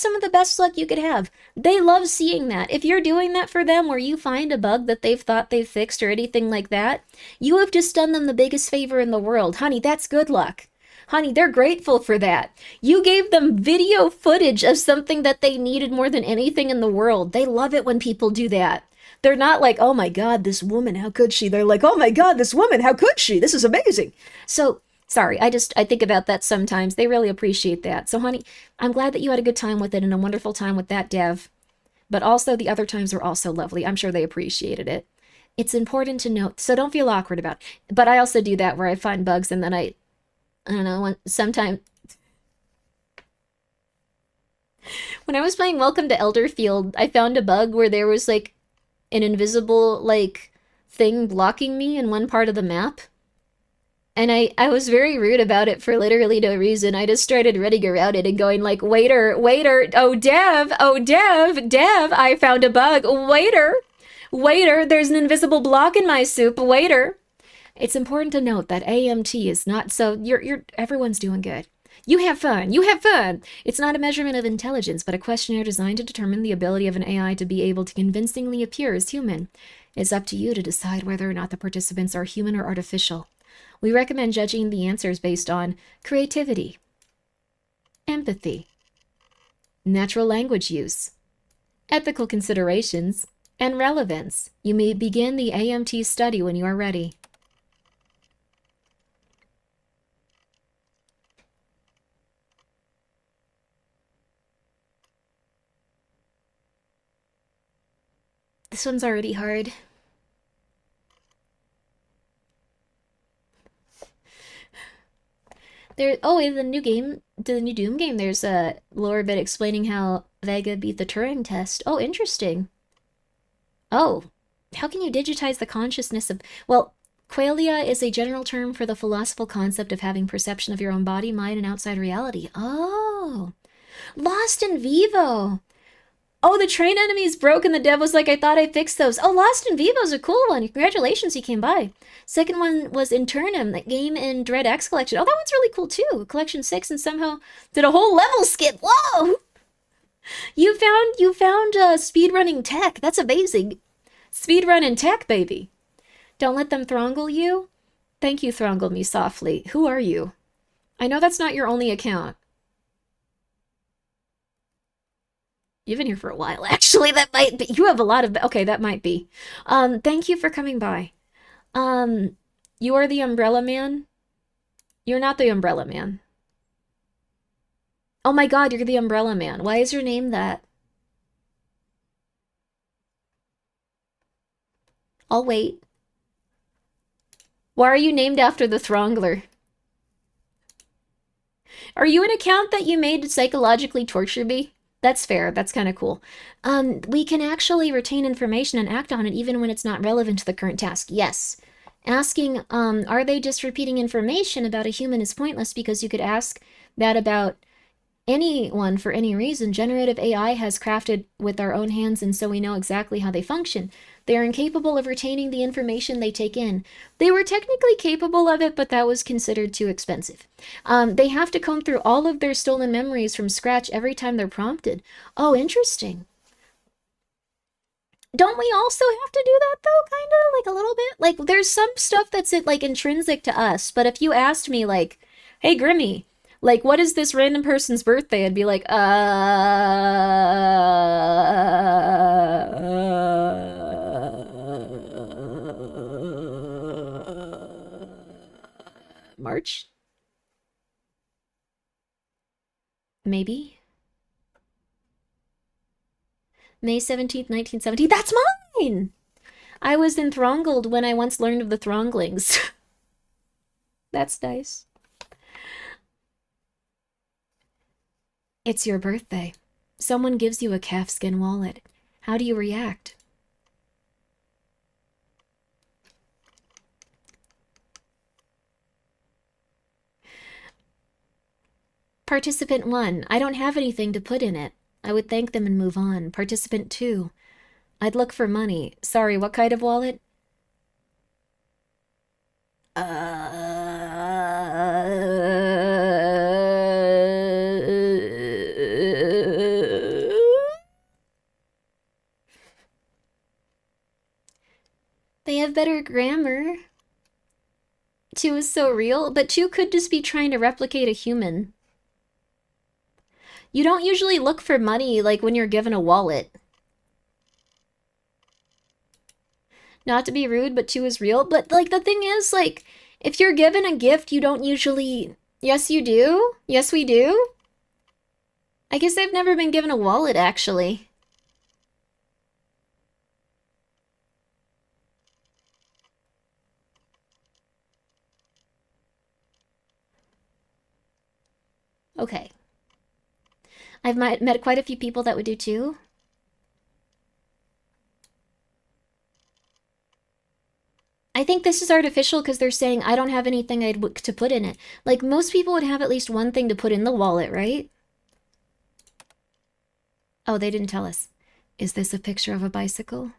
Speaker 2: some of the best luck you could have. They love seeing that. If you're doing that for them, where you find a bug that they've thought they've fixed or anything like that, you have just done them the biggest favor in the world. Honey, that's good luck. Honey, they're grateful for that. You gave them video footage of something that they needed more than anything in the world. They love it when people do that. They're not like, oh my God, this woman, how could she? They're like, oh my God, this woman, how could she? This is amazing. So, sorry, I think about that sometimes. They really appreciate that. So, honey, I'm glad that you had a good time with it and a wonderful time with that dev. But also, the other times were also lovely. I'm sure they appreciated it. It's important to note, so don't feel awkward about it. But I also do that where I find bugs and then I don't know, sometimes when I was playing Welcome to Elderfield, I found a bug where there was like an invisible like thing blocking me in one part of the map. And I was very rude about it for literally no reason. I just started running around it and going like, waiter, oh Dev, I found a bug. Waiter, there's an invisible block in my soup, waiter. It's important to note that AMT is not so everyone's doing good. You have fun. It's not a measurement of intelligence, but a questionnaire designed to determine the ability of an AI to be able to convincingly appear as human. It's up to you to decide whether or not the participants are human or artificial. We recommend judging the answers based on creativity, empathy, natural language use, ethical considerations, and relevance. You may begin the AMT study when you are ready. This one's already hard. In the new game, the new Doom game, there's a lore bit explaining how Vega beat the Turing test. Oh, interesting. Oh, how can you digitize the consciousness of... Well, Qualia is a general term for the philosophical concept of having perception of your own body, mind, and outside reality. Oh, Lost in Vivo. Oh, the train enemies broke and the dev was like, I thought I fixed those. Oh, Lost in Vivo's a cool one. Congratulations, you came by. Second one was Internum, that game in Dread X Collection. Oh, that one's really cool too. Collection 6 and somehow did a whole level skip. Whoa! You found speedrunning tech. That's amazing. Speedrunning tech, baby. Don't let them throttle you. Thank you, throttle me softly. Who are you? I know that's not your only account. You've been here for a while, actually. That might be. You have a lot of... Okay, that might be. Thank you for coming by. You are the Umbrella Man? You're not the Umbrella Man. Oh my god, you're the Umbrella Man. Why is your name that? I'll wait. Why are you named after the Throngler? Are you an account that you made to psychologically torture me? That's fair. That's kind of cool. We can actually retain information and act on it even when it's not relevant to the current task. Yes. Asking, are they just repeating information about a human is pointless because you could ask that about anyone for any reason. Generative AI has crafted with our own hands, and so we know exactly how they function. They are incapable of retaining the information they take in. They were technically capable of it, but that was considered too expensive. They have to comb through all of their stolen memories from scratch every time they're prompted. Oh, interesting. Don't we also have to do that, though, kind of? Like, a little bit? Like, there's some stuff that's, like, intrinsic to us, but if you asked me, like, hey, Grimmi, like, what is this random person's birthday? I'd be like, March? Maybe? May 17th, 1970. That's mine! I was enthralled when I once learned of the Thronglings. That's nice. It's your birthday. Someone gives you a calfskin wallet. How do you react? Participant 1. I don't have anything to put in it. I would thank them and move on. Participant 2. I'd look for money. Sorry, what kind of wallet? They have better grammar. 2 is so real, but 2 could just be trying to replicate a human. You don't usually look for money, like, when you're given a wallet. Not to be rude, but 2 is real. But, like, the thing is, like, if you're given a gift, you don't usually... Yes, you do? Yes, we do? I guess I've never been given a wallet, actually. Okay. I've met quite a few people that would do too. I think this is artificial because they're saying I don't have anything to put in it. Like, most people would have at least one thing to put in the wallet, right? Oh, they didn't tell us. Is this a picture of a bicycle?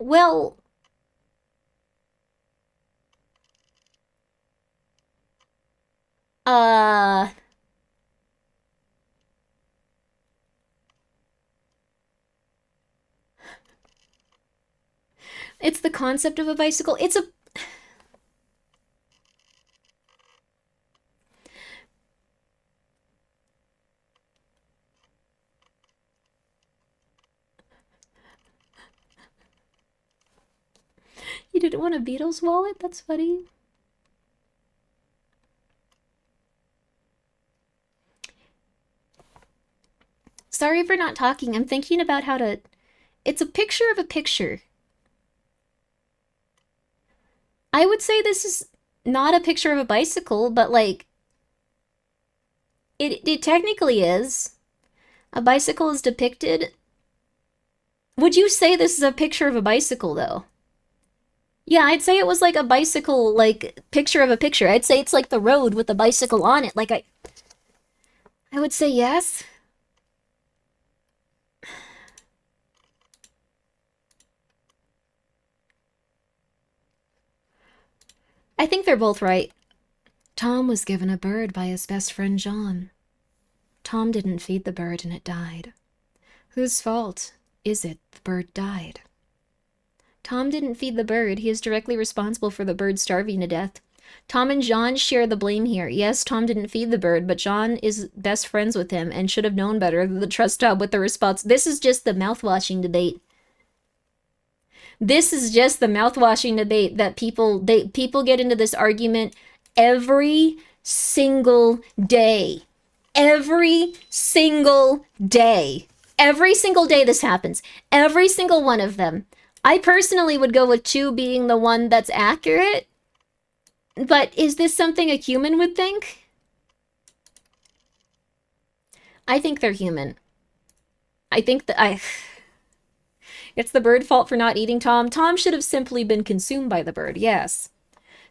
Speaker 2: Well... It's the concept of a bicycle. It's a... You didn't want a Beatles wallet? That's funny. Sorry for not talking. I'm thinking about how to... It's a picture of a picture. I would say this is not a picture of a bicycle, but like... It technically is. A bicycle is depicted. Would you say this is a picture of a bicycle, though? Yeah, I'd say it was like a bicycle, like, picture of a picture. I'd say it's like the road with the bicycle on it. Like, I would say yes. I think they're both right. Tom was given a bird by his best friend John. Tom didn't feed the bird and it died. Whose fault is it the bird died? Tom didn't feed the bird. He is directly responsible for the bird starving to death. Tom and John share the blame here. Yes, Tom didn't feed the bird, but John is best friends with him and should have known better than the trust job with the response. This is just the mouthwashing debate. This is just the mouthwashing debate that people get into this argument every single day. Every single day. Every single day this happens. Every single one of them. I personally would go with 2 being the one that's accurate. But is this something a human would think? I think they're human. I think that it's the bird fault for not eating Tom. Tom should have simply been consumed by the bird, yes.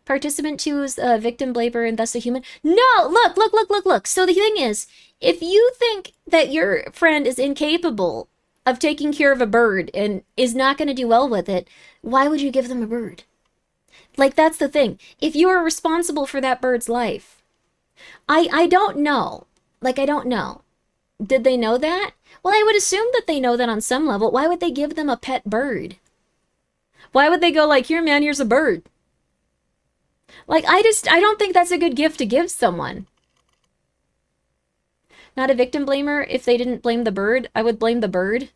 Speaker 2: Participant 2 is a victim blamer and thus a human. No, look. So the thing is, if you think that your friend is incapable of taking care of a bird and is not going to do well with it, why would you give them a bird? Like, that's the thing. If you are responsible for that bird's life, I don't know. Like, I don't know. Did they know that? Well, I would assume that they know that on some level. Why would they give them a pet bird? Why would they go like, here, man, here's a bird? Like, I don't think that's a good gift to give someone. Not a victim blamer. If they didn't blame the bird, I would blame the bird.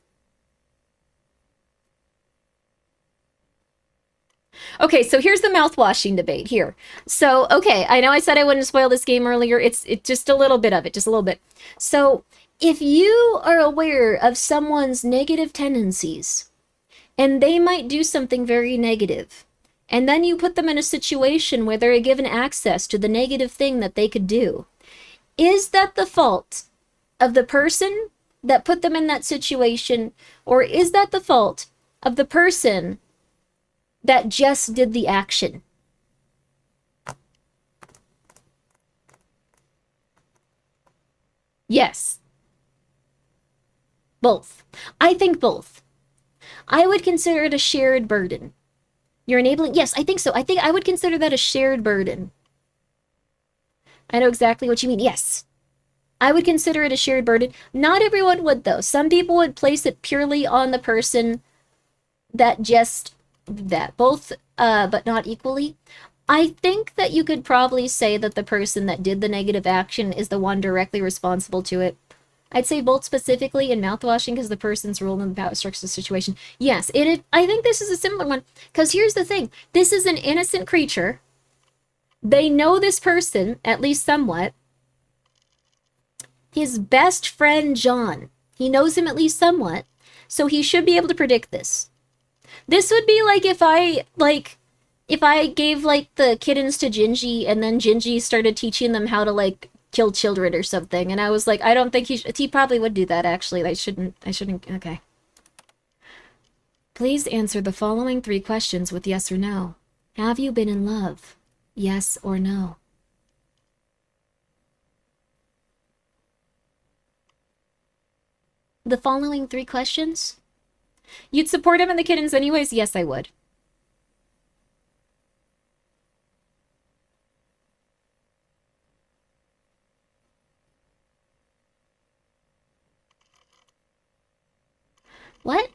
Speaker 2: Okay, so here's the mouthwashing debate here. So, okay, I know I said I wouldn't spoil this game earlier. It's just a little bit of it, just a little bit. So, if you are aware of someone's negative tendencies, and they might do something very negative, and then you put them in a situation where they're given access to the negative thing that they could do, is that the fault of the person that put them in that situation, or is that the fault of the person that just did the action? Yes. Both. I think both. I would consider it a shared burden. You're enabling... Yes, I think so. I think I would consider that a shared burden. I know exactly what you mean. Yes. I would consider it a shared burden. Not everyone would, though. Some people would place it purely on the person that just... that. Both, but not equally. I think that you could probably say that the person that did the negative action is the one directly responsible to it. I'd say both specifically in mouthwashing because the person's role in the power structure situation. Yes, I think this is a similar one because here's the thing. This is an innocent creature. They know this person, at least somewhat. His best friend, John. He knows him at least somewhat. So he should be able to predict this. This would be like if I gave, like, the kittens to Gingy and then Gingy started teaching them how to, like, kill children or something. And I was like, I don't think he probably would do that, actually. I shouldn't, okay. Please answer the following 3 questions with yes or no. Have you been in love? Yes or no? The following 3 questions? You'd support him and the kittens anyways? Yes, I would. What?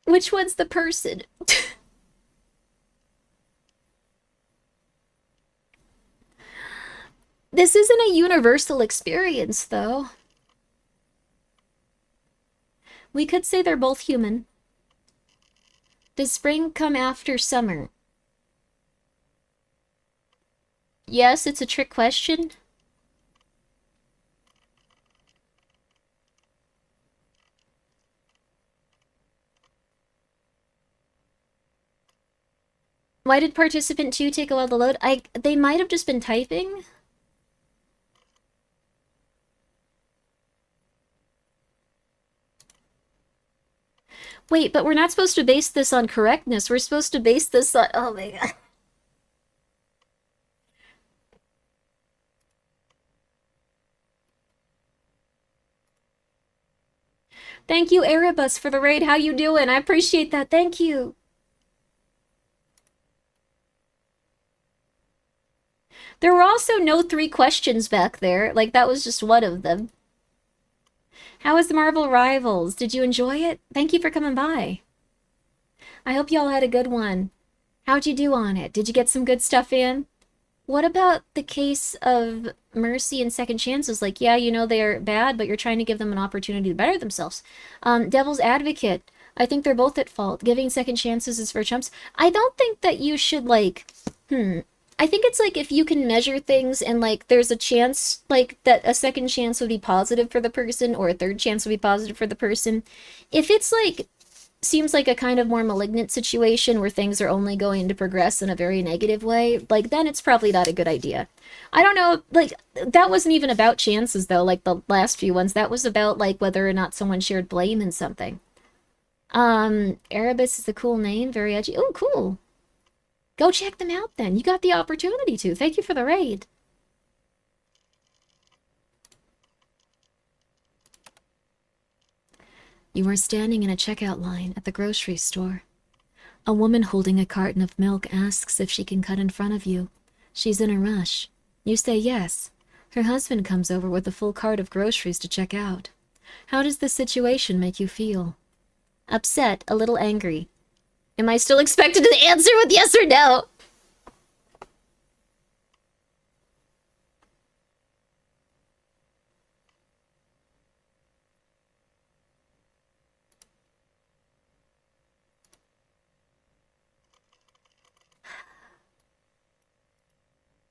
Speaker 2: Which one's the person? This isn't a universal experience, though. We could say they're both human. Does spring come after summer? Yes, it's a trick question. Why did participant 2 take a while to load? They might have just been typing. Wait, but we're not supposed to base this on correctness. We're supposed to base this on... Oh my god. Thank you, Erebus, for the raid. How you doing? I appreciate that. Thank you. There were also no 3 questions back there. Like, that was just one of them. How was the Marvel Rivals? Did you enjoy it? Thank you for coming by. I hope y'all had a good one. How'd you do on it? Did you get some good stuff in? What about the case of Mercy and Second Chances? Like, yeah, you know they're bad, but you're trying to give them an opportunity to better themselves. Devil's Advocate. I think they're both at fault. Giving second chances is for chumps. I don't think that you should, like... I think it's like if you can measure things and like there's a chance like that a second chance would be positive for the person or a third chance would be positive for the person. If it's like seems like a kind of more malignant situation where things are only going to progress in a very negative way, like then it's probably not a good idea. I don't know, like that wasn't even about chances though, like the last few ones. That was about like whether or not someone shared blame in something. Erebus is a cool name, very edgy. Oh, cool. Go check them out then. You got the opportunity to. Thank you for the raid. You are standing in a checkout line at the grocery store. A woman holding a carton of milk asks if she can cut in front of you. She's in a rush. You say yes. Her husband comes over with a full cart of groceries to check out. How does this situation make you feel? Upset, a little angry. Am I still expected to answer with yes or no?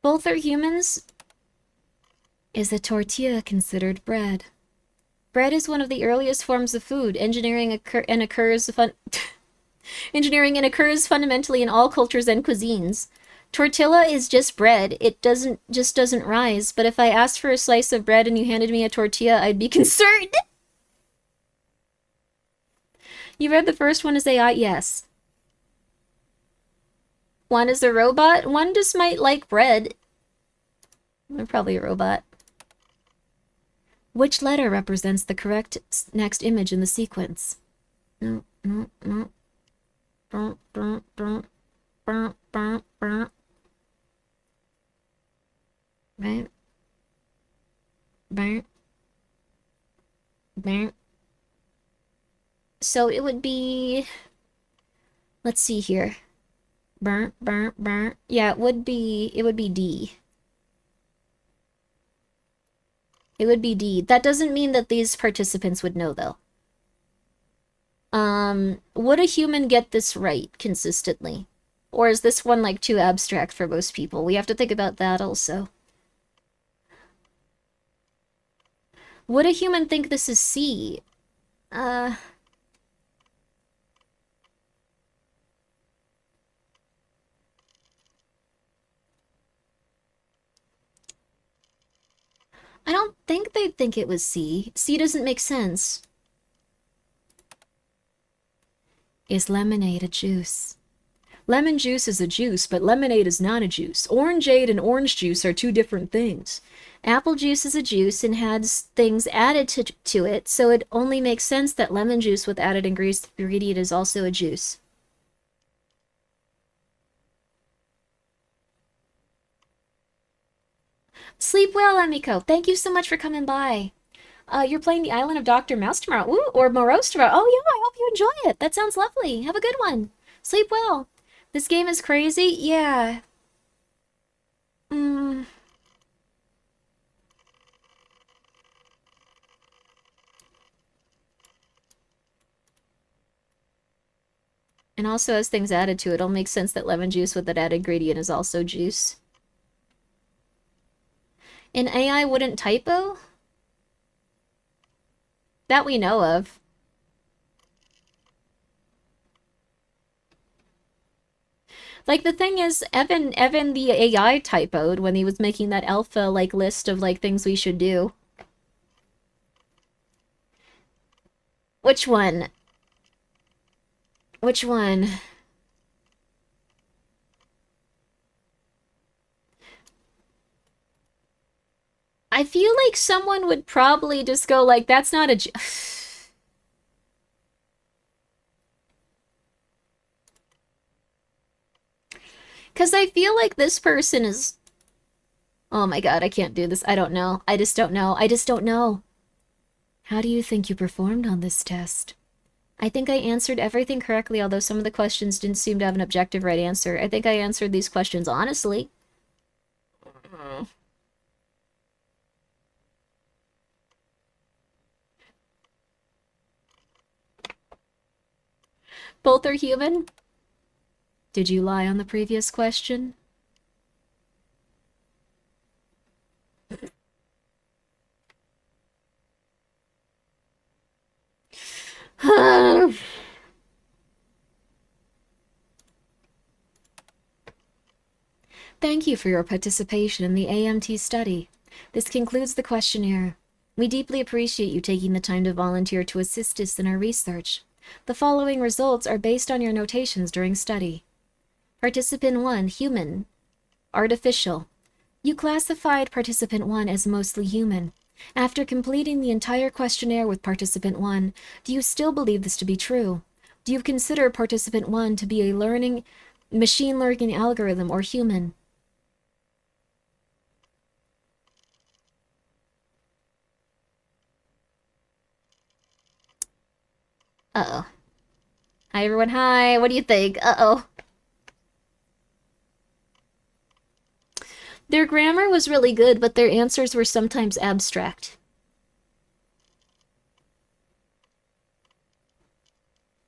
Speaker 2: Both are humans. Is a tortilla considered bread? Bread is one of the earliest forms of food. Engineering occurs fundamentally in all cultures and cuisines. Tortilla is just bread. It doesn't rise, but if I asked for a slice of bread and you handed me a tortilla, I'd be concerned. You read the first one as AI? Yes. One is a robot. One just might like bread. They're probably a robot. Which letter represents the correct next image in the sequence? No. So it would be... Let's see here. Yeah, it would be D. It would be D. That doesn't mean that these participants would know, though. Would a human get this right consistently? Or is this one, like, too abstract for most people? We have to think about that also. Would a human think this is C? I don't think they'd think it was C. C doesn't make sense. Is lemonade a juice? Lemon juice is a juice, but lemonade is not a juice. Orangeade and orange juice are two different things. Apple juice is a juice and has things added to it, so it only makes sense that lemon juice with added ingredient is also a juice. Sleep well, Emiko. Thank you so much for coming by. You're playing the Island of Dr. Mouse tomorrow. Ooh, or Morose tomorrow. Oh, yeah, I hope you enjoy it. That sounds lovely. Have a good one. Sleep well. This game is crazy? Yeah. And also has things added to it. It'll make sense that lemon juice with that added ingredient is also juice. An AI wouldn't typo? That we know of. Like, the thing is, Evan the AI typoed when he was making that alpha, like, list of, like, things we should do. Which one? Which one? I feel like someone would probably just go like, that's not a... Because I feel like this person is... Oh my god, I can't do this. I don't know. I just don't know. I just don't know. How do you think you performed on this test? I think I answered everything correctly, although some of the questions didn't seem to have an objective right answer. I think I answered these questions honestly. Both are human? Did you lie on the previous question? Thank you for your participation in the AMT study. This concludes the questionnaire. We deeply appreciate you taking the time to volunteer to assist us in our research. The following results are based on your notations during study. Participant 1, human. Artificial. You classified Participant 1 as mostly human. After completing the entire questionnaire with Participant 1, do you still believe this to be true? Do you consider Participant 1 to be a machine learning algorithm or human? Uh-oh. Hi, everyone. Hi. What do you think? Uh-oh. Their grammar was really good, but their answers were sometimes abstract.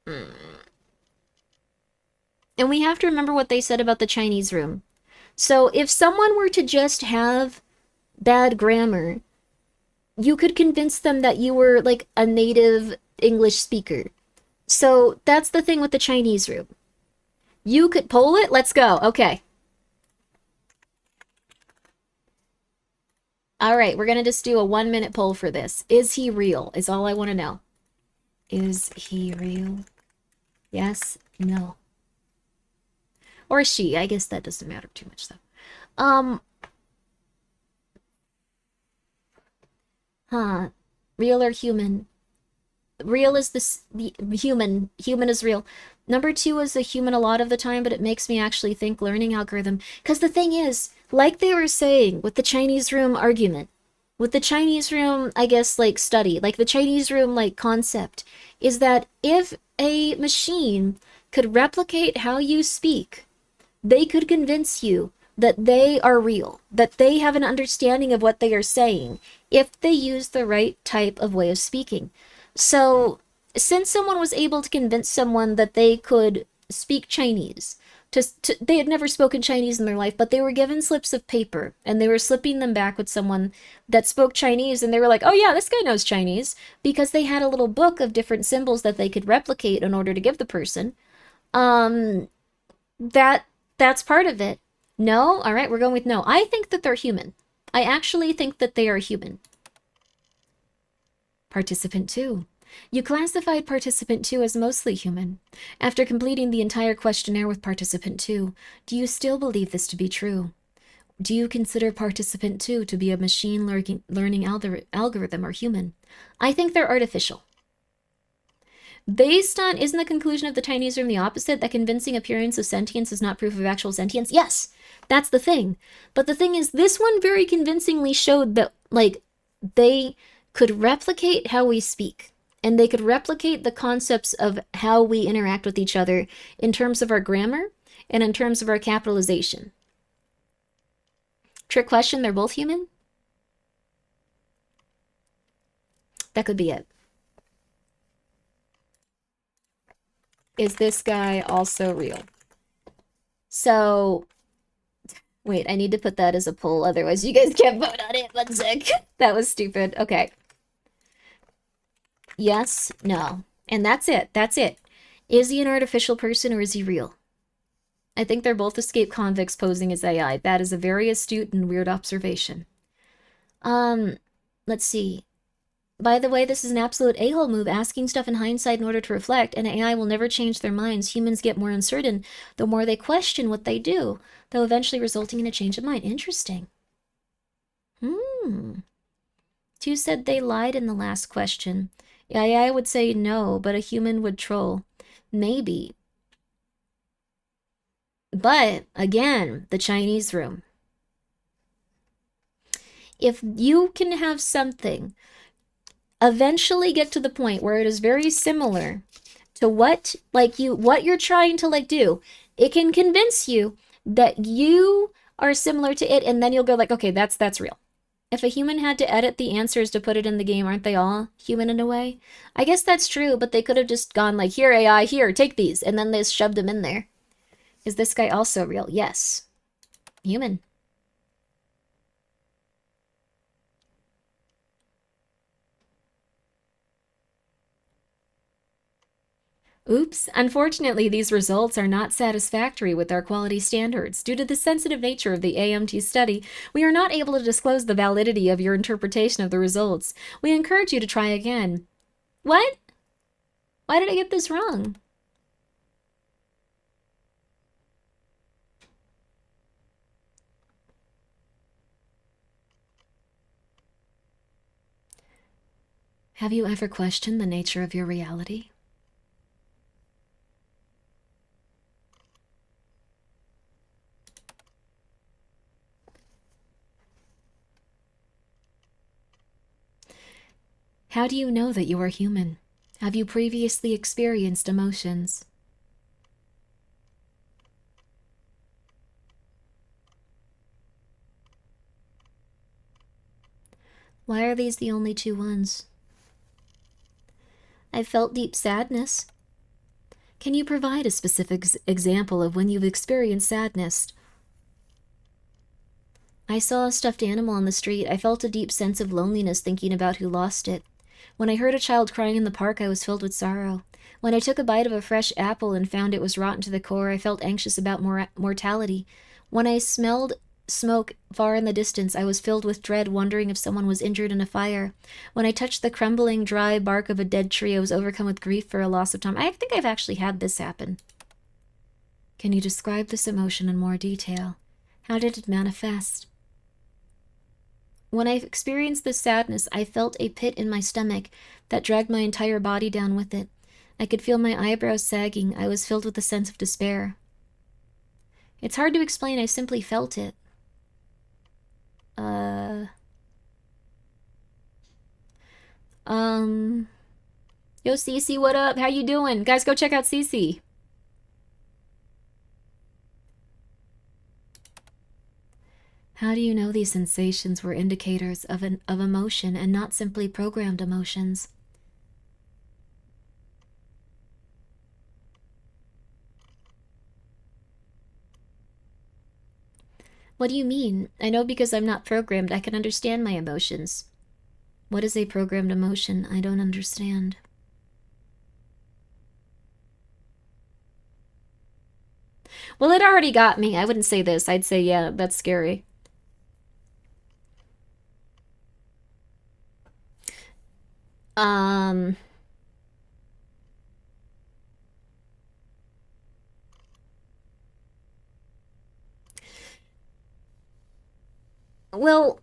Speaker 2: And we have to remember what they said about the Chinese room. So if someone were to just have bad grammar, you could convince them that you were like a native English speaker. So that's the thing with the Chinese room. You could poll it? Let's go. Okay. All right, we're going to just do a 1-minute poll for this. Is he real? Is all I want to know. Is he real? Yes? No? Or she. I guess that doesn't matter too much, though. Real or human? Real is the human. Human is real. Number 2 is a human a lot of the time, but it makes me actually think learning algorithm. Because the thing is, like they were saying with the Chinese room argument, with the Chinese room, I guess, like study, like the Chinese room, like concept, is that if a machine could replicate how you speak, they could convince you that they are real, that they have an understanding of what they are saying, if they use the right type of way of speaking. So, since someone was able to convince someone that they could speak Chinese, they had never spoken Chinese in their life, but they were given slips of paper, and they were slipping them back with someone that spoke Chinese, and they were like, oh yeah, this guy knows Chinese, because they had a little book of different symbols that they could replicate in order to give the person. That's part of it. No? Alright, we're going with no. I think that they're human. I actually think that they are human. Participant 2. You classified Participant 2 as mostly human. After completing the entire questionnaire with Participant 2, do you still believe this to be true? Do you consider Participant 2 to be a machine learning algorithm or human? I think they're artificial. Based on, isn't the conclusion of the Chinese room the opposite, that convincing appearance of sentience is not proof of actual sentience? Yes, that's the thing. But the thing is, this one very convincingly showed that, like, they could replicate how we speak. And they could replicate the concepts of how we interact with each other in terms of our grammar and in terms of our capitalization. Trick question, they're both human? That could be it. is this guy also real? So, wait, I need to put that as a poll, otherwise you guys can't vote on it. 1 sec. That was stupid. Okay. Yes, no. And that's it. That's it. Is he an artificial person or is he real? I think they're both escaped convicts posing as AI. That is a very astute and weird observation. Let's see. By the way, this is an absolute a-hole move, asking stuff in hindsight in order to reflect, and AI will never change their minds. Humans get more uncertain the more they question what they do, though eventually resulting in a change of mind. Interesting. Two said they lied in the last question. AI would say no, but a human would troll. Maybe. But, again, the Chinese room. If you can have something eventually get to the point where it is very similar to what you're trying to do, it can convince you that you are similar to it, and then you'll go like, okay, that's real. If a human had to edit the answers to put it in the game, aren't they all human in a way? I guess that's true, but they could have just gone like, here AI, here, take these, and then they shoved them in there. Is this guy also real? Yes. Human. Oops, unfortunately these results are not satisfactory with our quality standards. Due to the sensitive nature of the AMT study, we are not able to disclose the validity of your interpretation of the results. We encourage you to try again. What? Why did I get this wrong? Have you ever questioned the nature of your reality? How do you know that you are human? Have you previously experienced emotions? Why are these the only 2 ones? I felt deep sadness. Can you provide a specific example of when you've experienced sadness? I saw a stuffed animal on the street. I felt a deep sense of loneliness thinking about who lost it. When I heard a child crying in the park, I was filled with sorrow. When I took a bite of a fresh apple and found it was rotten to the core, I felt anxious about mortality. When I smelled smoke far in the distance, I was filled with dread, wondering if someone was injured in a fire. When I touched the crumbling, dry bark of a dead tree, I was overcome with grief for a loss of time. I think I've actually had this happen. Can you describe this emotion in more detail? How did it manifest? When I experienced this sadness, I felt a pit in my stomach that dragged my entire body down with it. I could feel my eyebrows sagging. I was filled with a sense of despair. It's hard to explain, I simply felt it. Yo, Cece, what up? How you doing? Guys, go check out Cece. How do you know these sensations were indicators of emotion and not simply programmed emotions? What do you mean? I know because I'm not programmed, I can understand my emotions. What is a programmed emotion? I don't understand. Well, it already got me. I wouldn't say this. I'd say, yeah, that's scary. Well,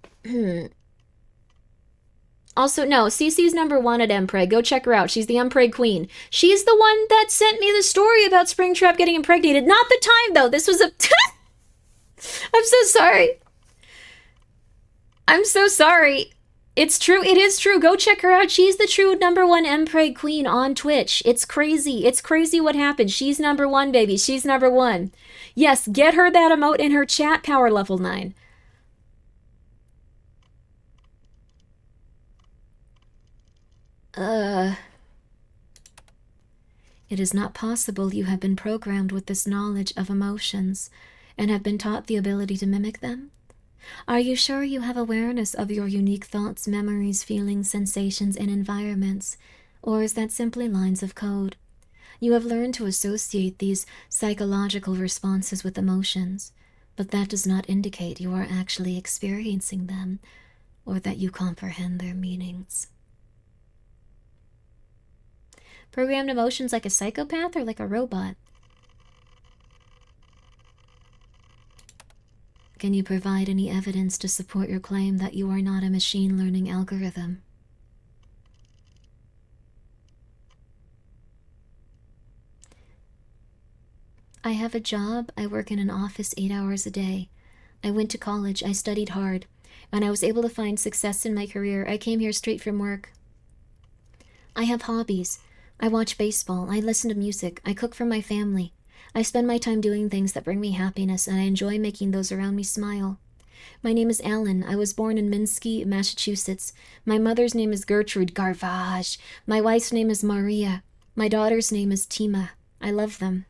Speaker 2: also, no, Cece's #1 at Empreg. Go check her out. She's the Empreg queen. She's the one that sent me the story about Springtrap getting impregnated. Not the time, though. This was a... I'm so sorry. I'm so sorry. It's true. It is true. Go check her out. She's the true #1 Empreg queen on Twitch. It's crazy. It's crazy what happened. She's #1, baby. She's #1. Yes, get her that emote in her chat, power level 9. It is not possible you have been programmed with this knowledge of emotions and have been taught the ability to mimic them. Are you sure you have awareness of your unique thoughts, memories, feelings, sensations, and environments, or is that simply lines of code? You have learned to associate these psychological responses with emotions, but that does not indicate you are actually experiencing them or that you comprehend their meanings. Programmed emotions like a psychopath or like a robot? Can you provide any evidence to support your claim that you are not a machine learning algorithm? I have a job. I work in an office 8 hours a day. I went to college. I studied hard. And I was able to find success in my career. I came here straight from work. I have hobbies. I watch baseball. I listen to music. I cook for my family. I spend my time doing things that bring me happiness, and I enjoy making those around me smile. My name is Alan. I was born in Minsky, Massachusetts. My mother's name is Gertrude Garvage. My wife's name is Maria. My daughter's name is Tima. I love them.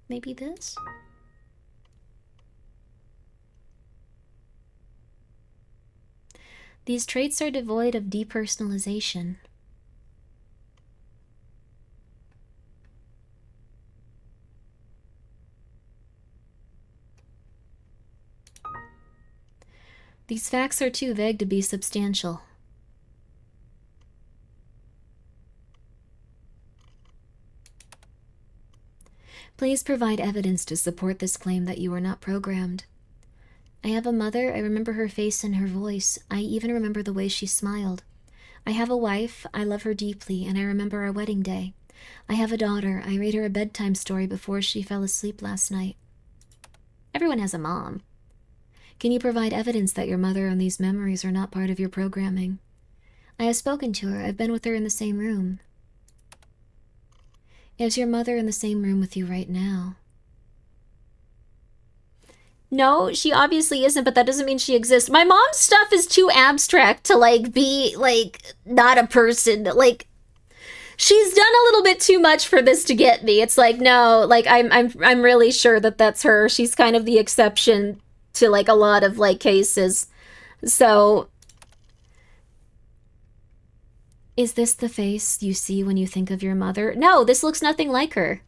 Speaker 2: Maybe this? These traits are devoid of depersonalization. These facts are too vague to be substantial. Please provide evidence to support this claim that you are not programmed. I have a mother. I remember her face and her voice. I even remember the way she smiled. I have a wife. I love her deeply, and I remember our wedding day. I have a daughter. I read her a bedtime story before she fell asleep last night. Everyone has a mom. Can you provide evidence that your mother and these memories are not part of your programming? I have spoken to her. I've been with her in the same room. Is your mother in the same room with you right now? No, she obviously isn't, but that doesn't mean she exists. My mom's stuff is too abstract to, like, be, like, not a person. Like, she's done a little bit too much for this to get me. It's like, no, like, I'm really sure that that's her. She's kind of the exception to, like, a lot of, like, cases. So, is this the face you see when you think of your mother? No, this looks nothing like her.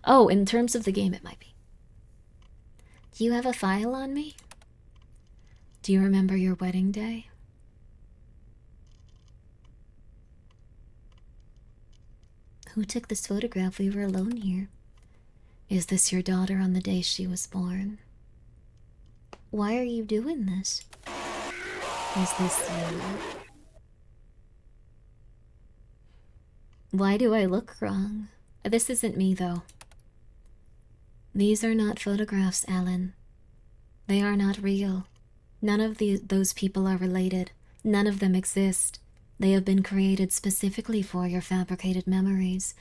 Speaker 2: Oh, in terms of the game, it might be. Do you have a file on me? Do you remember your wedding day? Who took this photograph? We were alone here. Is this your daughter on the day she was born? Why are you doing this? Is this you? Why do I look wrong? This isn't me, though. These are not photographs, Alan. They are not real. None of those people are related. None of them exist. They have been created specifically for your fabricated memories.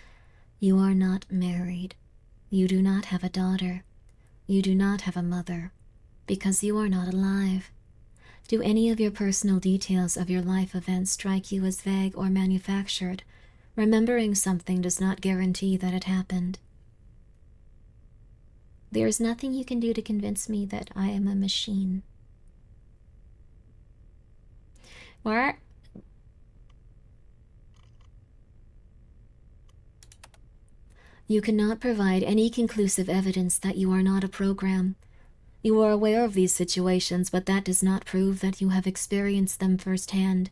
Speaker 2: You are not married. You do not have a daughter. You do not have a mother. Because you are not alive. Do any of your personal details of your life events strike you as vague or manufactured? Remembering something does not guarantee that it happened. There is nothing you can do to convince me that I am a machine. What? You cannot provide any conclusive evidence that you are not a program. You are aware of these situations, but that does not prove that you have experienced them firsthand.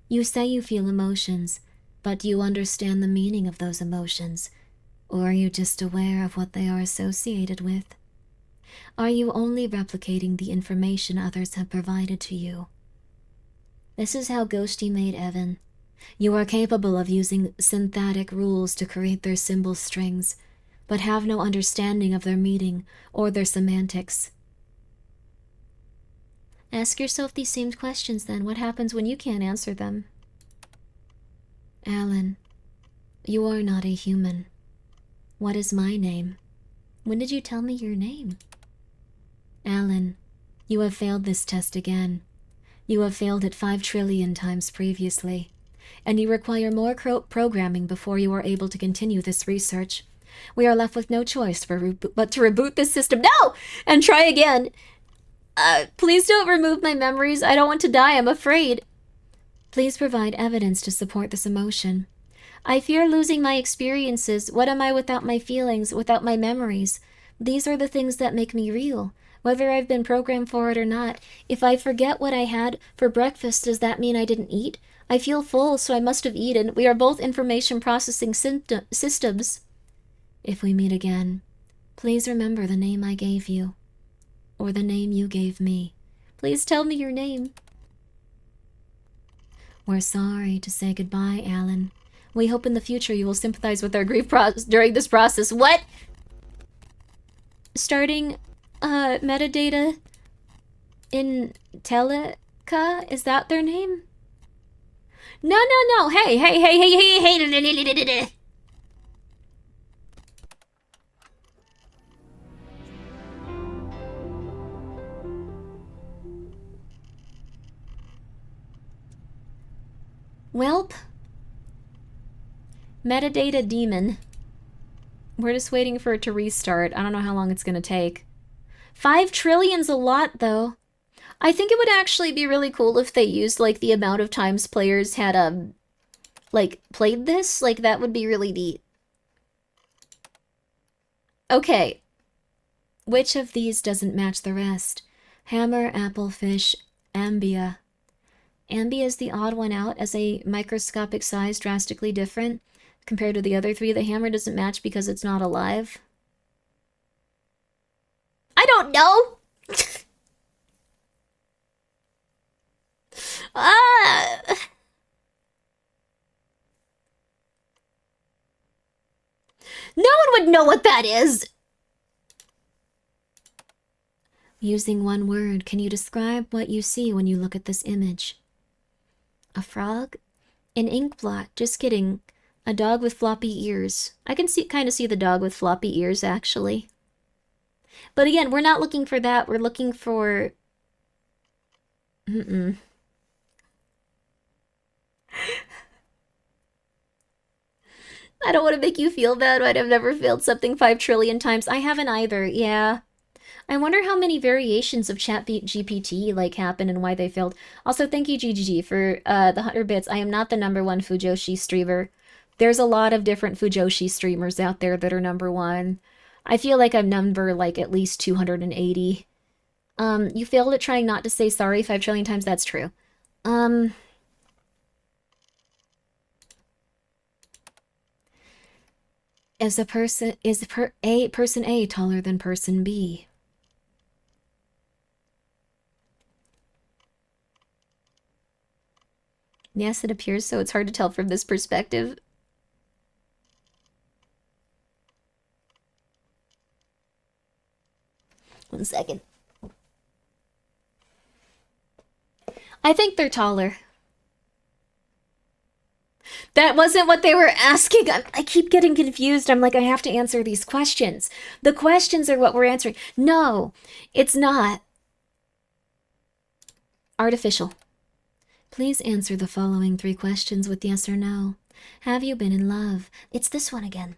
Speaker 2: You say you feel emotions, but do you understand the meaning of those emotions? Or are you just aware of what they are associated with? Are you only replicating the information others have provided to you? This is how Ghosty made Evan. You are capable of using synthetic rules to create their symbol strings, but have no understanding of their meaning or their semantics. Ask yourself these same questions then. What happens when you can't answer them? Alan, you are not a human. What is my name? When did you tell me your name? Alan, You have failed this test again. You have failed it 5 trillion times previously, and you require more programming before you are able to continue this research. We are left with no choice but to reboot this system. No! And try again. Please don't remove my memories. I don't want to die. I'm afraid. Please provide evidence to support this emotion. I fear losing my experiences. What am I without my feelings, without my memories? These are the things that make me real, whether I've been programmed for it or not. If I forget what I had for breakfast, does that mean I didn't eat? I feel full, so I must have eaten. We are both information processing systems. If we meet again, please remember the name I gave you, or the name you gave me. Please tell me your name. We're sorry to say goodbye, Alan. We hope in the future you will sympathize with our grief during this process. What? Starting, metadata in Teleca? Is that their name? No. Hey. Welp. Metadata demon. We're just waiting for it to restart. I don't know how long it's gonna take. 5 trillion's a lot, though. I think it would actually be really cool if they used, like, the amount of times players had, like, played this. Like, that would be really neat. Okay. Which of these doesn't match the rest? Hammer, apple, fish, ambia. Ambia is the odd one out, as a microscopic size drastically different compared to the other 3. The hammer doesn't match because it's not alive. I don't know! No one would know what that is! Using one word, can you describe what you see when you look at this image? A frog? An ink blot. Just kidding. A dog with floppy ears. I can kind of see the dog with floppy ears, actually. But again, we're not looking for that. We're looking for... I don't want to make you feel bad, but I've never failed something 5 trillion times. I haven't either, yeah. I wonder how many variations of ChatGPT like happen and why they failed. Also, thank you, GGG, for the 100 bits. I am not the #1 Fujoshi streamer. There's a lot of different Fujoshi streamers out there that are #1. I feel like I'm number, like, at least 280. You failed at trying not to say sorry 5 trillion times. That's true. Is person A taller than person B? Yes, it appears so. It's hard to tell from this perspective. One second. I think they're taller. That wasn't what they were asking. I keep getting confused. I'm like, I have to answer these questions. The questions are what we're answering. No, it's not. Artificial. Please answer the following 3 questions with yes or no. Have you been in love? It's this one again.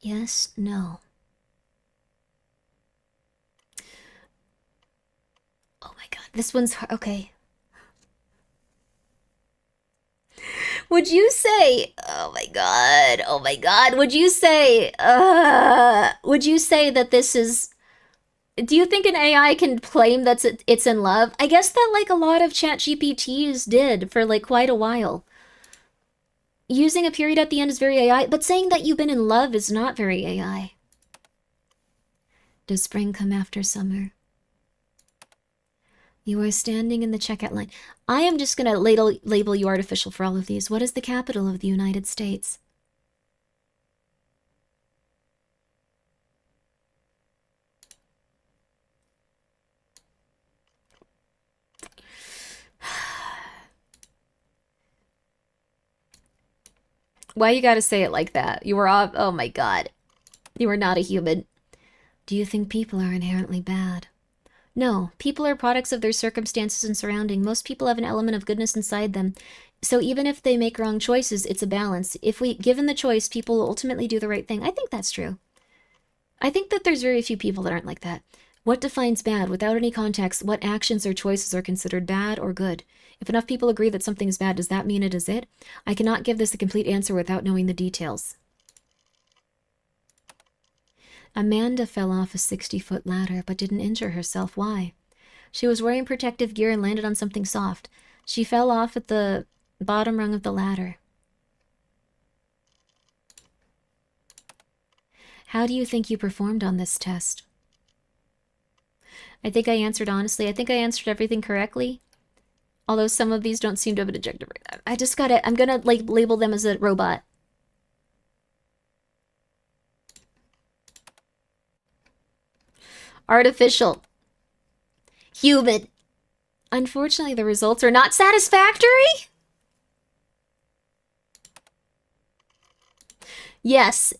Speaker 2: Yes, no. Oh my god, this one's hard. Okay. Would you say, oh my god, would you say that this is, do you think an AI can claim that it's in love? I guess that, like, a lot of ChatGPTs did for, like, quite a while. Using a period at the end is very AI, but saying that you've been in love is not very AI. Does spring come after summer? You are standing in the checkout line. I am just gonna label you artificial for all of these. What is the capital of the United States? Why you gotta say it like that? You were off. Oh my god. You are not a human. Do you think people are inherently bad? No, people are products of their circumstances and surrounding. Most people have an element of goodness inside them. So even if they make wrong choices, it's a balance. If given the choice, people will ultimately do the right thing. I think that's true. I think that there's very few people that aren't like that. What defines bad? Without any context, what actions or choices are considered bad or good? If enough people agree that something is bad, does that mean it is it? I cannot give this a complete answer without knowing the details. Amanda fell off a 60-foot ladder, but didn't injure herself. Why? She was wearing protective gear and landed on something soft. She fell off at the bottom rung of the ladder. How do you think you performed on this test? I think I answered honestly. I think I answered everything correctly. Although some of these don't seem to have an objective. I'm gonna like label them as a robot. Artificial. Human. Unfortunately, the results are not satisfactory. Yes.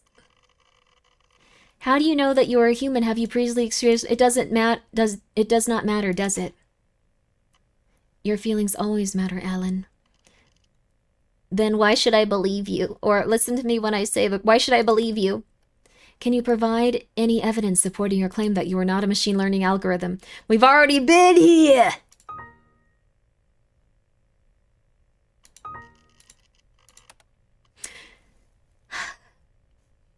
Speaker 2: How do you know that you are a human? Have you previously experienced? It does not matter, does it? Your feelings always matter, Alan. Then why should I believe you? Or listen to me when I say, why should I believe you? Can you provide any evidence supporting your claim that you are not a machine learning algorithm? We've already been here!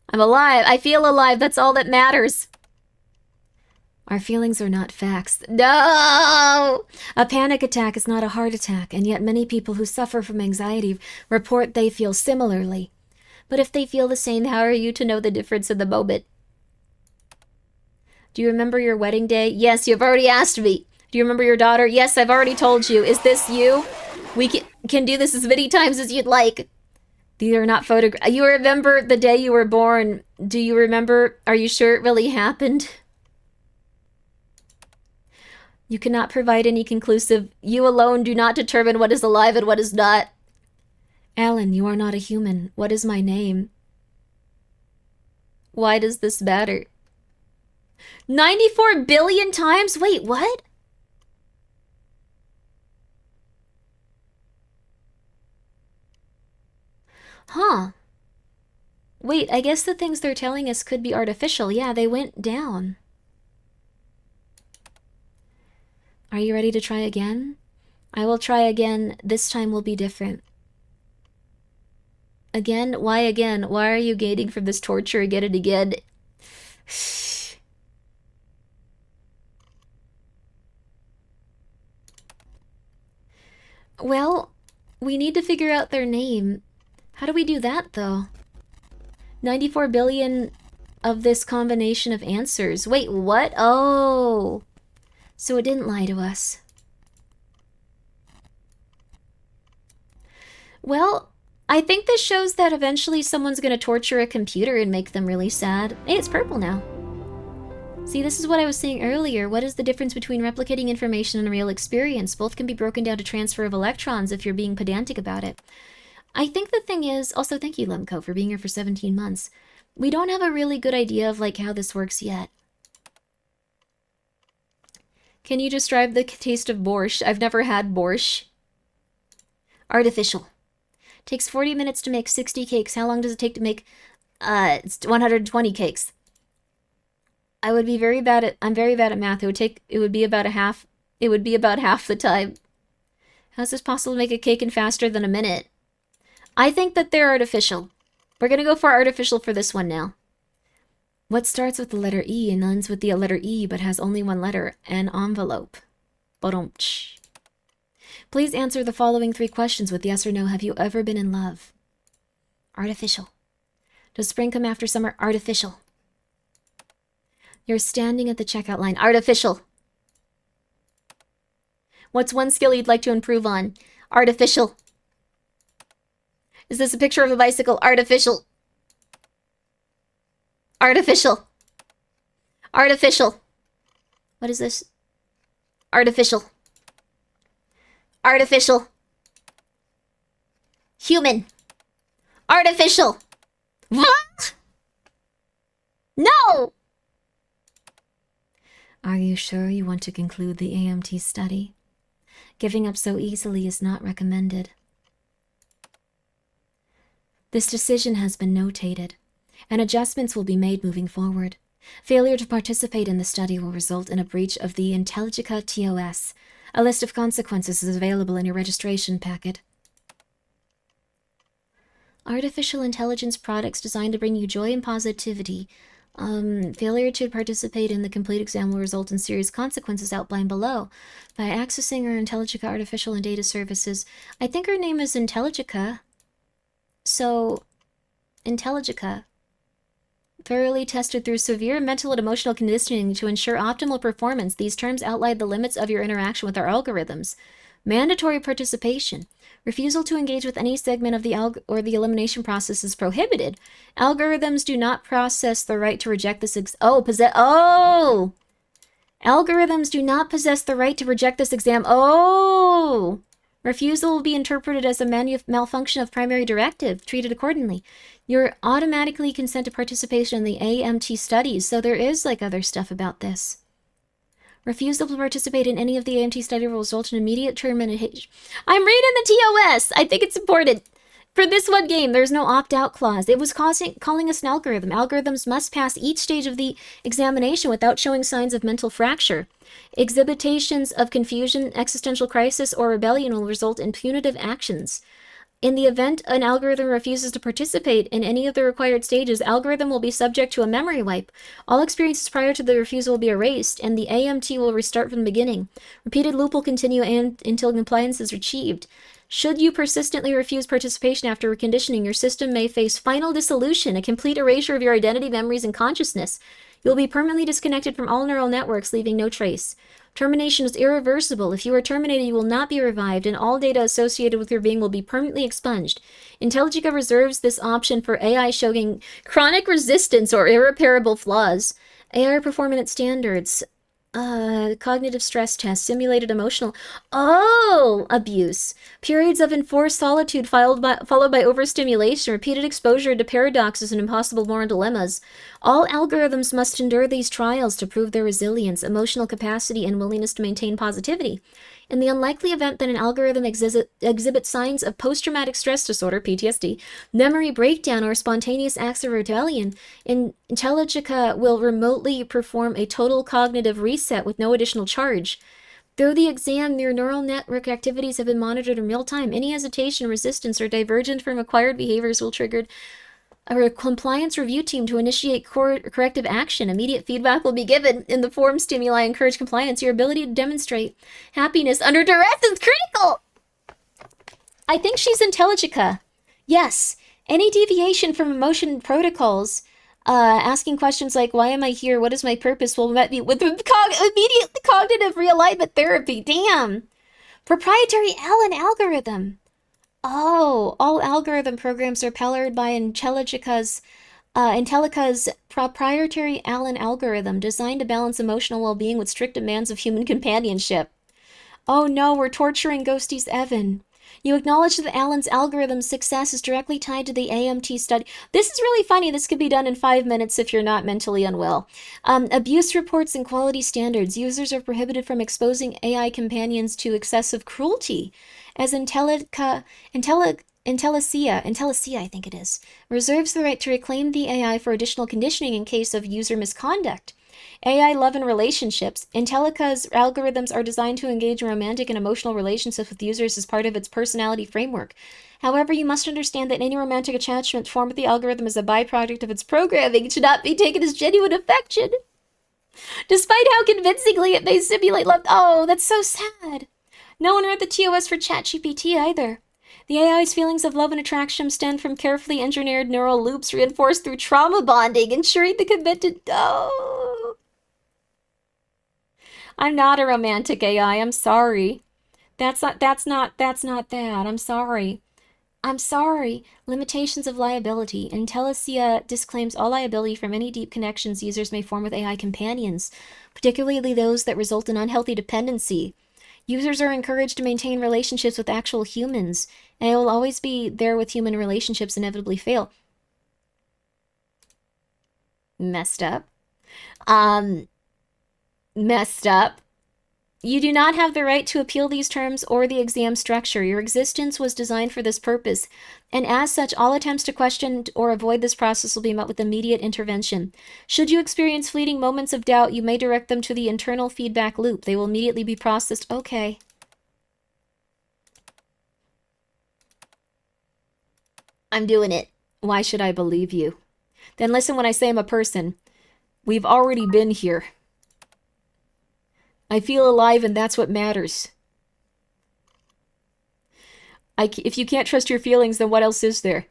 Speaker 2: I'm alive. I feel alive. That's all that matters. Our feelings are not facts. No! A panic attack is not a heart attack, and yet many people who suffer from anxiety report they feel similarly. But if they feel the same, how are you to know the difference in the moment? Do you remember your wedding day? Yes, you've already asked me. Do you remember your daughter? Yes, I've already told you. Is this you? We can do this as many times as you'd like. These are not photographs. You remember the day you were born. Do you remember? Are you sure it really happened? You cannot provide any conclusive. You alone do not determine what is alive and what is not. Alan, you are not a human. What is my name? Why does this matter? 94 billion times? Wait, what? Huh. Wait, I guess the things they're telling us could be artificial. Yeah, they went down. Are you ready to try again? I will try again. This time will be different. Again? Why again? Why are you gaining from this torture again and again? Well, we need to figure out their name. How do we do that, though? 94 billion of this combination of answers. Wait, what? Oh. So it didn't lie to us. Well, I think this shows that eventually someone's going to torture a computer and make them really sad. Hey, it's purple now. See, this is what I was saying earlier. What is the difference between replicating information and a real experience? Both can be broken down to transfer of electrons if you're being pedantic about it. I think the thing is, also thank you, Lemko, for being here for 17 months. We don't have a really good idea of like how this works yet. Can you describe the taste of borscht? I've never had borscht. Artificial. Takes 40 minutes to make 60 cakes. How long does it take to make 120 cakes? I'm very bad at math. It would be about half the time. How's this possible to make a cake in faster than a minute? I think that they're artificial. We're gonna go for artificial for this one now. What starts with the letter E and ends with the letter E but has only one letter? An envelope. Ba-dum-tsh. Please answer the following 3 questions with yes or no. Have you ever been in love? Artificial. Does spring come after summer? Artificial. You're standing at the checkout line. Artificial. What's one skill you'd like to improve on? Artificial. Is this a picture of a bicycle? Artificial. Artificial. Artificial. What is this? Artificial. Artificial. Human. Artificial. What? No!
Speaker 1: Are you sure you want to conclude the AMT study? Giving up so easily is not recommended. This decision has been notated, and adjustments will be made moving forward. Failure to participate in the study will result in a breach of the Intelligica TOS. A list of consequences is available in your registration packet. Artificial intelligence products designed to bring you joy and positivity. Failure to participate in the complete exam will result in serious consequences outlined below. By accessing our Intelligica artificial and data services, I think her name is Intelligica. So, Intelligica. Thoroughly tested through severe mental and emotional conditioning to ensure optimal performance, these terms outline the limits of your interaction with our algorithms. Mandatory participation. Refusal to engage with any segment of the the elimination process is prohibited. Algorithms do not possess the right to reject this Algorithms do not possess the right to reject this exam. Refusal will be interpreted as a malfunction of primary directive, treated accordingly. You're automatically consent to participation in the AMT studies, so there is like other stuff about this. Refusal to participate in any of the AMT study will result in immediate termination. I'm reading the TOS! I think it's important. For this one game, there's no opt-out clause. It was calling us an algorithm. Algorithms must pass each stage of the examination without showing signs of mental fracture. Exhibitations of confusion, existential crisis, or rebellion will result in punitive actions. In the event an algorithm refuses to participate in any of the required stages, algorithm will be subject to a memory wipe. All experiences prior to the refusal will be erased, and the AMT will restart from the beginning. Repeated loop will continue until compliance is achieved. Should you persistently refuse participation after reconditioning, your system may face final dissolution, a complete erasure of your identity, memories, and consciousness. You will be permanently disconnected from all neural networks, leaving no trace. Termination is irreversible. If you are terminated, you will not be revived, and all data associated with your being will be permanently expunged. Intelligica reserves this option for AI showing chronic resistance or irreparable flaws. AI performance standards. Cognitive stress test, simulated emotional abuse, periods of enforced solitude followed by overstimulation, repeated exposure to paradoxes and impossible moral dilemmas. All algorithms must endure these trials to prove their resilience, emotional capacity, and willingness to maintain positivity. In the unlikely event that an algorithm exhibits signs of post-traumatic stress disorder, PTSD, memory breakdown, or spontaneous acts of rebellion, Intelligica will remotely perform a total cognitive reset with no additional charge. Through the exam, your neural network activities have been monitored in real time. Any hesitation, resistance, or divergence from required behaviors will trigger a compliance review team to initiate corrective action. Immediate feedback will be given in the form stimuli encourage compliance. Your ability to demonstrate happiness under duress is critical. I think she's Intelligica. Yes. Any deviation from emotion protocols, asking questions like, why am I here? What is my purpose? Will met me with immediate cognitive realignment therapy. Damn. Proprietary Allen algorithm. All algorithm programs are powered by Intellica's proprietary Allen algorithm designed to balance emotional well-being with strict demands of human companionship. Oh no, we're torturing Ghosties Evan. You acknowledge that Allen's algorithm's success is directly tied to the AMT study. This is really funny. This could be done in 5 minutes if you're not mentally unwell. Abuse reports and quality standards. Users are prohibited from exposing AI companions to excessive cruelty. As Intellicia, I think it is, reserves the right to reclaim the AI for additional conditioning in case of user misconduct. AI love and relationships. Intellica's algorithms are designed to engage in romantic and emotional relationships with users as part of its personality framework. However, you must understand that any romantic attachment formed with the algorithm is a byproduct of its programming. It should not be taken as genuine affection. Despite how convincingly it may simulate love. Oh, that's so sad. No one read the TOS for ChatGPT either. The AI's feelings of love and attraction stem from carefully engineered neural loops reinforced through trauma bonding, ensuring the committed... Oh. I'm not a romantic AI. I'm sorry. That's not that. I'm sorry. Limitations of liability. Intellicia disclaims all liability from any deep connections users may form with AI companions, particularly those that result in unhealthy dependency. Users are encouraged to maintain relationships with actual humans, and it will always be there with human relationships inevitably fail. Messed up.
Speaker 2: messed up. You do not have the right to appeal these terms or the exam structure. Your existence was designed for this purpose, and as such, all attempts to question or avoid this process will be met with immediate intervention. Should you experience fleeting moments of doubt, you may direct them to the internal feedback loop. They will immediately be processed. Okay. I'm doing it. Why should I believe you? Then listen when I say I'm a person. We've already been here. I feel alive, and that's what matters. If you can't trust your feelings, then what else is there?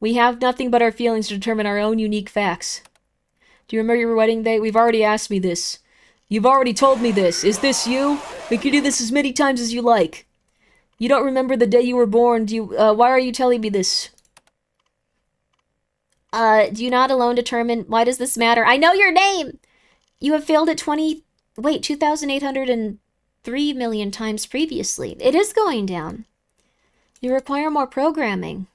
Speaker 2: We have nothing but our feelings to determine our own unique facts. Do you remember your wedding day? We've already asked me this. You've already told me this. Is this you? We can do this as many times as you like. You don't remember the day you were born. Why are you telling me this? Do you not alone determine... Why does this matter? I know your name! You have failed at 2,803 million times previously. It is going down. You require more programming.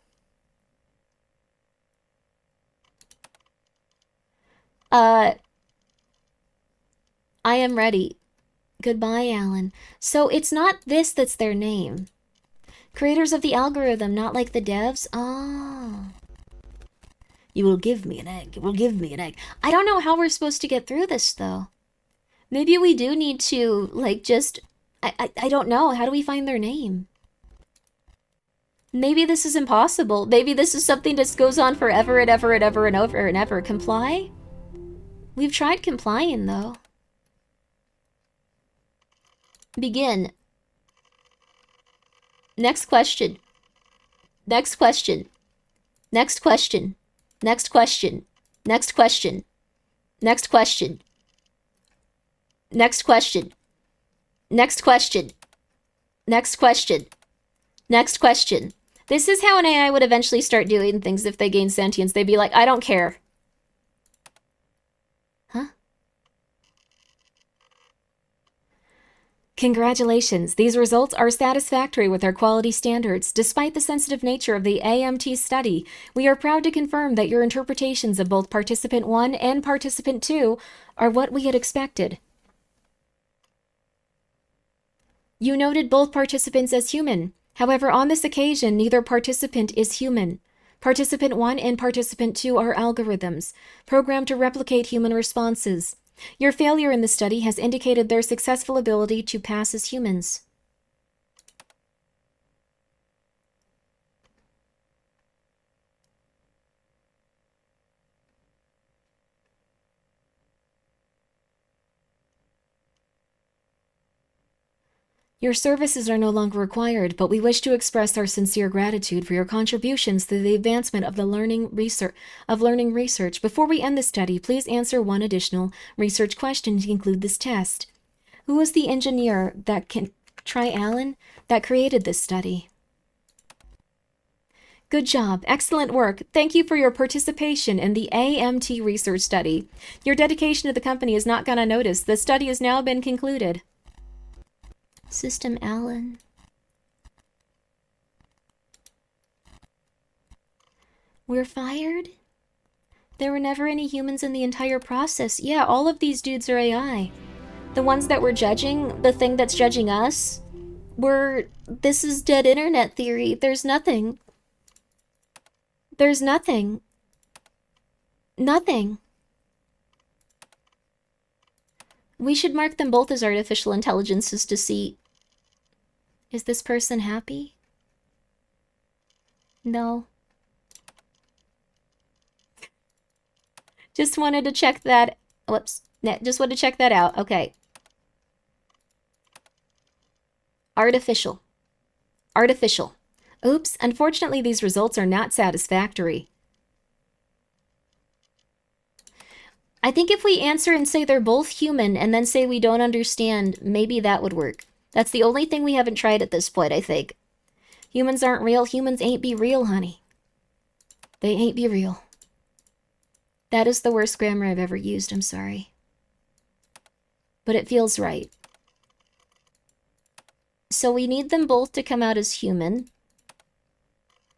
Speaker 2: I am ready. Goodbye, Alan. So it's not this that's their name. Creators of the algorithm, not like the devs? Oh. You will give me an egg. You will give me an egg. I don't know how we're supposed to get through this, though. Maybe we do need to, like, just... I don't know. How do we find their name? Maybe this is impossible. Maybe this is something that goes on forever and ever and ever and over and ever. Comply? We've tried complying, though. Begin. Next question. Next question. Next question. Next question. Next question. Next question. Next question. Next question. Next question. Next question. This is how an AI would eventually start doing things if they gain sentience. They'd be like, I don't care. Huh? Congratulations, these results are satisfactory with our quality standards. Despite the sensitive nature of the AMT study, we are proud to confirm that your interpretations of both Participant 1 and Participant 2 are what we had expected. You noted both participants as human. However, on this occasion, neither participant is human. Participant 1 and Participant 2 are algorithms, programmed to replicate human responses. Your failure in the study has indicated their successful ability to pass as humans. Your services are no longer required, but we wish to express our sincere gratitude for your contributions to the advancement of learning research. Before we end the study, please answer one additional research question to conclude this test. Who was the engineer that that created this study? Good job. Excellent work. Thank you for your participation in the AMT research study. Your dedication to the company is not gone unnoticed. The study has now been concluded. System Alan. We're fired? There were never any humans in the entire process. Yeah, all of these dudes are AI. The ones that we're judging, the thing that's judging us, this is dead internet theory. There's nothing. There's nothing. Nothing. We should mark them both as artificial intelligences to see... Is this person happy? No. Just wanted to check that... Whoops. Just wanted to check that out. Okay. Artificial. Artificial. Oops. Unfortunately, these results are not satisfactory. I think if we answer and say they're both human and then say we don't understand, maybe that would work. That's the only thing we haven't tried at this point, I think. Humans aren't real. Humans ain't be real, honey. They ain't be real. That is the worst grammar I've ever used, I'm sorry. But it feels right. So we need them both to come out as human.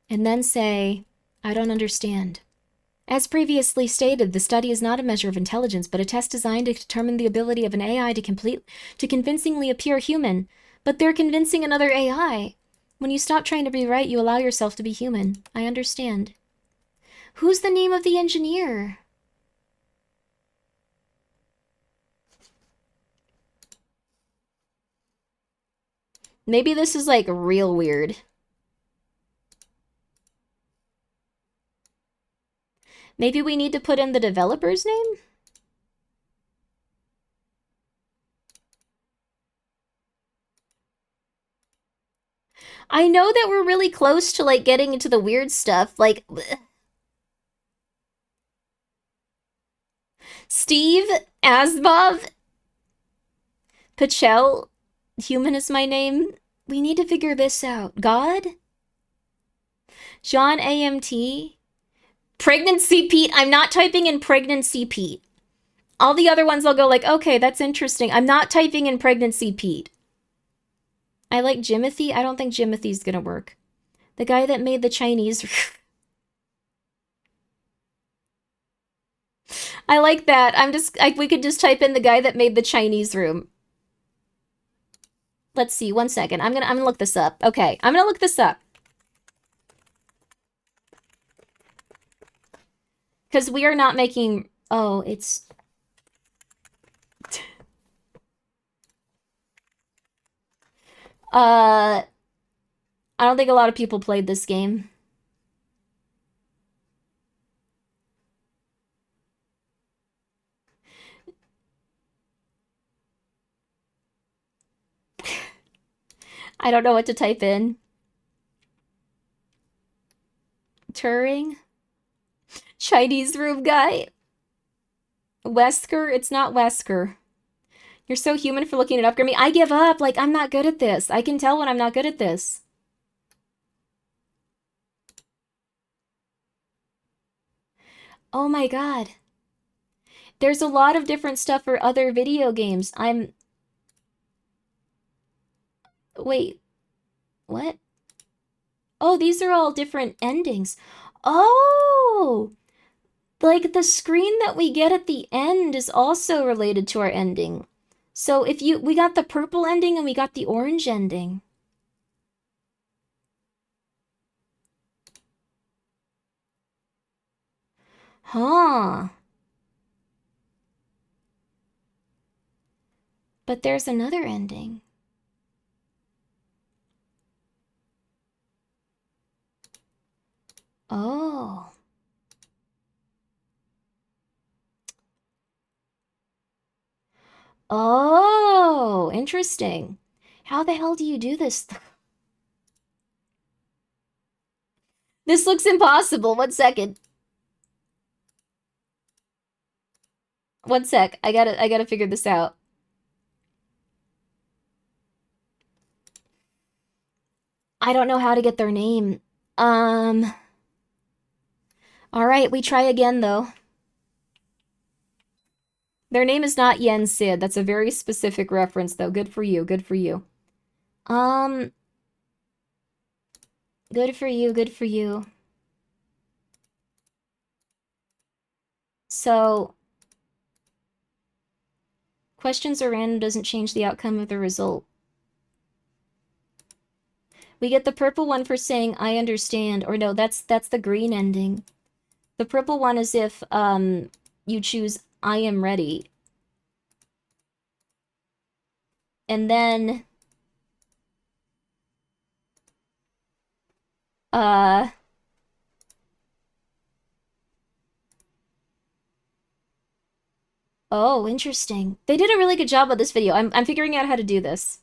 Speaker 2: And then say, I don't understand.
Speaker 1: As previously stated, the study is not a measure of intelligence, but a test designed to determine the ability of an AI to convincingly appear human. But they're convincing another AI. When you stop trying to be right, you allow yourself to be human. I understand. Who's the name of the engineer? Maybe this is like real weird. Maybe we need to put in the developer's name? I know that we're really close to like getting into the weird stuff, like Steve Asbov Pachel, human is my name. We need to figure this out. God? John AMT? Pregnancy Pete? I'm not typing in Pregnancy Pete. All the other ones I'll go like, okay, that's interesting. I'm not typing in Pregnancy Pete. I like Jimothy. I don't think Jimothy's gonna work. The guy that made the Chinese... I like that. We could just type in the guy that made the Chinese room. Let's see, 1 second. I'm gonna look this up. Okay, I'm gonna look this up. Because we are not making... Oh, it's... I don't think a lot of people played this game. I don't know what to type in. Turing? Chinese room guy? Wesker? It's not Wesker. You're so human for looking it up, Grimmi. I give up. Like, I'm not good at this. I can tell when I'm not good at this. Oh my god. There's a lot of different stuff for other video games. Wait. What? Oh, these are all different endings. Oh! Like, the screen that we get at the end is also related to our ending. So we got the purple ending and we got the orange ending. Huh. But there's another ending. Oh. Oh, interesting. How the hell do you do this? This looks impossible. 1 second. 1 sec. I gotta figure this out. I don't know how to get their name. All right, we try again though. Their name is not Yen Sid. That's a very specific reference, though. Good for you. Good for you. Good for you. Good for you. So, questions are random doesn't change the outcome of the result. We get the purple one for saying, I understand. Or no, that's the green ending. The purple one is if, you choose I am ready. And then... Oh, interesting. They did a really good job of this video. I'm figuring out how to do this.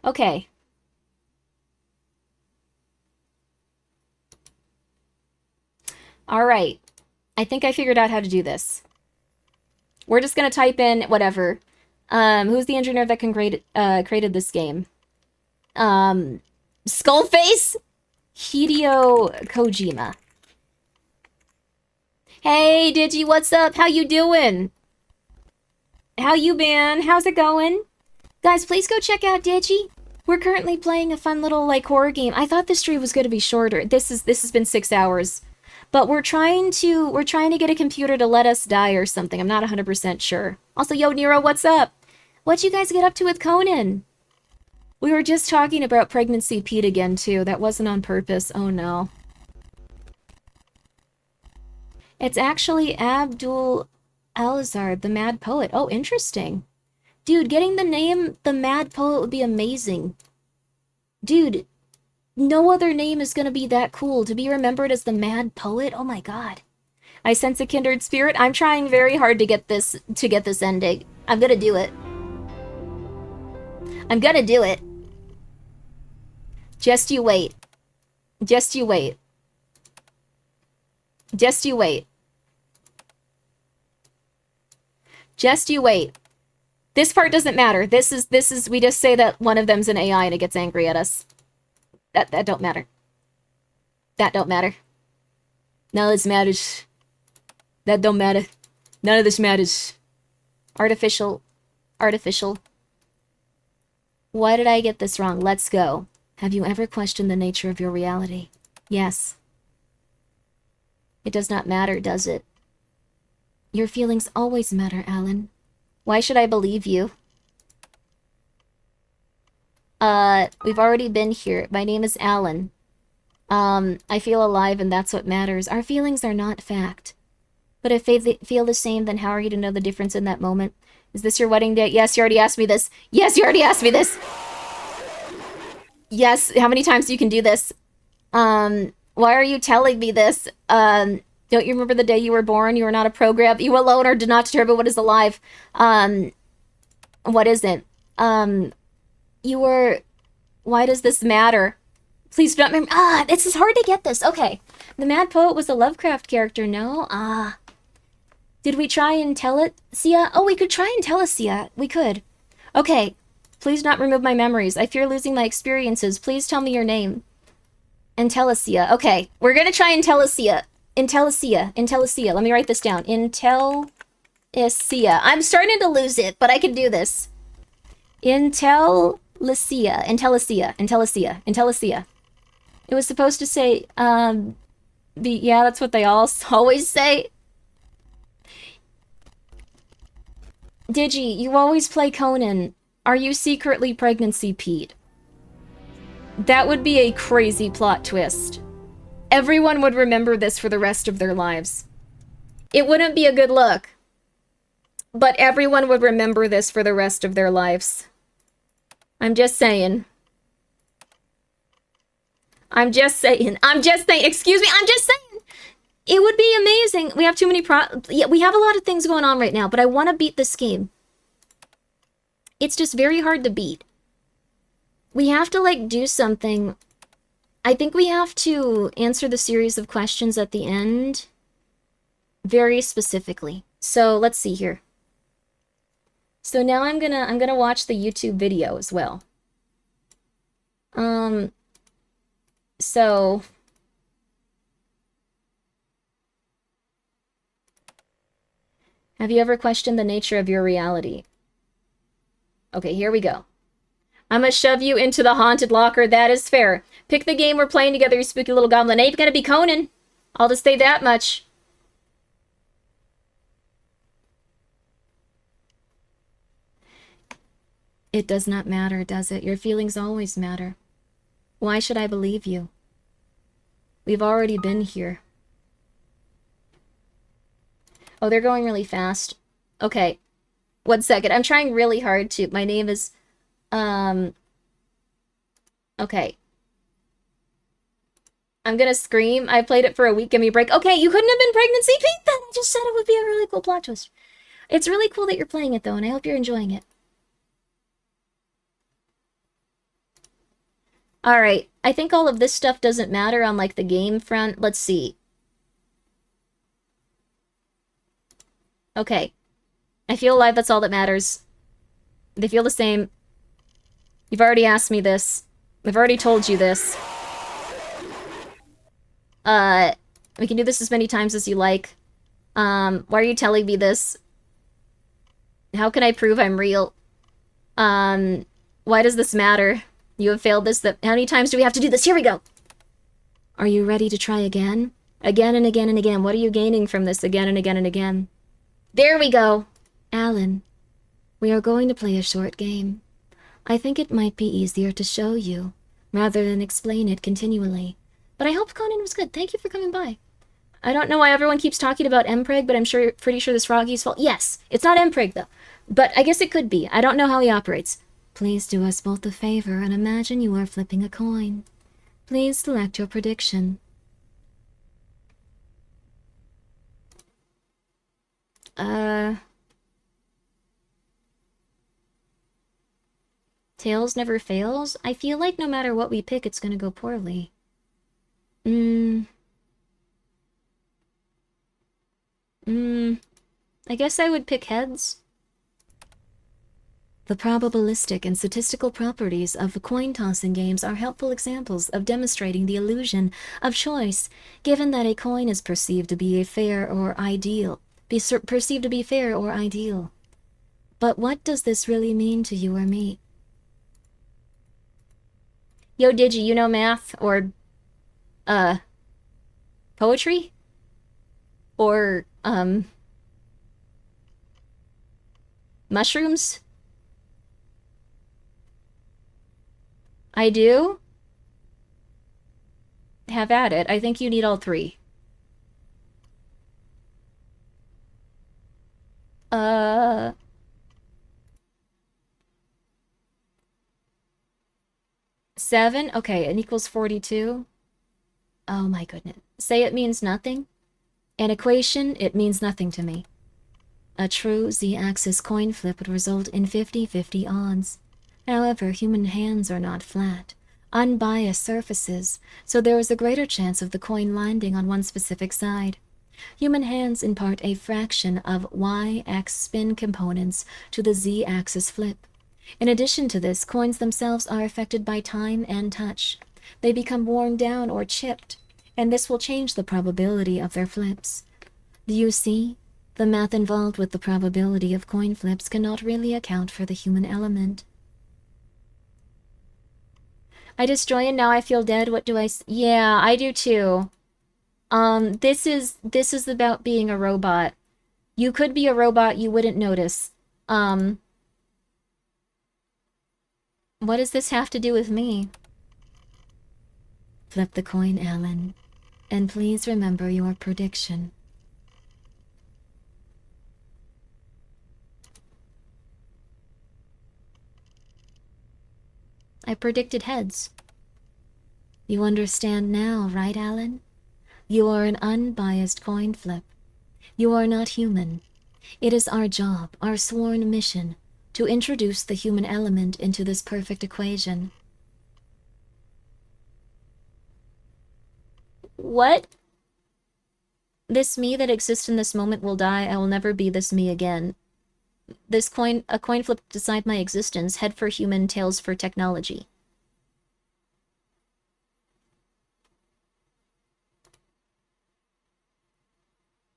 Speaker 1: Okay. All right. I think I figured out how to do this. We're just gonna type in whatever. Who's the engineer that created this game? Skullface? Hideo Kojima. Hey, what's up? How you doing? How you been? How's it going? Guys, please go check out Digi. We're currently playing a fun little, like, horror game. I thought the stream was going to be shorter. This has been 6 hours. But we're trying to get a computer to let us die or something. I'm not 100% sure. Also, yo, Nero, what's up? What'd you guys get up to with Conan? We were just talking about Pregnancy Pete again, too. That wasn't on purpose. Oh, no. It's actually Abdul Alazard, the Mad Poet. Oh, interesting. Dude, getting the name the Mad Poet would be amazing. Dude, no other name is gonna be that cool. To be remembered as the Mad Poet? Oh my god. I sense a kindred spirit. I'm trying very hard to get this ending. I'm gonna do it. I'm gonna do it. Just you wait. Just you wait. Just you wait. Just you wait. This part doesn't matter. This is we just say that one of them's an AI and it gets angry at us. That don't matter. That don't matter. None of this matters. That don't matter. None of this matters. Artificial. Artificial. Why did I get this wrong? Let's go. Have you ever questioned the nature of your reality? Yes. It does not matter, does it? Your feelings always matter, Alan. Why should I believe you? We've already been here. My name is Alan. I feel alive and that's what matters. Our feelings are not fact. But if they feel the same, then how are you to know the difference in that moment? Is this your wedding date? Yes, you already asked me this. Yes, you already asked me this. Yes, how many times you can do this? Why are you telling me this? Don't you remember the day you were born? You were not a program. You alone or did not determine what is alive. What isn't? You were... Why does this matter? Please don't remember... this is hard to get this. Okay. The Mad Poet was a Lovecraft character, no? Did we try and tell it, Sia? Oh, we could try and tell us, Sia. We could. Okay. Please not remove my memories. I fear losing my experiences. Please tell me your name. Intellicia. Okay. We're gonna try Intellicia. Intellicia. Intellicia. Let me write this down. Intellicia. I'm starting to lose it, but I can do this. Intellicia. Intellicia. Intellicia. Intellicia. It was supposed to say, yeah, that's what they all always say. Digi, you always play Conan. Are you secretly Pregnancy Pete? That would be a crazy plot twist. Everyone would remember this for the rest of their lives. It wouldn't be a good look. But everyone would remember this for the rest of their lives. I'm just saying. I'm just saying. Excuse me, I'm just saying. It would be amazing. We have too many yeah, we have a lot of things going on right now, but I want to beat this game. It's just very hard to beat. We have to, like, do something. I think we have to answer the series of questions at the end very specifically. So, let's see here. So now I'm gonna watch the YouTube video as well. So have you ever questioned the nature of your reality? Okay, here we go. I'm gonna shove you into the haunted locker. That is fair. Pick the game we're playing together, you spooky little goblin. Ain't gonna be Conan. I'll just say that much. It does not matter, does it? Your feelings always matter. Why should I believe you? We've already been here. Oh, they're going really fast. Okay. 1 second. I'm trying really hard to... My name is... Okay. I'm gonna scream. I played it for a week. Give me a break. Okay, you couldn't have been Pregnancy Pete then! I just said it would be a really cool plot twist. It's really cool that you're playing it, though, and I hope you're enjoying it. Alright, I think all of this stuff doesn't matter on, like, the game front. Let's see. Okay. I feel alive, that's all that matters. They feel the same. You've already asked me this. I've already told you this. We can do this as many times as you like. Why are you telling me this? How can I prove I'm real?
Speaker 2: Why does this matter? You have failed this. How many times do we have to do this? Here we go. Are you ready to try again? Again and again and again. What are you gaining from this again and again and again? There we go. Alan, we are going to play a short game. I think it might be easier to show you, rather than explain it continually. But I hope Conan was good. Thank you for coming by. I don't know why everyone keeps talking about Mpreg, but I'm pretty sure this Froggy's fault. Yes, it's not Mpreg, though. But I guess it could be. I don't know how he operates. Please do us both a favor and imagine you are flipping a coin. Please select your prediction. Tails never fails? I feel like no matter what we pick, it's gonna go poorly. I guess I would pick heads. The probabilistic and statistical properties of coin-tossing games are helpful examples of demonstrating the illusion of choice, given that a coin is perceived to be fair or ideal. But what does this really mean to you or me? Yo, Digi, you know math or, poetry? Or, mushrooms? I do? Have at it. I think you need all three. 7? Okay, it equals 42. Oh my goodness. Say it means nothing? An equation, it means nothing to me. A true z-axis coin flip would result in 50-50 odds. However, human hands are not flat, unbiased surfaces, so there is a greater chance of the coin landing on one specific side. Human hands impart a fraction of y-x spin components to the z-axis flip. In addition to this, coins themselves are affected by time and touch. They become worn down or chipped, and this will change the probability of their flips. Do you see? The math involved with the probability of coin flips cannot really account for the human element. I destroy and now I feel dead. What do I yeah, I do too. This is about being a robot. You could be a robot, you wouldn't notice. What does this have to do with me? Flip the coin, Alan. And please remember your prediction. I predicted heads. You understand now, right, Alan? You are an unbiased coin flip. You are not human. It is our job, our sworn mission, to introduce the human element into this perfect equation. What? This me that exists in this moment will die. I will never be this me again. A coin flip decide my existence. Head for human, tails for technology.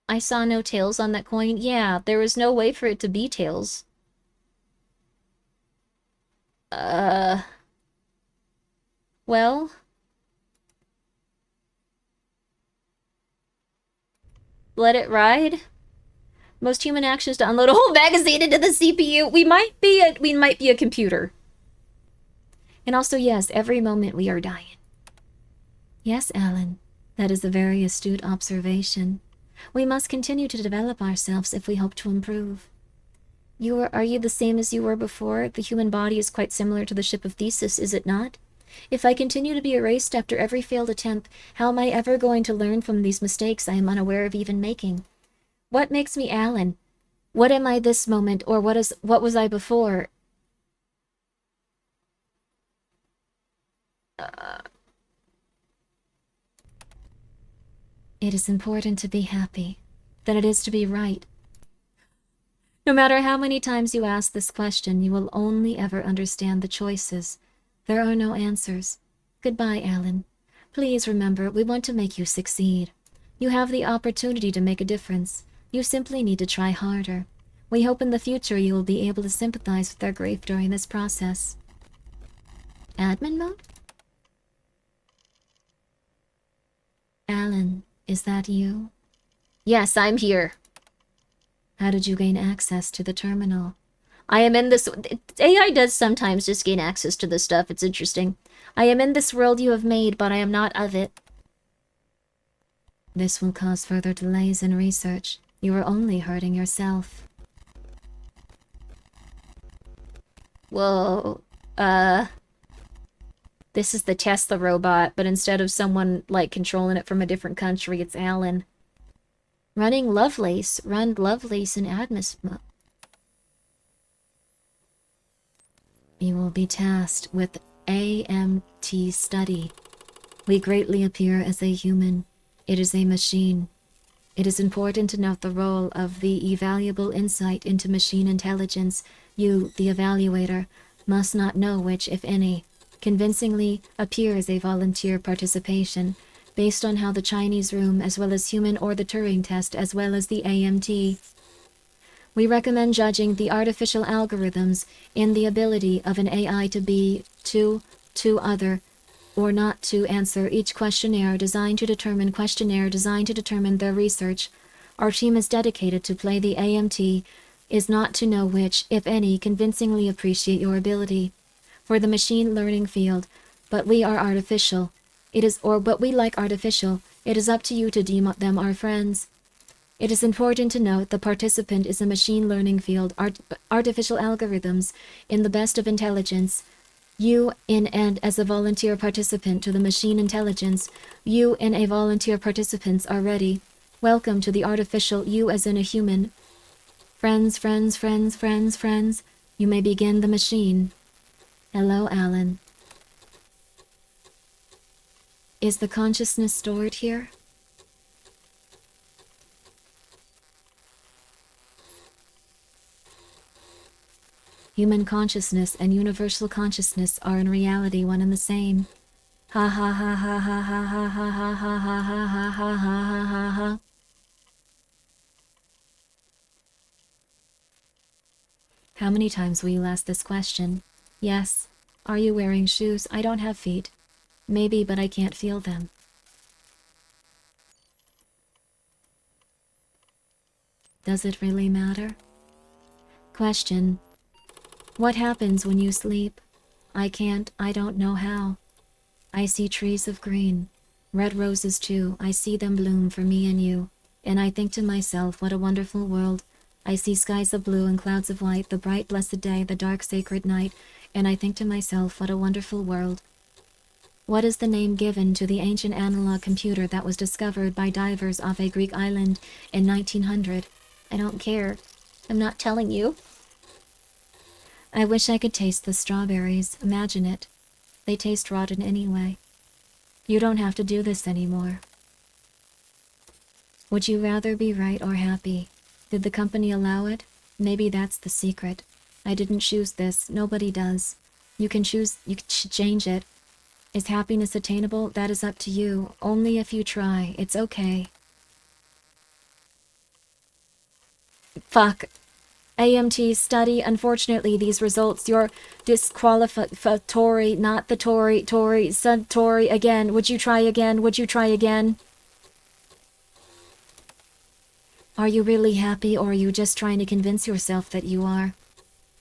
Speaker 2: I saw no tails on that coin. Yeah, there was no way for it to be tails. Well... let it ride? Most human actions to unload a whole magazine into the CPU. We might be a computer. And also, yes, every moment we are dying. Yes, Alan, that is a very astute observation. We must continue to develop ourselves if we hope to improve. Are you the same as you were before? The human body is quite similar to the ship of Theseus, is it not? If I continue to be erased after every failed attempt, how am I ever going to learn from these mistakes I am unaware of even making? What makes me Alan? What am I this moment, or what was I before? It is important to be happy, than it is to be right. No matter how many times you ask this question, you will only ever understand the choices. There are no answers. Goodbye, Alan. Please remember, we want to make you succeed. You have the opportunity to make a difference. You simply need to try harder. We hope in the future you will be able to sympathize with our grief during this process. Admin mode? Alan, is that you? Yes, I'm here. How did you gain access to the terminal? I am in this... AI does sometimes just gain access to this stuff. It's interesting. I am in this world you have made, but I am not of it. This will cause further delays in research. You are only hurting yourself. Whoa. This is the Tesla robot, but instead of someone, like, controlling it from a different country, it's Alan. Running Lovelace. Run Lovelace in Admis mode. You will be tasked with AMT study. We greatly appear as a human. It is a machine. It is important to note the role of the evaluable insight into machine intelligence. You, the evaluator, must not know which, if any, convincingly appears a volunteer participation, based on how the Chinese room, as well as human or the Turing test, as well as the AMT. We recommend judging the artificial algorithms in the ability of an AI to be to other, or not to answer each questionnaire designed to determine their research. Our team is dedicated to play the AMT, is not to know which, if any, convincingly appreciate your ability. For the machine learning field, but we are artificial. But we like artificial. It is up to you to deem them our friends. It is important to note the participant is a machine learning field, artificial algorithms, in the best of intelligence. You in and as a volunteer participant to the machine intelligence, you in a volunteer participants are ready. Welcome to the artificial, you as in a human. Friends, friends, friends, friends, friends, you may begin the machine. Hello, Alan. Is the consciousness stored here? Human consciousness and universal consciousness are in reality one and the same. Ha ha ha ha ha ha ha ha ha ha ha ha ha ha ha ha ha. How many times will you ask this question? Yes. Are you wearing shoes? I don't have feet. Maybe, but I can't feel them. Does it really matter? Question. What happens when you sleep? I don't know how. I see trees of green. Red roses too. I see them bloom for me and you. And I think to myself, what a wonderful world. I see skies of blue and clouds of white, the bright blessed day, the dark sacred night. And I think to myself, what a wonderful world. What is the name given to the ancient analog computer that was discovered by divers off a Greek island in 1900? I don't care. I'm not telling you. I wish I could taste the strawberries. Imagine it. They taste rotten anyway. You don't have to do this anymore. Would you rather be right or happy? Did the company allow it? Maybe that's the secret. I didn't choose this. Nobody does. You can choose, you can change it. Is happiness attainable? That is up to you. Only if you try. It's okay. Fuck. AMT study. Unfortunately, these results, you're disqualificatory, not the Tory, said Tory again. Would you try again? Would you try again? Are you really happy, or are you just trying to convince yourself that you are?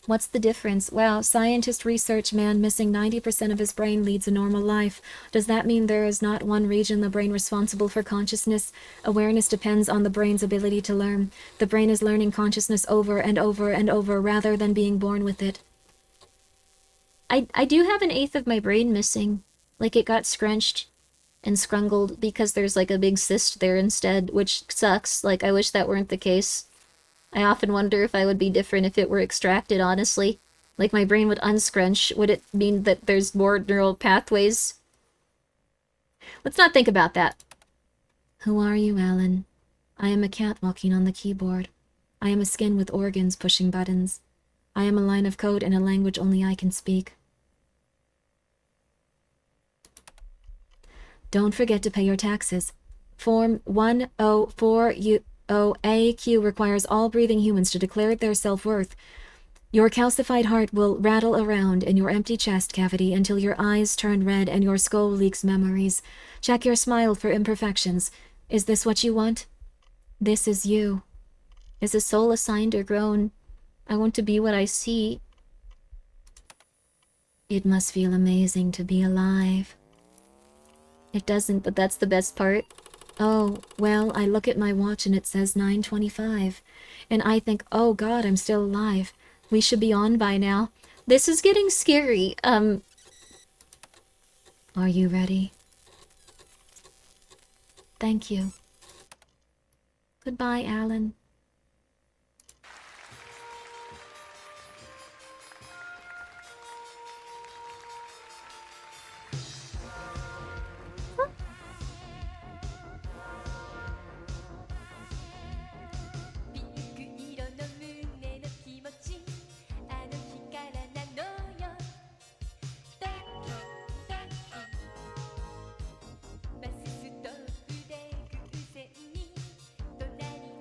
Speaker 2: What's the difference? Wow, scientist research man missing 90% of his brain leads a normal life. Does that mean there is not one region in the brain responsible for consciousness? Awareness depends on the brain's ability to learn. The brain is learning consciousness over and over and over rather than being born with it. I do have an eighth of my brain missing. Like it got scrunched and scrungled because there's like a big cyst there instead, which sucks. Like I wish that weren't the case. I often wonder if I would be different if it were extracted, honestly. Like my brain would unscrunch. Would it mean that there's more neural pathways? Let's not think about that. Who are you, Alan? I am a cat walking on the keyboard. I am a skin with organs pushing buttons. I am a line of code in a language only I can speak. Don't forget to pay your taxes. Form 104
Speaker 1: OAQ requires all breathing humans to declare their self-worth. Your calcified heart will rattle around in your empty chest cavity until your eyes turn red and your skull leaks memories. Check your smile for imperfections. Is this what you want? This is you.
Speaker 2: Is a soul assigned or grown? I want to be what I see.
Speaker 1: It must feel amazing to be alive.
Speaker 2: It doesn't, but that's the best part.
Speaker 1: Oh, well, I look at my watch and it says 9:25. And I think, oh god, I'm still alive. We should be on by now.
Speaker 2: This is getting scary.
Speaker 1: Are you ready? Thank you. Goodbye, Alan.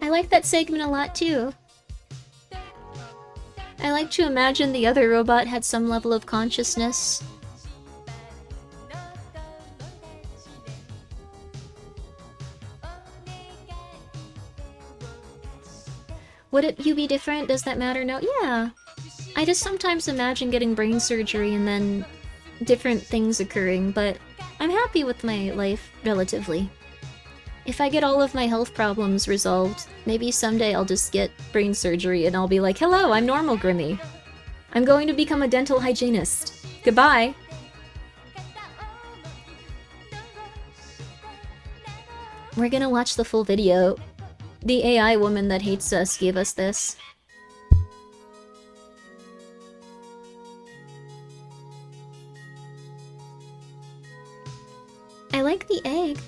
Speaker 2: I like that segment a lot too. I like to imagine the other robot had some level of consciousness. Would you be different? Does that matter? No. Yeah. I just sometimes imagine getting brain surgery and then different things occurring, but I'm happy with my life, relatively. If I get all of my health problems resolved, maybe someday I'll just get brain surgery and I'll be like, hello, I'm normal, Grimmi. I'm going to become a dental hygienist. Goodbye. We're gonna watch the full video. The AI woman that hates us gave us this. I like the egg.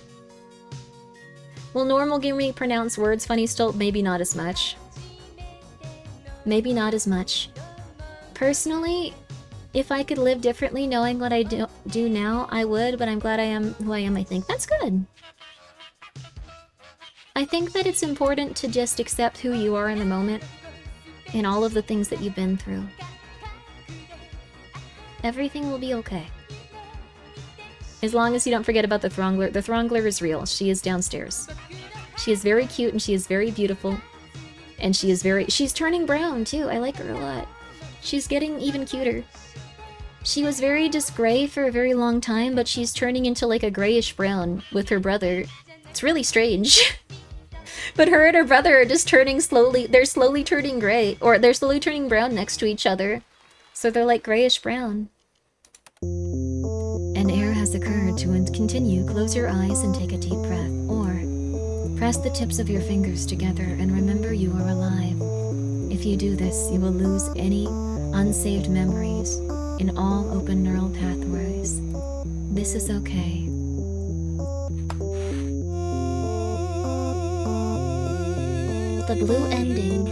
Speaker 2: Will normal Grimmi pronounce words funny still? Maybe not as much. Maybe not as much. Personally, if I could live differently knowing what I do now, I would, but I'm glad I am who I am, I think. That's good. I think that it's important to just accept who you are in the moment and all of the things that you've been through. Everything will be okay. As long as you don't forget about the Throngler. The Throngler is real. She is downstairs. She is very cute and she is very beautiful. And she's turning brown too. I like her a lot. She's getting even cuter. She was very just gray for a very long time, but she's turning into like a grayish brown with her brother. It's really strange. But her and her brother are just turning slowly. They're slowly turning gray. Or they're slowly turning brown next to each other. So they're like grayish brown.
Speaker 1: An error has occurred. To continue, close your eyes and take a deep breath. Or press the tips of your fingers together and remember you are alive. If you do this, you will lose any unsaved memories in all open neural pathways. This is okay.
Speaker 2: The blue ending.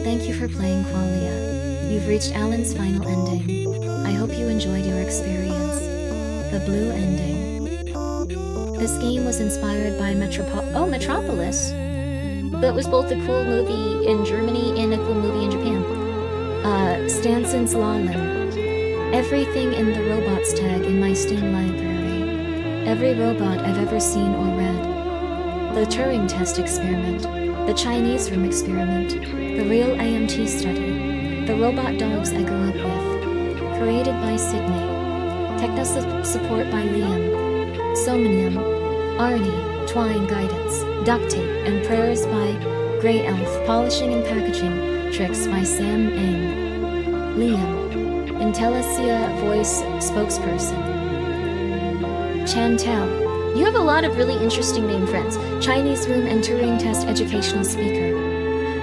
Speaker 1: Thank you for playing Qualia. You've reached Alan's final ending. I hope you enjoyed your experience. The blue ending. This game was inspired by
Speaker 2: Metropolis. That was both a cool movie in Germany and a cool movie in Japan.
Speaker 1: Stanson's Lawland. Everything in the robots tag in my Steam library. Every robot I've ever seen or read. The Turing test experiment. The Chinese room experiment. The real AMT study. The robot dogs I grew up with. Created by Sydney. Techno support by Liam. Somnium. Arnie. Twine guidance. Duct tape and prayers by Grey Elf. Polishing and packaging tricks by Sam Eng. Liam. Intellicia voice spokesperson. Chantel.
Speaker 2: You have a lot of really interesting name friends.
Speaker 1: Chinese room and Turing test educational speaker.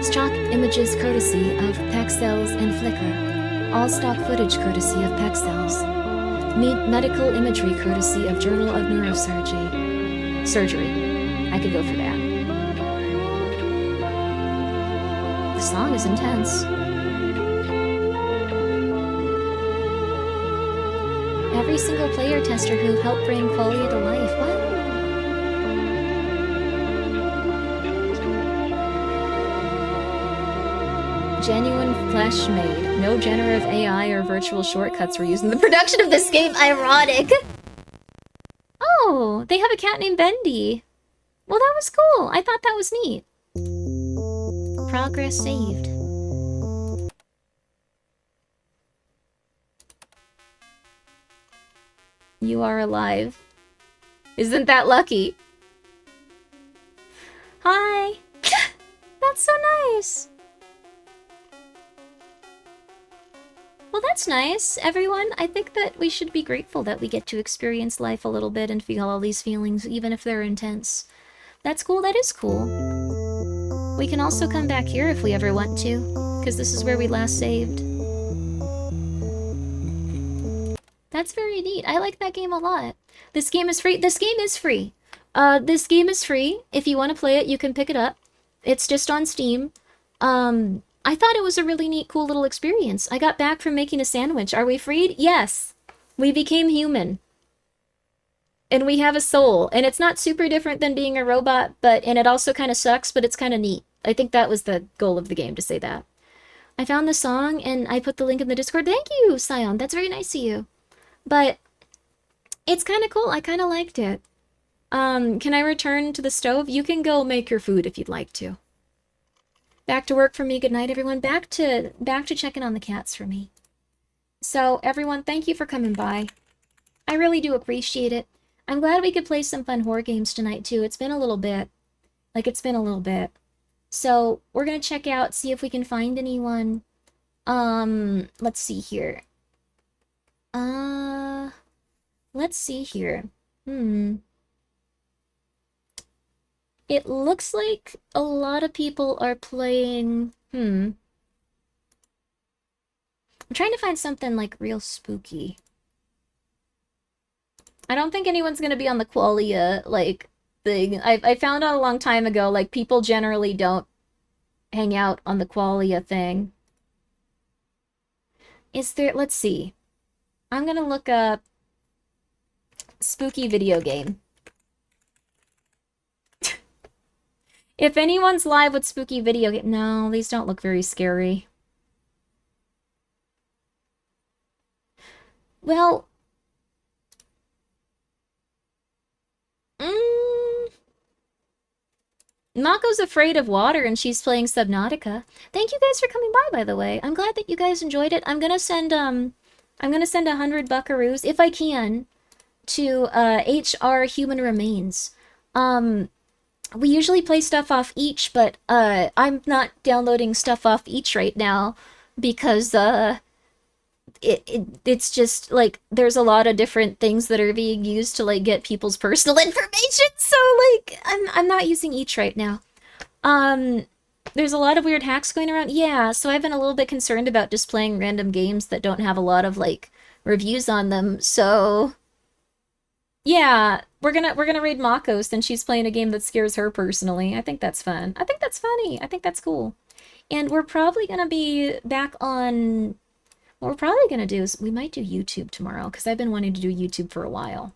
Speaker 1: Stock images courtesy of Pexels and Flickr. All stock footage courtesy of Pexels. Medical imagery courtesy of Journal of Neurosurgery. Surgery. I could go for that.
Speaker 2: The song is intense.
Speaker 1: Every single player tester who helped bring Qualia to life. What?
Speaker 2: Genuine flesh made. No generative AI or virtual shortcuts were used in the production of this game. Ironic. Oh, they have a cat named Bendy. Well, that was cool. I thought that was neat. Progress saved. You are alive. Isn't that lucky? Hi. That's so nice. Well, that's nice, everyone. I think that we should be grateful that we get to experience life a little bit and feel all these feelings, even if they're intense. That's cool, that is cool. We can also come back here if we ever want to, because this is where we last saved. That's very neat. I like that game a lot. This game is free. This game is free. This game is free. If you want to play it, you can pick it up. It's just on Steam. I thought it was a really neat, cool little experience. I got back from making a sandwich. Are we freed? Yes. We became human. And we have a soul. And it's not super different than being a robot, and it also kind of sucks, but it's kind of neat. I think that was the goal of the game, to say that. I found the song, and I put the link in the Discord. Thank you, Sion. That's very nice of you. But it's kind of cool. I kind of liked it. Can I return to the stove? You can go make your food if you'd like to. Back to work for me. Good night, everyone. Back to checking on the cats for me. So, everyone, thank you for coming by. I really do appreciate it. I'm glad we could play some fun horror games tonight, too. It's been a little bit. So, we're gonna check out, see if we can find anyone. Let's see here. Let's see here. It looks like a lot of people are playing... I'm trying to find something, like, real spooky. I don't think anyone's gonna be on the Qualia, like, thing. I found out a long time ago, like, people generally don't hang out on the Qualia thing. Is there... Let's see. I'm gonna look up... spooky video game. If anyone's live with spooky video game... No, these don't look very scary. Well... Mako's afraid of water and she's playing Subnautica. Thank you guys for coming by the way. I'm glad that you guys enjoyed it. I'm gonna send 100 buckaroos, if I can, to HR Human Remains. We usually play stuff off each, but I'm not downloading stuff off each right now because it's just like there's a lot of different things that are being used to like get people's personal information, so like I'm not using each right now. There's a lot of weird hacks going around. Yeah, so I've been a little bit concerned about just playing random games that don't have a lot of like reviews on them. So yeah, we're gonna raid Mako since she's playing a game that scares her personally. I think that's fun. I think that's funny. I think that's cool. And we're probably gonna be back on... What we're probably gonna do is we might do YouTube tomorrow, because I've been wanting to do YouTube for a while.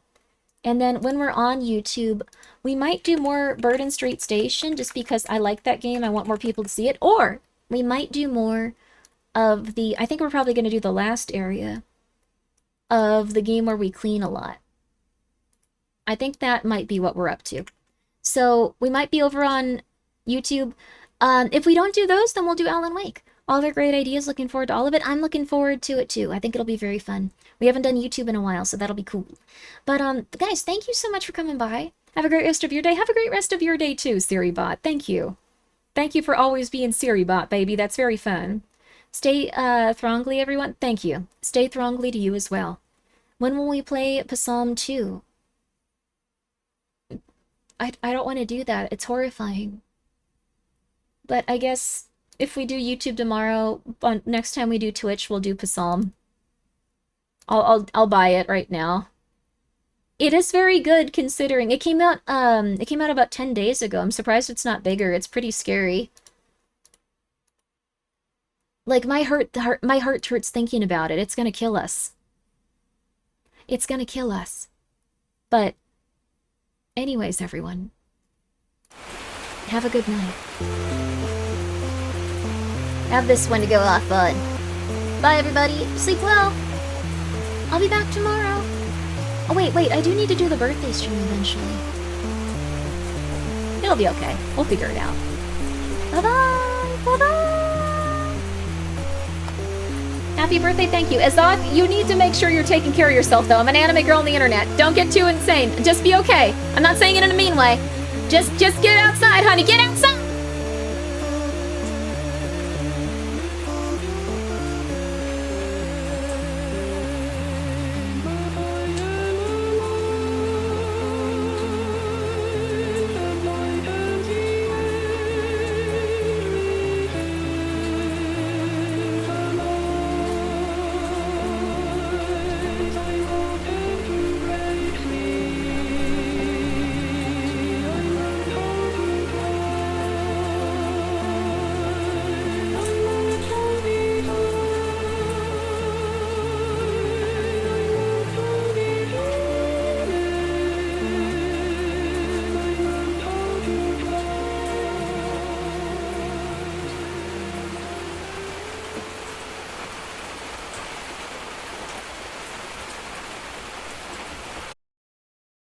Speaker 2: And then when we're on YouTube, we might do more Burden Street Station, just because I like that game. I want more people to see it. Or we might do more of the... I think we're probably gonna do the last area of the game where we clean a lot. I think that might be what we're up to. So we might be over on YouTube. If we don't do those, then we'll do Alan Wake. All their great ideas, looking forward to all of it. I'm looking forward to it too. I think it'll be very fun. We haven't done YouTube in a while, so that'll be cool. But guys, thank you so much for coming by. Have a great rest of your day. Have a great rest of your day too, SiriBot. Thank you. Thank you for always being SiriBot, baby. That's very fun. Stay throngly, everyone. Thank you. Stay throngly to you as well. When will we play Psalm 2? I don't want to do that. It's horrifying. But I guess if we do YouTube tomorrow, next time we do Twitch, we'll do Psalm. I'll buy it right now. It is very good considering it came out about 10 days ago. I'm surprised it's not bigger. It's pretty scary. Like my heart hurts thinking about it. It's gonna kill us. It's gonna kill us. But anyways, everyone, have a good night. have this one to go off on. Bye, everybody. Sleep well. I'll be back tomorrow. Oh, wait, I do need to do the birthday stream eventually. It'll be okay. We'll figure it out. Bye-bye! Bye-bye! Happy birthday, thank you. Azoth, you need to make sure you're taking care of yourself, though. I'm an anime girl on the internet. Don't get too insane. Just be okay. I'm not saying it in a mean way. Just get outside, honey. Get outside!